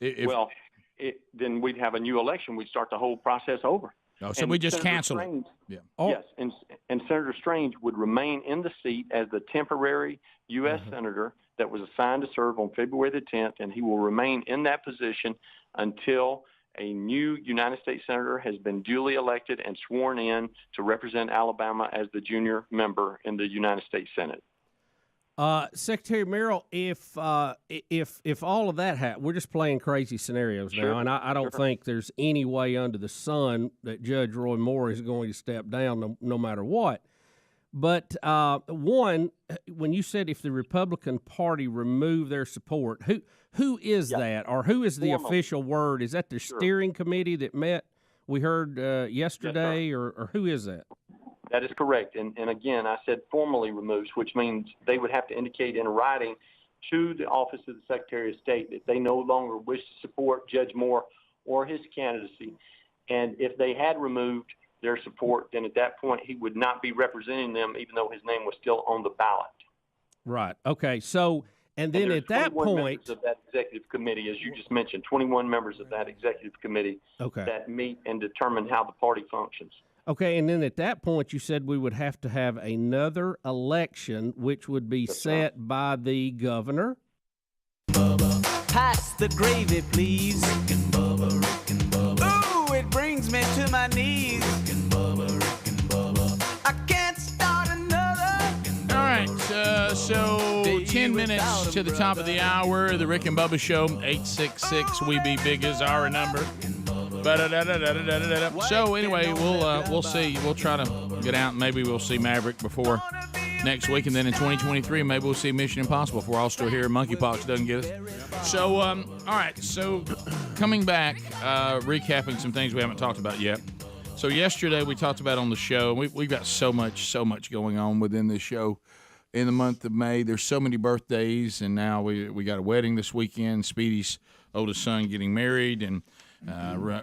Then we'd have a new election. We'd start the whole process over. Oh, so we just cancel it. Yeah. Yes, and Senator Strange would remain in the seat as the temporary U.S. Senator that was assigned to serve on February the 10th, and he will remain in that position until a new United States Senator has been duly elected and sworn in to represent Alabama as the junior member in the United States Senate. Secretary Merrill, if all of that happened, we're just playing crazy scenarios now, and I don't think there's any way under the sun that Judge Roy Moore is going to step down no matter what. But one, when you said if the Republican Party removed their support, who is that, or who is the official word? Is that the steering committee that met? We heard yesterday, or who is that? That is correct. And again, I said formally removes, which means they would have to indicate in writing to the Office of the Secretary of State that they no longer wish to support Judge Moore or his candidacy. And if they had removed their support, then at that point he would not be representing them, even though his name was still on the ballot. Right. Okay. So, and then at that point, members of that executive committee, as you just mentioned, 21 members of that executive committee that meet and determine how the party functions. Okay, and then at that point, you said we would have to have another election, which would be set by the governor. Pass the gravy, please. Rick and Bubba, Rick and Bubba. Ooh, it brings me to my knees. Rick and Bubba, Rick and Bubba. I can't start another. All right, so 10 minutes to the top of the hour. The Rick and Bubba Show, 866-WE-BE-BIG is our number. So anyway, we'll see. We'll try to get out. Maybe we'll see Maverick before next week, and then in 2023, maybe we'll see Mission Impossible if we're all still here. Monkeypox doesn't get us. So, all right. So, coming back, recapping some things we haven't talked about yet. So yesterday we talked about on the show. We've got so much going on within this show, in the month of May. There's so many birthdays, and now we got a wedding this weekend. Speedy's oldest son getting married, and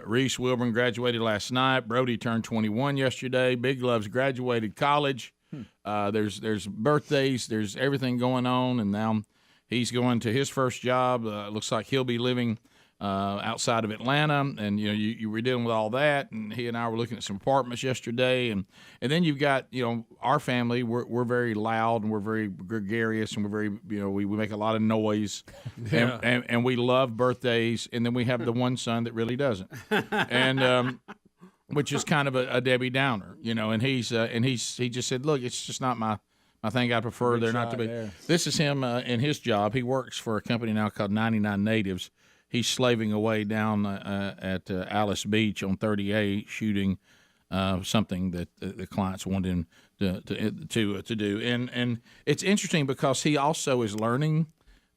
Reese Wilburn graduated last night. Brody turned 21 yesterday. Big Love's graduated college. There's birthdays. There's everything going on, and now he's going to his first job. Looks like he'll be living outside of Atlanta, and you were dealing with all that. And he and I were looking at some apartments yesterday, and then you've got our family. We're very loud, and we're very gregarious, and we're very we make a lot of noise, and we love birthdays. And then we have the one son that really doesn't, and which is kind of a Debbie Downer, and he just said, look, it's just not my thing. I prefer there not to be. There. This is him in his job. He works for a company now called 99 Natives. He's slaving away down at Alice Beach on 30A, shooting something that the clients want him to do. And it's interesting because he also is learning,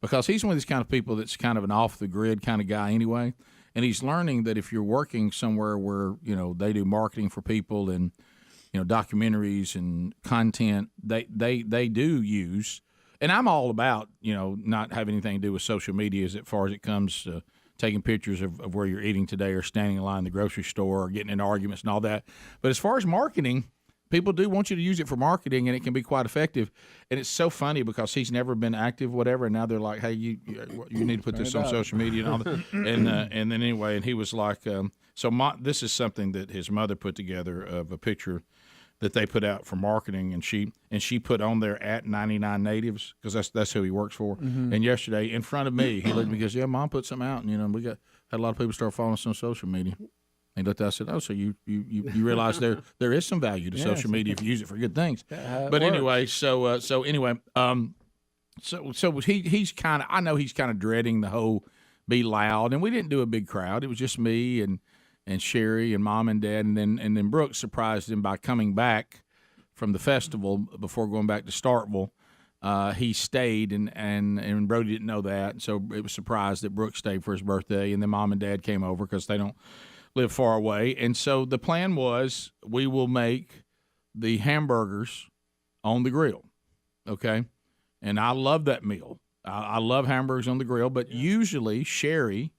because he's one of these kind of people that's kind of an off the grid kind of guy anyway. And he's learning that if you're working somewhere where they do marketing for people and documentaries and content, they do use. And I'm all about, not having anything to do with social media as far as it comes to taking pictures of where you're eating today or standing in line in the grocery store or getting in arguments and all that. But as far as marketing, people do want you to use it for marketing, and it can be quite effective. And it's so funny because he's never been active, whatever, and now they're like, hey, you need to put this on social media and all that. And then anyway, and he was like, this is something that his mother put together of a picture that they put out for marketing, and she put on there at 99 Natives because that's who he works for. Mm-hmm. And yesterday, in front of me, he looked at me and goes, "Yeah, Mom put something out, and we had a lot of people start following us on social media." And he looked at us and said, "Oh, so you realize there is some value to social media if you use it for good things." But anyway, so he's kind of, I know he's kind of dreading the whole be loud, and we didn't do a big crowd. It was just me and Sherry and Mom and Dad, and then Brooks surprised him by coming back from the festival before going back to Starkville. He stayed, and Brody didn't know that, and so it was surprised that Brooks stayed for his birthday, and then Mom and Dad came over because they don't live far away. And so the plan was we will make the hamburgers on the grill, okay? And I love that meal. I love hamburgers on the grill, but usually Sherry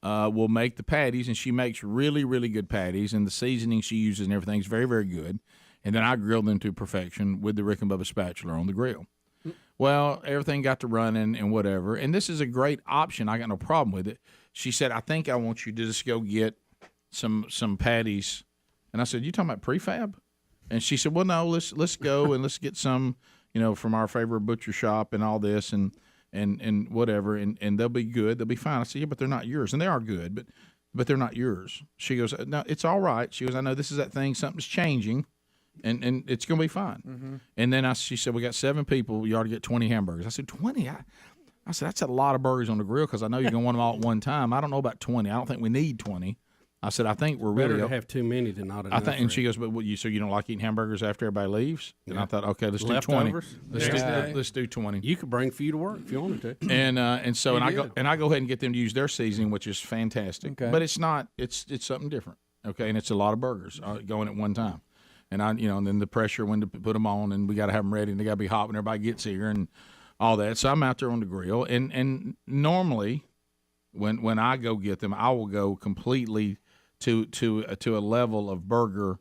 will make the patties, and she makes really, really good patties, and the seasoning she uses and everything is very, very good. And then I grill them to perfection with the Rick and Bubba spatula on the grill. Well, everything got to running and whatever, and this is a great option. I got no problem with it. She said, "I think I want you to just go get some patties." And I said, "You talking about prefab?" And she said, "Well, no, let's go and let's get some, from our favorite butcher shop and all this and whatever, and they'll be good. They'll be fine." I said, "Yeah, but they're not yours." And they are good, but they're not yours. She goes, "No, it's all right." She goes, "I know this is that thing. Something's changing, and it's going to be fine." Mm-hmm. And then she said, "We got 7 people. You ought to get 20 hamburgers." I said, 20? I said, "That's a lot of burgers on the grill because I know you're going to want them all at one time. I don't know about 20. I don't think we need 20. I said, "I think we're better really to have too many than not enough." I think, and she goes, "But so you don't like eating hamburgers after everybody leaves?" And I thought, okay, let's do 20. Let's do 20. You could bring for you to work if you wanted to. And I go ahead and get them to use their seasoning, which is fantastic. Okay. But it's not. It's something different. Okay, and it's a lot of burgers going at one time. And and then the pressure when to put them on, and we got to have them ready, and they got to be hot when everybody gets here, and all that. So I'm out there on the grill, and normally, when I go get them, I will go completely to a level of burger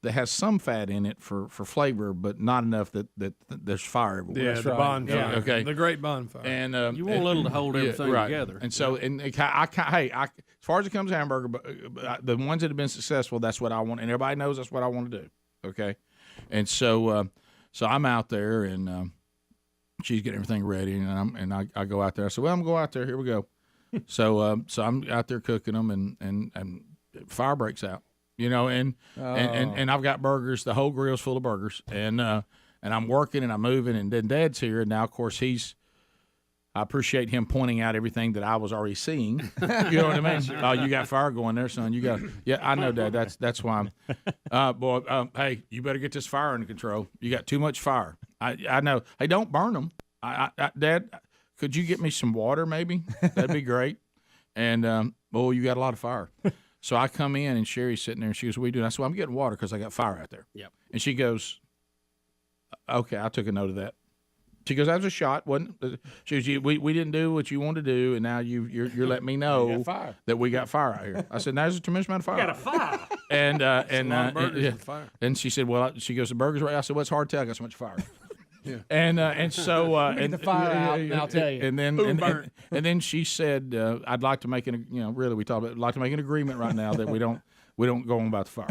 that has some fat in it for flavor, but not enough that there's fire everywhere. Yeah, that's the right. bonfire. Yeah, okay, the great bonfire. And you want a little to hold everything together. And so, as far as it comes to hamburger, the ones that have been successful, that's what I want, and everybody knows that's what I want to do. Okay, and so I'm out there, and she's getting everything ready, and I go out there. I said, "Well, I'm going to go out there. Here we go." So I'm out there cooking them, and fire breaks out, and I've got burgers. The whole grill's full of burgers, and I'm working and I'm moving, and then Dad's here, and now of course I appreciate him pointing out everything that I was already seeing. You know what I mean? Oh, you got fire going there, son. Yeah, I know, Dad. That's why I'm. Hey, you better get this fire under control. You got too much fire. I know. Hey, don't burn them. Dad, could you get me some water maybe? That'd be great. And you got a lot of fire. So I come in, and Sherry's sitting there, and she goes, "What are you doing?" I said, "Well, I'm getting water because I got fire out there." Yep. And she goes, "Okay, I took a note of that." She goes, that was a shot, wasn't it? She goes, we didn't do what you wanted to do, and now you're letting me know that we got fire out here. I said, there's a tremendous amount of fire. We got a fire. And she said, well, she goes, the burger's right. I said, well, it's hard to tell. I got so much fire. Yeah. And so the fire out, and I'll tell you. And then she said, I'd like to make really we talked about, I'd like to make an agreement right now that we don't go on about the fire.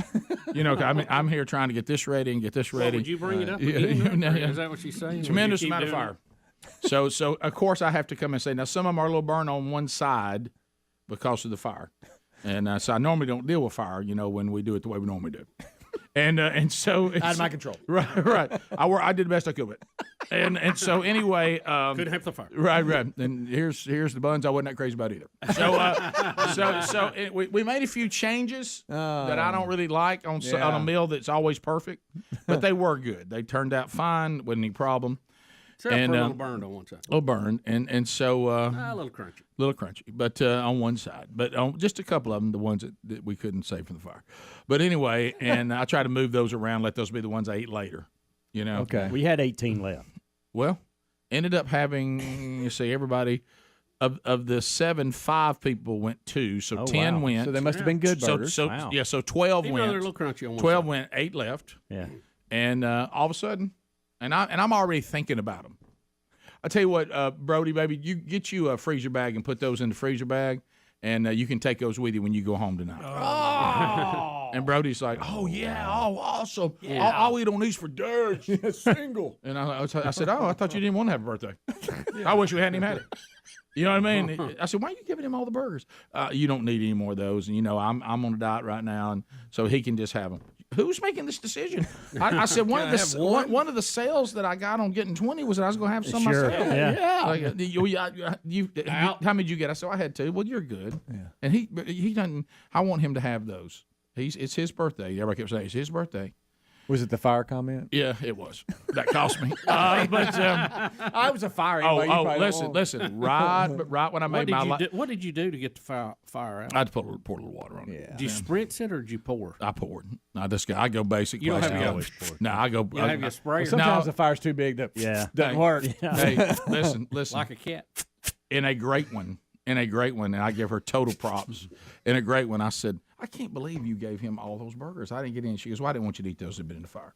I'm here trying to get this ready and get this ready. Would you bring it up again? Is that what she's saying? Tremendous amount of fire. So of course I have to come and say, now some of them are a little burned on one side because of the fire, and so I normally don't deal with fire, when we do it the way we normally do. And so it's out of my control. Right. I did the best I could with it. And so anyway, couldn't have the fire. Right. And here's the buns I wasn't that crazy about either. So we made a few changes that I don't really like on a meal that's always perfect, but they were good. They turned out fine. Wasn't any problem. Except for a little burned on one side. A little burned, and so a little crunchy. But on one side. But on just a couple of them, the ones that we couldn't save from the fire. But anyway, and I try to move those around, let those be the ones I eat later. Okay. We had 18 left. Well, ended up having, everybody of the 7, 5 people went 2, so 10 went. So they must have been good burgers. So 12 Even went. though they're a little crunchy on one 12 side. went, 8 left. Yeah. And all of a sudden, and I'm already thinking about them. I tell you what, Brody, baby, you get you a freezer bag and put those in the freezer bag, and you can take those with you when you go home tonight. Oh. And Brody's like, oh, yeah, oh, awesome. Yeah. I'll eat on these for days. Single. And I said, oh, I thought you didn't want to have a birthday. I wish we hadn't even had it. You know what I mean? I said, why are you giving him all the burgers? You don't need any more of those. And, I'm on a diet right now, and so he can just have them. Who's making this decision? I said one of the sales that I got on getting 20 was that I was going to have some myself. Yeah. Like, how many did you get? I said I had 2. Well, you're good. Yeah. And he doesn't. I want him to have those. It's his birthday. Everybody kept saying it's his birthday. Was it the fire comment? Yeah, it was. That cost me. But I was a fire. Listen. Right when I made my life. What did you do to get the fire out? I had to pour a little water on it. Did you spritz it or did you pour? I poured. I go basic. You don't have your No, I go. You have your sprayer. Sometimes the fire's too big. Doesn't work. Hey, listen. Like a cat. In a great one, and I give her total props. In a great one, I said, I can't believe you gave him all those burgers. I didn't get in. She goes, well, I didn't want you to eat those that had been in the fire.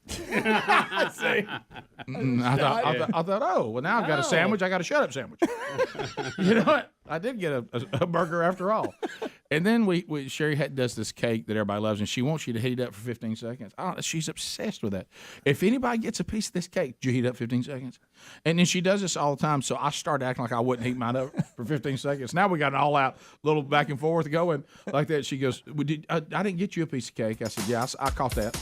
I thought, oh, well, now I've got a sandwich. I got a shut-up sandwich. You know what? I did get a burger after all. And then Sherry does this cake that everybody loves, and she wants you to heat it up for 15 seconds. She's obsessed with that. If anybody gets a piece of this cake, do you heat it up 15 seconds? And then she does this all the time, so I started acting like I wouldn't heat mine up for 15 seconds. Now we got an all-out little back and forth going like that. She goes, I didn't get you a piece of cake. I said, yeah, I caught that.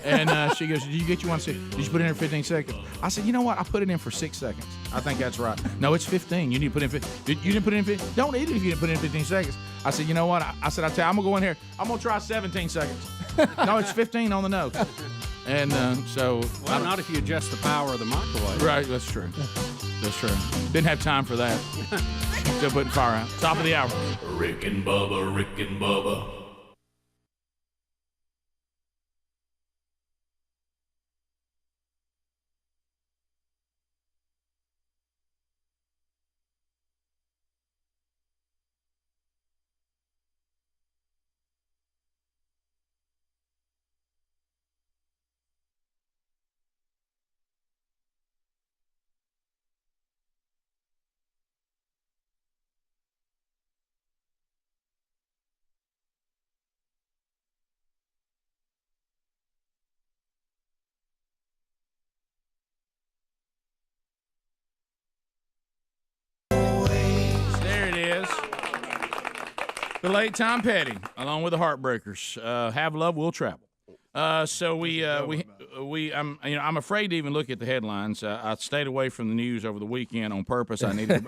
And she goes, did you get you one? Did you put it in for 15 seconds? I said, you know what? I put it in for 6 seconds. I think that's right. No, it's 15. You need to put it in 15. You didn't put it in 15. Don't eat it if you didn't put it in 15 seconds. I said, you know what? I said, I'll tell you, I'm going to go in here. I'm going to try 17 seconds. No, it's 15 on the nose. And so. Well, not if you adjust the power of the microwave. Right, that's true. Didn't have time for that. Still putting fire out. Top of the hour. Rick and Bubba. The late Tom Petty, along with the Heartbreakers. Have love, will travel. I'm afraid to even look at the headlines. I stayed away from the news over the weekend on purpose. I needed.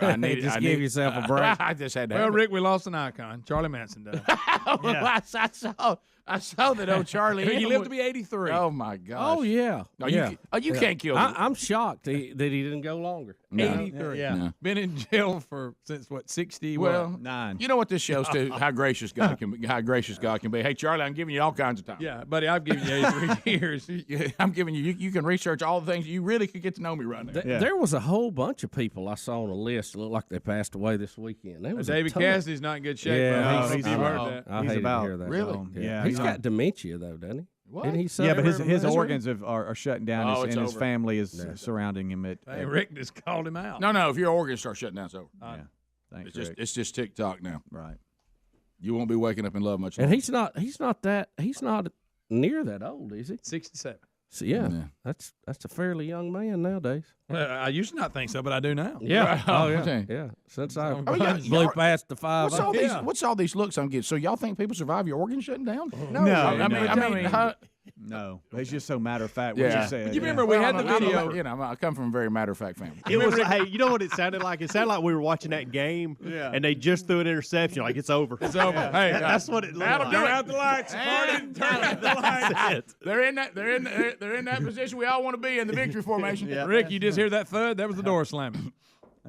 Give yourself a break. I just had to. Well, Rick, we lost an icon. Charlie Manson died. I saw I saw that old Charlie. He lived to be 83. Oh my gosh. Oh yeah. No, yeah. You can't kill him. I'm shocked that he didn't go longer. No. 83. Yeah. No. Been in jail since what, 60? Well, 9. You know what this shows too? How gracious God can be. How gracious God can be. Hey, Charlie, I'm giving you all kinds of time. Yeah, buddy, I've given you 83 years. I'm giving you. You can research all the things you really could get to know me right now. There was a whole bunch of people I saw on a list that looked like they passed away this weekend. There was David Cassidy's not in good shape. Yeah, He's heard that. I hated to hear that. Really? Yeah, he's got dementia though, doesn't he? What? Didn't he say Yeah, but his that? organs are shutting down, Oh, and his over. family is surrounding him. Hey, Rick just called him out. No. If your organs start shutting down, it's over. Yeah. Thanks, It's Rick. just TikTok now. Right. You won't be waking up in love much And longer. he's not near that old, is he? 67. So yeah, that's a fairly young man nowadays. Well, I used to not think so, but I do now. Yeah. Oh yeah. Okay. Yeah. Since I yeah, blew past the 5. What's all these looks I'm getting? So y'all think people survive your organs shutting down? No. I mean, No, it's just so matter of fact. Yeah. What you said. You remember we had the video. You know, I come from a very matter of fact family. It was, hey, you know what it sounded like? It sounded like we were watching that game, and they just threw an interception. Like it's over. It's over. Hey, that's what it looked that'll like. do it. Out the lights. Harden, turn out the lights. They're in that position we all want to be in, the victory formation. Rick, you just hear that thud? That was the door slamming.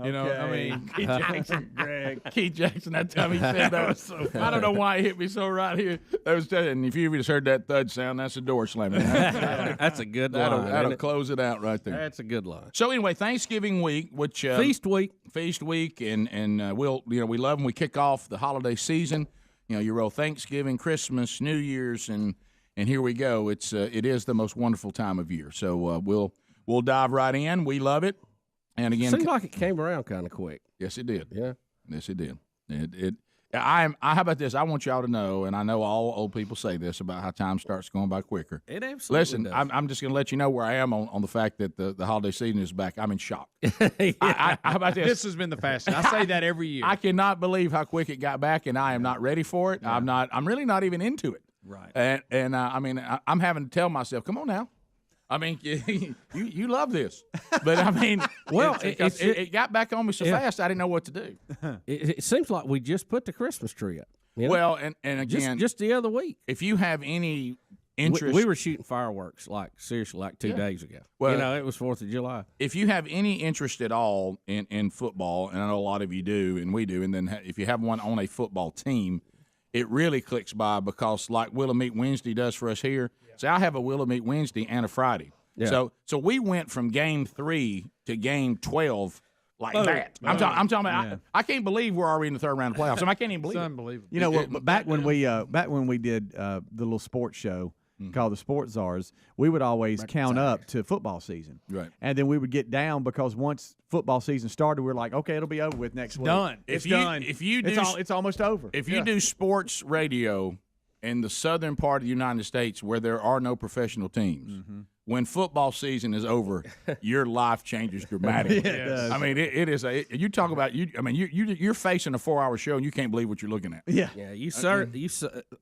You know, I mean, Keith Jackson, Greg. Keith Jackson, that time he said that was so funny. I don't know why he hit me so right here. That was and if you just heard that thud sound, that's the door slamming. That's a good line. That'll close it out right there. That's a good line. So anyway, Thanksgiving week, which Feast week, and we'll we love them. We kick off the holiday season. You know, you roll Thanksgiving, Christmas, New Year's, and here we go. It is the most wonderful time of year. So we'll dive right in. We love it. And again, seemed like it came around kind of quick. Yes, it did. Yeah. Yes, it did. How about this? I want y'all to know, and I know all old people say this about how time starts going by quicker. It absolutely Listen, does. I'm just going to let you know where I am on the fact that the holiday season is back. I'm in shock. How about this? This has been the fastest. I say that every year. I cannot believe how quick it got back, and I am not ready for it. Yeah. I'm really not even into it. Right. And I mean, I'm having to tell myself, come on now. I mean, you love this, but I mean, well, it got back on me so fast I didn't know what to do. It seems like we just put the Christmas tree up. You know? Well, and again, just the other week, if you have any interest, we were shooting fireworks like 2 days ago. Well, you know, it was 4th of July. If you have any interest at all in football, and I know a lot of you do, and we do, and then if you have one on a football team, it really clicks by because like Willow Meat Wednesday does for us here. So I have a Willow Meat Wednesday and a Friday. Yeah. So we went from game 3 to game 12 like that. I'm talking about. I can't believe we're already in the third round of playoffs. I can't even believe it's it. unbelievable. You know, back when we did the little sports show called the Sports Czars, we would always count up to football season. Right. And then we would get down because once football season started, we were like, okay, it'll be over with next week. Done. It's done. If you do, it's almost over. If you do sports radio in the southern part of the United States where there are no professional teams, when football season is over, your life changes dramatically. It does. I mean, it is. You talk about you. I mean, you're facing a 4-hour show and you can't believe what you're looking at. Yeah. You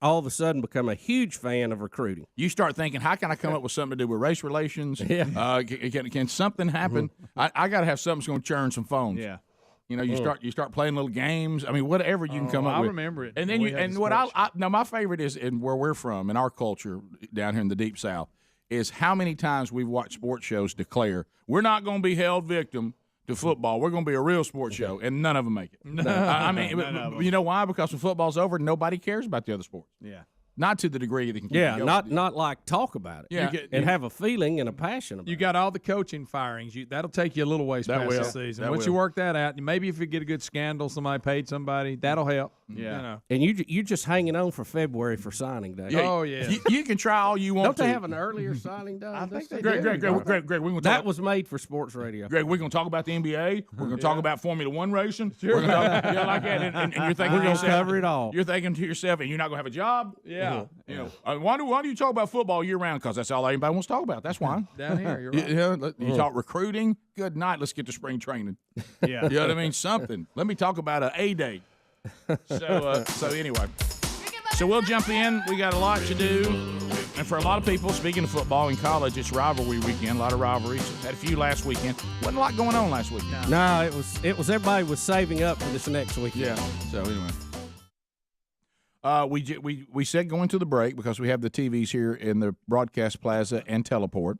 all of a sudden become a huge fan of recruiting. You start thinking, how can I come up with something to do with race relations? Yeah. Can something happen? I got to have something that's going to churn some phones. Yeah. You know, you start playing little games. I mean, whatever you can come up with. I remember it. And then now my favorite is in where we're from in our culture down here in the Deep South is how many times we've watched sports shows declare we're not going to be held victim to football. We're going to be a real sports show, and none of them make it. I mean, you know why? Because when football's over, nobody cares about the other sports. Yeah. Not to the degree that can keep Yeah, it going. not like talk about it. Yeah. And have a feeling and a passion about it. You got all the coaching firings. That'll take you a little ways past the season. Once you work that out, maybe if you get a good scandal, somebody paid somebody, that'll help. Yeah. You know. And you just hanging on for February for signing day. Yeah, oh yeah. You can try all you want. Don't they have an earlier signing day? I think they Greg, do. Greg, we're going to That was made for sports radio. Greg, we're going to talk about the NBA. We're going to talk about Formula One racing. We're going to talk like that. And you're thinking We're going to cover it all. You're thinking to yourself, and you're not going to have a job. Yeah. You know, why do you talk about football year round? Because that's all anybody wants to talk about. That's why. Down here, you're right. You talk recruiting. Good night. Let's get to spring training. Yeah. You know what I mean? Something. Let me talk about an A-Day. So anyway. So we'll jump in. We got a lot to do. And for a lot of people, speaking of football in college, it's rivalry weekend. A lot of rivalries. Had a few last weekend. Wasn't a lot going on last week. No, it was everybody was saving up for this next weekend. Yeah. So anyway. We said going to the break because we have the TVs here in the broadcast plaza and teleport,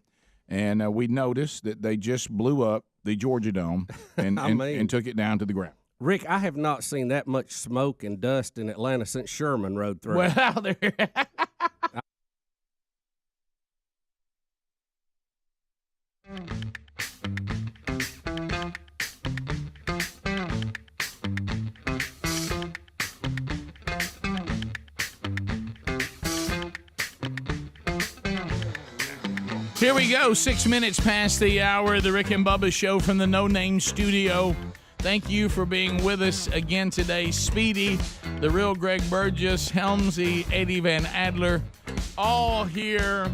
and we noticed that they just blew up the Georgia Dome and took it down to the ground. Rick, I have not seen that much smoke and dust in Atlanta since Sherman rode through. Well, there. Here we go, 6 minutes past the hour, the Rick and Bubba Show from the No Name Studio. Thank you for being with us again today. Speedy, the real Greg Burgess, Helmsy, Eddie Van Adler, all here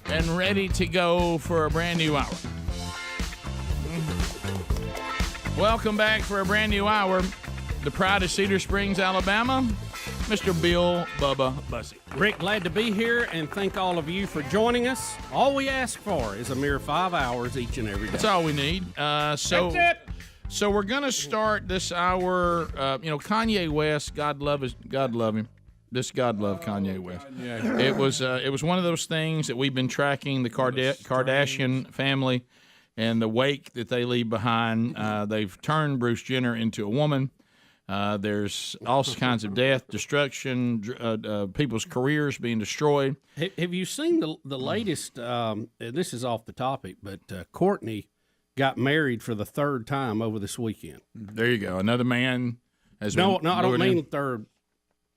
and ready to go for a brand new hour. Welcome back for a brand new hour. The pride of Cedar Springs, Alabama, Mr. Bill Bubba Bussey. Rick, glad to be here, and thank all of you for joining us. All we ask for is a mere 5 hours each and every day. That's all we need. That's it. So we're going to start this hour. Kanye West, God love him. This God love Kanye West. Yeah. It was one of those things that we've been tracking the Kardashian family and the wake that they leave behind. They've turned Bruce Jenner into a woman. There's all kinds of death, destruction, people's careers being destroyed. Have you seen the latest? This is off the topic, but Courtney got married for the third time over this weekend. There you go. Another man has No, been I don't lured mean in.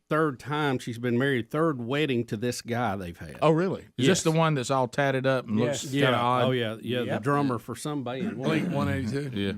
third time she's been married. Third wedding to this guy they've had. Oh, really? Is Yes. this the one that's all tatted up and looks kind of odd? Oh, yeah. The drummer for some band. Blink 182. Yeah.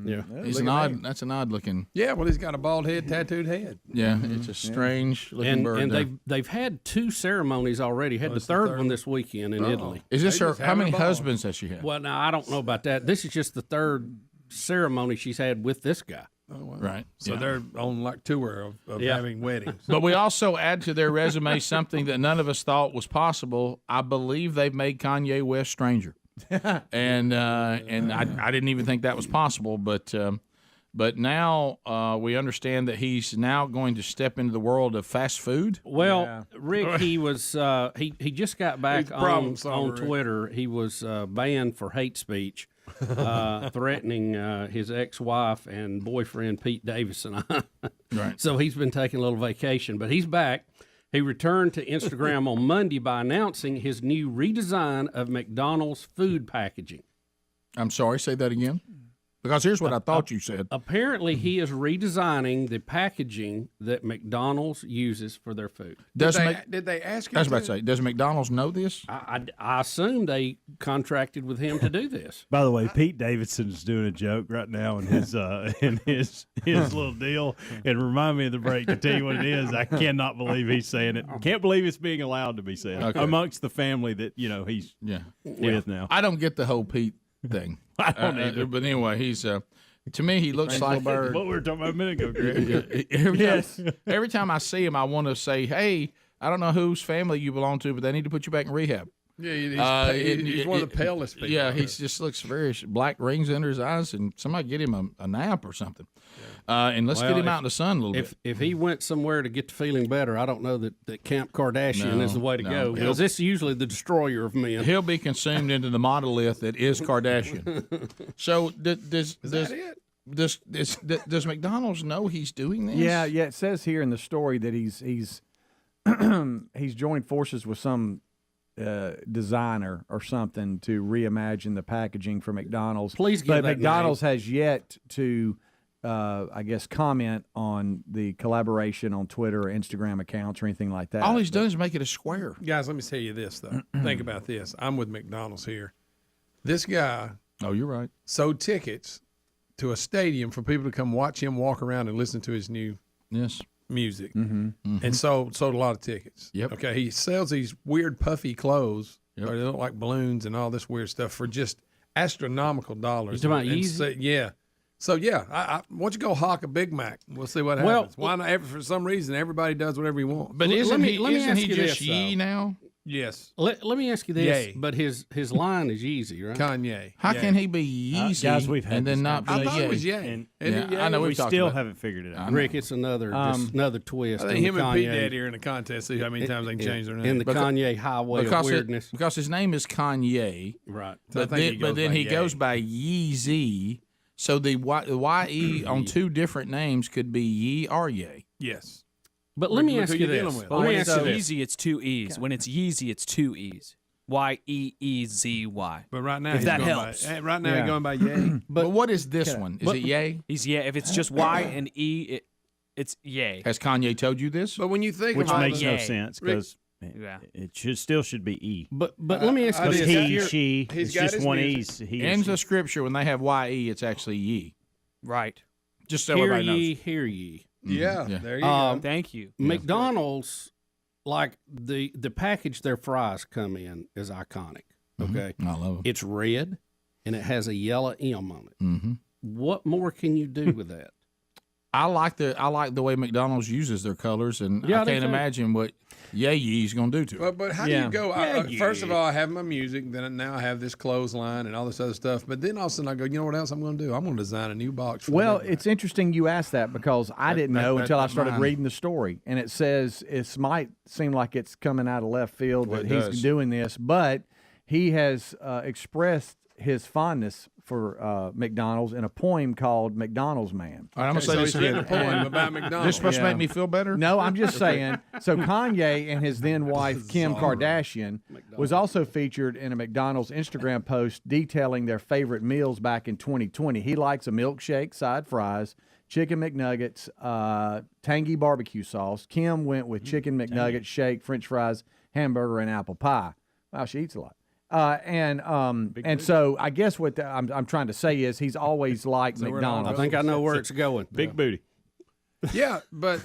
He's Look an at odd. That's an odd looking. Yeah, well, he's got a bald head, tattooed head. Yeah, it's a strange looking bird. And there. they've had 2 ceremonies already. Had the third one this weekend in Italy. Is this her? How many husbands has she had? Well, now I don't know about that. This is just the third ceremony she's had with this guy. Oh, wow. Right. So Yeah. they're on like tour of having weddings. But we also add to their resume something that none of us thought was possible. I believe they've made Kanye West stranger, and I didn't even think that was possible. But now we understand that he's now going to step into the world of fast food. Well, Rick, he was he just got back on Twitter. He was banned for hate speech, threatening his ex-wife and boyfriend Pete Davidson. Right. So he's been taking a little vacation, but he's back. He returned to Instagram on Monday by announcing his new redesign of McDonald's food packaging. I'm sorry, say that again. Because here's what I thought you said. Apparently, he is redesigning the packaging that McDonald's uses for their food. Did they ask him? I was about to say, does McDonald's know this? I assume they contracted with him to do this. By the way, Pete Davidson's doing a joke right now in his little deal, and remind me of the break to tell you what it is. I cannot believe he's saying it. Can't believe it's being allowed to be said amongst the family that he's with now. I don't get the whole Pete thing. I don't either. But anyway, he's to me he looks like what we were talking about a minute ago, Greg. Every time I see him, I want to say, "Hey, I don't know whose family you belong to, but they need to put you back in rehab." Yeah, he's one of the palest people. Yeah, he just looks very black rings under his eyes, and somebody get him a nap or something. And let's get him out in the sun a little bit. If he went somewhere to get to feeling better, I don't know that Camp Kardashian is the way to go. Because it's usually the destroyer of men. He'll be consumed into the monolith that is Kardashian. So does McDonald's know he's doing this? Yeah. It says here in the story that he's he's joined forces with some designer or something to reimagine the packaging for McDonald's. Please give but that McDonald's name. has yet to, I guess, comment on the collaboration on Twitter or Instagram accounts or anything like that. All he's done is make it a square. Guys, let me tell you this, though. Think about this. I'm with McDonald's here. This guy. Oh, you're right. Sold tickets to a stadium for people to come watch him walk around and listen to his new music. And sold a lot of tickets. Yep. Okay, he sells these weird puffy clothes, or they look like balloons and all this weird stuff for just astronomical dollars. You talking about And Yeezy? yeah. So yeah, I why don't you go hawk a Big Mac? We'll see what happens. Why not? For some reason, everybody does whatever you want. But isn't he ask you just this, Yee now? Yes. Let me ask you this, Yay. but his line is Yeezy, right? Kanye. How Yay. can he be Yeezy guys, we've had and then this not be I thought Ye? it was Yay. And- Isn't it I know we we've talked still about it. haven't figured it out. Rick, it's another twist. I think in him the and P Kanye- Daddy are in a contest. See how many times they can change their name. in the Kanye highway of weirdness. Because his name is Kanye, Right. So I but think then he Ye. goes by Yeezy. So the YE on two different names could be Ye or Ye. Yes. But let me Look ask who you you're dealing this. with. But Let when me it's ask you this. Yeezy, it's two E's. When it's Yeezy, it's two E's. Yeezy. But right now, If he's that going helps. By, right now, he's going by Yay. But what is this one? Is it Ye? He's If it's just Y and E, it's Yay. Has Kanye told you this? But when you think Which about makes no Yay. sense Rick- because it should be E. But let me ask you Because this. she, he's it's got just his one music. E. He In or the she. scripture, when they have YE, it's actually Ye. Right. Just so Hear everybody knows. ye, hear ye. Yeah, Yeah. there you go. Thank you. McDonald's, like the package their fries come in is iconic. Okay, I love it. it's red and it has a yellow M on it. Mm-hmm. What more can you do with that? I like the way McDonald's uses their colors, and Yeah, I they can't do. imagine what Ye's going to do to it. But how do you go? First of all, I have my music. Then now I have this clothesline and all this other stuff. But then all of a sudden I go, you know what else I'm going to do? I'm going to design a new box. For Well, that. it's interesting you asked that because I didn't know until I started mine. reading the story. And it says it might seem like it's coming out of left field Well, that it he's does. doing this, but he has expressed his fondness for McDonald's in a poem called McDonald's Man. All right, I'm going to say so this he's written a again. poem about McDonald's. This supposed to Yeah. make me feel better? No, I'm just saying. So Kanye and his then wife Kim Kardashian was also featured in a McDonald's Instagram post detailing their favorite meals back in 2020. He likes a milkshake, side fries, chicken McNuggets, tangy barbecue sauce. Kim went with chicken McNuggets, shake, French fries, hamburger, and apple pie. Wow, she eats a lot. And so I guess what I'm trying to say is he's always liked McDonald's. I think I know where it's going. Big booty. Yeah, but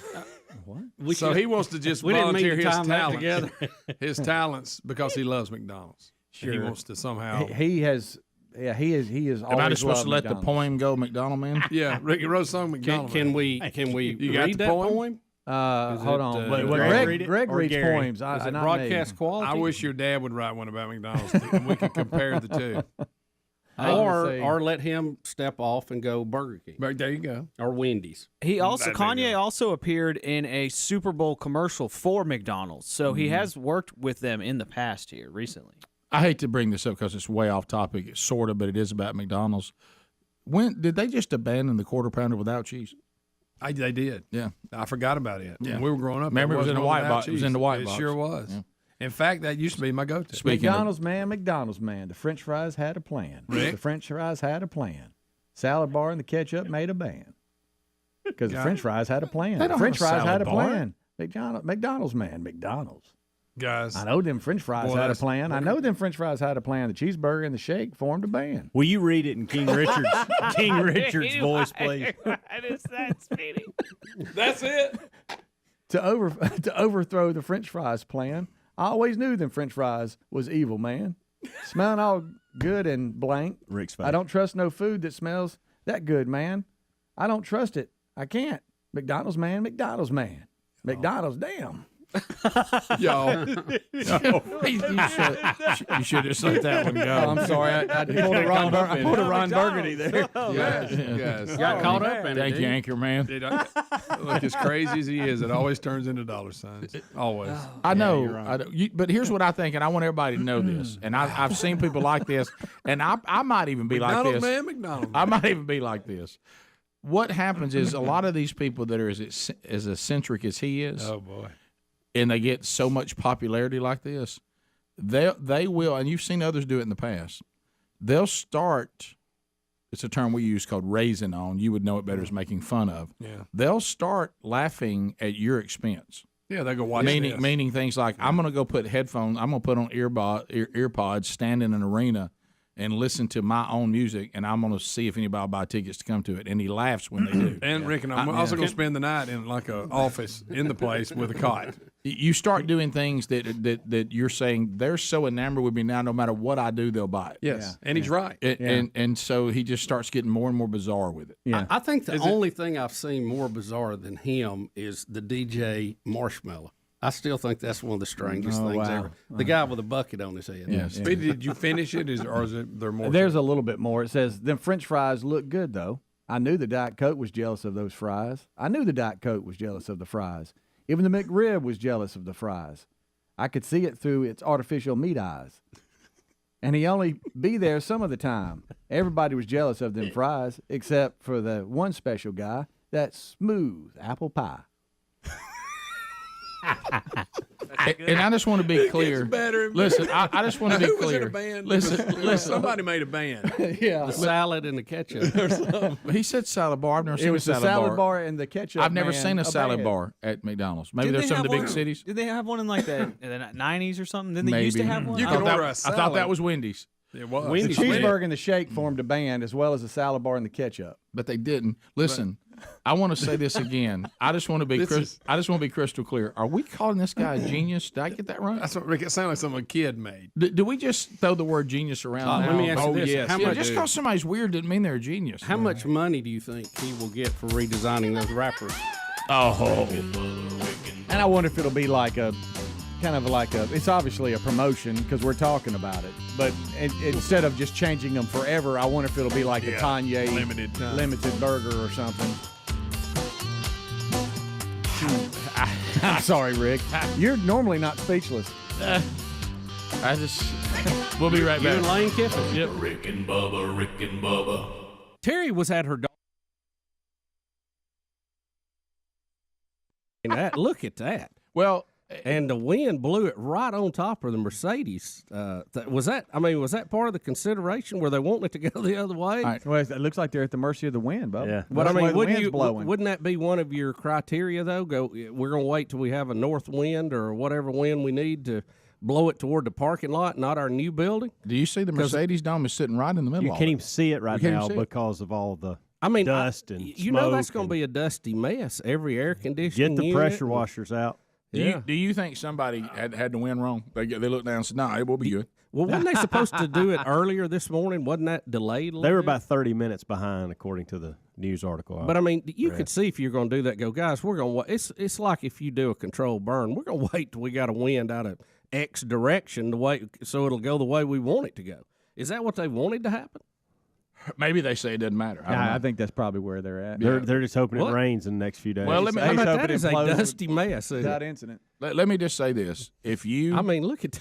so he wants to just We didn't mean volunteer to his time that talent, together. his talents because he loves McDonald's. He wants to somehow. He has. Yeah, he is. He is. Am I just supposed to let the poem go, McDonald Man? Yeah, Ricky wrote a song McDonald. Can we You got read the that poem? poem? Hold on. But Greg read it Greg or reads Gary? poems. Is I it not broadcast me. quality? I wish your dad would write one about McDonald's, and we could compare the two. Or let him step off and go Burger King But there you go. or Wendy's. Kanye also appeared in a Super Bowl commercial for McDonald's, so he has worked with them in the past here recently. I hate to bring this up because it's way off topic, sort of, but it is about McDonald's. When did they just abandon the quarter pounder without cheese? They did. Yeah, I forgot about it. Yeah. When we were growing up, Remember, it was in the one white without box. It was cheese. in the white It box. sure was. Yeah. In fact, that used to be my go-to. Speaking of- McDonald's man. The French fries had a plan. Rick? The French fries had a plan. Salad bar and the ketchup made a band. Because the Got French it. fries had a plan. They The don't French have a fries had a salad bar. plan. McDonald's man. McDonald's. Guys, I know them French fries Boy, had a that's- plan. I know them French fries had a plan. The cheeseburger and the shake formed a band. Will you read it in King Richard's voice, please? That is that Speedy. that's it. To overthrow the French fries plan, I always knew them French fries was evil, man. Smelling all good and blank. Rick's I don't trust no food that smells that good, man. I don't trust it. I can't. McDonald's man. McDonald's, damn. Y'all. You should have let that one go. Oh, I'm sorry. I pulled a Ron Burgundy there. Yes. Got caught up in it. Thank you, didn't Anchor Man. Look, as crazy as he is, it always turns into dollar signs. Always. I know, but here's what I think, and I want everybody to know this. And I've seen people like this, and I might even be like McDonald's this. man, McDonald's. I might even be like this. What happens is a lot of these people that are as eccentric as he is, Oh boy. and they get so much popularity like this, they will, and you've seen others do it in the past. They'll start. It's a term we use called raising on. You would know it better as making fun of. Yeah. They'll start laughing at your expense. Yeah, they go watch this. Meaning things like, I'm going to go put headphones, I'm going to put on earpods, stand in an arena, and listen to my own music, and I'm going to see if anybody will buy tickets to come to it. And he laughs when they do. And Rick and I'm also going to spend the night in like a office in the place with a cot. You start doing things that you're saying they're so enamored with me now. No matter what I do, they'll buy it. Yes, and he's right. And so he just starts getting more and more bizarre with it. Yeah. I think the only thing I've seen more bizarre than him is the DJ Marshmallow. I still think that's one of the strangest things ever. The guy with a bucket on his head. Yeah. Speedy, did you finish it, or is it there more? There's a little bit more. It says, them French fries look good, though. I knew the Diet Coke was jealous of those fries. I knew the Diet Coke was jealous of the fries. Even the McRib was jealous of the fries. I could see it through its artificial meat eyes. And he only be there some of the time. Everybody was jealous of them fries, except for the one special guy, that smooth apple pie. And I just want to be clear. Listen, I just want to be Who clear. was in a band? Listen. Somebody made a band. Yeah. The salad and the ketchup. He said salad bar. I've never seen It was a the salad bar and the ketchup. I've never man, seen a salad band. bar at McDonald's. Maybe Did there's they some of have the big one? cities. Did they have one in like the 90s or something? Didn't they Maybe. used to have one? You I could don't know. order a I salad. thought that was Wendy's. It was. The cheeseburger and the shake formed a band, as well as the salad bar and the ketchup. But they didn't. Listen, I want to say this again. I just want to be I just want to be crystal clear. Are we calling this guy a genius? Did I get that right? That's what Rick. It sounded like something a kid made. Do we just throw the word genius around? Let me ask you this. Yes. How Yeah, much, just because somebody's weird didn't mean they're a genius. how much money do you think he will get for redesigning those wrappers? Oh, And I wonder if it'll be like a, kind of like a, it's obviously a promotion because we're talking about it. But instead of just changing them forever, I wonder if it'll be like a Kanye limited burger or something. I'm sorry, Rick. You're normally not speechless. I just. We'll be right You back. and Lane Kiffin. Yep. Rick and Bubba. Terry was at her daughter. Look at that. Well, and the wind blew it right on top of the Mercedes. Was that part of the consideration? Were they wanting it to go the other way? Right. Well, it looks like they're at the mercy of the wind, Bubba. Yeah. But That's the way the wind's wouldn't blowing. wouldn't that be one of your criteria though? We're going to wait till we have a north wind or whatever wind we need to blow it toward the parking lot, not our new building. Do you see the Mercedes dome is sitting right in the middle? You of can't it. even see it right now because of all the dust and you know that's smoke going to be a dusty mess. Every air conditioning Get the unit pressure and- washers out. Do you think somebody had the wind wrong? They looked down and said, "No, it will be good." Well, wasn't they supposed to do it earlier this morning? Wasn't that delayed? They were about 30 minutes behind, according to the news article. But I mean, you could see if you're going to do that. Go, guys, we're going to. It's like if you do a controlled burn. We're going to wait till we got a wind out of X direction so it'll go the way we want it to go. Is that what they wanted to happen? Maybe they say it doesn't matter. I think that's probably where they're at. They're just hoping What? it rains in the next few days. Well, let me. How about hope that it is a implodes dusty mess. without incident. Let me just say this: if you, I mean, look at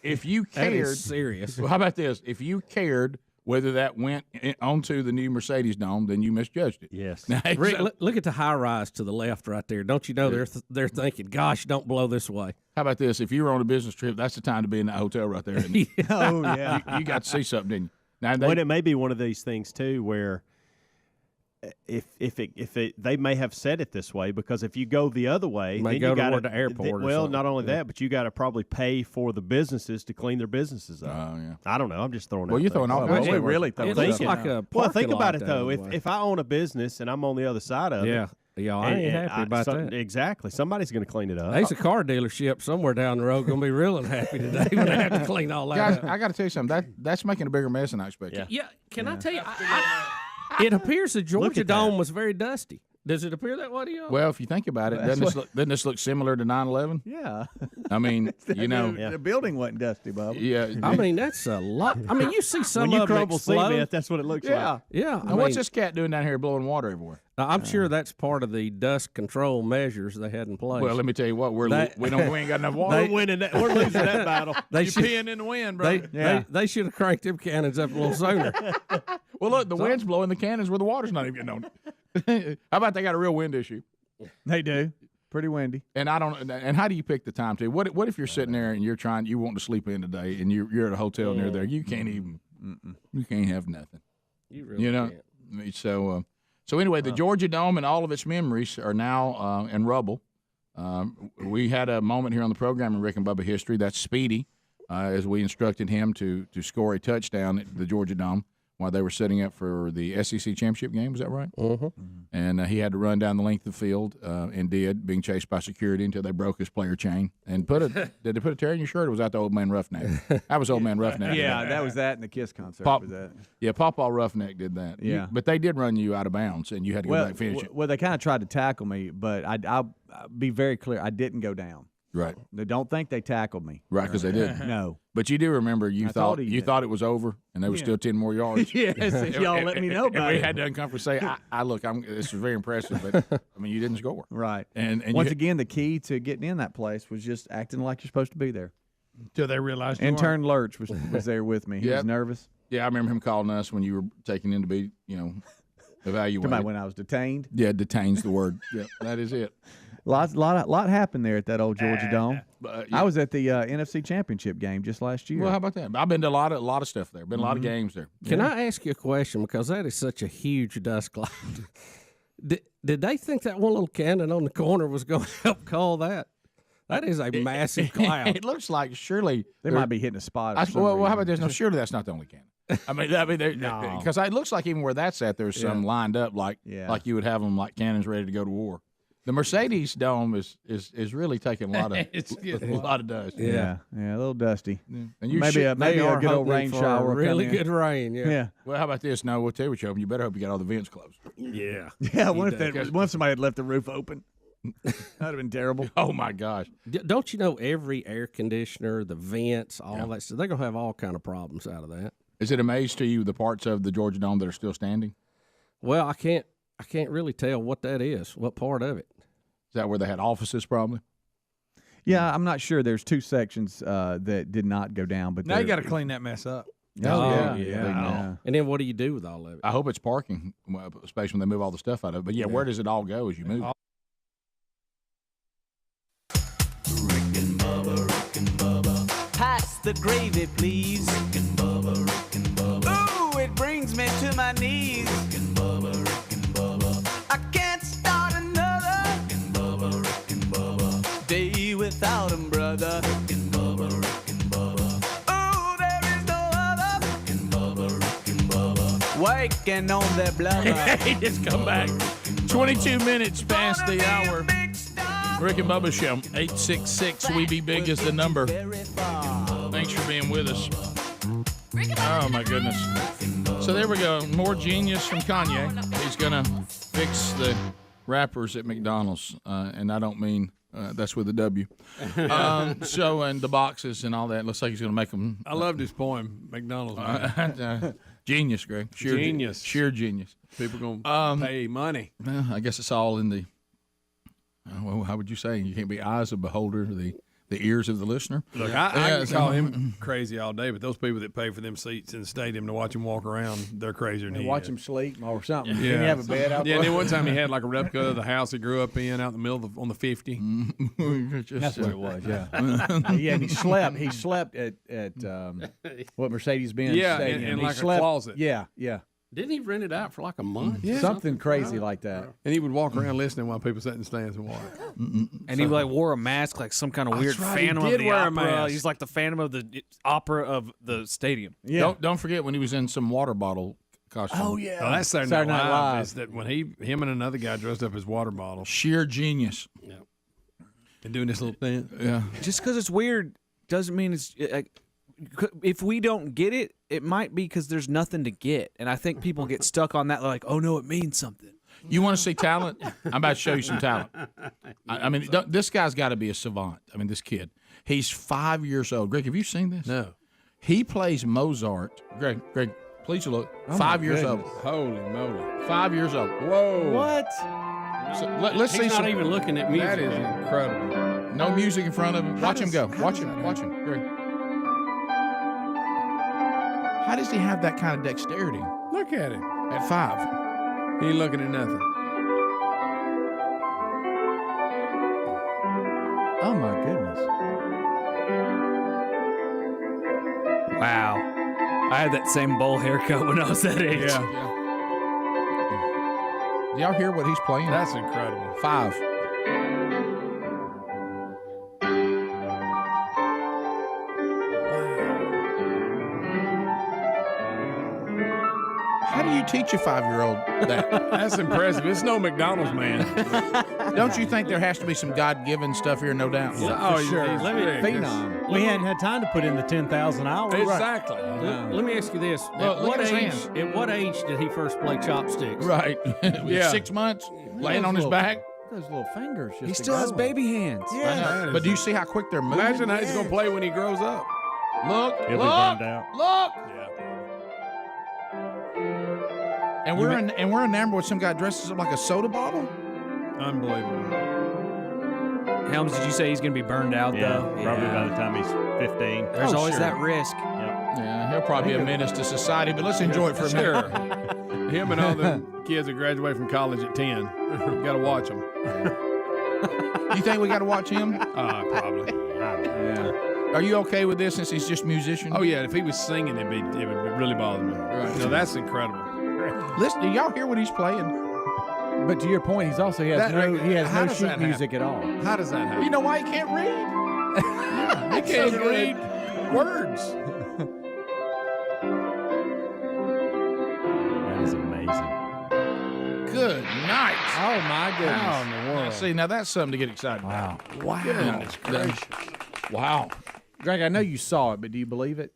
if you that cared, is serious. well, how about this? If you cared whether that went onto the new Mercedes dome, then you misjudged it. Yes. Now, Rick, look at the high rise to the left right there. Don't you know they're thinking, gosh, don't blow this way. How about this? If you were on a business trip, that's the time to be in that hotel right there. Isn't it? Oh, yeah. You got to see something, didn't you? Now, Well, it may be one of these things too, where they may have said it this way because if you go the other way, May then go you got toward the airport or Well, something. not only that, but you got to probably pay for the businesses to clean their businesses up. Oh, yeah. I don't know. I'm just throwing. Well, out you're throwing things. all Well, kinds we of really It throw looks stuff like out. a Well, think parking about lot it the though. other way. If I own a business and I'm on the other side of it, I ain't happy about that. Exactly. Somebody's going to clean it up. There's a car dealership somewhere down the road going to be real unhappy today when they have to clean all that Guys, up. I got to tell you something. That's making a bigger mess than I expected. Yeah, can I tell you? It appears the Georgia Dome was very dusty. Does it appear that way to you? Well, if you think about it, doesn't this look similar to 9/11? Yeah. I mean, you know, The building wasn't dusty, Bubba. yeah. I mean, that's a lot. I mean, you see some when you of them crumble explode. cement, that's what it looks like. Yeah, And what's this cat doing down here blowing water everywhere? I'm sure that's part of the dust control measures they had in place. Well, let me tell you what, we ain't got enough water. We're winning that. We're losing that battle. They You're should, peeing in the wind, bro. they should have cranked them cannons up a little sooner. Well, look, the wind's blowing the cannons where the water's not even getting on it. How about they got a real wind issue? They do. Pretty windy. And I don't. And how do you pick the time to? What if you're sitting there and you want to sleep in today, and you're at a hotel near there? You can't even. You can't have nothing. You really can't. I mean, so anyway, the Georgia Dome and all of its memories are now in rubble. We had a moment here on the program in Rick and Bubba history. That's Speedy, as we instructed him to score a touchdown at the Georgia Dome while they were setting up for the SEC championship game. Was that right? Mm-hmm. And he had to run down the length of the field and being chased by security until they broke his player chain. And did they put a tear in your shirt, or was that the Old Man Roughneck? That was Old Man Roughneck. Yeah, that was that in the Kiss concert. Was that. Yeah, Pawpaw Roughneck did that. Yeah. But they did run you out of bounds, and you had to go back and finish it. Well, they kind of tried to tackle me, but I'll be very clear. I didn't go down. Right. They don't think they tackled me. Right, because they didn't. No. But you do remember you I thought thought he you did. thought it was over, and there was still 10 more yards. Yes, if y'all let me know And about we it. had to uncomfortably say, "I look, this is very impressive, but I mean, you didn't score." Right. And Once again, the key to getting in that place was just acting like you're supposed to be there. Till they realized you Intern weren't. Lurch was there with me. He was nervous. Yeah, I remember him calling us when you were taken in to be, evaluated. Talking about when I was detained. Yeah, detain's the word. Yeah, that is it. Lot happened there at that old Georgia Dome. But, I was at the NFC Championship game just last year. Well, how about that? I've been to a lot of stuff there. Been a lot of games there. Can I ask you a question? Because that is such a huge dust cloud. Did they think that one little cannon on the corner was going to help call that? That is a massive cloud. It looks like surely They might be hitting a spot. Well, how about this? No, surely that's not the only cannon. I mean, because it looks like even where that's at, there's some lined up like you would have them like cannons ready to go to war. The Mercedes Dome is really taking a lot of dust. Yeah, a little dusty. And you maybe a good old rain shower. Really good rain. Yeah. Well, how about this? No, we'll tell you what you open. You better hope you got all the vents closed. Yeah. Yeah. What if somebody had left the roof open? That'd have been terrible. Oh my gosh! Don't you know every air conditioner, the vents, all that stuff? They're gonna have all kind of problems out of that. Is it amazing to you the parts of the Georgia Dome that are still standing? Well, I can't really tell what that is. What part of it? Is that where they had offices probably? Yeah, I'm not sure. There's two sections that did not go down, but Now you got to clean that mess up. Yeah. And then what do you do with all of it? I hope it's parking, especially when they move all the stuff out of it. But where does it all go as you move? Pass the gravy, please. Rick and Bubba, Rick and Bubba. Ooh, it brings me to my knees. Rick and Bubba, Rick and Bubba. I can't start another. Rick and Bubba, Rick and Bubba. Day without 'em, brother. Rick and Bubba, Rick and Bubba. Ooh, there is no other. Rick and Bubba, Rick and Bubba. Waking on their blubber. Hey, just come back. 22 minutes past the hour. Rick and Bubba Show, 866 We Be Big is the number. Thanks for being with us. Oh, my goodness. So there we go. More genius from Kanye. He's going to fix the wrappers at McDonald's. And I don't mean that's with a W. And the boxes and all that. Looks like he's going to make them. I loved his poem, McDonald's. Genius, Greg. Sheer genius. People going to pay money. Well, I guess it's all in the. Well, how would you say? You can't be eyes of the beholder, the ears of the listener. Look, I can call him crazy all day, but those people that pay for them seats in the stadium to watch him walk around, they're crazier than he watch is. him sleep or something. Yeah. Didn't he have a bed out there? Yeah, and then one time he had like a replica of the house he grew up in out in the middle on the 50. That's what it was, yeah. Yeah, and he slept at what, Mercedes-Benz Stadium. in he like slept, a closet. Yeah. Didn't he rent it out for like a month? Yeah. Something crazy like that. And he would walk around listening while people sat in the stands and watch. And he like wore a mask like some kind of weird right, he phantom did of the wear a opera. mask. He's like the phantom of the opera of the stadium. Yeah. Don't forget when he was in some water bottle costume. Oh, yeah. Well, that's Saturday Night Live. Is that when him and another guy dressed up as water bottle. Sheer genius. Yeah. And doing this little thing. Yeah. Just because it's weird doesn't mean it's. If we don't get it, it might be because there's nothing to get. And I think people get stuck on that. They're like, oh, no, it means something. You want to see talent? I'm about to show you some talent. I mean, this guy's got to be a savant. I mean, this kid. He's 5 years old. Greg, have you seen this? No. He plays Mozart. Greg, please look. Oh 5 years old. Holy moly. 5 years old. Whoa. What? So, let's see He's some. not even looking at music. That is incredible. No music in front of him. Watch him go. Watch him. Greg. How does he have that kind of dexterity Look at him. at 5? He ain't looking at nothing. Oh, my goodness. Wow. I had that same bowl haircut when I was that age. Yeah. Do y'all hear what he's playing? That's incredible. 5. How do you teach a 5-year-old that? That's impressive. It's no McDonald's, man. Don't you think there has to be some God-given stuff here? No doubt. Oh, sure. Let me Phenom. We hadn't had time to put in the 10,000 hours. Exactly. Let me ask you this: Look at at his hand. what age did he first play chopsticks? Right. Yeah. 6 months, laying on his back. Those little fingers. He still has baby hands. Yeah. But do you see how quick they're moving? Imagine how he's going to play when he grows up. Look, He'll be look, burned out. look. Yeah. And we're enamored with some guy dresses up like a soda bottle. Unbelievable. Helms, did you say he's going to be burned out, though? Probably by the time he's 15. There's always sure. that risk. Yeah, he'll probably be a menace to society, but let's enjoy it for a minute. Sure. Him and all the kids that graduate from college at 10. You got to watch them. You think we got to watch him? Probably. Yeah. Are you okay with this since he's just musician? Oh, yeah. If he was singing, it would really bother me. Right. No, that's incredible. Listen, do y'all hear what he's playing? But to your point, he has how no does sheet that music at all. How does that happen? You know why he can't read? He can't even read words. That is amazing. Good night. Oh, my goodness. How in the world? See, now that's something to get excited about. Wow. Goodness gracious. Wow. Greg, I know you saw it, but do you believe it?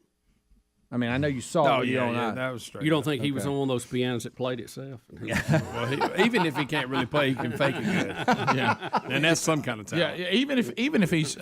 I mean, I know you saw it. But you don't know. That was straight. You don't think he was on one of those pianos that played itself? Well, even if he can't really play, he can fake it good. Yeah, and that's some kind of talent. Yeah, even if he's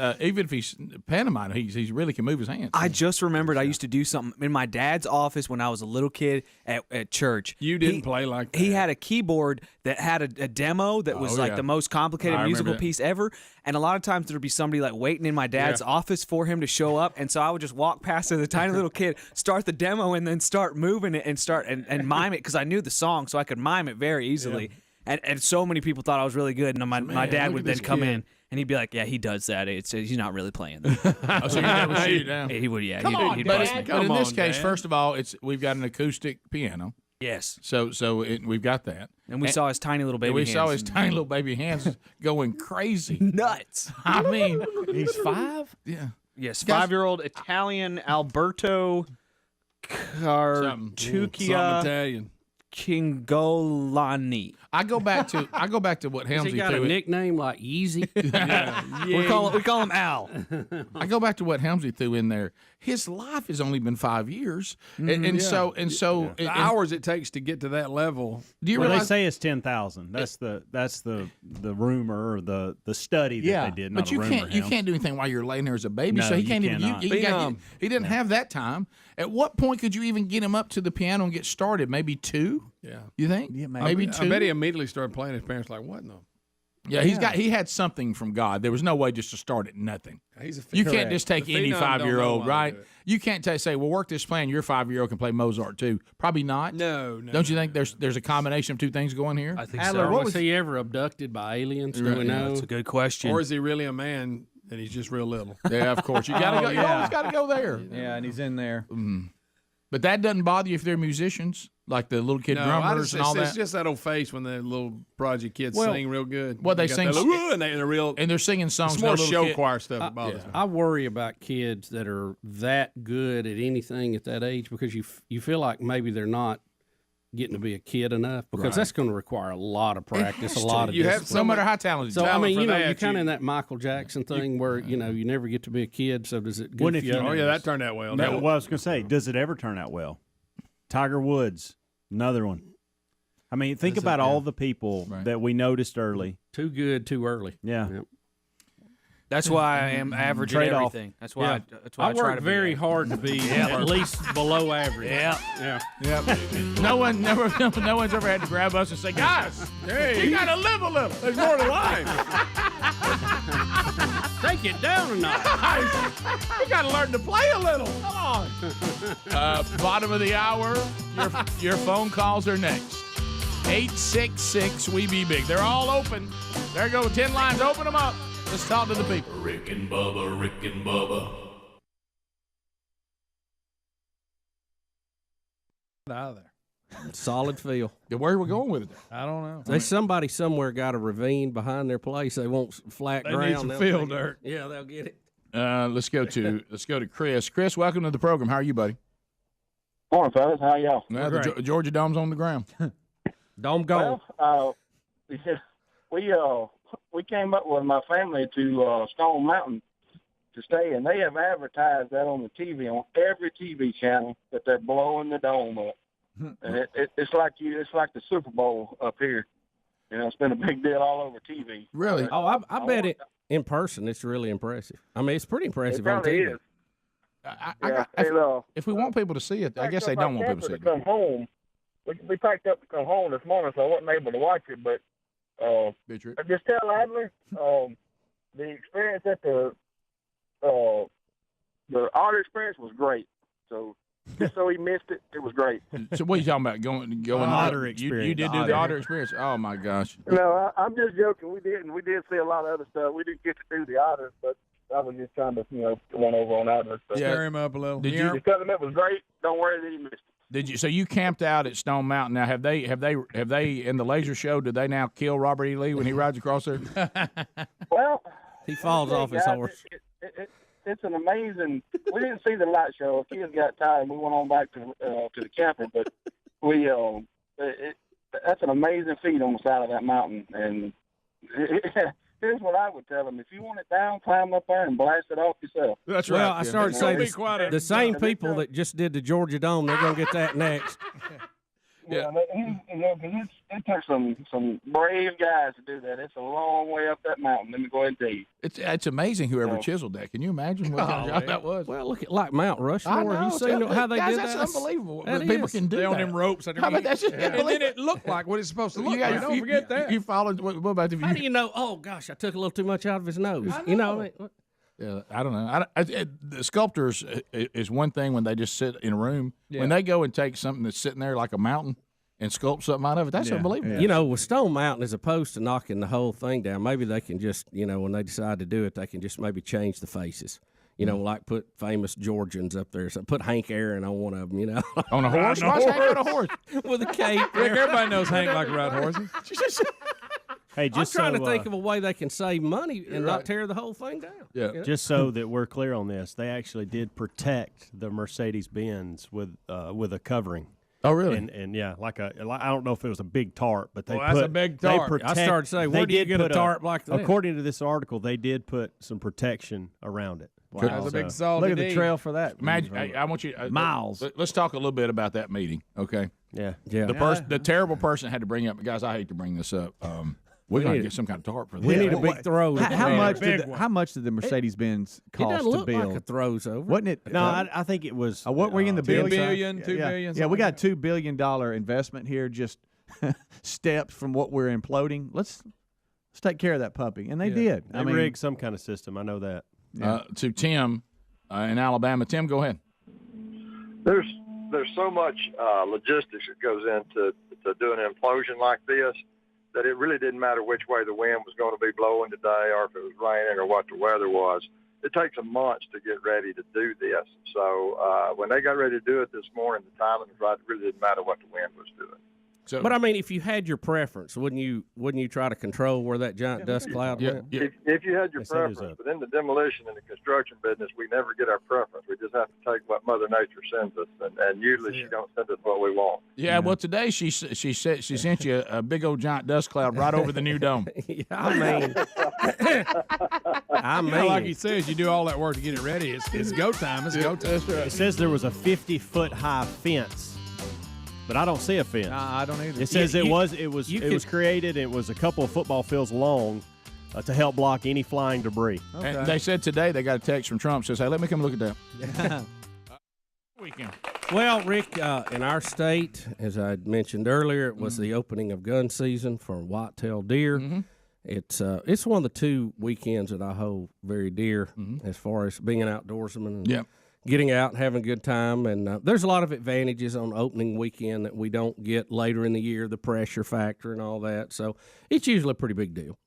pantomime, he really can move his hands. I just remembered I used to do something in my dad's office when I was a little kid at church. You didn't play like that. He had a keyboard that had a demo that was the most complicated musical piece ever. And a lot of times there'd be somebody like waiting in my dad's office for him to show up. And so I would just walk past as a tiny little kid, start the demo, and then start moving it and start and mime it because I knew the song, so I could mime it very easily. Yeah. And so many people thought I was really good. And my dad would then come in and he'd be like, "Yeah, he does that. He's not really playing." So your dad would shoot you down. He would, yeah. Come on, he'd but, bust me. but in this case, first of all, we've got an acoustic piano. Yes. So we've got that. And we saw his tiny little baby hands. We saw his tiny little baby hands going crazy. Nuts. I mean, he's 5? Yeah. Yes, 5-year-old Italian Alberto Cartuccia Italian. Kingolani. I go back to what Helmsy Has he got a nickname like Yeezy? We call him Al. I go back to what Helmsy threw in there. His life has only been 5 years, so the hours it takes to get to that level. Do you realize they say it's 10,000? That's the rumor or the study that they did. But you can't do anything while you're laying there as a baby. No, so he you can't even. cannot. He didn't have that time. At what point could you even get him up to the piano and get started? Maybe 2. Yeah. You think? Yeah, maybe 2. I bet he immediately started playing. His parents like, what? No. Yeah, he had something from God. There was no way just to start at nothing. You can't just take any 5-year-old, right? You can't say, well, work this plan. Your 5-year-old can play Mozart too. Probably not. No. Don't you think there's a combination of two things going here? I think so. Was he ever abducted by aliens? Do we know? That's a good question. Or is he really a man and he's just real little? Yeah, of course. You gotta go. You always got to go there. Yeah, and he's in there. But that doesn't bother you if they're musicians, like the little kid drummers and all that. It's just that old face when the little project kids sing real good. Well, they sing, and they're singing songs. It's more show choir stuff that bothers me. I worry about kids that are that good at anything at that age because you feel like maybe they're not getting to be a kid enough because that's going to require a lot of practice, a lot of discipline. No matter how talented. So I mean, you're kind of in that Michael Jackson thing where you never get to be a kid. So does it? Oh yeah, that turned out well. Well, I was going to say, does it ever turn out well? Tiger Woods, another one. I mean, think about all the people that we noticed early. Too good, too early. Yeah. Yep. That's why I am average at everything. That's why. I try to very hard to be at least below average. Yeah. No one's ever had to grab us and say, guys, hey, you got to live a little. There's more to life. Take it down a notch. You got to learn to play a little. Come on. Bottom of the hour. Your phone calls are next. 866 We Be Big. They're all open. There go 10 lines. Open them up. Let's talk to the people. Rick and Bubba. Out of there. Solid feel. Where are we going with it? I don't know. There's somebody somewhere got a ravine behind their place. They want flat ground. Need some field dirt. Yeah, they'll get it. Let's go to Chris. Chris, welcome to the program. How are you, buddy? Morning, fellas. How y'all? The Georgia Dome's on the ground. Dome gone. Well, we came up with my family to Stone Mountain to stay, and they have advertised that on the TV, on every TV channel, that they're blowing the dome up. And it's like the Super Bowl up here. It's been a big deal all over TV. Really? Oh, I bet it in person. It's really impressive. I mean, it's pretty impressive on probably TV. is. If we want people to see it, I guess they don't want people to see it. Come home. We packed up to come home this morning, so I wasn't able to watch it. But I just tell Adler the experience at the otter experience was great. So just so he missed it, it was great. So what are you talking about? Going otter You experience. did do the otter experience? Oh my gosh! No, I'm just joking. We did see a lot of other stuff. We didn't get to do the otters, but I was just trying to one over on otters. So. Stir him up a little. Did you? Just tell him it was great. Don't worry that he missed it. Did you? So you camped out at Stone Mountain. Now have they in the laser show? Did they now kill Robert E. Lee when he rides across there? Well, he falls off his horse. It's an amazing. We didn't see the light show. Kids got tired, and we went on back to the camper. But we that's an amazing feat on the side of that mountain. And here's what I would tell them: if you want it down, climb up there and blast it off yourself. That's Well, right. I started to say the same people that just did the Georgia Dome, they're going to get that next. Yeah, because it took some brave guys to do that. It's a long way up that mountain. Let me go ahead and tell you. It's amazing whoever chiseled that. Can you imagine what kind of job that was? Well, look at like Mount Rushmore. Have you seen how they guys, did that's that? unbelievable. That People is. can do They that. on them ropes. How about that's just And then it looked like what it's supposed to look like. Don't forget that. You followed. What about if How do you know? Oh gosh, I took a little too much out of his nose. You know what I mean? Yeah, I don't know. The sculptors is one thing when they just sit in a room. Yeah. When they go and take something that's sitting there like a mountain and sculpt something out of it, that's unbelievable. You know, with Stone Mountain, as opposed to knocking the whole thing down, maybe they can just, when they decide to do it, they can just maybe change the faces. Like put famous Georgians up there. So put Hank Aaron on one of them, On a horse? Why's Hank on a horse? With a cape. Rick, everybody knows Hank like to ride horses. Hey, I'm just trying so, to think of a way they can save money and not tear the whole thing down. Yeah. Just so that we're clear on this, they actually did protect the Mercedes-Benz with a covering. Oh, really? And yeah, I don't know if it was a big tarp, but they Well, that's a big tarp. I started to say, where do you get a tarp like that? According to this article, they did put some protection around it. Wow. That's a big salty Look at the D. trail for that. Imagine, I want you Miles. Let's talk a little bit about that meeting, okay? Yeah. The terrible person had to bring up, guys. I hate to bring this up. We're going to get some kind of tarp for this. We need a big throw. How much did the Mercedes-Benz It cost doesn't to look build? like a throws over. Wasn't it? No, I think it was. What were you in the $2 billions? billion, $2 billion, Yeah, we something got $2 billion investment here, just steps from what we're imploding. Let's take care of that puppy, and they did. They rigged some kind of system. I know that. To Tim in Alabama. Tim, go ahead. There's so much logistics that goes into doing an implosion like this that it really didn't matter which way the wind was going to be blowing today or if it was raining or what the weather was. It takes a month to get ready to do this. So when they got ready to do it this morning, the timing was right. It really didn't matter what the wind was doing. So, but I mean, if you had your preference, wouldn't you try to control where that giant dust cloud went? If you had your preference, but in the demolition and the construction business, we never get our preference. We just have to take what Mother Nature sends us, and usually she don't send us what we want. Yeah, well, today she said she sent you a big old giant dust cloud right over the new dome. I mean, like he says, you do all that work to get it ready. It's go time. It's go time. It says there was a 50-foot high fence. But I don't see a fence. I don't either. It says it was created. It was a couple of football fields long to help block any flying debris. Okay. And they said today they got a text from Trump says, "Hey, let me come look at that." Weekend. Well, Rick, in our state, as I mentioned earlier, it was the opening of gun season for whitetail deer. Mm-hmm. It's one of the two weekends that I hold very dear as far as being an outdoorsman. And getting out and having a good time. And there's a lot of advantages on opening weekend that we don't get later in the year, the pressure factor and all that. So it's usually a pretty big deal.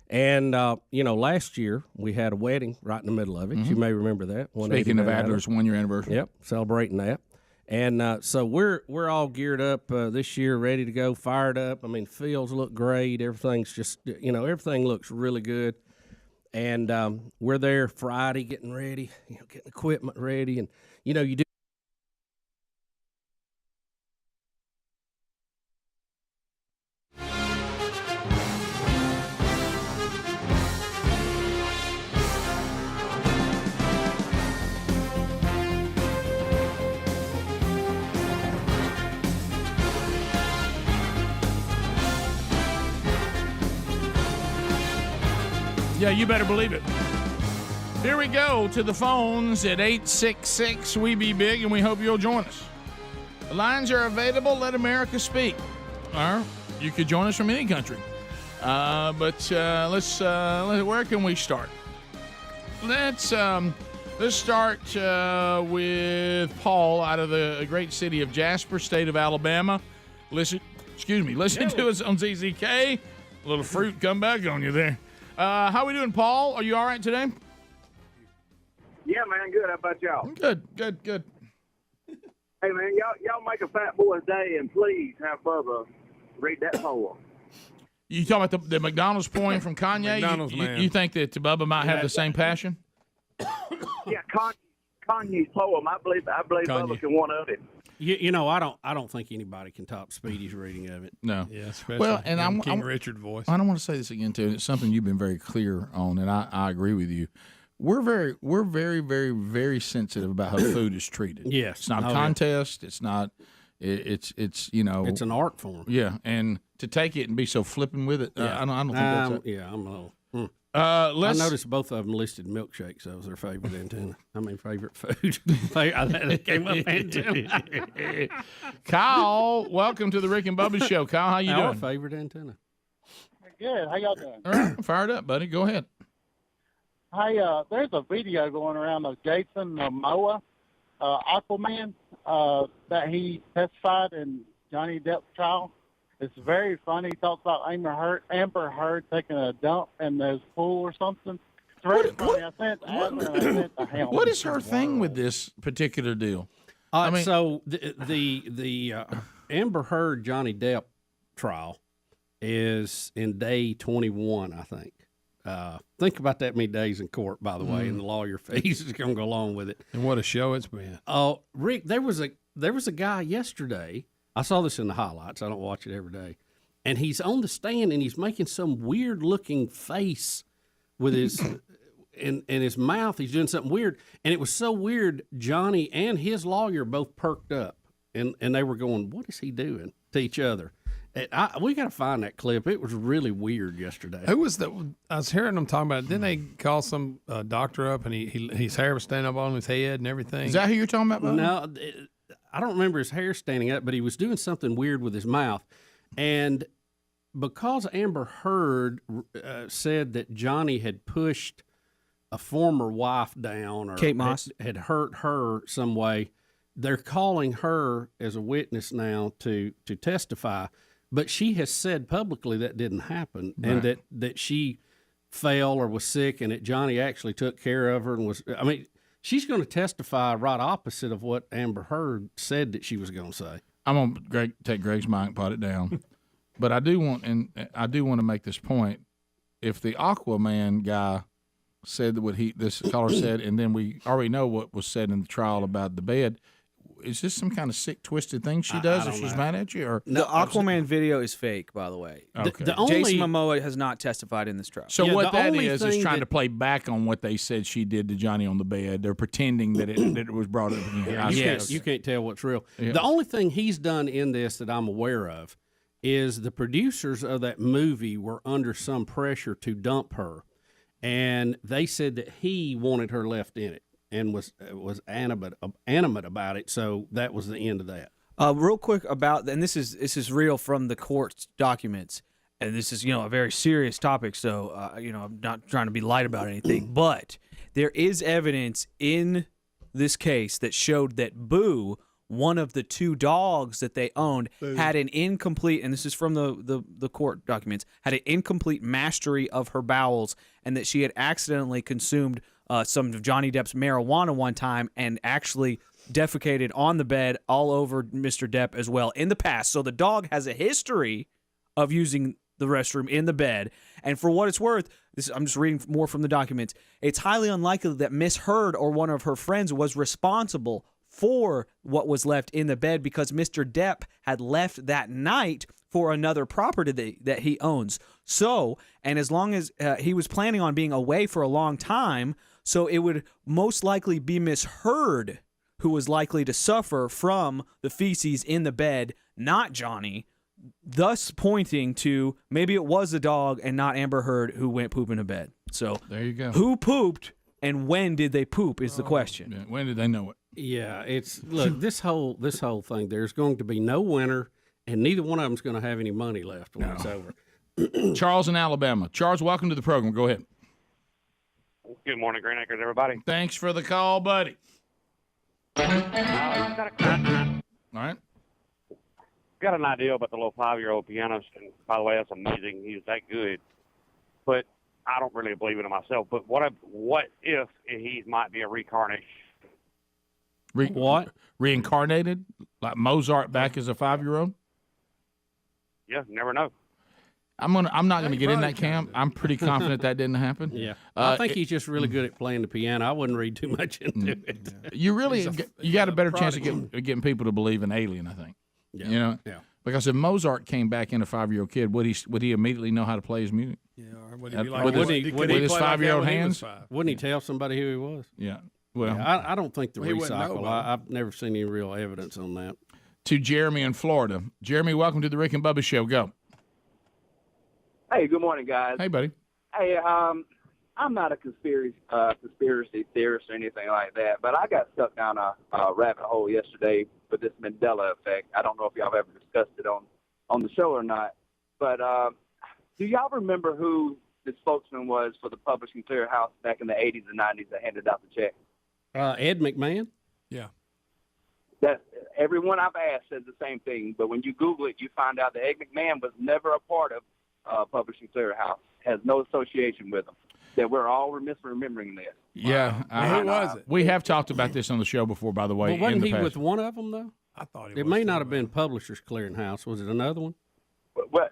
And, last year we had a wedding right in the middle of it. You may remember that. Speaking of Adler's 1-year anniversary. Yep, celebrating that. And so we're all geared up this year, ready to go, fired up. I mean, fields look great. Everything's just, everything looks really good. And we're there Friday getting ready, getting equipment ready. And, you do. Yeah, you better believe it. Here we go to the phones at 866 We Be Big, and we hope you'll join us. The lines are available. Let America speak. Or you could join us from any country. But where can we start? Let's start with Paul out of the great city of Jasper, state of Alabama. Listen to us on ZZK. A little fruit come back on you there. How we doing, Paul? Are you all right today? Yeah, man, good. How about y'all? Good. Hey, man, y'all make a fat boy's day, and please have Bubba read that poem. You talking about the McDonald's poem from Kanye? McDonald's man. You think that Bubba might have the same passion? Yeah, Kanye's poem. I believe Bubba can one of it. You know, I don't think anybody can top Speedy's reading of it. No. Yeah, especially well, and I'm King Richard voice. I don't want to say this again too. It's something you've been very clear on, and I agree with you. We're very, very, very sensitive about how food is treated. Yes, it's not a contest. It's not. It's you know. It's an art form. Yeah, and to take it and be so flippant with it, I don't think that's. I'm a little. I noticed both of them listed milkshakes as their favorite antenna. I mean, favorite food. That came up antenna. Kyle, welcome to the Rick and Bubba Show. Kyle, how you Our doing? favorite antenna. Good. How y'all doing? All right, fired up, buddy. Go ahead. Hey, there's a video going around of Jason Momoa, Aquaman, that he testified in Johnny Depp's trial. It's very funny. He talks about Amber Heard taking a dump in his pool or something. It's very funny. I sent Adam and I sent the Helm. What is her thing with this particular deal? So the Amber Heard Johnny Depp trial is in day 21, I think. Think about that many days in court, by the way, and the lawyer fees is going to go along with it. And what a show it's been. Oh, Rick, there was a guy yesterday. I saw this in the highlights. I don't watch it every day. And he's on the stand, and he's making some weird-looking face with his in his mouth. He's doing something weird. And it was so weird, Johnny and his lawyer both perked up, and they were going, what is he doing to each other? We got to find that clip. It was really weird yesterday. Who was that? I was hearing them talking about it. Didn't they call some doctor up, and his hair was standing up on his head and everything? Is that who you're talking about, buddy? No, I don't remember his hair standing up, but he was doing something weird with his mouth. And because Amber Heard said that Johnny had pushed a former wife down or Kate Moss had hurt her some way, they're calling her as a witness now to testify. But she has said publicly that didn't happen, and that she fell or was sick, and that Johnny actually took care of her and was. I mean, she's going to testify right opposite of what Amber Heard said that she was going to say. I'm going to take Greg's mic and pot it down, but I do want to make this point. If the Aquaman guy said what this caller said, and then we already know what was said in the trial about the bed. Is this some kind of sick, twisted thing she does if she's mad at you? Or the Aquaman video is fake, by the way. Okay. Jason Momoa has not testified in this trial. So what that is trying to play back on what they said she did to Johnny on the bed. They're pretending that it was brought up again. You can't tell what's real. Yeah. The only thing he's done in this that I'm aware of is the producers of that movie were under some pressure to dump her, and they said that he wanted her left in it and was animate about it. So that was the end of that. Real quick about, and this is real from the court documents, and this is a very serious topic. So I'm not trying to be light about anything, but there is evidence in this case that showed that Boo, one of the two dogs that they owned, had an incomplete, and this is from the court documents, had an incomplete mastery of her bowels, and that she had accidentally consumed some of Johnny Depp's marijuana one time and actually defecated on the bed all over Mr. Depp as well in the past. So the dog has a history of using the restroom in the bed. And for what it's worth, I'm just reading more from the documents, it's highly unlikely that Miss Heard or one of her friends was responsible for what was left in the bed because Mr. Depp had left that night for another property that he owns. So, and as long as he was planning on being away for a long time, so it would most likely be Miss Heard who was likely to suffer from the feces in the bed, not Johnny. thus pointing to maybe it was the dog and not Amber Heard who went pooping to bed. So there you go. Who pooped and when did they poop is the question. Yeah, when did they know it? Yeah, it's look this whole thing. There's going to be no winner, and neither one of them's going to have any money left when it's over. Charles in Alabama. Charles, welcome to the program. Go ahead. Good morning, Green Acres, everybody. Thanks for the call, buddy. All right. Got an idea about the little 5-year-old pianist, and by the way, that's amazing. He was that good, but I don't really believe in it myself. But what if he might be a reincarnation? What? Reincarnated? Like Mozart back as a 5-year-old? Yeah, never know. I'm not gonna get in that camp. I'm pretty confident that didn't happen. Yeah, I think he's just really good at playing the piano. I wouldn't read too much into it. You got a better chance of getting people to believe in Alien, I think. Yeah. You know? Yeah. Because if Mozart came back in a 5-year-old kid, would he immediately know how to play his music? Yeah, or would he be like, with his 5-year-old hands? Wouldn't he tell somebody who he was? Yeah. Well, yeah, I don't think the he wouldn't know recycle. I've never seen any real evidence on that. To Jeremy in Florida. Jeremy, welcome to the Rick and Bubba Show. Go. Hey, good morning, guys. Hey, buddy. Hey, I'm not a conspiracy theorist or anything like that, but I got stuck down a rabbit hole yesterday with this Mandela effect. I don't know if y'all have ever discussed it on the show or not, but do y'all remember who the spokesman was for the Publishing Clearinghouse back in the 80s and 90s that handed out the check? Ed McMahon? Yeah. That everyone I've asked says the same thing, but when you Google it, you find out that Ed McMahon was never a part of Publishing Clearinghouse, has no association with them. That we're all misremembering this. Yeah. Who was it? We have talked about this on the show before, by the way. Well, wasn't in the he past. with one of them, though? I thought it may not have been Publishers Clearinghouse. Was it another one? But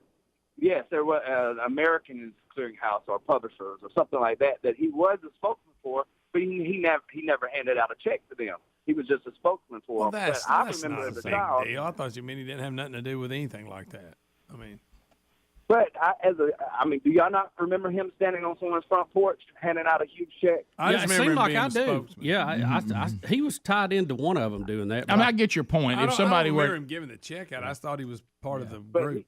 yes, there was American Clearinghouse or Publishers or something like that he was a spokesman for, but he never handed out a check to them. He was just a spokesman for them. That's but I not remember a as a big child. deal. I thought you meant he didn't have nothing to do with anything like that. I mean. But do y'all not remember him standing on someone's front porch handing out a huge check? It seemed like I do. Yeah, he was tied into one of them doing that. I get your point. If somebody I don't were remember him giving the check out, I thought he was part of the group.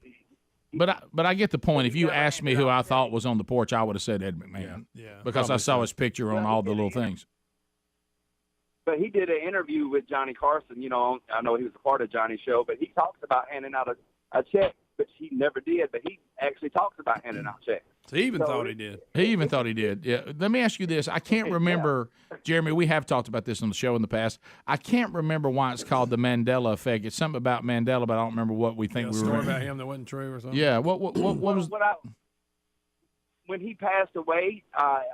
But I get the point. If you asked me who I thought was on the porch, I would have said Ed McMahon. Yeah. Because I saw his picture on all the little things. But he did an interview with Johnny Carson. I know he was a part of Johnny's show, but he talks about handing out a check, but he never did. But he actually talks about handing out checks. So he even thought he did. He even thought he did. Yeah. Let me ask you this. I can't remember, Jeremy, we have talked about this on the show in the past. I can't remember why it's called the Mandela effect. It's something about Mandela, but I don't remember what we think we were. A story about him that wasn't true or something? Yeah. What was. When he passed away,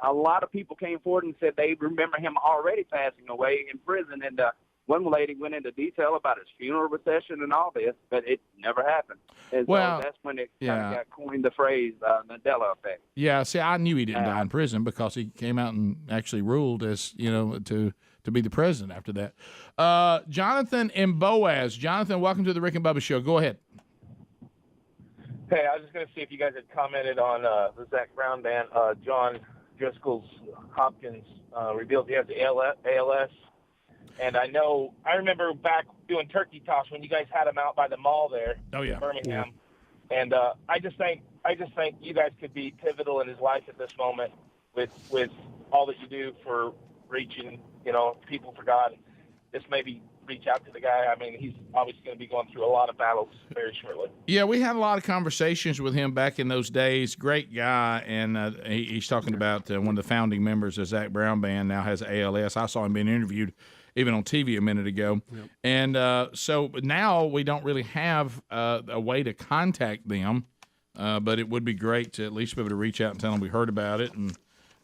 a lot of people came forward and said they remember him already passing away in prison. And one lady went into detail about his funeral procession and all this, but it never happened. And so that's when it kind of got coined the phrase Mandela effect. Yeah, see, I knew he didn't die in prison because he came out and actually ruled as, to be the president after that. Jonathan and Boaz. Jonathan, welcome to the Rick and Bubba Show. Go ahead. Hey, I was just going to see if you guys had commented on the Zac Brown Band. John Driscoll's Hopkins revealed he has the ALS. And I remember back doing turkey toss when you guys had him out by the mall there in Birmingham. Yeah. And I just think you guys could be pivotal in his life at this moment with all that you do for reaching, people for God. Just maybe reach out to the guy. I mean, he's obviously going to be going through a lot of battles very shortly. Yeah, we had a lot of conversations with him back in those days. Great guy, and he's talking about one of the founding members of Zac Brown Band now has ALS. I saw him being interviewed even on TV a minute ago. Yep. And so now we don't really have a way to contact them, but it would be great to at least be able to reach out and tell them we heard about it.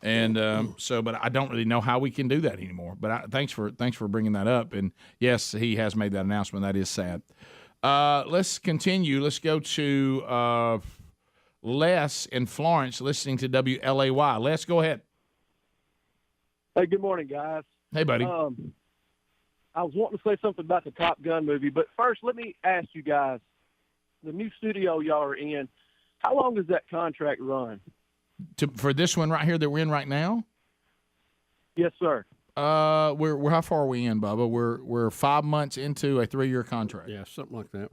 But I don't really know how we can do that anymore. But thanks for bringing that up. And yes, he has made that announcement. That is sad. Let's continue. Let's go to Les in Florence, listening to WLAY. Les, go ahead. Hey, good morning, guys. Hey, buddy. I was wanting to say something about the Top Gun movie, but first, let me ask you guys: the new studio y'all are in, how long does that contract run? For this one right here that we're in right now? Yes, sir. We're how far are we in, Bubba? We're 5 months into a 3-year contract. Yeah, something like that.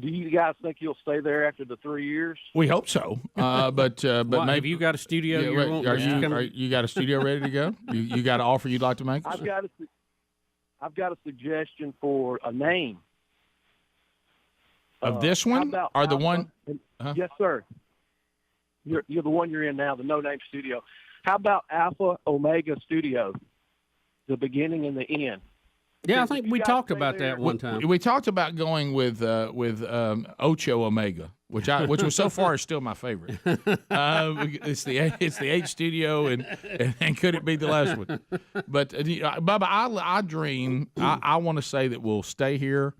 Do you guys think you'll stay there after the 3 years? We hope so, but What, maybe have you got a studio? Yeah, you're wait, wanting are us you to come- are, you got a studio ready to go? You got an offer you'd like to make? I've got a suggestion for a name. Of this how one about or the Alpha one? and- Yes, sir. You're the one you're in now, the No Name Studio. How about Alpha Omega Studio, the beginning and the end? Yeah, I Because think if you we guys talked stay about there- that one time. We talked about going with Ocho Omega, which was so far is still my favorite. It's the H Studio, and could it be the last one? But Bubba, I dream. I want to say that we'll stay here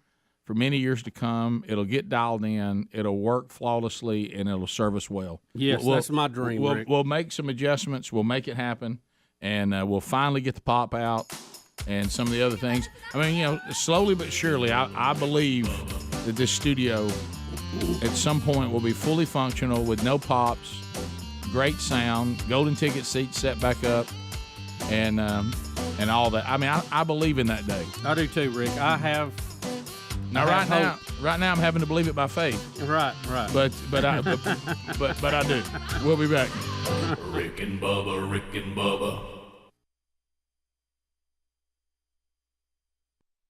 for many years to come. It'll get dialed in. It'll work flawlessly, and it'll serve us well. Yes, that's my dream, Rick. We'll make some adjustments. We'll make it happen, and we'll finally get the pop out and some of the other things. I mean, slowly but surely, I believe that this studio at some point will be fully functional with no pops, great sound, golden ticket seats set back up, and all that. I mean, I believe in that day. I do too, Rick. I have. Right now, I'm having to believe it by faith. Right. But I do. We'll be back. Rick and Bubba.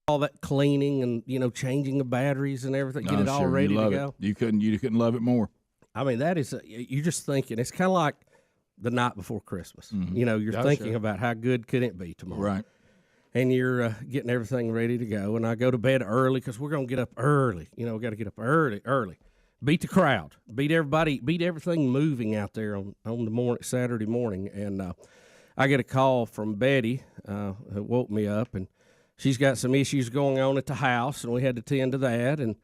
All that cleaning and changing the batteries and everything, get it all ready to go. You couldn't love it more. I mean, that is you're just thinking. It's kind of like the night before Christmas. Mm-hmm. You're thinking about how good could it be tomorrow, right? And you're getting everything ready to go. And I go to bed early because we're going to get up early. We got to get up early. Beat the crowd, beat everybody, beat everything moving out there on the Saturday morning. And I get a call from Betty, who woke me up, and she's got some issues going on at the house, and we had to tend to that. And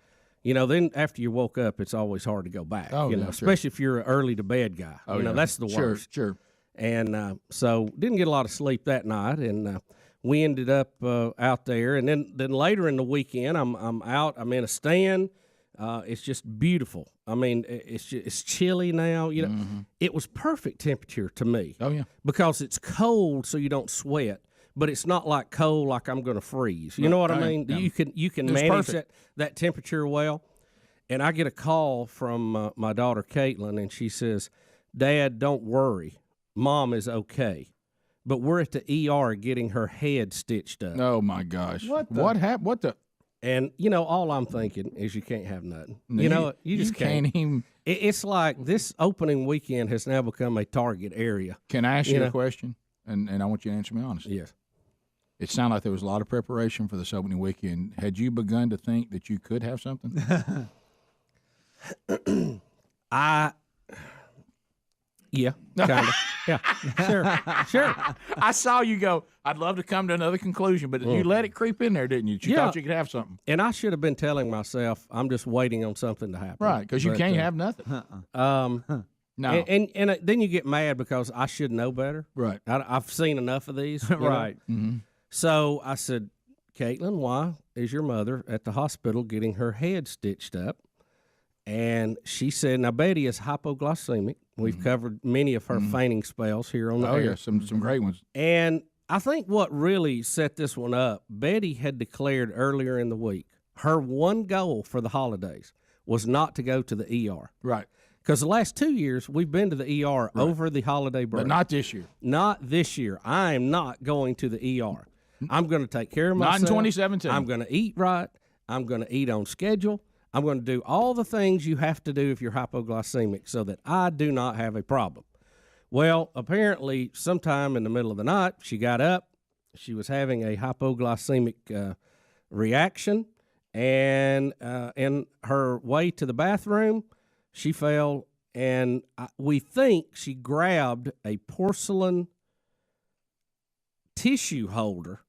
then after you woke up, it's always hard to go back. Especially if you're an early to bed guy. That's the worst. Sure. And so didn't get a lot of sleep that night, and we ended up out there. And then later in the weekend, I'm out. I'm in a stand. It's just beautiful. I mean, it's chilly now. It was perfect temperature to me. Oh yeah, because it's cold, so you don't sweat. But it's not like cold, like I'm going to freeze. You know what I mean? Yeah. You can manage that temperature well. And I get a call from my daughter Caitlin, and she says, "Dad, don't worry, Mom is okay, but we're at the ER getting her head stitched up." Oh my gosh! What happened? What the? And all I'm thinking is you can't have nothing. No, You just can't. Even. It's like this opening weekend has now become a target area. Can I ask you a question? And I want you to answer me honestly. Yes. It sounded like there was a lot of preparation for this opening weekend. Had you begun to think that you could have something? Yeah, kind of. Yeah, sure. I saw you go, I'd love to come to another conclusion, but you let it creep in there, didn't you? You thought you could have something. And I should have been telling myself, I'm just waiting on something to happen. Right, because you can't have nothing. No. And then you get mad because I should know better. Right. I've seen enough of these. Right. Mm-hmm. So I said, Caitlin, why is your mother at the hospital getting her head stitched up? And she said, now Betty is hypoglycemic. We've covered many of her fainting spells here on the air. Oh, yeah, some great ones. And I think what really set this one up, Betty had declared earlier in the week, her one goal for the holidays was not to go to the ER. Right. Because the last 2 years, we've been to the ER over the holiday break. But not this year. Not this year. I am not going to the ER. I'm going to take care of myself. Not in 2017. I'm going to eat right. I'm going to eat on schedule. I'm going to do all the things you have to do if you're hypoglycemic so that I do not have a problem. Well, apparently, sometime in the middle of the night, she got up. She was having a hypoglycemic reaction. And in her way to the bathroom, she fell, and we think she grabbed a porcelain tissue holder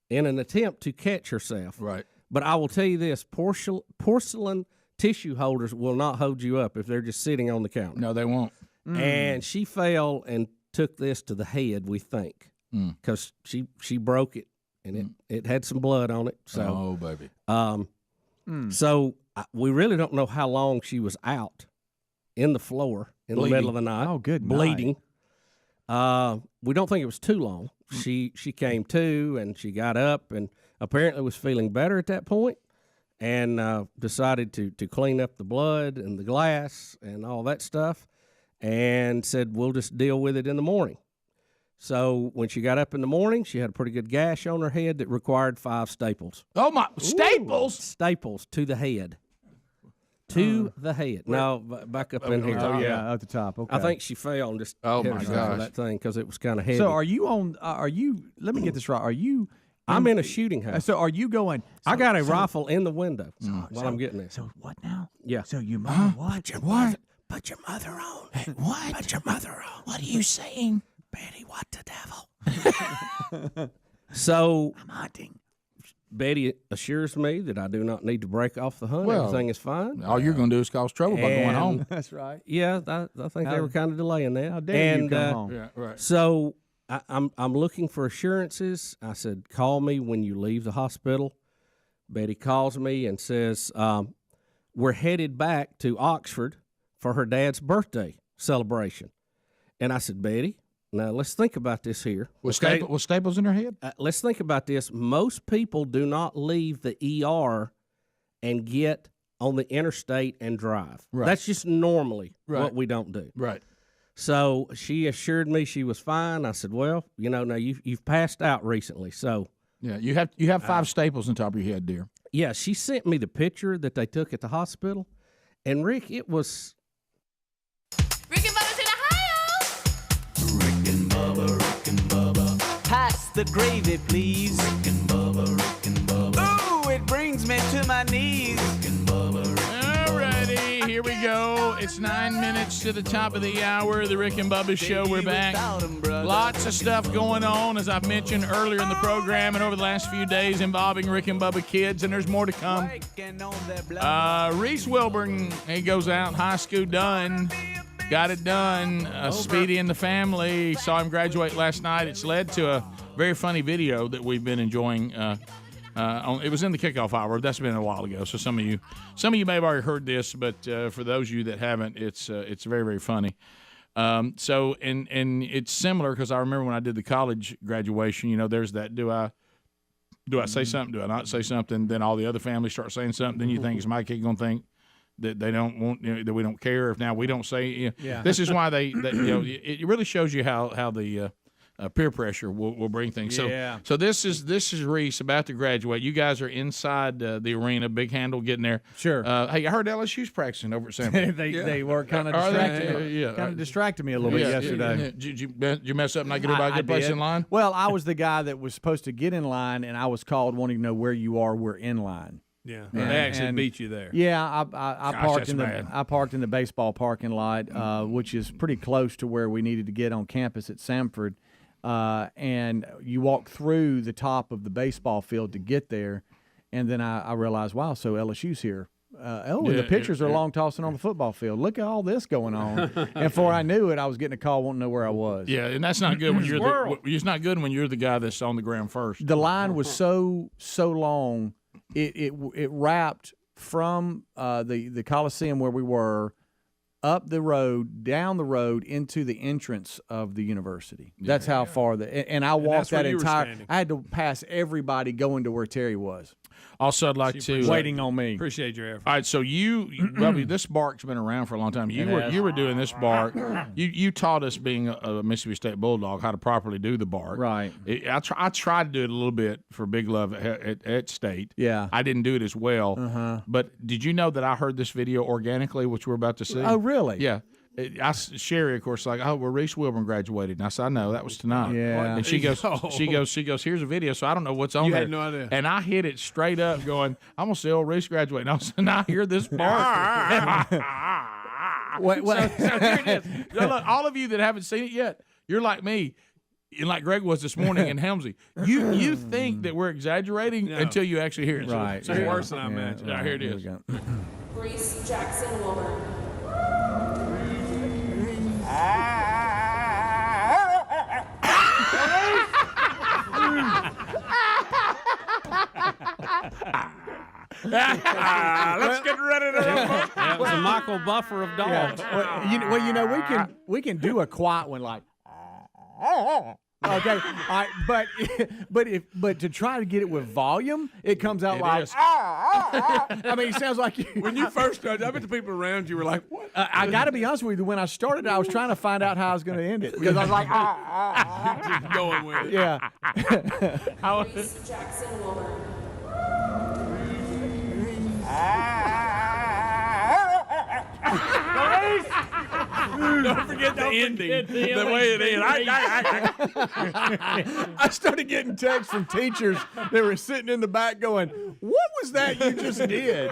in an attempt to catch herself. Right. But I will tell you this, porcelain tissue holders will not hold you up if they're just sitting on the counter. No, they won't. And she fell and took this to the head, we think, because she broke it, and it had some blood on it. So, oh, baby. So we really don't know how long she was out in the floor in the middle of the night. Oh, good bleeding. We don't think it was too long. She came to, and she got up and apparently was feeling better at that point. and decided to clean up the blood and the glass and all that stuff, and said, we'll just deal with it in the morning. So when she got up in the morning, she had a pretty good gash on her head that required 5 staples. Oh, my. Staples? Staples to the head. To the head. No, back up in here. Oh, yeah, at the top. Okay. I think she fell and just hit herself with that thing because it was kind of heavy. So are you on, let me get this right. Are you? I'm in a shooting house. So are you going? I got a rifle in the window while I'm getting there. So what now? Yeah. So your mother what? Put your mother on. Hey, what? Put your mother on. What are you saying? Betty, what the devil? So I'm hunting. Betty assures me that I do not need to break off the hunt. Well, everything is fine. All you're going to do is cause trouble by going home. That's right. Yeah, I think they were kind of delaying that. How dare you come home? Yeah, right. So I'm looking for assurances. I said, call me when you leave the hospital. Betty calls me and says, we're headed back to Oxford for her dad's birthday celebration. And I said, Betty, now let's think about this here. Was staples in her head? Let's think about this. Most people do not leave the ER and get on the interstate and drive. Right. That's just normally what we don't do. Right. So she assured me she was fine. I said, well, now you've passed out recently. So yeah, you have 5 staples on top of your head, dear. Yeah, she sent me the picture that they took at the hospital. And Rick, it was... Rick and Bubba's in Ohio. Rick and Bubba. Pass the gravy, please. Rick and Bubba. Ooh, it brings me to my knees. Alrighty, here we go. It's 9 minutes to the top of the hour. The Rick and Bubba Show. We're back. Lots of stuff going on, as I've mentioned earlier in the program and over the last few days involving Rick and Bubba kids, and there's more to come. Reese Wilburn, he goes out, high school done. Got it done. Speedy and the family. Saw him graduate last night. It's led to a very funny video that we've been enjoying. It was in the Kickoff hour. That's been a while ago. So some of you may have already heard this, but for those of you that haven't, it's very, very funny. So it's similar because I remember when I did the college graduation. There's that. Do I say something? Do I not say something? Then all the other families start saying something. Then you think, is my kid going to think that they don't want, that we don't care if now we don't say? Yeah. This is why it really shows you how the peer pressure will bring things. Yeah. So this is Reese about to graduate. You guys are inside the arena, big handle getting there. Sure. Hey, I heard LSU's practicing over at Sanford. they were kind of distracted me a little bit yesterday. Did you mess up and not get everybody a good place in line? Well, I was the guy that was supposed to get in line, and I was called wanting to know where you are. We're in line. Yeah, they actually beat you there. Yeah, I parked in the baseball parking lot, which is pretty close to where we needed to get on campus at Samford. And you walk through the top of the baseball field to get there, and then I realized, wow, so LSU's here. And the pitchers are long tossing on the football field. Look at all this going on. And before I knew it, I was getting a call wanting to know where I was. Yeah, and that's not good when you're it's not good when you're the guy that's on the ground first. The line was so long. It wrapped from the Coliseum where we were up the road, down the road, into the entrance of the university. That's how far and I walked that entire. I had to pass everybody going to where Terry was. Also, I'd like to waiting on me. Appreciate your effort. All right, so Bubby, this bark's been around for a long time. You were doing this bark. You taught us, being a Mississippi State Bulldog, how to properly do the bark. Right. I tried to do it a little bit for Big Love at State. Yeah. I didn't do it as well. Uh-huh. But did you know that I heard this video organically, which we're about to see? Oh, really? Yeah. Sherry, of course, like, oh, well, Reese Wilburn graduated. And I said, I know, that was tonight. Yeah. And she goes, here's a video, so I don't know what's on there. You had no idea. And I hit it straight up going, I'm going to see old Reese graduate. And all of a sudden, I hear this bark. Wait. So here it is. Now, look, all of you that haven't seen it yet, you're like me. And like Greg was this morning in Helmsley, you think that we're exaggerating until you actually hear it. Right. So It's worse than I imagined. Here it is. Reese Jackson Wilburn. Let's get ready to rumble. That was a Michael Buffer of dogs. Yeah. We can do a quiet one like. Okay, all right, but to try to get it with volume, it comes out like. I mean, it sounds like when you first started. I bet the people around you were like, "What?" I got to be honest with you. When I started, I was trying to find out how I was going to end it because I was like, just going with it. Yeah. Reese Jackson Woolman. Don't forget the ending. The way it is. I started getting texts from teachers that were sitting in the back going, "What was that you just did?"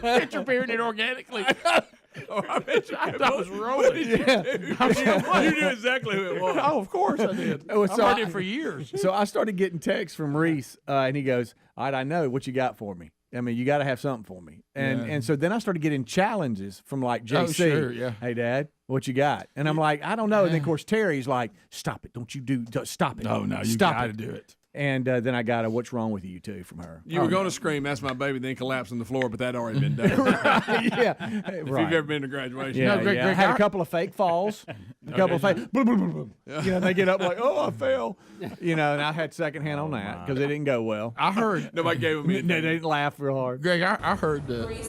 Picture period it organically. I bet you I was rolling. You knew exactly who it was. Oh, of course I did. I've heard it for years. So I started getting texts from Reese, and he goes, "All right, I know what you got for me. I mean, you got to have something for me." And so then I started getting challenges from like JC. Oh, sure, yeah. Hey, Dad, what you got? And I'm like, I don't know. And then of course Terry's like, "Stop it! Don't stop it! Oh no, you stop got to it. do it." And then I got a "What's wrong with you too" from her. You were going to scream, "That's my baby," then collapse on the floor, but that already been done. Yeah, If right. you've ever been to graduation, Yeah, No, Greg, I had a couple of fake falls, a couple of fake. Boom, boom, boom, boom. You know, they get up like, "Oh, I fell." You know, and I had secondhand on that because it didn't go well. I heard nobody gave him They anything. didn't laugh real hard. Greg. I heard. Go ahead.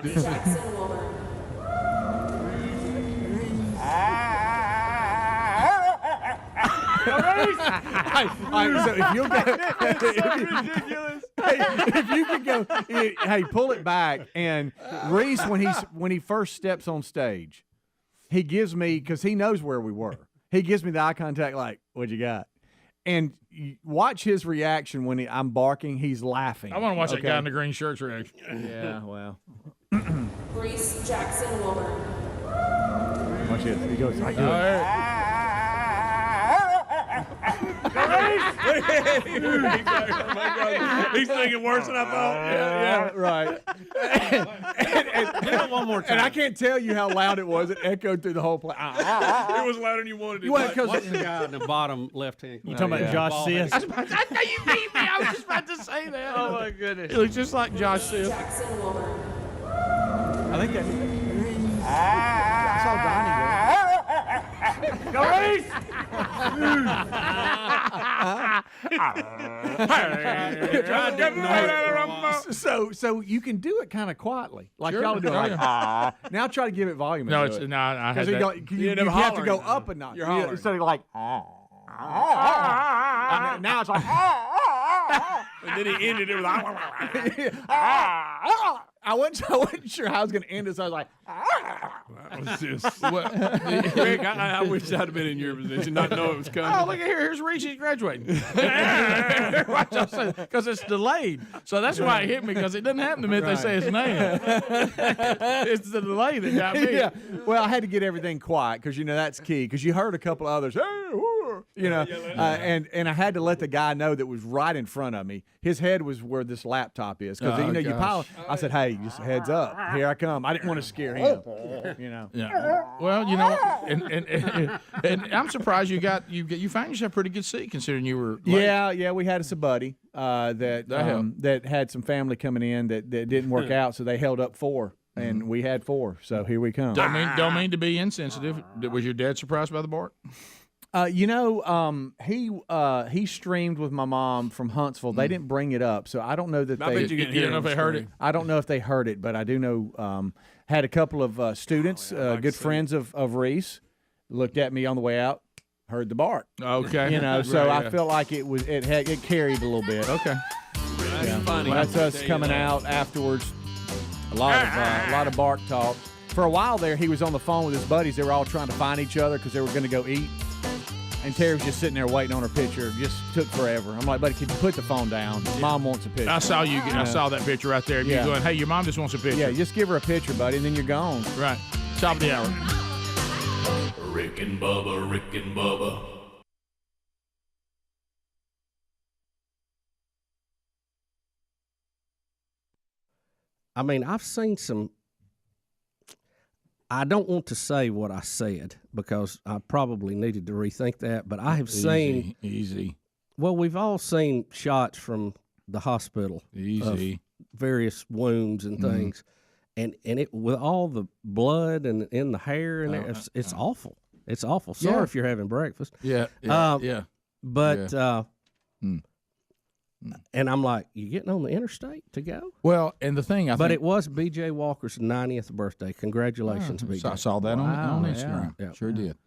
Reese Jackson Woolman. So if you'll go, if you could go, hey, pull it back. And Reese, when he first steps on stage, he gives me, because he knows where we were. He gives me the eye contact, like, "What you got?" And watch his reaction when I'm barking. He's laughing. I want to watch that guy in the green shirt's reaction. Yeah, well. Reese Jackson Woolman. Watch this. He goes like He's thinking worse than I thought. Yeah, right. Do it one more time. And I can't tell you how loud it was. It echoed through the whole place. It was louder than you wanted it. What's What's the guy in the bottom left hand? You talking about Josh Sis? You beat me. I was just about to say that. Oh my goodness. He looks just like Josh Sis. Jackson Woolman. I think that. I saw Donnie Go Reese! So you can do it kind of quietly, like Sure. y'all do. Like, Yeah. Now try to give it volume. No, and it's do it. no. I had Because that. you end up have to go hollering. up a notch. You're hollering. Instead of like. Now it's like. And then he ended it with I wasn't sure how I was going to end it, so I was like, That was just Rick, I wish I'd have been in your position, not know it was coming. Oh, look at here. Here's Reese. He's graduating. Because it's delayed. So that's why it hit me, because it doesn't happen to me if they say his name. It's the delay that got me. yeah. Well, I had to get everything quiet because, that's key. Because you heard a couple others, hey, whoo, and I had to let the guy know that was right in front of me. His head was where this laptop is. Because, you pile. I said, hey, just heads up. Here I come. I didn't want to scare him. Yeah. Well, and I'm surprised you found yourself a pretty good seat considering you were late. Yeah, we had us a buddy that had some family coming in that didn't work out, so they held up 4, and we had 4. So here we come. Don't mean to be insensitive. Was your dad surprised by the Bart? He streamed with my mom from Huntsville. They didn't bring it up, so I don't know that I bet you can hear don't know if they heard it. I don't know if they heard it, but I do know had a couple of students, good friends of Reese, looked at me on the way out, heard the Bart. Okay. So Right, I felt like it carried a little bit. Okay. Yeah. funny. That's us coming out afterwards. A lot of Bart talk. For a while there, he was on the phone with his buddies. They were all trying to find each other because they were going to go eat. And Terry was just sitting there waiting on her picture. Just took forever. I'm like, buddy, can you put the phone down? Mom wants a picture. I saw you. I saw that picture right there. You going, hey, your mom just wants a picture. Yeah, just give her a picture, buddy, and then you're gone. Right. Top of the hour. Rick and Bubba, Rick and Bubba. I mean, I've seen some. I don't want to say what I said because I probably needed to rethink that, but I have seen. Easy. Well, we've all seen shots from the hospital. Easy. Of various wounds and things. and it with all the blood and in the hair and it's awful. It's awful. Sorry if you're having breakfast. Yeah. But and I'm like, you getting on the interstate to go? Well, and the thing But it was B.J. Walker's 90th birthday. Congratulations, B.J. I saw that on Instagram. Yeah. Sure did.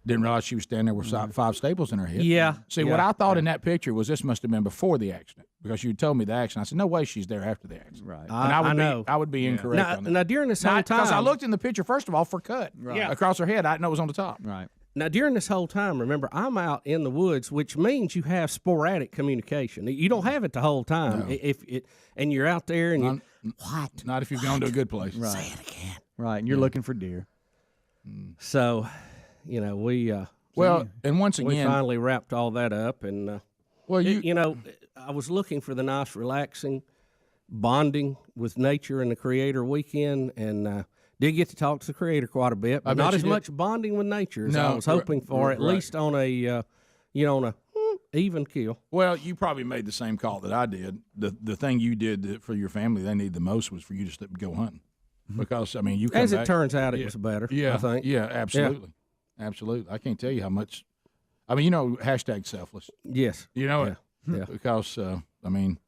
Didn't realize she was standing there with 5 staples in her head. Yeah. See, what I thought in that picture was this must have been before the accident because you told me the accident. I said, no way she's there after the accident. Right. And I know. I would be incorrect on that. Now, during this whole time. Because I looked in the picture, first of all, for cut. Yeah. Across her head. I didn't know it was on the top. Right. Now, during this whole time, remember, I'm out in the woods, which means you have sporadic communication. You don't have it the whole time. No. And you're out there and what? Not if you've gone to a good place. Right. Say it again. Right, and you're looking for deer. So, we and once we again, finally wrapped all that up, and I was looking for the nice, relaxing, bonding with nature and the Creator weekend, and did get to talk to the Creator quite a bit, but not as much bonding with nature as I was hoping for, at least on a even kill. Well, you probably made the same call that I did. The thing you did for your family they need the most was for you to go hunting, because I mean you come as back, it turns out it was better. Yeah, I think. Yeah, absolutely, absolutely. I can't tell you how much. I mean, hashtag selfless. Yes, you know it. Yeah. Because I mean.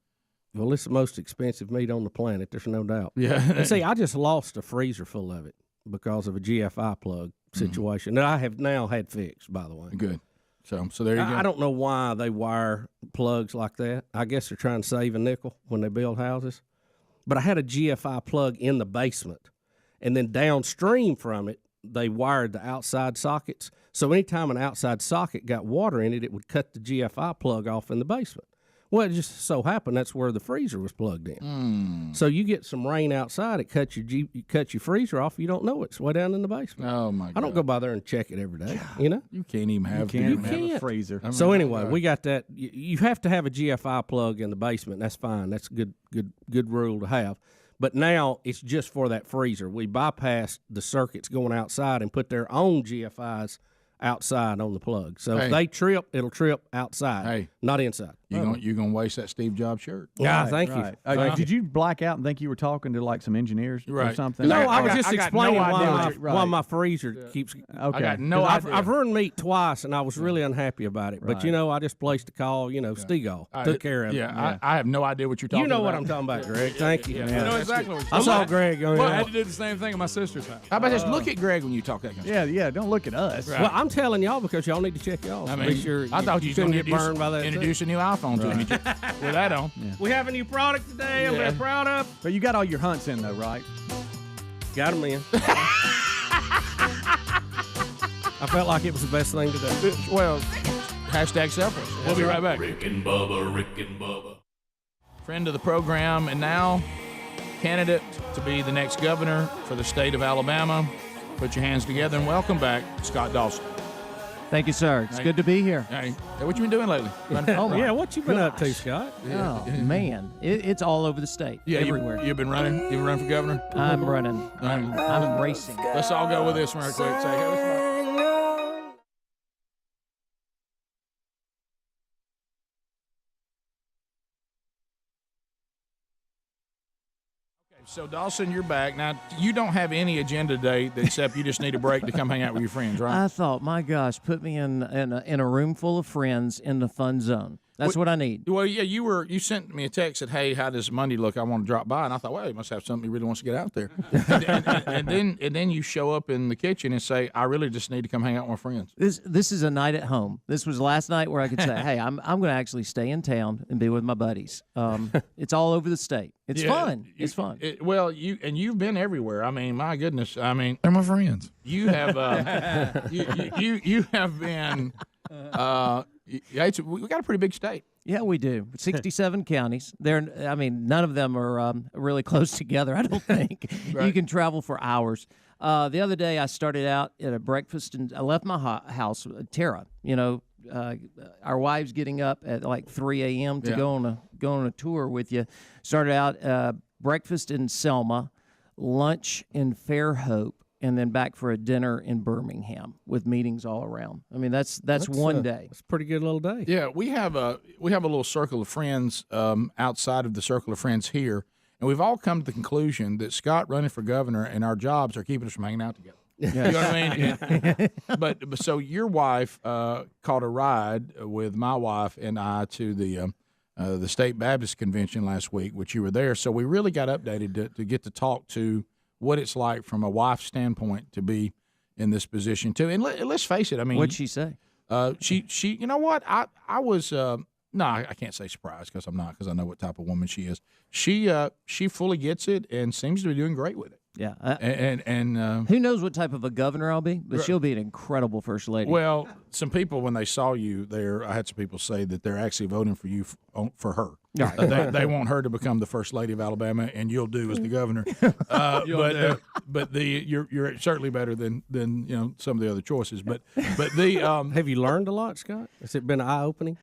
Well, it's the most expensive meat on the planet. There's no doubt. Yeah. And see, I just lost a freezer full of it because of a GFI plug situation that I have now had fixed, by the way. Good. So there you go. I don't know why they wire plugs like that. I guess they're trying to save a nickel when they build houses. But I had a GFI plug in the basement, and then downstream from it, they wired the outside sockets. So anytime an outside socket got water in it, it would cut the GFI plug off in the basement. Well, it just so happened that's where the freezer was plugged in. So you get some rain outside, it cuts your freezer off. You don't know it's way down in the basement. Oh my God! I don't go by there and check it every day. You know, you can't even have a freezer. So anyway, we got that. You have to have a GFI plug in the basement. That's fine. That's a good rule to have. But now it's just for that freezer. We bypassed the circuits going outside and put their own GFIs outside on the plug. So if they trip, it'll trip outside, not inside. You're gonna waste that Steve Jobs shirt. Yeah, thank you. Did you black out and think you were talking to like some engineers or something? No, I was just explaining why my freezer keeps. Okay. I got no idea. I've ruined meat twice, and I was really unhappy about it. But I just placed a call. Stegall took care of it. Yeah, I have no idea what you're talking about. You know what I'm talking about, Greg. Thank you. I know exactly what you're I saw Greg. I had to do the same thing at my sister's house. How about this? Look at Greg when you talk that kind of stuff. Yeah. Don't look at us. Right. Well, I'm telling y'all because y'all need to check y'all. I mean, be sure I thought you couldn't going get burned by that. Introduce a new iPhone to me with that on. Yeah. We have a new product today. I'm very proud of. But you got all your hunts in though, right? Got them in. I felt like it was the best thing to do. Well, hashtag selfless. We'll be right back. Rick and Bubba. Friend of the program, and now candidate to be the next governor for the state of Alabama. Put your hands together and welcome back Scott Dawson. Thank you, sir. It's good to be here. Hey, what you been doing lately? Yeah, what you been up to, Scott? Oh, man. It's all over the state, everywhere. You've been running? You've been running for governor? I'm running. I'm racing. Let's all go with this one real quick. Say, hey, let's go. So, Dawson, you're back. Now, you don't have any agenda today except you just need a break to come hang out with your friends, right? I thought, my gosh, put me in a room full of friends in the fun zone. That's what I need. Well, yeah, you sent me a text that, hey, how does Monday look? I want to drop by. And I thought, well, he must have something he really wants to get out there. and then you show up in the kitchen and say, I really just need to come hang out with my friends. This is a night at home. This was last night where I could say, hey, I'm going to actually stay in town and be with my buddies. It's all over the state. It's fun. It's fun. You've been everywhere. I mean, my goodness. I mean, they're my friends. You have you have been. We got a pretty big state. Yeah, we do. 67 counties. None of them are really close together, I don't think. Right. You can travel for hours. The other day, I started out at a breakfast, and I left my house, Tara. Our wives getting up at like 3 a.m. to go on a tour with you. Started out breakfast in Selma, lunch in Fairhope, and then back for a dinner in Birmingham with meetings all around. I mean, that's one day. It's a pretty good little day. Yeah, we have a little circle of friends outside of the circle of friends here, and we've all come to the conclusion that Scott running for governor and our jobs are keeping us from hanging out together. You know what I mean? But so your wife caught a ride with my wife and I to the State Baptist Convention last week, which you were there. So we really got updated to get to talk to what it's like from a wife's standpoint to be in this position too. And let's face it, I mean, What'd she say? She, you know what? I was no, I can't say surprised because I'm not, because I know what type of woman she is. She fully gets it and seems to be doing great with it. Yeah, and who knows what type of a governor I'll be, but she'll be an incredible first lady. Well, some people when they saw you there, I had some people say that they're actually voting for you for her. Right. They want her to become the first lady of Alabama, and you'll do as the governor. But you're certainly better than some of the other choices. But the have you learned a lot, Scott? Has it been eye opening?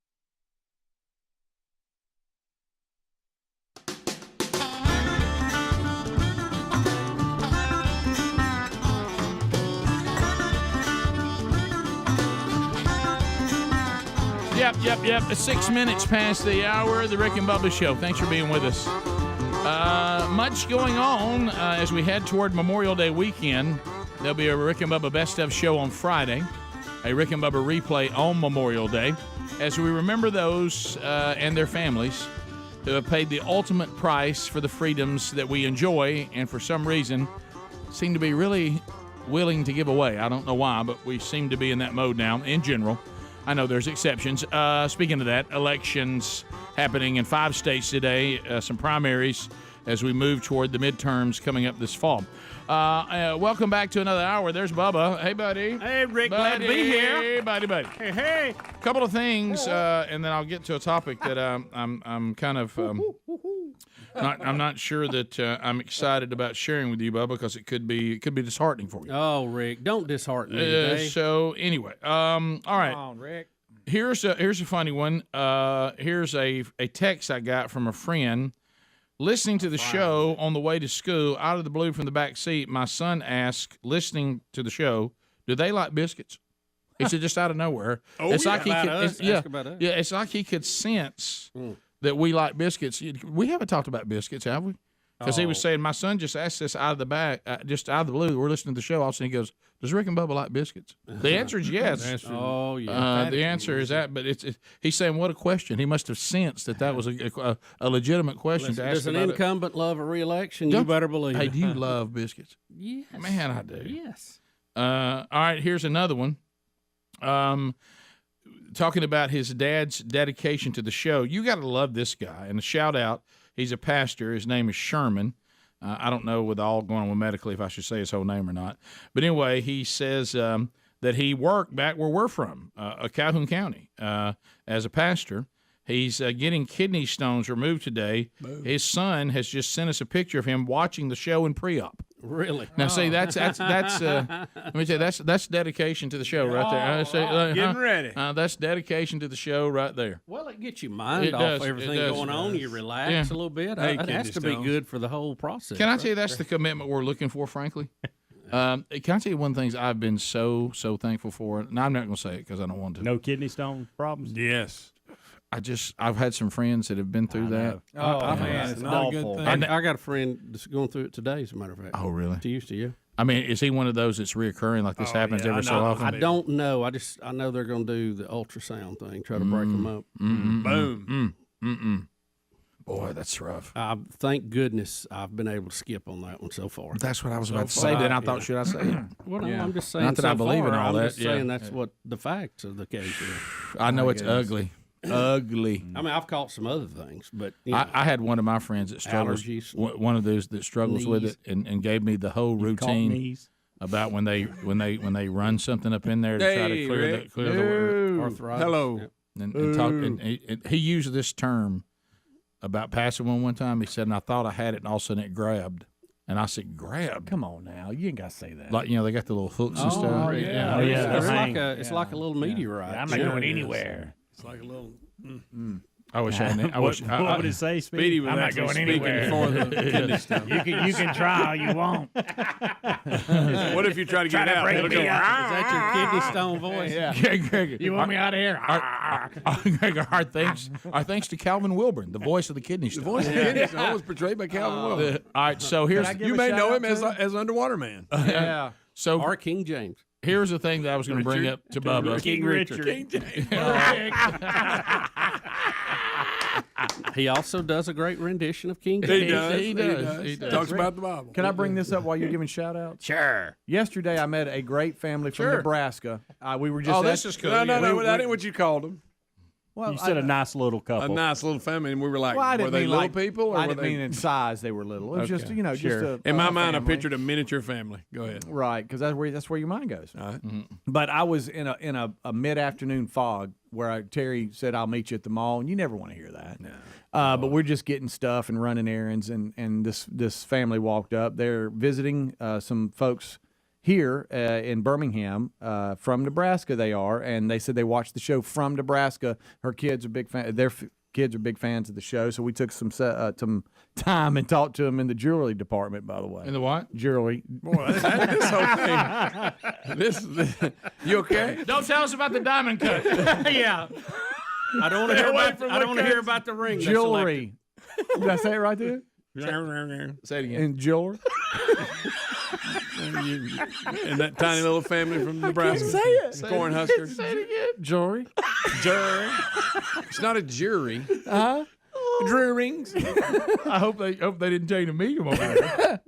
Yep. 6 minutes past the hour of the Rick and Bubba Show. Thanks for being with us. Much going on as we head toward Memorial Day weekend. There'll be a Rick and Bubba Best Of show on Friday, a Rick and Bubba replay on Memorial Day, as we remember those and their families who have paid the ultimate price for the freedoms that we enjoy and for some reason seem to be really willing to give away. I don't know why, but we seem to be in that mode now in general. I know there's exceptions. Speaking of that, elections happening in 5 states today, some primaries as we move toward the midterms coming up this fall. Welcome back to another hour. There's Bubba. Hey, buddy. Hey, Rick. Buddy. Glad to be here. Hey, buddy. Hey. A couple of things, and then I'll get to a topic that I'm kind of I'm not sure that I'm excited about sharing with you, Bubba, because it could be disheartening for you. Oh, Rick, don't dishearten me today. So anyway, all right. Come on, Rick. Here's a funny one. Here's a text I got from a friend. Listening to the show on the way to school, out of the blue from the back seat, my son asked, listening to the show, do they like biscuits? He said, just out of nowhere. It's like he could, it's like he could sense that we like biscuits. We haven't talked about biscuits, have we? Because he was saying, my son just asked this out of the back, just out of the blue. We're listening to the show. All of a sudden he goes, does Rick and Bubba like biscuits? The answer is yes. Oh, yeah. The answer is that, but he's saying, what a question. He must have sensed that was a legitimate question to ask. Does an incumbent love a re-election? You better believe it. Hey, do you love biscuits? Yes. Man, I do. Yes. All right, here's another one. Talking about his dad's dedication to the show. You got to love this guy. And a shout out, he's a pastor. His name is Sherman. I don't know with all going on with medically if I should say his whole name or not. But anyway, he says that he worked back where we're from, Calhoun County, as a pastor. He's getting kidney stones removed today. Boom. His son has just sent us a picture of him watching the show in pre-op. Really? Now, see, that's let me tell you, that's dedication to the show right there. Getting ready. That's dedication to the show right there. Well, it gets your mind off everything going on. You relax a little bit. It has to be good for the whole process. Can I tell you that's the commitment we're looking for, frankly? Can I tell you one of the things I've been so thankful for? And I'm not going to say it because I don't want to. No kidney stone problems? Yes. I've had some friends that have been through that. Oh, man, it's not a good thing. I got a friend that's going through it today, as a matter of fact. Oh, really? To you. I mean, is he one of those that's reoccurring, like this happens every so often? I don't know. I know they're going to do the ultrasound thing, try to break them up. Boom. Boy, that's rough. Thank goodness I've been able to skip on that one so far. That's what I was about to say. Then I thought, should I say it? Well, no, I'm just saying. Not that I believe in all I'm that. just saying that's what the facts of the case are. I know it's ugly. Ugly. I mean, I've caught some other things, but I had one of my friends that struggles. One of those that struggles with it, and gave me the whole routine about when they run something up in there to try to clear the arthritis. Hello. And he used this term about passing one time. He said, and I thought I had it, and all of a sudden it grabbed. And I said, grab. Come on now. You ain't got to say that. Like, they got the little hooks and stuff. Yeah. It's like a little meteorite. I'm not going anywhere. It's like a little. I wish I knew. What would it say, Speedy? Speedy was I'm not actually going speaking anywhere. for the kidney stone. You can try all you want. What if you try to get it out? break It'll me go, out. Is that your kidney stone voice? Yeah. Greg, You want me out of here? Greg, our thanks to Calvin Wilburn, the voice of the kidney stone. The voice of the kidney stone was portrayed by Calvin Wilburn. All right, so here's You may know him as Underwater Man. Yeah. So Or King James. here's the thing that I was going to bring up to Bubba. King Richard. King James. He also does a great rendition of King James. He does. Talks about the Bible. Can I bring this up while you're giving shout outs? Sure. Yesterday, I met a great family from Nebraska. We were just Oh, this is cool. No, Yeah. that ain't what you called them. Well, You said a nice little A couple. nice little family, and we were like, Well, I were didn't they mean little like people? Or I were didn't they... mean in size they were little. It was just Okay. just a. In my mind, I family. pictured a miniature family. Go ahead. Right, because that's where your mind goes. All right. But I was in a mid afternoon fog where Terry said I'll meet you at the mall, and you never want to hear that. No. But we're just getting stuff and running errands, and this family walked up. They're visiting some folks here in Birmingham from Nebraska. They are, and they said they watched the show from Nebraska. Her kids are big fan. Their kids are big fans of the show, so we took some time and talked to them in the jewelry department. By the way, In the what? jewelry. Boy, this whole thing. This, you okay? Don't tell us about the diamond cut. Yeah. I don't want to hear about. I don't want to hear about the ring. Jewelry. Did I say it right there? Say it again. And jewelry. And that tiny little family from Nebraska. Say it. Corn Huskers. Say it again. Jewelry. Jury. It's not a jury. Drew rings. I hope they didn't tell you to meet him over there.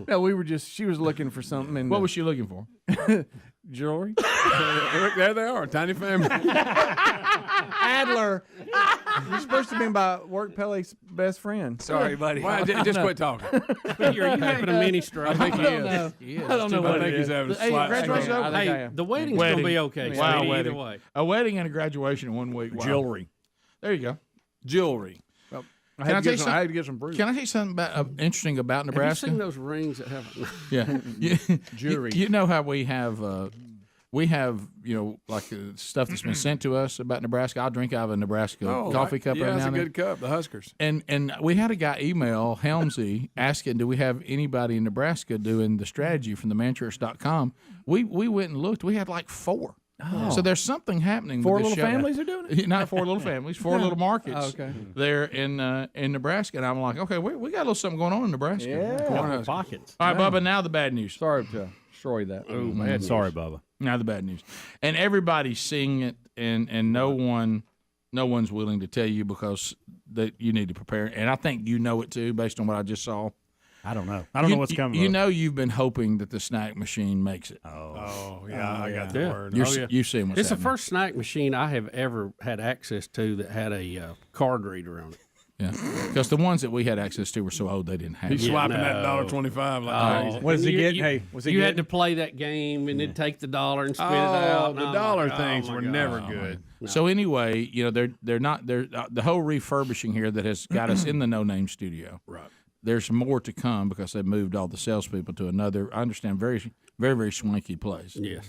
No, she was looking for something. And What was she looking for? jewelry? Look, there they are, tiny family. Adler. You're supposed to be my work Pele's best friend. Sorry, buddy. Why, just quit talking. Are you having a mini stroke? I think he is. He is. I don't know what I think it he's is. having a Hey, slight congratulations. stroke. I think I Hey, am. the wedding's Wedding. gonna be okay. Wow, Speedy, wedding. either way. A wedding and a graduation in 1 week. Wow. Jewelry. There you go. Jewelry. Can I tell you something? I had to get some proof. Can I tell you something interesting about Have you Nebraska? seen those rings that have? Yeah. Jewelry. You know how we have like stuff that's been sent to us about Nebraska. I'll drink out of a Nebraska coffee cup yeah, right that's now. a and then. good cup. The Huskers. And we had a guy email Helmsy asking, do we have anybody in Nebraska doing the strategy from the manchurch.com? We went and looked. We had like 4. Oh. So there's something happening. Four with this little show. families are doing it? Not 4 little families, 4 little markets. Oh, okay. There in Nebraska. And I'm like, okay, we got a little something going on in Nebraska. Yeah. Pockets. All right, Bubba, now the bad news. Sorry to destroy that. Oh man, Sorry, Bubba. Now the bad news. And everybody's seeing it, and no one's willing to tell you because that you need to prepare. And I think you know it too, based on what I just saw. I don't know. I don't know what's coming. You know you've been hoping that the snack machine makes it. Oh, yeah, I got the Yeah. word. You've seen what's It's the happening. first snack machine I have ever had access to that had a card reader on it. Yeah, because the ones that we had access to were so old they didn't have He's it. swiping that no. $1.25 like Oh. crazy. What does he You- get? you- Hey, was he You get? had to play that game and then take the dollar and spit it Oh, out. the Oh, dollar my things God. were Oh, my never God. good. No. So anyway, they're not the whole refurbishing here that has got us in the No Name studio. Right. There's more to come because they've moved all the salespeople to another. I understand very very very swanky place. Yes.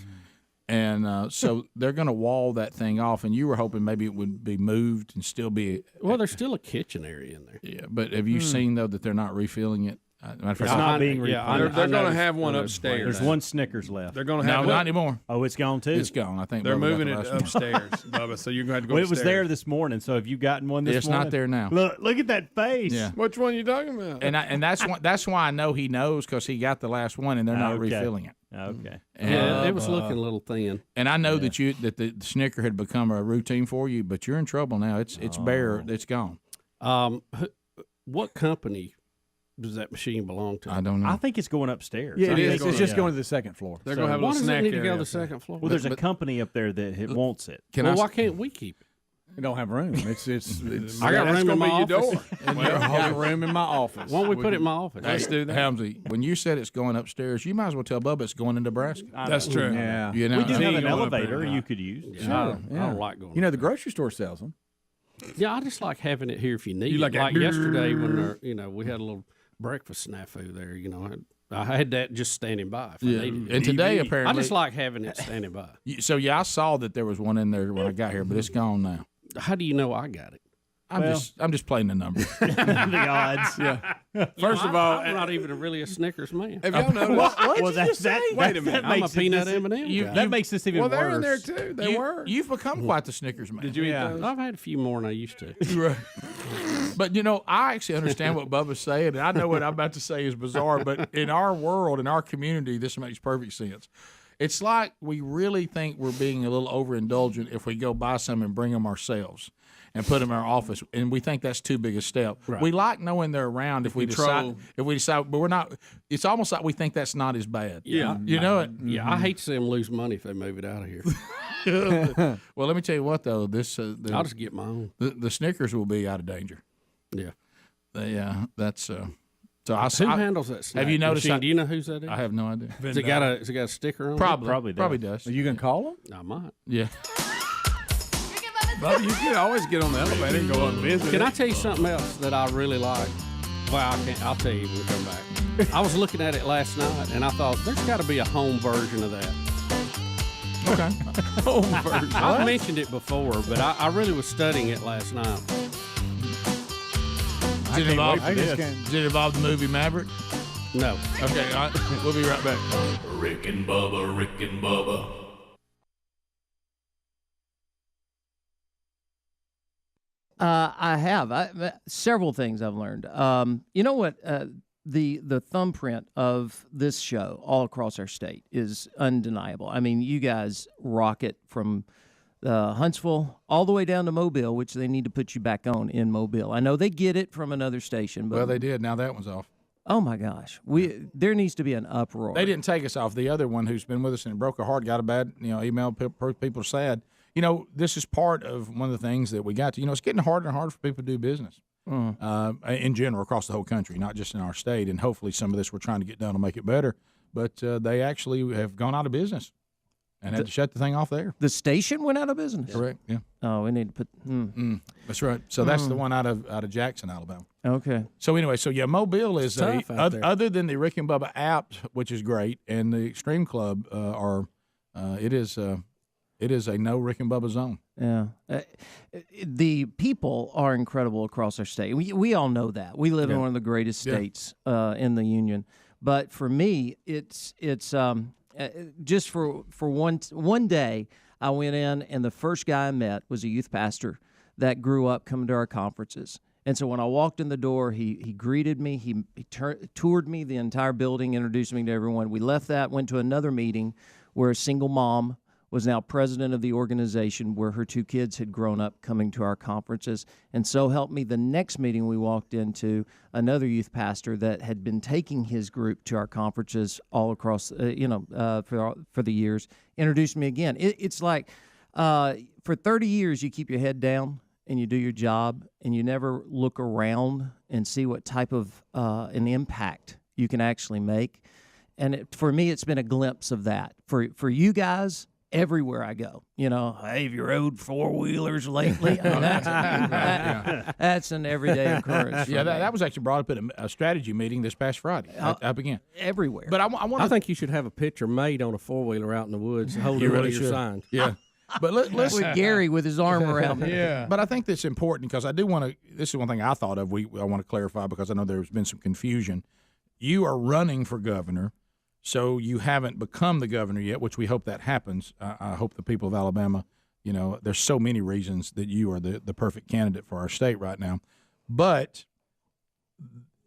And so they're going to wall that thing off. And you were hoping maybe it would be moved and still be. Well, there's still a kitchen area in there. Yeah, but have you seen though that they're not refilling it? Matter of fact, It's not being They're going to have one upstairs. There's one Snickers left. They're going to no, have not anymore. Oh, it's gone too. It's gone. I think They're Bubba got moving the it last one. upstairs, Bubba. So you're going to have to go Well, it was upstairs. there this morning. So have you gotten one this It's morning? not there now. Look at that face. Yeah. Which one are you talking about? And that's why I know he knows because he got the last one and they're not Okay. refilling it. Okay. And, Yeah, it was looking a little thin. And I know that the Snicker had become a routine for you, but you're in trouble now. It's bare. It's gone. What company does that machine belong to? I don't know. I think it's going upstairs. Yeah, I it think is. It's just going to the second floor. They're going to have a Why little does it snack need to area go to the up there. second floor? Well, there's a company up there that wants it. Can well, I? why can't we keep it? You don't have room. It's I got That's room in gonna my be your office. door. I got room in my office. Why don't we put it in my office? Let's do that. Helmsy, when you said it's going upstairs, you might as well tell Bubba it's going to Nebraska. That's true. Yeah. You know, We do He have ain't an going up there elevator now. you could use. Yeah, I Yeah. don't like going. You know, the grocery store sells them. Yeah, I just like having it here if you need You it. like Like a- yesterday when we had a little breakfast snafu there. I had that just standing by. If I needed it. and today I apparently. just like having it standing by. So yeah, I saw that there was one in there when I got here, but it's gone now. How do you know I got it? I'm just playing the numbers. The odds. Yeah. First of all, I'm not even really a Snickers man. Have y'all noticed? Well, wait a minute. I'm a peanut M&M guy. That makes this even worse. Well, they're in there too. They were. You've become quite the Snickers man. Did you eat those? I've had a few more than I used to. Right. But I actually understand what Bubba's saying, and I know what I'm about to say is bizarre. But in our world, in our community, this makes perfect sense. It's like we really think we're being a little overindulgent if we go buy some and bring them ourselves and put them in our office, and we think that's too big a step. Right. We like knowing they're around if we decide, but we're not. It's almost like we think that's not as bad. Yeah, you know it. Yeah, I hate to see them lose money if they move it out of here. Well, let me tell you what though. I'll just get my own. The Snickers will be out of danger. Yeah, that's. So who handles that snack Have you noticed? machine? Do you know whose that is? I have no idea. Has it got a sticker on it? Probably does. Are you gonna call them? I might. Yeah. Bubba, you can always get on the elevator and go and visit. Can I tell you something else that I really like? Well, I can't. I'll tell you when we come back. I was looking at it last night, and I thought there's got to be a home version of that. Okay. Home version. I've mentioned it before, but I really was studying it last night. Did it involve the movie Maverick? No. Okay, we'll be right back. Rick and Bubba, Rick and Bubba. I have several things I've learned. You know what? The thumbprint of this show all across our state is undeniable. I mean, you guys rock it from Huntsville all the way down to Mobile, which they need to put you back on in Mobile. I know they get it from another station, but Well, they did. Now that one's off. Oh my gosh, there needs to be an uproar. They didn't take us off. The other one who's been with us and it broke her heart got a bad email. People are sad. This is part of one of the things that we got to. It's getting harder and harder for people to do business in general across the whole country, not just in our state. And hopefully some of this we're trying to get done to make it better. But they actually have gone out of business and had to shut the thing off there. The station went out of business. Correct. Yeah. Oh, we need to put. That's right. So that's the one out of Jackson, Alabama. Okay. So anyway, Mobile is tough out there. other than the Rick and Bubba app, which is great, and the Extreme Club it is a no Rick and Bubba zone. Yeah. The people are incredible across our state. We all know that. We live in one of the greatest states in the union. But for me, it's just for one day, I went in and the first guy I met was a youth pastor that grew up coming to our conferences. And so when I walked in the door, he greeted me. He toured me the entire building, introduced me to everyone. We left that, went to another meeting where a single mom was now president of the organization where her two kids had grown up coming to our conferences. And so helped me, the next meeting we walked into, another youth pastor that had been taking his group to our conferences all across, for the years, introduced me again. It's like for 30 years you keep your head down and you do your job and you never look around and see what type of an impact you can actually make. And for me, it's been a glimpse of that. For you guys, everywhere I go, hey, have you rode four-wheelers lately? That's an everyday occurrence. Yeah, that was actually brought up at a strategy meeting this past Friday. Up again. Everywhere. But I think you should have a picture made on a four-wheeler out in the woods holding one of your signs. Yeah. But let's with Gary with his arm around me. Yeah. But I think that's important because I do want to. This is one thing I thought of. I want to clarify because I know there's been some confusion. You are running for governor. So you haven't become the governor yet, which we hope that happens. I hope the people of Alabama, there's so many reasons that you are the perfect candidate for our state right now. But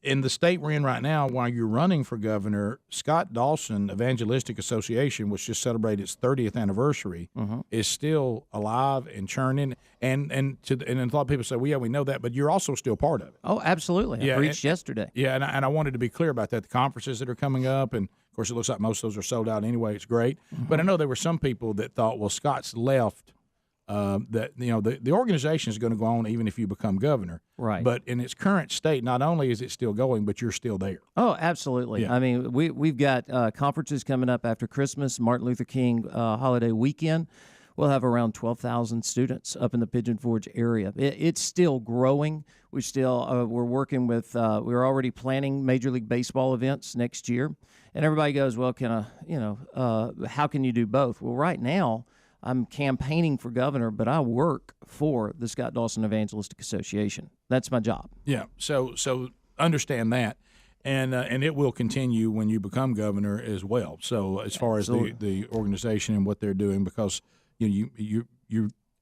in the state we're in right now, while you're running for governor, Scott Dawson Evangelistic Association, which just celebrated its 30th anniversary, is still alive and churning. And a lot of people say, well, yeah, we know that, but you're also still part of it. Oh, absolutely. I preached yesterday. Yeah, and I wanted to be clear about that. The conferences that are coming up, and of course, it looks like most of those are sold out anyway. It's great. But I know there were some people that thought, well, Scott's left. That the organization is going to go on even if you become governor. Right. But in its current state, not only is it still going, but you're still there. Oh, absolutely. Yeah. I mean, we've got conferences coming up after Christmas, Martin Luther King holiday weekend. We'll have around 12,000 students up in the Pigeon Forge area. It's still growing. We're working with. We're already planning Major League Baseball events next year, and everybody goes, well, how can you do both? Well, right now. I'm campaigning for governor, but I work for the Scott Dawson Evangelistic Association. That's my job. Yeah. So understand that. And it will continue when you become governor as well. So as far as the organization and what they're doing, because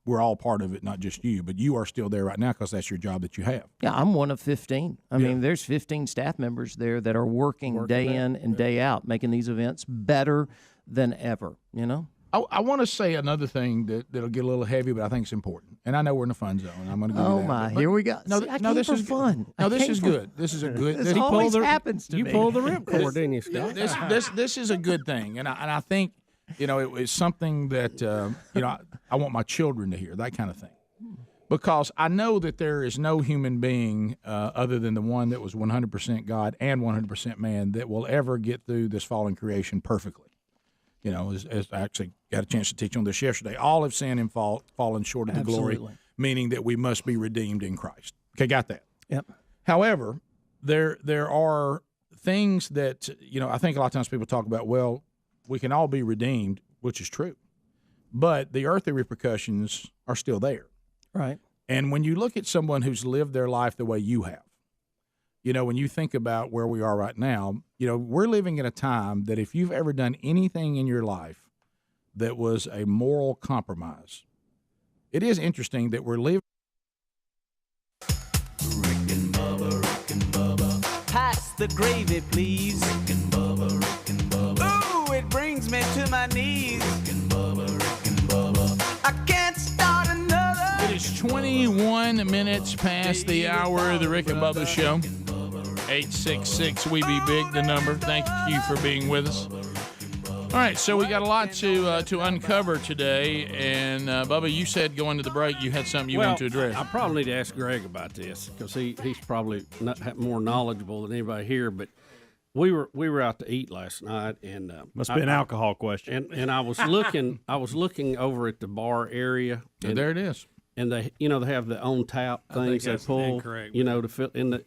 we're all part of it, not just you, but you are still there right now because that's your job that you have. Yeah, I'm one of 15. I mean, there's 15 staff members there that are working day in and day out, making these events better than ever, you know? I want to say another thing that'll get a little heavy, but I think it's important. And I know we're in the fun zone. I'm going to give you that. Oh, my. Here we go. No, See, I no, came this for is fun. No, this is good. This is a good. This always happens to me. You pulled the ripcord, didn't you, Scott? This is a good thing, and I think it's something that I want my children to hear, that kind of thing, because I know that there is no human being other than the one that was 100% God and 100% man that will ever get through this fallen creation perfectly. As I actually got a chance to teach on this yesterday, all have sinned and fallen short of the glory, meaning that we must be redeemed in Christ. Okay, got that? Yep. However, there are things that I think a lot of times people talk about. Well, we can all be redeemed, which is true, but the earthly repercussions are still there. Right. And when you look at someone who's lived their life the way you have, when you think about where we are right now, we're living in a time that if you've ever done anything in your life that was a moral compromise, it is interesting that we're living. Rick and Bubba. Pass the gravy, please. Rick and Bubba. Ooh, it brings me to my knees. Rick and Bubba. I can't start another. It is 21 minutes past the hour of the Rick and Bubba Show. 866 We Be Big, the number. Thank you for being with us. All right, so we got a lot to uncover today, and Bubba, you said going to the break you had something you wanted to address. I probably need to ask Greg about this because he's probably more knowledgeable than anybody here. But we were out to eat last night, and must be an alcohol question. And I was looking over at the bar area. And there it is. And they have the on tap things they pull. Incorrect, to fill in the.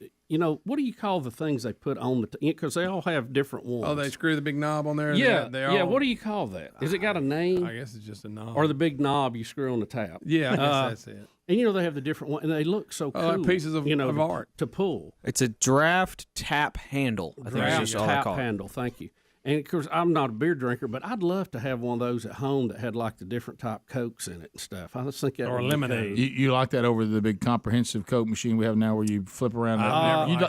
What do you call the things they put on the? Because they all have different ones. Oh, they screw the big knob on there. Yeah, What do you call that? Has it got a name? I guess it's just a knob. Or the big knob you screw on the tap. Yeah, I guess that's it. And they have the different ones, and they look so cool. Like pieces of art to pull. It's a draft tap handle. I think Draft it's just all I call it. handle. Thank you. And of course, I'm not a beer drinker, but I'd love to have one of those at home that had like the different type Cokes in it and stuff. I just think that would be lemonade. cool. You like that over the big comprehensive Coke machine we have now, where you flip around?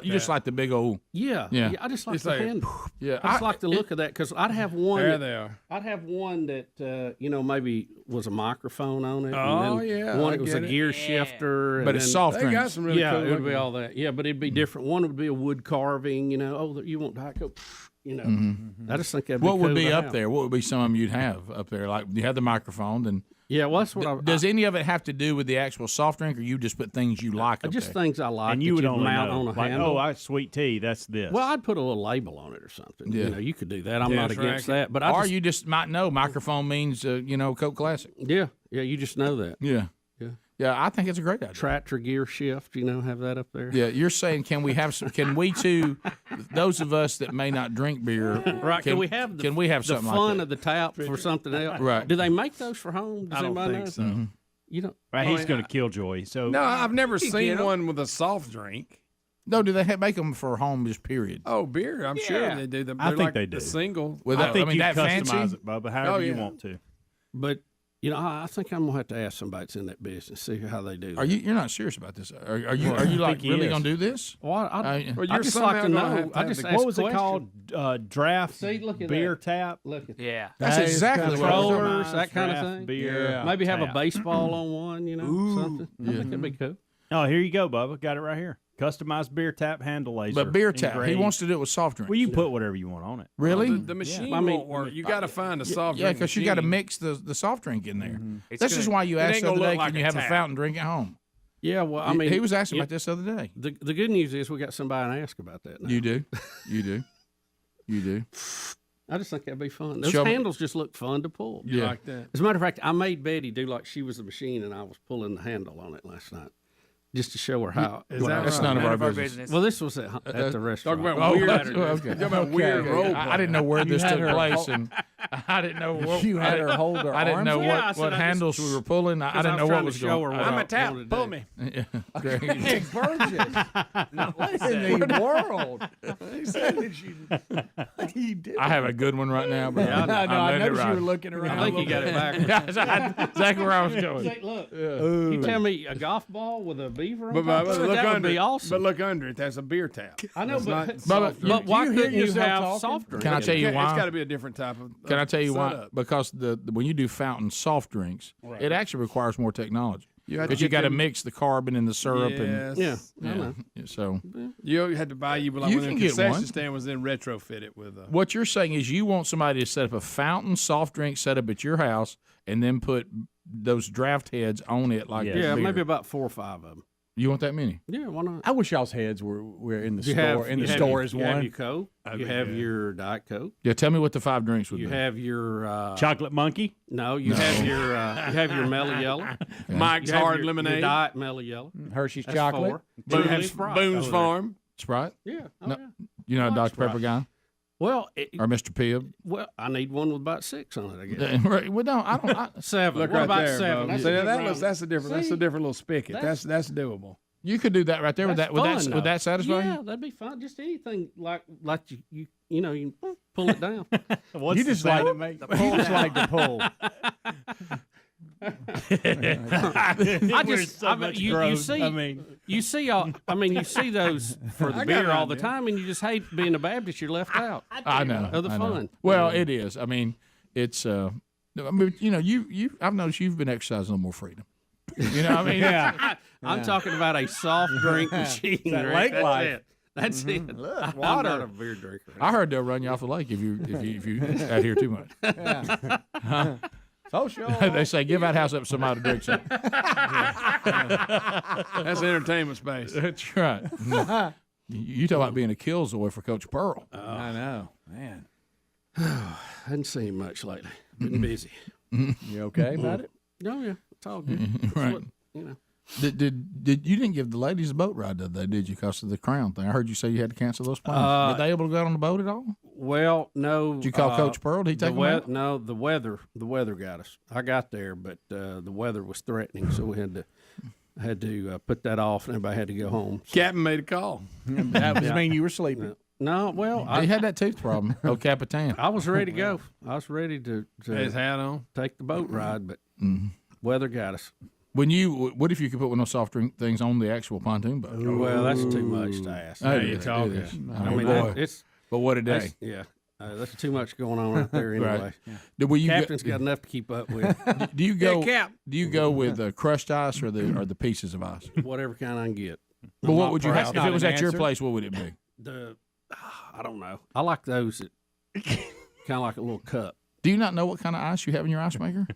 You just like the big old. Yeah. I just like the handle. Yeah, I just like the look of that because I'd have one. There they are. I'd have one that maybe was a microphone on it. Oh, and then yeah, one I that was a get it. gear shifter. But and it's then- soft They got drinks. some really yeah, cool it would be looking- all that. Yeah, but it'd be different. One would be a wood carving. You want Diet Coke. I just think that'd be What would cool be to up have. there? What would be some of them you'd have up there? Like you have the microphone, and Yeah, well, that's what does any of it have to do with the actual soft drink, or you just put things you like up just there? things I like. And that you would you'd only mount know. on a Like, handle. sweet tea, that's this. Well, I'd put a little label on it or something. Yeah. You could do that. I'm Yeah, not that's against right. that. But Or you just might know microphone means Coke Classic. yeah, you just know that. Yeah. I think it's a great idea. Tractor gear shift, have that up there. Yeah, you're saying can we too, those of us that may not drink beer, Right? Can we have something like fun that? of the tap for something else? Right. Do they make those for home? Does I don't anybody think know? so. Mm-hmm. You don't. Right, he's going to kill Joy. So No, I've never get seen 'em. one with a soft drink. No, do they make them for home just period? Oh, beer. I'm sure they do. I They're think like they do. The single. I think you that customize fancy? it, Bubba, however you yeah. want to. But I think I'm gonna have to ask somebody that's in that business, see how they do. Are you're not serious about this? Are you like he really is. going to do this? Well, I you're just somehow like to gonna know. have to I have just the- ask What was it questions. called? Draft See, look at beer that. tap? Look at Yeah. That's That is exactly kinda what I'm talking Rollers, customized that kind of draft thing. Beer. Maybe have a tap. baseball on one. Something. I think that'd be cool. Oh, here you go, Bubba. Got it right here. Customized beer tap handle laser. But beer tap. He engraved. wants to do it with soft drinks. Well, you can put whatever you want on it. Really? The machine Yeah. I mean, won't work. You got to find a soft Yeah, drink. because you got to machine. mix the soft drink in there. It's That's gonna- just why you it asked ain't the other gonna day, look like can you a have a tap. fountain drink at home? Yeah, well, I mean, he was asking about this the other day. The good news is we got somebody to ask about that now. You do. You do. I just think that'd be fun. Those Show me- handles just look fun to pull. You Yeah. like that? As a matter of fact, I made Betty do like she was the machine and I was pulling the handle on it last night, just to show her how. Is that That's right? none of our None business. Well, this was at the restaurant. Talk about weird. Okay. Talk about weird role. I didn't know where this had took her place, hold- and I didn't know what You had her hold her I didn't know arms? Yeah, I what, said what I handles we were pulling. I didn't know what was show her going what on. I I'm a tap. wanted to Pull do. me. Hey, Burgess. What in the world? He said that you. What are you doing? I have a good one right now, but Yeah, I know. I letting it noticed you ride. were looking around. I think you got it backwards. That's exactly where I was going. Say, look, you tell me a golf ball with a beaver on But, top of it? look That would under be it. awesome. But look under it. That's a beer tap. I know, That's but, not soft but drink. why Do you hear couldn't you yourself have talking? soft drink? Can I tell you It's why? got to be a different type of. Can I tell you why? setup. Because when you do fountain soft drinks, it actually requires more technology. You have to Because you get got to them- mix the carbon and the syrup Yes. Yeah, I know. So You had to buy like You when can the get concession one. stand was then retrofit it with a. what you're saying is you want somebody to set up a fountain soft drink setup at your house and then put those draft heads on it like Yeah, beer. maybe about 4 or 5 of them. You want that many? Yeah, why not? I wish y'all's heads were in the You store. have, In the you have store your, as you have one. your Coke. You have your Diet Coke. Yeah, tell me what the 5 drinks would You be. have your Chocolate monkey. No, you have your Mellow Yellow. Mike's You have Hard your Lemonade. Diet Mellow Yellow. Hershey's That's chocolate. 4. You have Boone's, Sprite Boone's over there. Farm. Sprite? Yeah. Oh, No. yeah. You know a I like Dr. Pepper Sprite. guy? Well, Or Mr. Pibb? well, I need one with about 6 on it, I guess. Right. Well, no, I don't. 7. Look what right about there, 7? Bubba. That's, See, a good that round. looks, that's a different. That's a See? different little spigot. That's doable. You could do that right there. That's Would fun, that though. satisfy Yeah, you? that'd be fun. Just anything like you know, you pull it down. What's You the just like sound to it makes? You just like to pull. I We're just, so I mean, much you growth. see, I mean, you see those for the I got beer an all the idea. time, and you just hate being a Baptist. You're left out I know. of the I know. fun. Well, it is. I mean, it's. I mean, you know, you. I've noticed you've been exercising a little more freedom. You know, what I mean, yeah. I'm talking about a soft drink machine. That Rick. lake That's life. it. That's it. Look, I'm water. not a beer drinker. I heard they'll run you off the lake if you out here too much. Huh? Social. They say give that house up to somebody to drink something. That's entertainment space. That's right. You talk about being a killjoy for Coach Pearl. I know, man. Hadn't seen much lately. Been busy. You okay about it? Oh yeah, it's all good. That's Right. what, you know. Did you didn't give the ladies a boat ride the other day, did you? Because of the crown thing. I heard you say you had to cancel those plans. Were they able to go out on the boat at all? Well, no. Did you call Coach Pearl? Did he take them out? No, the weather got us. I got there, but the weather was threatening, so we had to put that off, and everybody had to go home. Captain made a call. That was mean you were sleeping. No, well, He had that tooth problem. Oh, Capitan. I was ready to go. I was ready to His hat on. take the boat ride, but weather got us. What if you could put one of those soft drink things on the actual pontoon boat? Well, that's too much to ask. Hey, you talking. it is. I mean, boy. it's But what a day. that's, yeah. That's too much going on out there anyway. Right. Will you Captain's got enough to keep up with. Do you go? Yeah, Cap. Do you go with crushed ice or the pooces of ice? Whatever kind I can get. But what would you have if not it was an at your answer. place? What would it be? I don't know. I like those that kind of like a little cup. Do you not know what kind of ice you have in your ice maker?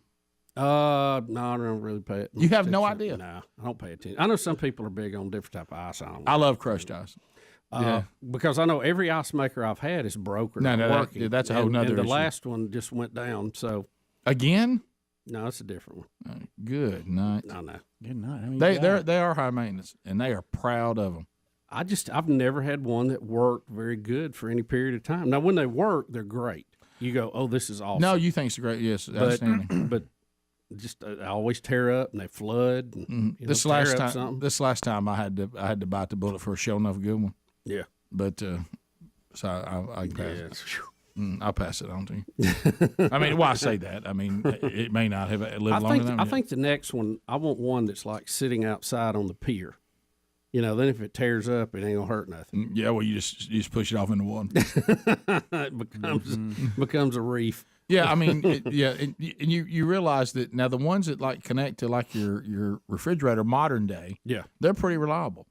No, I don't really pay it. You have no idea? No, I don't pay attention. I know some people are big on different type of ice. I don't. I love crushed ice. Because I know every ice maker I've had is broke or No, not no, working. that's a whole nother And the issue. last one just went down. So Again? no, it's a different one. Good night. No. Good night. I mean, They are high maintenance, and they are proud of them. I've never had one that worked very good for any period of time. Now, when they work, they're great. You go, oh, this is awesome. No, you think it's great? Yes, outstanding. But just I always tear up and they flood. And, you know, This last time I had to bite the bullet for a sure enough good one. Yeah. But so I can pass it. I'll pass it on to you. I mean, why I say that? I mean, it may not have lived long enough. I think the next one, I want one that's like sitting outside on the pier. You know, then if it tears up, it ain't gonna hurt nothing. Yeah, well, you just push it off into one. It becomes a reef. Yeah, I mean, and you realize that now the ones that like connect to like your refrigerator modern day, Yeah. they're pretty reliable.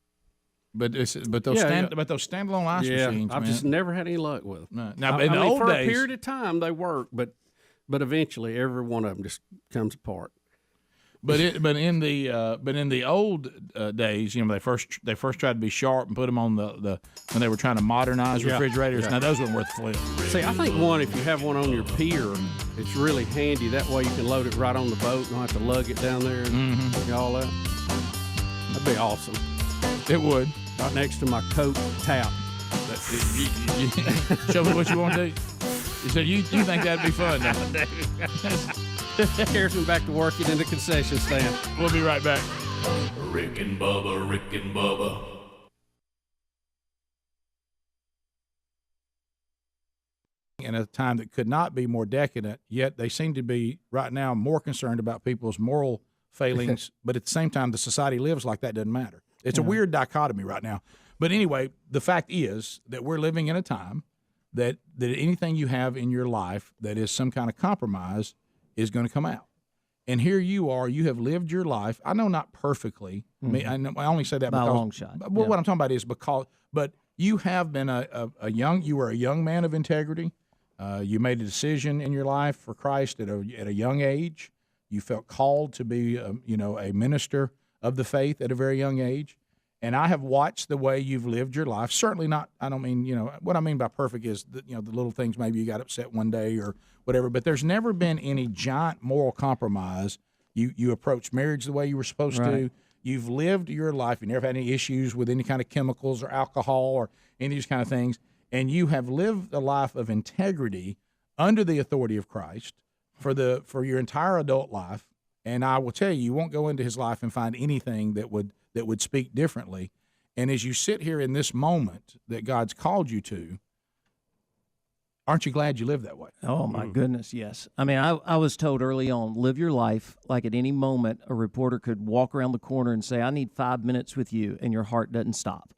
But those standalone ice machines, I've man. just never had any luck with them. No. Now, in the old for days, a period of time they work, but eventually every one of them just comes apart. but in the old days, you know, they first tried to be sharp and put them on the when they were trying to modernize refrigerators. Now those weren't worth the flip. See, I think if you have one on your pier, it's really handy. That way you can load it right on the boat. You don't have to lug it down there and all that. That'd be awesome. It would. Right next to my Coke tap. Show me what you want to do. So you think that'd be fun? Carries me back to working in the concession stand. We'll be right back. Rick and Bubba, Rick and Bubba. In a time that could not be more decadent, yet they seem to be right now more concerned about people's moral failings, but at the same time, the society lives like that doesn't matter. It's a weird dichotomy right now. But anyway, the fact is that we're living in a time that anything you have in your life that is some kind of compromise is going to come out. And here you are, you have lived your life. I know not perfectly. I only say that by because a long shot. Well, what I'm talking about is but you have been you were a young man of integrity. You made a decision in your life for Christ at a young age. You felt called to be, a minister of the faith at a very young age. And I have watched the way you've lived your life. Certainly not. I don't mean, what I mean by perfect is the little things. Maybe you got upset one day or whatever. But there's never been any giant moral compromise. You approached marriage the way you were supposed to. You've lived your life. You never had any issues with any kind of chemicals or alcohol or any of these kind of things. And you have lived a life of integrity under the authority of Christ for your entire adult life. And I will tell you, you won't go into his life and find anything that would speak differently. And as you sit here in this moment that God's called you to, aren't you glad you live that way? Oh, my goodness, yes. I mean, I was told early on, live your life like at any moment a reporter could walk around the corner and say, I need 5 minutes with you, and your heart doesn't stop.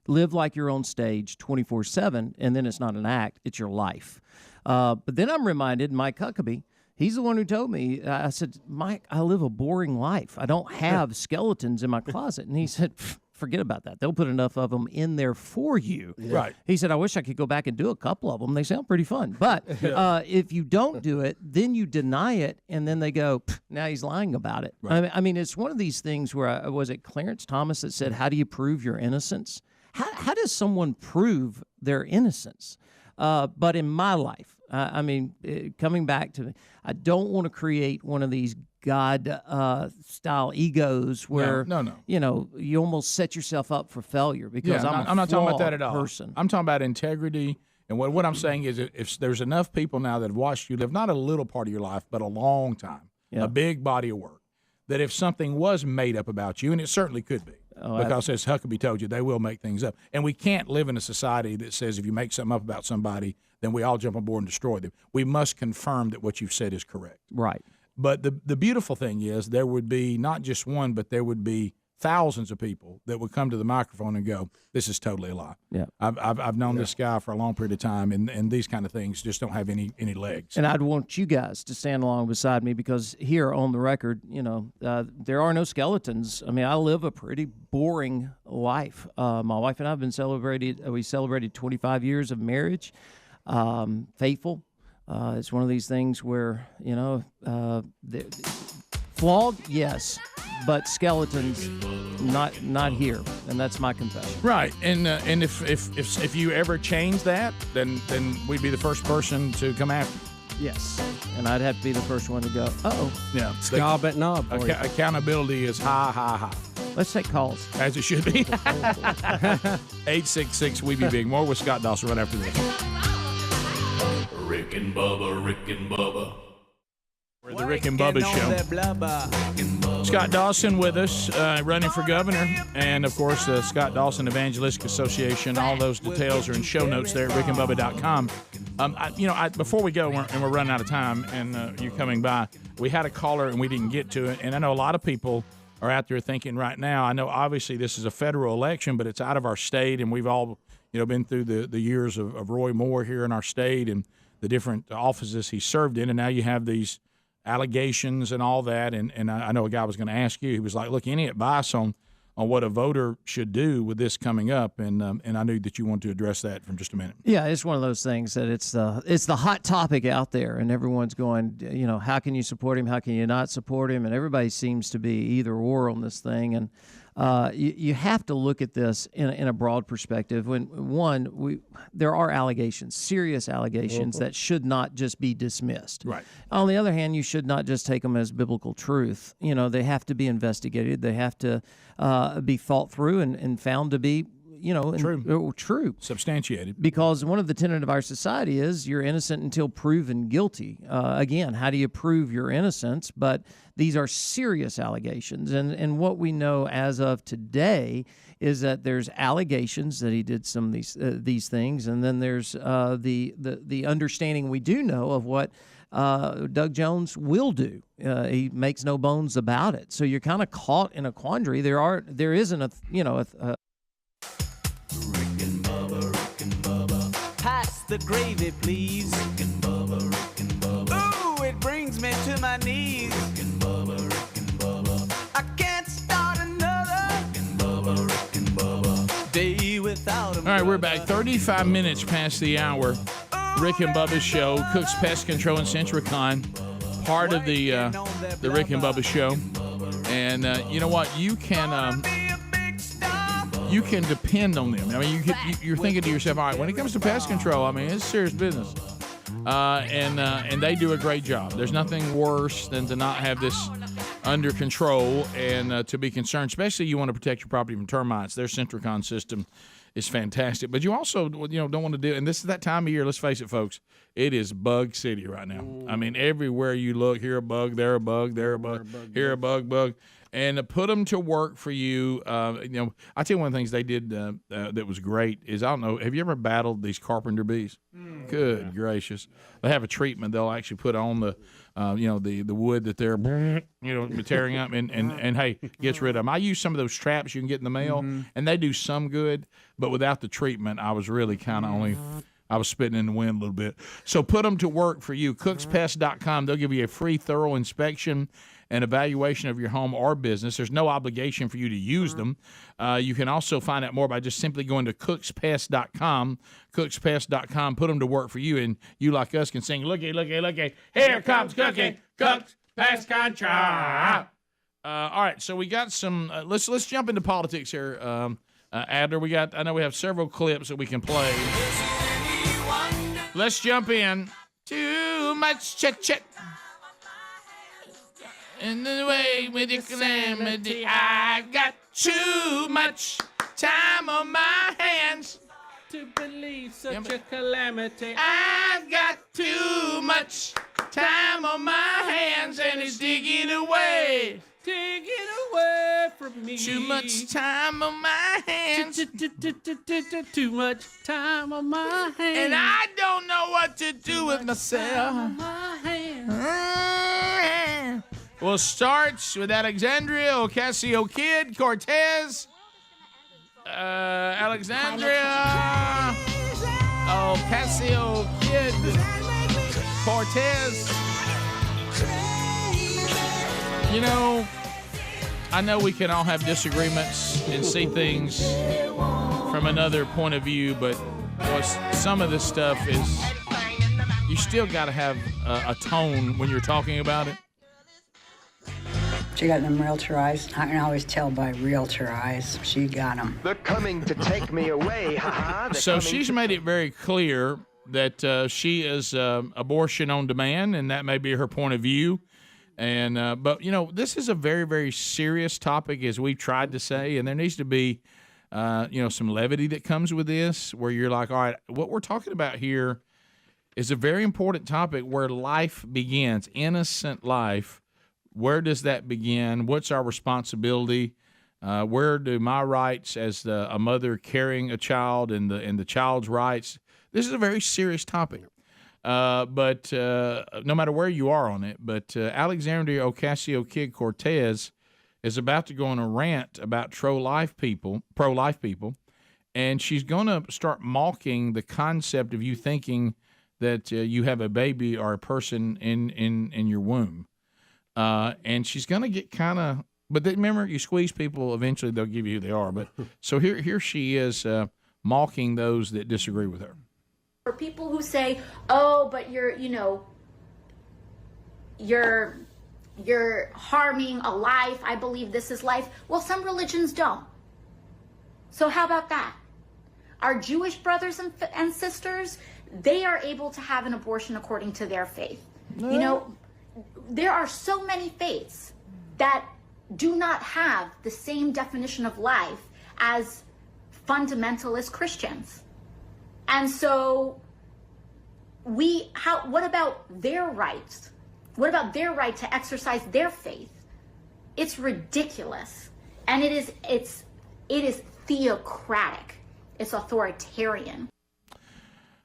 Live like you're on stage 24/7, and then it's not an act, it's your life. But then I'm reminded, Mike Huckabee, he's the one who told me, I said, Mike, I live a boring life. I don't have skeletons in my closet. And he said, forget about that. They'll put enough of them in there for you. Right. He said, I wish I could go back and do a couple of them. They sound pretty fun. But if you don't do it, then you deny it, and then they go, now he's lying about it. Right. I mean, it's one of these things where, was it Clarence Thomas that said, how do you prove your innocence? How does someone prove their innocence? But in my life, coming back to, I don't want to create one of these God-style egos where you almost set yourself up for failure because I'm not talking about that at all. Person. I'm talking about integrity. And what I'm saying is if there's enough people now that have watched you live, not a little part of your life, but a long time, a big body of work, that if something was made up about you, and it certainly could be, because as Huckabee told you, they will make things up. And we can't live in a society that says if you make something up about somebody, then we all jump on board and destroy them. We must confirm that what you've said is correct. Right. But the beautiful thing is there would be not just one, but there would be thousands of people that would come to the microphone and go, this is totally a lie. Yeah. I've known this guy for a long period of time, and these kind of things just don't have any legs. And I'd want you guys to stand along beside me because here on the record, there are no skeletons. I mean, I live a pretty boring life. My wife and I have been we celebrated 25 years of marriage, faithful. It's one of these things where, flawed, yes, but skeletons, not here, and that's my confession. Right, and if you ever change that, then we'd be the first person to come after you. Yes, and I'd have to be the first one to go, uh-oh. Yeah, Scob at knob. Accountability is high. Let's take calls. As it should be. 866 We Be Big. More with Scott Dawson right after this. Rick and Bubba, Rick and Bubba. We're the Rick and Bubba Show. Scott Dawson with us, running for governor, and of course the Scott Dawson Evangelistic Association. All those details are in show notes there at rickandbubba.com. Before we go, and we're running out of time, and you're coming by, we had a caller and we didn't get to it, and I know a lot of people are out there thinking right now. I know obviously this is a federal election, but it's out of our state, and we've all been through the years of Roy Moore here in our state and the different offices he served in, and now you have these allegations and all that, and I know a guy was going to ask you. He was like, look, any advice on what a voter should do with this coming up, and I knew that you wanted to address that from just a minute. Yeah, it's one of those things that it's the hot topic out there, and everyone's going, how can you support him, how can you not support him, and everybody seems to be either or on this thing, and you have to look at this in a broad perspective. There are allegations, serious allegations that should not just be dismissed. Right. On the other hand, you should not just take them as biblical truth. They have to be investigated. They have to be thought through and found to be true, substantiated. Because one of the tenets of our society is you're innocent until proven guilty. Again, how do you prove your innocence? But these are serious allegations, and what we know as of today is that there's allegations that he did some of these things, and then there's the understanding we do know of what Doug Jones will do. He makes no bones about it. So you're kind of caught in a quandary. There isn't a Pass the gravy, please. Rick and Bubba, Rick and Bubba. Ooh, it brings me to my knees. Rick and Bubba, Rick and Bubba. I can't start another. Rick and Bubba, Rick and Bubba. Day without All right, we're back 35 minutes past the hour. Rick and Bubba's show, Cook's Pest Control in Centricon, part of the Rick and Bubba show. And you know what? You can depend on them. I mean, you're thinking to yourself, all right, when it comes to pest control, I mean, it's serious business. And they do a great job. There's nothing worse than to not have this under control and to be concerned, especially you want to protect your property from termites. Their Centricon system is fantastic. But you also, don't want to do, and this is that time of year, let's face it, folks, it is bug city right now. I mean, everywhere you look, here a bug, there a bug, there a bug, here a bug. And to put them to work for you, I tell you one of the things they did that was great is, I don't know, have you ever battled these carpenter bees? Good gracious. They have a treatment they'll actually put on the wood that they're, tearing up and hey, gets rid of them. I use some of those traps you can get in the mail, and they do some good, but without the treatment, I was really kind of I was spitting in the wind a little bit. So put them to work for you. Cookspest.com. They'll give you a free, thorough inspection and evaluation of your home or business. There's no obligation for you to use them. You can also find out more by just simply going to cookspest.com. Cookspest.com. Put them to work for you, and you, like us, can sing, looky, looky, looky. Here comes Cookie. Cook's Pest Control. All right, so we got some. Let's jump into politics here, Adler. I know we have several clips that we can play. Let's jump in. Too much chit-chat. In the way with your calamity, I got too much time on my hands to believe such a calamity. I've got too much time on my hands, and it's digging away from me. Too much time on my hands. Too much time on my hands. And I don't know what to do with myself. We'll start with Alexandria Ocasio-Kid Cortez. Alexandria Ocasio-Kid Cortez. I know we can all have disagreements and see things from another point of view, but some of this stuff is, you still got to have a tone when you're talking about it. She got them realtor eyes. I can always tell by realtor eyes. She got them. They're coming to take me away, ha-ha. So she's made it very clear that she is abortion on demand, and that may be her point of view. And but this is a very, very serious topic, as we've tried to say, and there needs to be some levity that comes with this, where you're like, all right, what we're talking about here is a very important topic where life begins, innocent life. Where does that begin? What's our responsibility? Where do my rights as a mother carrying a child and the child's rights? This is a very serious topic. But no matter where you are on it, but Alexandria Ocasio-Kid Cortez is about to go on a rant about pro-life people, and she's going to start mocking the concept of you thinking that you have a baby or a person in your womb. And she's going to get kind of, but remember, you squeeze people, eventually they'll give you who they are. But so here she is mocking those that disagree with her. For people who say, "Oh, but you're harming a life. I believe this is life." Well, some religions don't. So how about that? Our Jewish brothers and sisters, they are able to have an abortion according to their faith. There are so many faiths that do not have the same definition of life as fundamentalist Christians. And so what about their rights? What about their right to exercise their faith? It's ridiculous. And it is theocratic. It's authoritarian.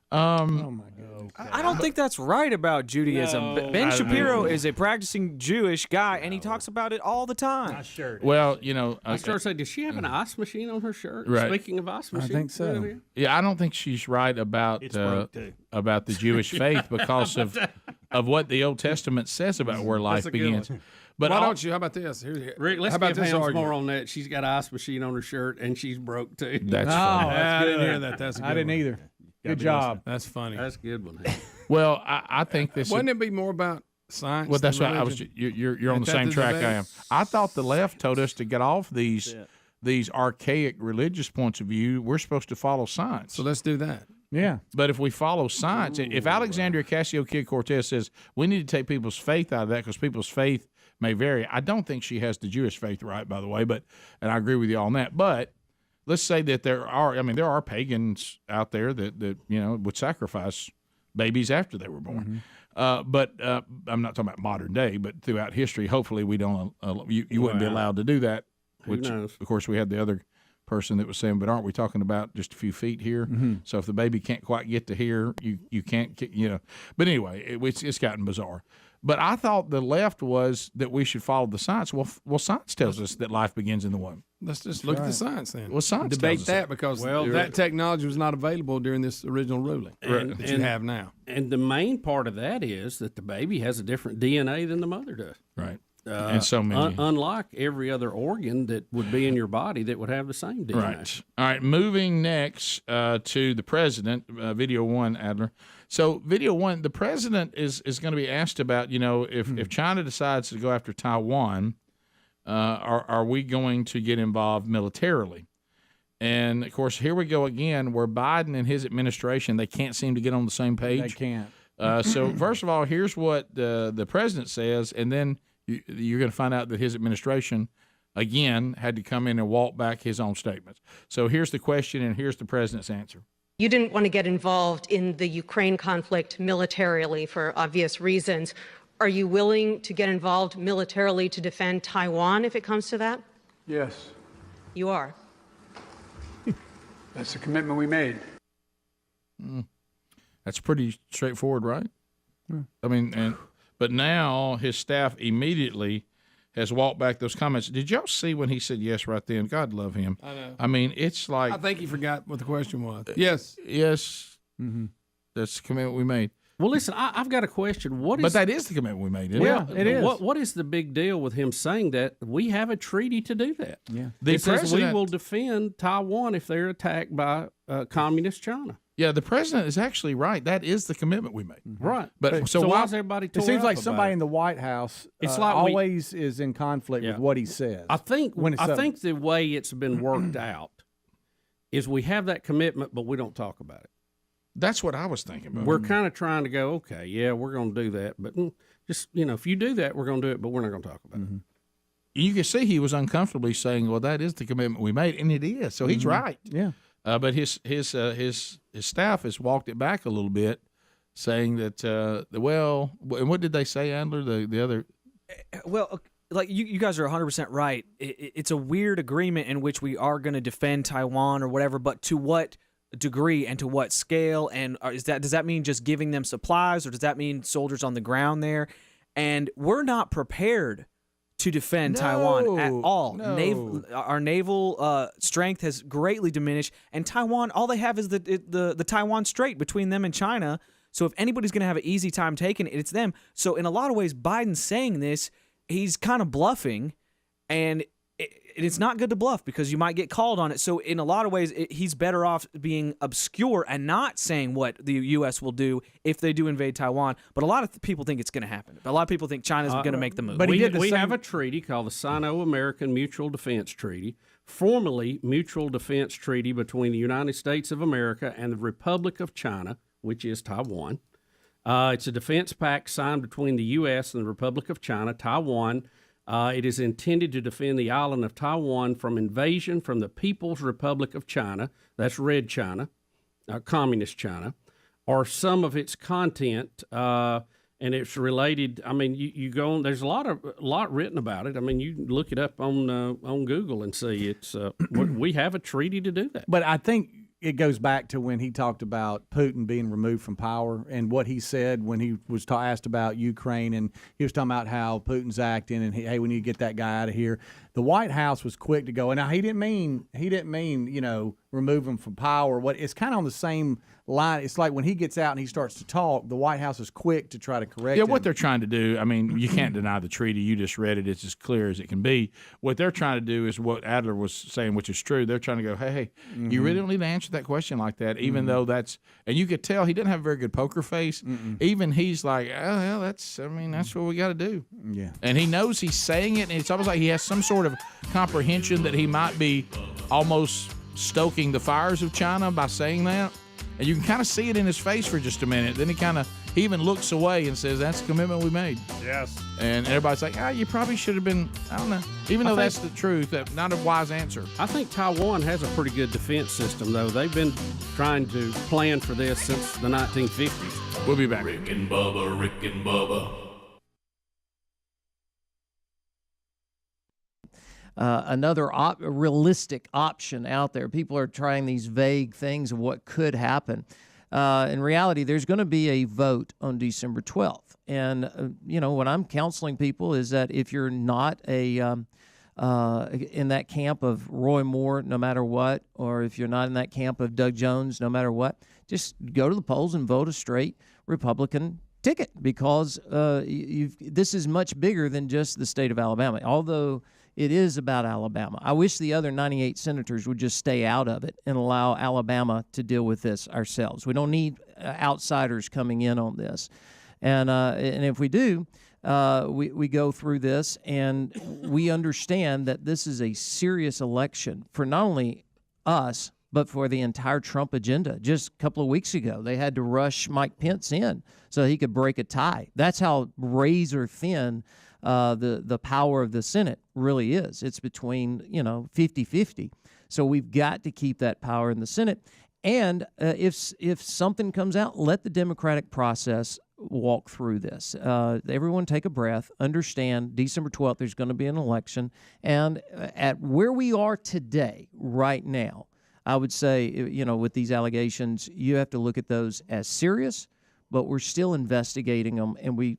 Oh my God. I don't think that's right about Judaism. No. Ben I Shapiro mean- is a practicing Jewish guy, and he talks about it all the time. Well, you know, I started saying, does she have an ice machine on her shirt? Right. Speaking of ice machine, Yeah, I don't think she's right about the Jewish faith because of what the Old Testament says about where life That's a good begins. one. But why all- don't you? How about this? Rick, let's how about give this Hams argument? more on that. She's got an ice machine on her shirt, and she's broke too. That's funny. That's I good. didn't hear that. That's a good I didn't one. either. Gotta Good be job. listening. That's funny. That's a good one. Well, I think this. Wouldn't it be more about science? Well, that's than why I was. religion? You're on Ain't the that same track debate? I am. I thought the left told us to get off these archaic religious points of view. We're supposed to follow science. So let's do that. Yeah. But if we follow science, if Alexandria Ocasio-Cortez says we need to take people's faith out of that because people's faith may vary, I don't think she has the Jewish faith right, by the way. And I agree with you on that. But let's say that there are pagans out there that would sacrifice babies after they were born. But I'm not talking about modern day, but throughout history, hopefully we don't. You wouldn't be allowed to do that. Who knows? Of course, we had the other person that was saying, but aren't we talking about just a few feet here? So if the baby can't quite get to here, you can't, But anyway, it's gotten bizarre. But I thought the left was that we should follow the science. Well, science tells us that life begins in the womb. Let's just look at the science then. Well, science debate tells us that because that technology was not available during this original ruling that you have now. And the main part of that is that the baby has a different DNA than the mother does. Right. And so many. Unlike every other organ that would be in your body that would have the same DNA. Right. All right. Moving next to the president, video one, Adler. So, video one, the president is going to be asked about, if China decides to go after Taiwan, are we going to get involved militarily? And, of course, here we go again where Biden and his administration, they can't seem to get on the same page. They can't. So, first of all, here's what the president says, and then you're going to find out that his administration, again, had to come in and walk back his own statements. So here's the question, and here's the president's answer. You didn't want to get involved in the Ukraine conflict militarily for obvious reasons. Are you willing to get involved militarily to defend Taiwan if it comes to that? Yes, You are. that's the commitment we made. That's pretty straightforward, right? I mean, but now his staff immediately has walked back those comments. Did y'all see when he said yes right then? God love him. I know. I mean, it's like I think he forgot what the question was. Yes. Yes. That's the commitment we made. Well, listen, I've got a question. But that is the commitment we made, isn't it? It is. What is the big deal with him saying that? We have a treaty to do that. Yeah. It says we will defend Taiwan if they're attacked by communist China. Yeah, the president is actually right. That is the commitment we made. Right. But so why why is everybody It tore seems up like about somebody it? in the White House It's like we- always is in conflict with what he says. I think When it's I think the way it's been worked out is we have that commitment, but we don't talk about it. That's what I was thinking about. We're kind of trying to go, okay, yeah, we're going to do that, but just if you do that, we're going to do it, but we're not going to talk about it. You can see he was uncomfortably saying, "Well, that is the commitment we made," and it is. So he's right. Yeah. But his staff has walked it back a little bit, saying that and what did they say, Andler? The other. Well, like you guys are 100% right. It's a weird agreement in which we are going to defend Taiwan or whatever, but to what degree and to what scale? And does that mean just giving them supplies, or does that mean soldiers on the ground there? And we're not prepared to defend Taiwan at all. No. Our naval strength has greatly diminished, and Taiwan, all they have is the Taiwan Strait between them and China. So if anybody's going to have an easy time taking it, it's them. So in a lot of ways, Biden saying this, he's kind of bluffing, and it's not good to bluff because you might get called on it. So in a lot of ways, he's better off being obscure and not saying what the U.S. will do if they do invade Taiwan. But a lot of people think it's going to happen. A lot of people think China's going to make the move. But we have a treaty called the Sino-American Mutual Defense Treaty, formerly Mutual Defense Treaty between the United States of America and the Republic of China, which is Taiwan. It's a defense pact signed between the U.S. and the Republic of China. Taiwan It is intended to defend the island of Taiwan from invasion from the People's Republic of China, that's Red China, Communist China, or some of its content, and it's related. I mean, you go on. There's a lot written about it. I mean, you can look it up on Google and see it's. We have a treaty to do that. But I think it goes back to when he talked about Putin being removed from power and what he said when he was asked about Ukraine, and he was talking about how Putin's acting and hey, we need to get that guy out of here. The White House was quick to go, and now he didn't mean remove him from power. What it's kind of on the same line. It's like when he gets out and he starts to talk, the White House is quick to try to correct him. What they're trying to do, I mean, you can't deny the treaty. You just read it. It's as clear as it can be. What they're trying to do is what Adler was saying, which is true. They're trying to go, hey, you really don't need to answer that question like that, even though that's – and you could tell he didn't have a very good poker face. Even he's like, oh, well, that's what we got to do. Yeah. And he knows he's saying it, and it's almost like he has some sort of comprehension that he might be almost stoking the fires of China by saying that. And you can kind of see it in his face for just a minute. Then he even looks away and says, that's the commitment we made. Yes. And everybody's like, you probably should have been, I don't know. Even though that's the truth, not a wise answer. I think Taiwan has a pretty good defense system, though. They've been trying to plan for this since the 1950s. We'll be back. Rick and Bubba, Rick and Bubba. Another realistic option out there. People are trying these vague things of what could happen. In reality, there's going to be a vote on December 12th. And, what I'm counseling people is that if you're not in that camp of Roy Moore, no matter what, or if you're not in that camp of Doug Jones, no matter what, just go to the polls and vote a straight Republican ticket, because this is much bigger than just the state of Alabama. Although it is about Alabama. I wish the other 98 senators would just stay out of it and allow Alabama to deal with this ourselves. We don't need outsiders coming in on this. And if we do, we go through this and we understand that this is a serious election for not only us, but for the entire Trump agenda. Just a couple of weeks ago, they had to rush Mike Pence in so he could break a tie. That's how razor thin the power of the Senate really is. It's between 50-50. So we've got to keep that power in the Senate. And if something comes out, let the democratic process walk through this. Everyone take a breath. Understand December 12th there's going to be an election. And at where we are today, right now, I would say, with these allegations, you have to look at those as serious, but we're still investigating them. And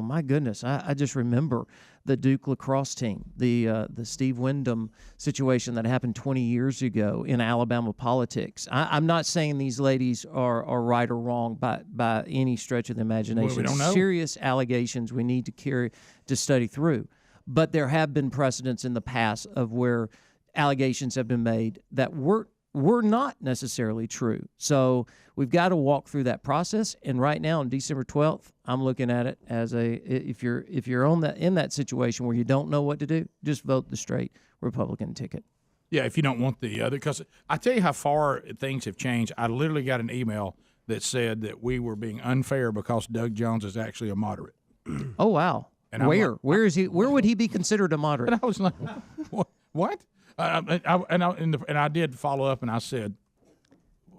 my goodness, I just remember the Duke lacrosse team, the Steve Wyndham situation that happened 20 years ago in Alabama politics. I'm not saying these ladies are right or wrong by any stretch of the imagination. Well, we don't know. Serious allegations we need to study through. But there have been precedents in the past of where allegations have been made that were not necessarily true. So we've got to walk through that process. And right now, on December 12th, I'm looking at it as if you're in that situation where you don't know what to do, just vote the straight Republican ticket. Yeah, if you don't want the other, because I tell you how far things have changed. I literally got an email that said that we were being unfair because Doug Jones is actually a moderate. Oh wow! And where is he? Where would he be considered a moderate? And I was like, what? And I did follow up, and I said,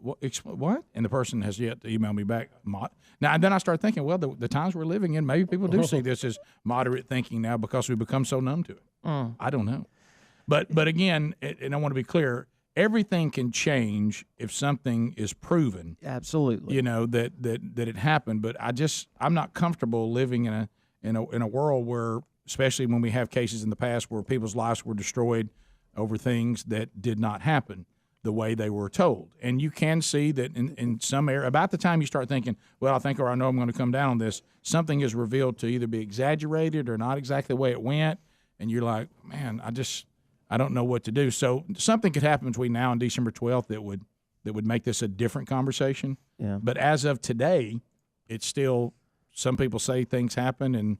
what? And the person has yet to email me back. Now, and then I started thinking, well, the times we're living in, maybe people do see this as moderate thinking now because we've become so numb to it. I don't know. But again, and I want to be clear, everything can change if something is proven. Absolutely. That it happened. But I'm not comfortable living in a world where, especially when we have cases in the past where people's lives were destroyed over things that did not happen the way they were told. And you can see that in some area, about the time you start thinking, well, I think or I know I'm going to come down on this, something is revealed to either be exaggerated or not exactly the way it went, and you're like, man, I don't know what to do. So something could happen between now and December 12th that would make this a different conversation. Yeah. But as of today, it's still, some people say things happen, and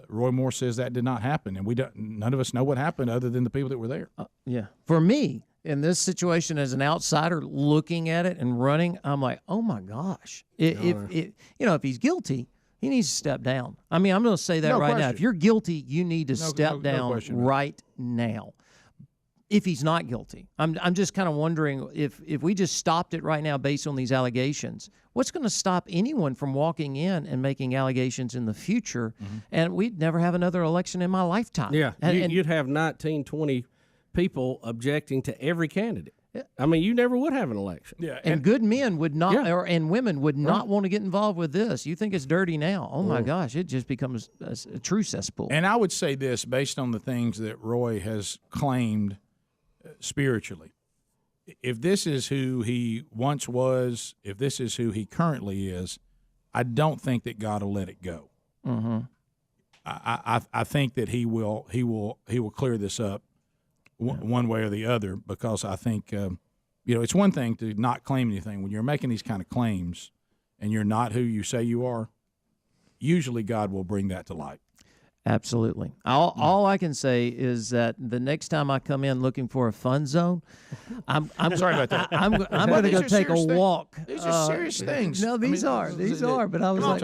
Roy Moore says that did not happen, and none of us know what happened other than the people that were there. Yeah. For me, in this situation, as an outsider looking at it and running, I'm like, oh my gosh! If he's guilty, he needs to step down. I mean, I'm going to say that right now. If you're guilty, you need to step down right now. If he's not guilty, I'm just kind of wondering if we just stopped it right now based on these allegations, what's going to stop anyone from walking in and making allegations in the future? And we'd never have another election in my lifetime. Yeah, and you'd have 19, 20 people objecting to every candidate. I mean, you never would have an election. Yeah, and good men would not, and women would not want to get involved with this. You think it's dirty now? Oh my gosh, it just becomes a true cesspool. And I would say this, based on the things that Roy has claimed spiritually, if this is who he once was, if this is who he currently is, I don't think that God will let it go. I think that he will clear this up one way or the other, because I think it's one thing to not claim anything. When you're making these kind of claims and you're not who you say you are, usually God will bring that to light. Absolutely. All I can say is that the next time I come in looking for a fun zone, I'm sorry about that. I'm going to go take a walk. These are serious things. No, these are. But I was like,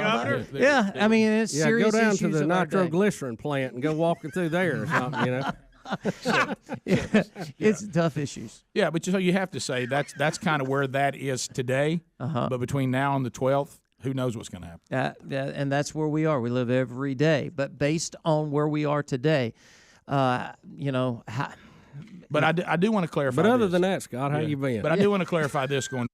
yeah. I mean, it's serious. Go down to issues the of our day. nitroglycerin plant and go walking through there or something. You know. It's tough issues. Yeah, but you have to say that's kind of where that is today. But between now and the 12th. Who knows what's going to happen? And that's where we are. We live every day. But based on where we are today, But I do want to clarify. But other than that, Scott, how you been? But I do want to clarify this going.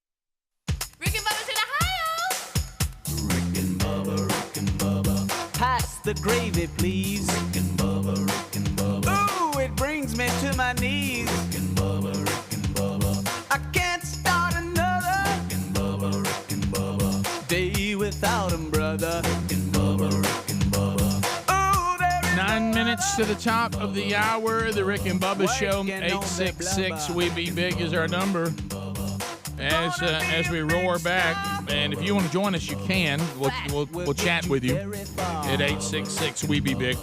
Pass the gravy, please. Rick and Bubba, Rick and Bubba. Ooh, it brings me to my knees. Rick and Bubba, Rick and Bubba. I can't start another. Rick and Bubba, Rick and Bubba. Day without him, brother. Rick and Bubba, Rick and Bubba. Ooh, there is 9 minutes to the top of the hour. The Rick and Bubba Show. 866-WE-BE-BIG is our number. As we roar back, and if you want to join us, you can. We'll chat with you at 866-WE-BE-BIG.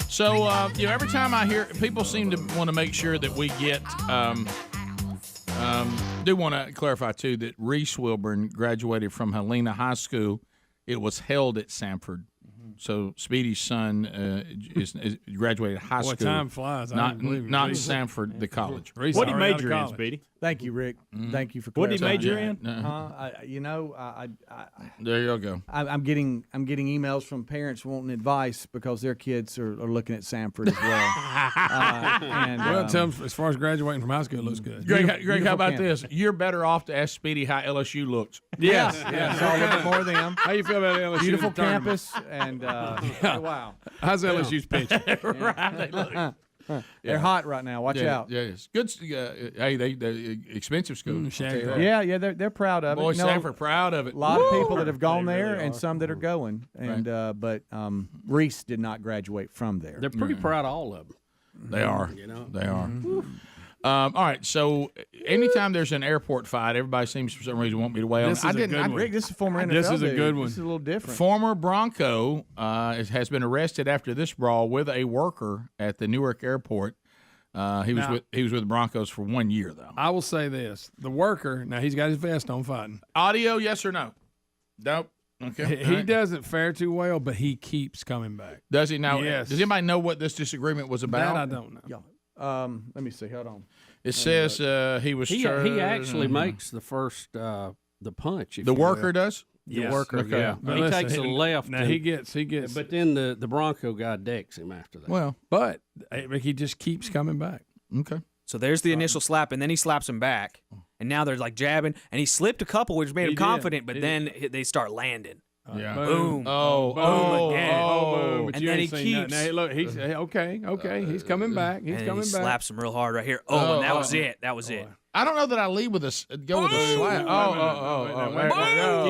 So every time I hear, people seem to want to make sure that we get. Do want to clarify too that Reese Wilburn graduated from Helena High School. It was held at Sanford. So Speedy's son is graduated high school. Boy, time flies. Not Sanford, the college. What did he major in, Speedy? Thank you, Rick. Thank you for clarifying. What did he major in? There you go. I'm getting emails from parents wanting advice because their kids are looking at Sanford as well. Tell them as far as graduating from high school, it looks good. Greg, how about this? You're better off to ask Speedy how LSU looks. Yes. So I'll look at more of them. How you feel about LSU? Beautiful campus and wow. How's LSU's pitch? Right. They're hot right now. Watch out. Yeah, it's good. Hey, they expensive school. Yeah, they're proud of it. Boy, Sanford proud of it. A lot of people that have gone there, and some that are going. And but Reese did not graduate from there. They're pretty proud of all of them. They are. They are. All right, so anytime there's an airport fight, everybody seems for some reason want me to weigh on. Rick, this is former NFL. This is a good one. This is a little different. Former Bronco has been arrested after this brawl with a worker at the Newark airport. He was with the Broncos for 1 year though. I will say this: the worker now he's got his vest on fighting. Audio, yes or no? Nope. Okay. He doesn't fare too well, but he keeps coming back. Does he now? Yes. Does anybody know what this disagreement was about? That I don't know. Yeah. Let me see. Hold on. It says he was. He actually makes the first the punch. The worker does. Yes. The worker, okay. Yeah. But he takes a left. Now he gets. But then the Bronco guy decks him after that. Well, but he just keeps coming back. Okay. So there's the initial slap, and then he slaps him back, and now they're like jabbing, and he slipped a couple, which made him confident, but then they start landing. Yeah. Boom. Boom again. Boom. And then he keeps. Now, look, he's okay. He's coming back. He's coming back. Slaps him real hard right here. And that was it. That was it. I don't know that I lead with a slap. Keep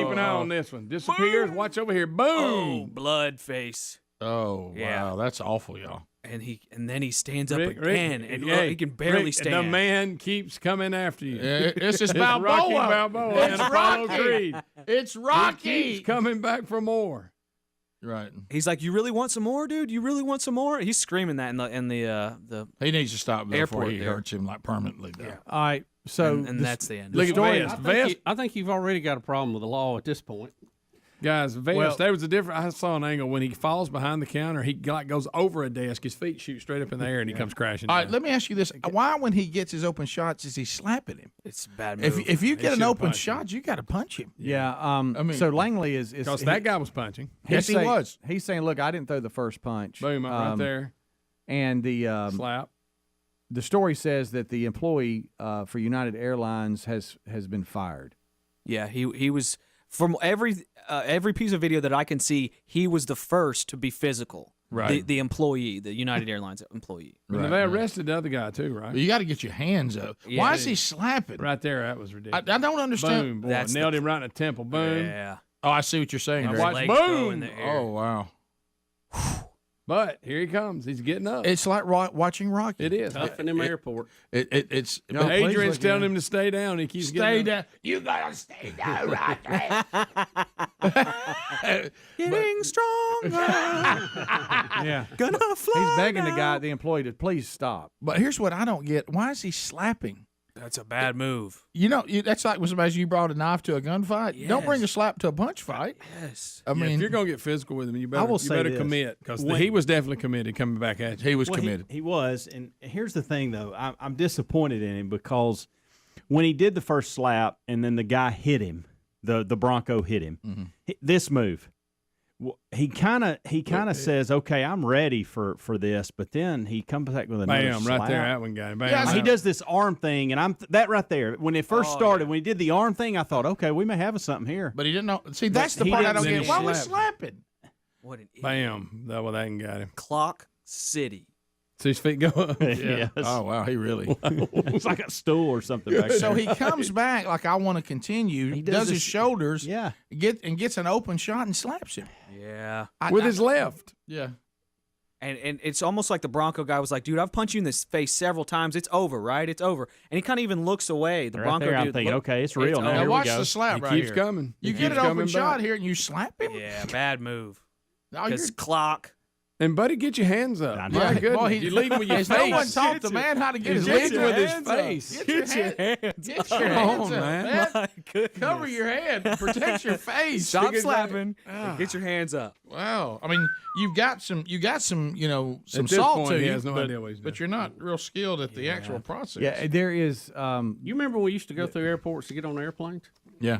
an eye on this one. Disappears. Watch over here. Boom. Oh, blood face. Oh, wow. That's awful, y'all. And then he stands up again, and he can barely stand. The man keeps coming after you. It's just Balboa. Rocky Balboa and Apollo Creed. It's Rocky. He keeps coming back for more. Right. He's like, "You really want some more, dude? You really want some more?" He's screaming that in the. He needs to stop before he there. hurts him like permanently. Though. Yeah. All right. So and that's the end. Look at Vest. I think you've already got a problem with the law at this point. Guys, vest. Well- There was a different. I saw an angle when he falls behind the counter. He goes over a desk. His feet shoot straight up in the air, and he comes crashing. All down. right, let me ask you this: why, when he gets his open shots, is he slapping him? It's a bad move. If you He get an should open punch shot, you got to punch him. Yeah. I mean, so Langley is because that guy was punching. Yes, he was. He's saying, "Look, I didn't throw the first punch." Boom, right there. And the Slap. The story says that the employee for United Airlines has been fired. Yeah, he was from every piece of video that I can see. He was the first to be physical. Right. The employee, the United Airlines employee. And they arrested the other guy too, right? You got to get your hands up. Yeah. Why is he slapping? Right there, that was ridiculous. I don't understand. Boom, boy, That's nailed him right in the temple. Boom. Yeah. Oh, I see what you're saying. Now Greg. watch, Legs go in boom. the air. Oh wow. But here he comes. He's getting up. It's like watching Rocky. It is. Tough in them airport. It's. No, please Adrian's look telling in. him to stay down. He keeps Stay getting up. down. You gotta stay down right there. Getting stronger. Yeah. Gonna fly. He's begging now. the employee to please stop. But here's what I don't get: why is he slapping? That's a bad move. You know, that's like when somebody you brought a knife to a gunfight. Don't bring a Yes. slap to a punch fight. Yes. I Yeah, mean, if you're gonna get physical with him, you I will better say this. commit because When- he was definitely committed coming back at you. he was Well, committed. He was, and here's the thing, though. I'm disappointed in him because when he did the first slap, and then the guy hit him, the Bronco hit him. This move, he kind of says, "Okay, I'm ready for this," but then he comes back with another Bam, slap. right there, that one got him. Bam, Yeah, he out. does this arm thing, and that right there. When it first started, when he did the arm thing, I thought, okay, we may have something here. But he didn't know. See, that's the he part I didn't don't then get. he Why was slapped. slapping? What an idiot. Bam, that one that got him. Clock City. So his feet go up. Yes. Oh wow, he really. It's like a stool or something back So there. he comes back like I want to continue. He does does his this- shoulders. Yeah. Gets an open shot and slaps him. Yeah. With his left. Yeah. And it's almost like the Bronco guy was like, dude, I've punched you in the face several times. It's over, right? It's over. And he kind of even looks away. The Right Bronco there, I'm dude. thinking, look- okay, it's real now. over. Now Here we watch go. the slap He right keeps here. coming. You He get keeps an open coming shot back. here and you slap him. Yeah, bad move. Oh, Because clock. And buddy, get your hands up. I know. My goodness, Boy, you lead him with your has face. no one taught the man how to get his He's hands leading with his up. face. Get your hands. Get your hands up, man. My goodness. Cover your head. Protect your face. Stop Stick it slapping. back. Get your hands up. Wow. I mean, you've got some, some At this salt point, to he you, has no but, idea what he's but doing. you're not real skilled at the actual process. Yeah, there is. You remember we used to go through airports to get on airplanes? Yeah.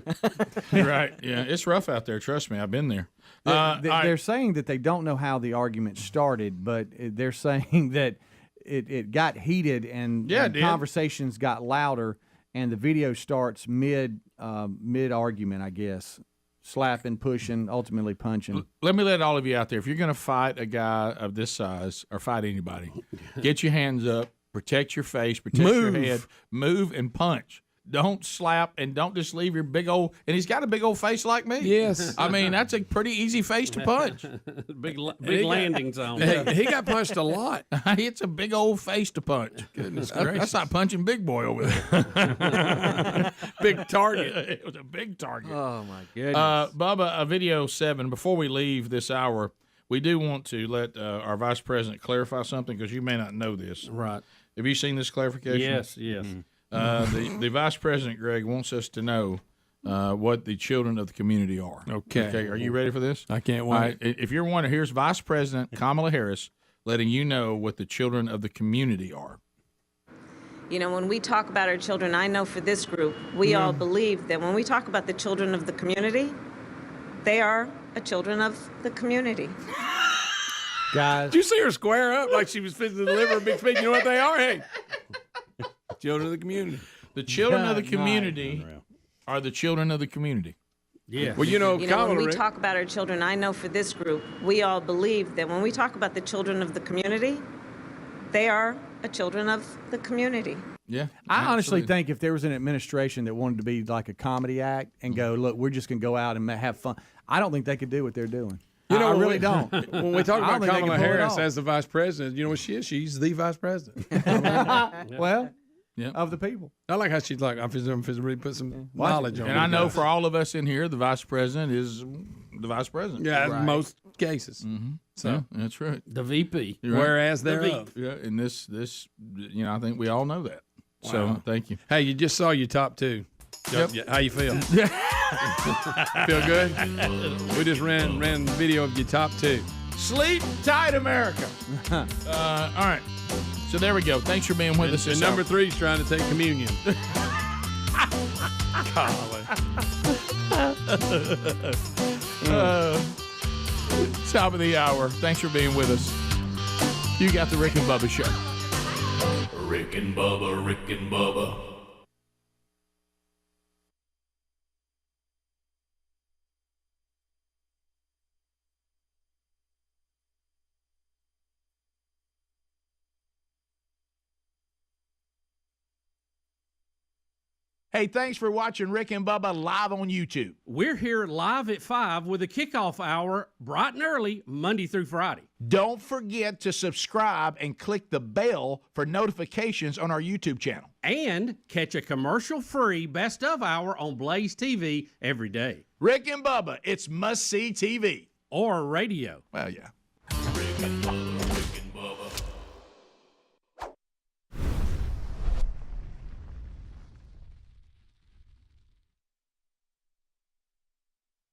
You're right. Yeah, it's rough out there. Trust me, I've been there. They're saying that they don't know how the argument started, but they're saying that it got heated and, Yeah, it and did. conversations got louder, and the video starts mid argument, I guess, slapping, pushing, ultimately punching. Let me let all of you out there. If you're going to fight a guy of this size or fight anybody, get your hands up, protect your face, protect your head, move and punch. Don't slap and don't just leave your big old. And he's got a big old face like me. Yes. I mean, that's a pretty easy face to punch. Big landing zone. He got punched a lot. It's a big old face to punch. Goodness That's gracious. like punching Big Boy over there. Big target. It was a big target. Oh, my goodness. Bubba, video 7. Before we leave this hour, we do want to let our vice president clarify something because you may not know this. Right. Have you seen this clarification? Yes. The vice president, Greg, wants us to know what the children of the community are. Okay. Are you ready for this? I can't wait. All right. If you're wondering, here's Vice President Kamala Harris letting you know what the children of the community are. You know, when we talk about our children, I know for this group, we all believe that when we talk about the children of the community, they are a children of the community. Guys, Did you see her square up like she was fixing to deliver a big speech? You know what they are? Hey, children of the community. The children of the community are the children of the community. Yeah. Well, you know, When Kamala, we talk about our children, I know for this group, we all believe that when we talk about the children of the community, they are a children of the community. Yeah. I honestly absolutely. think if there was an administration that wanted to be like a comedy act and go, look, we're just going to go out and have fun, I don't think they could do what they're doing. you know, I really don't. When we talk I about don't think they can Kamala pull it Harris off. as the vice president, you know what she is? She's the vice president. Well, Yep. of the people. I like how she's like, I'm really put some knowledge on it. And I know for all of us in here, the vice president is the vice president. Yeah, in most cases. Mm-hmm. So Yeah, that's right. The VP. You're right. whereas The thereof. Yeah, and this, I think we all know that. So thank you. Hey, you just saw your top two. Yep. How you feel? Feel good? We just ran the video of your top 2. Sleep tight, America. All right. So there we go. Thanks for being with us. And number 3 is trying to take communion. Top of the hour. Thanks for being with us. You got the Rick and Bubba Show. Rick and Bubba, Rick and Bubba. Hey, thanks for watching Rick and Bubba live on YouTube. We're here live at 5 with a kickoff hour, bright and early, Monday through Friday. Don't forget to subscribe and click the bell for notifications on our YouTube channel. And catch a commercial-free Best of Hour on Blaze TV every day. Rick and Bubba, it's must-see TV. Or radio. Well, yeah. Rick and Bubba.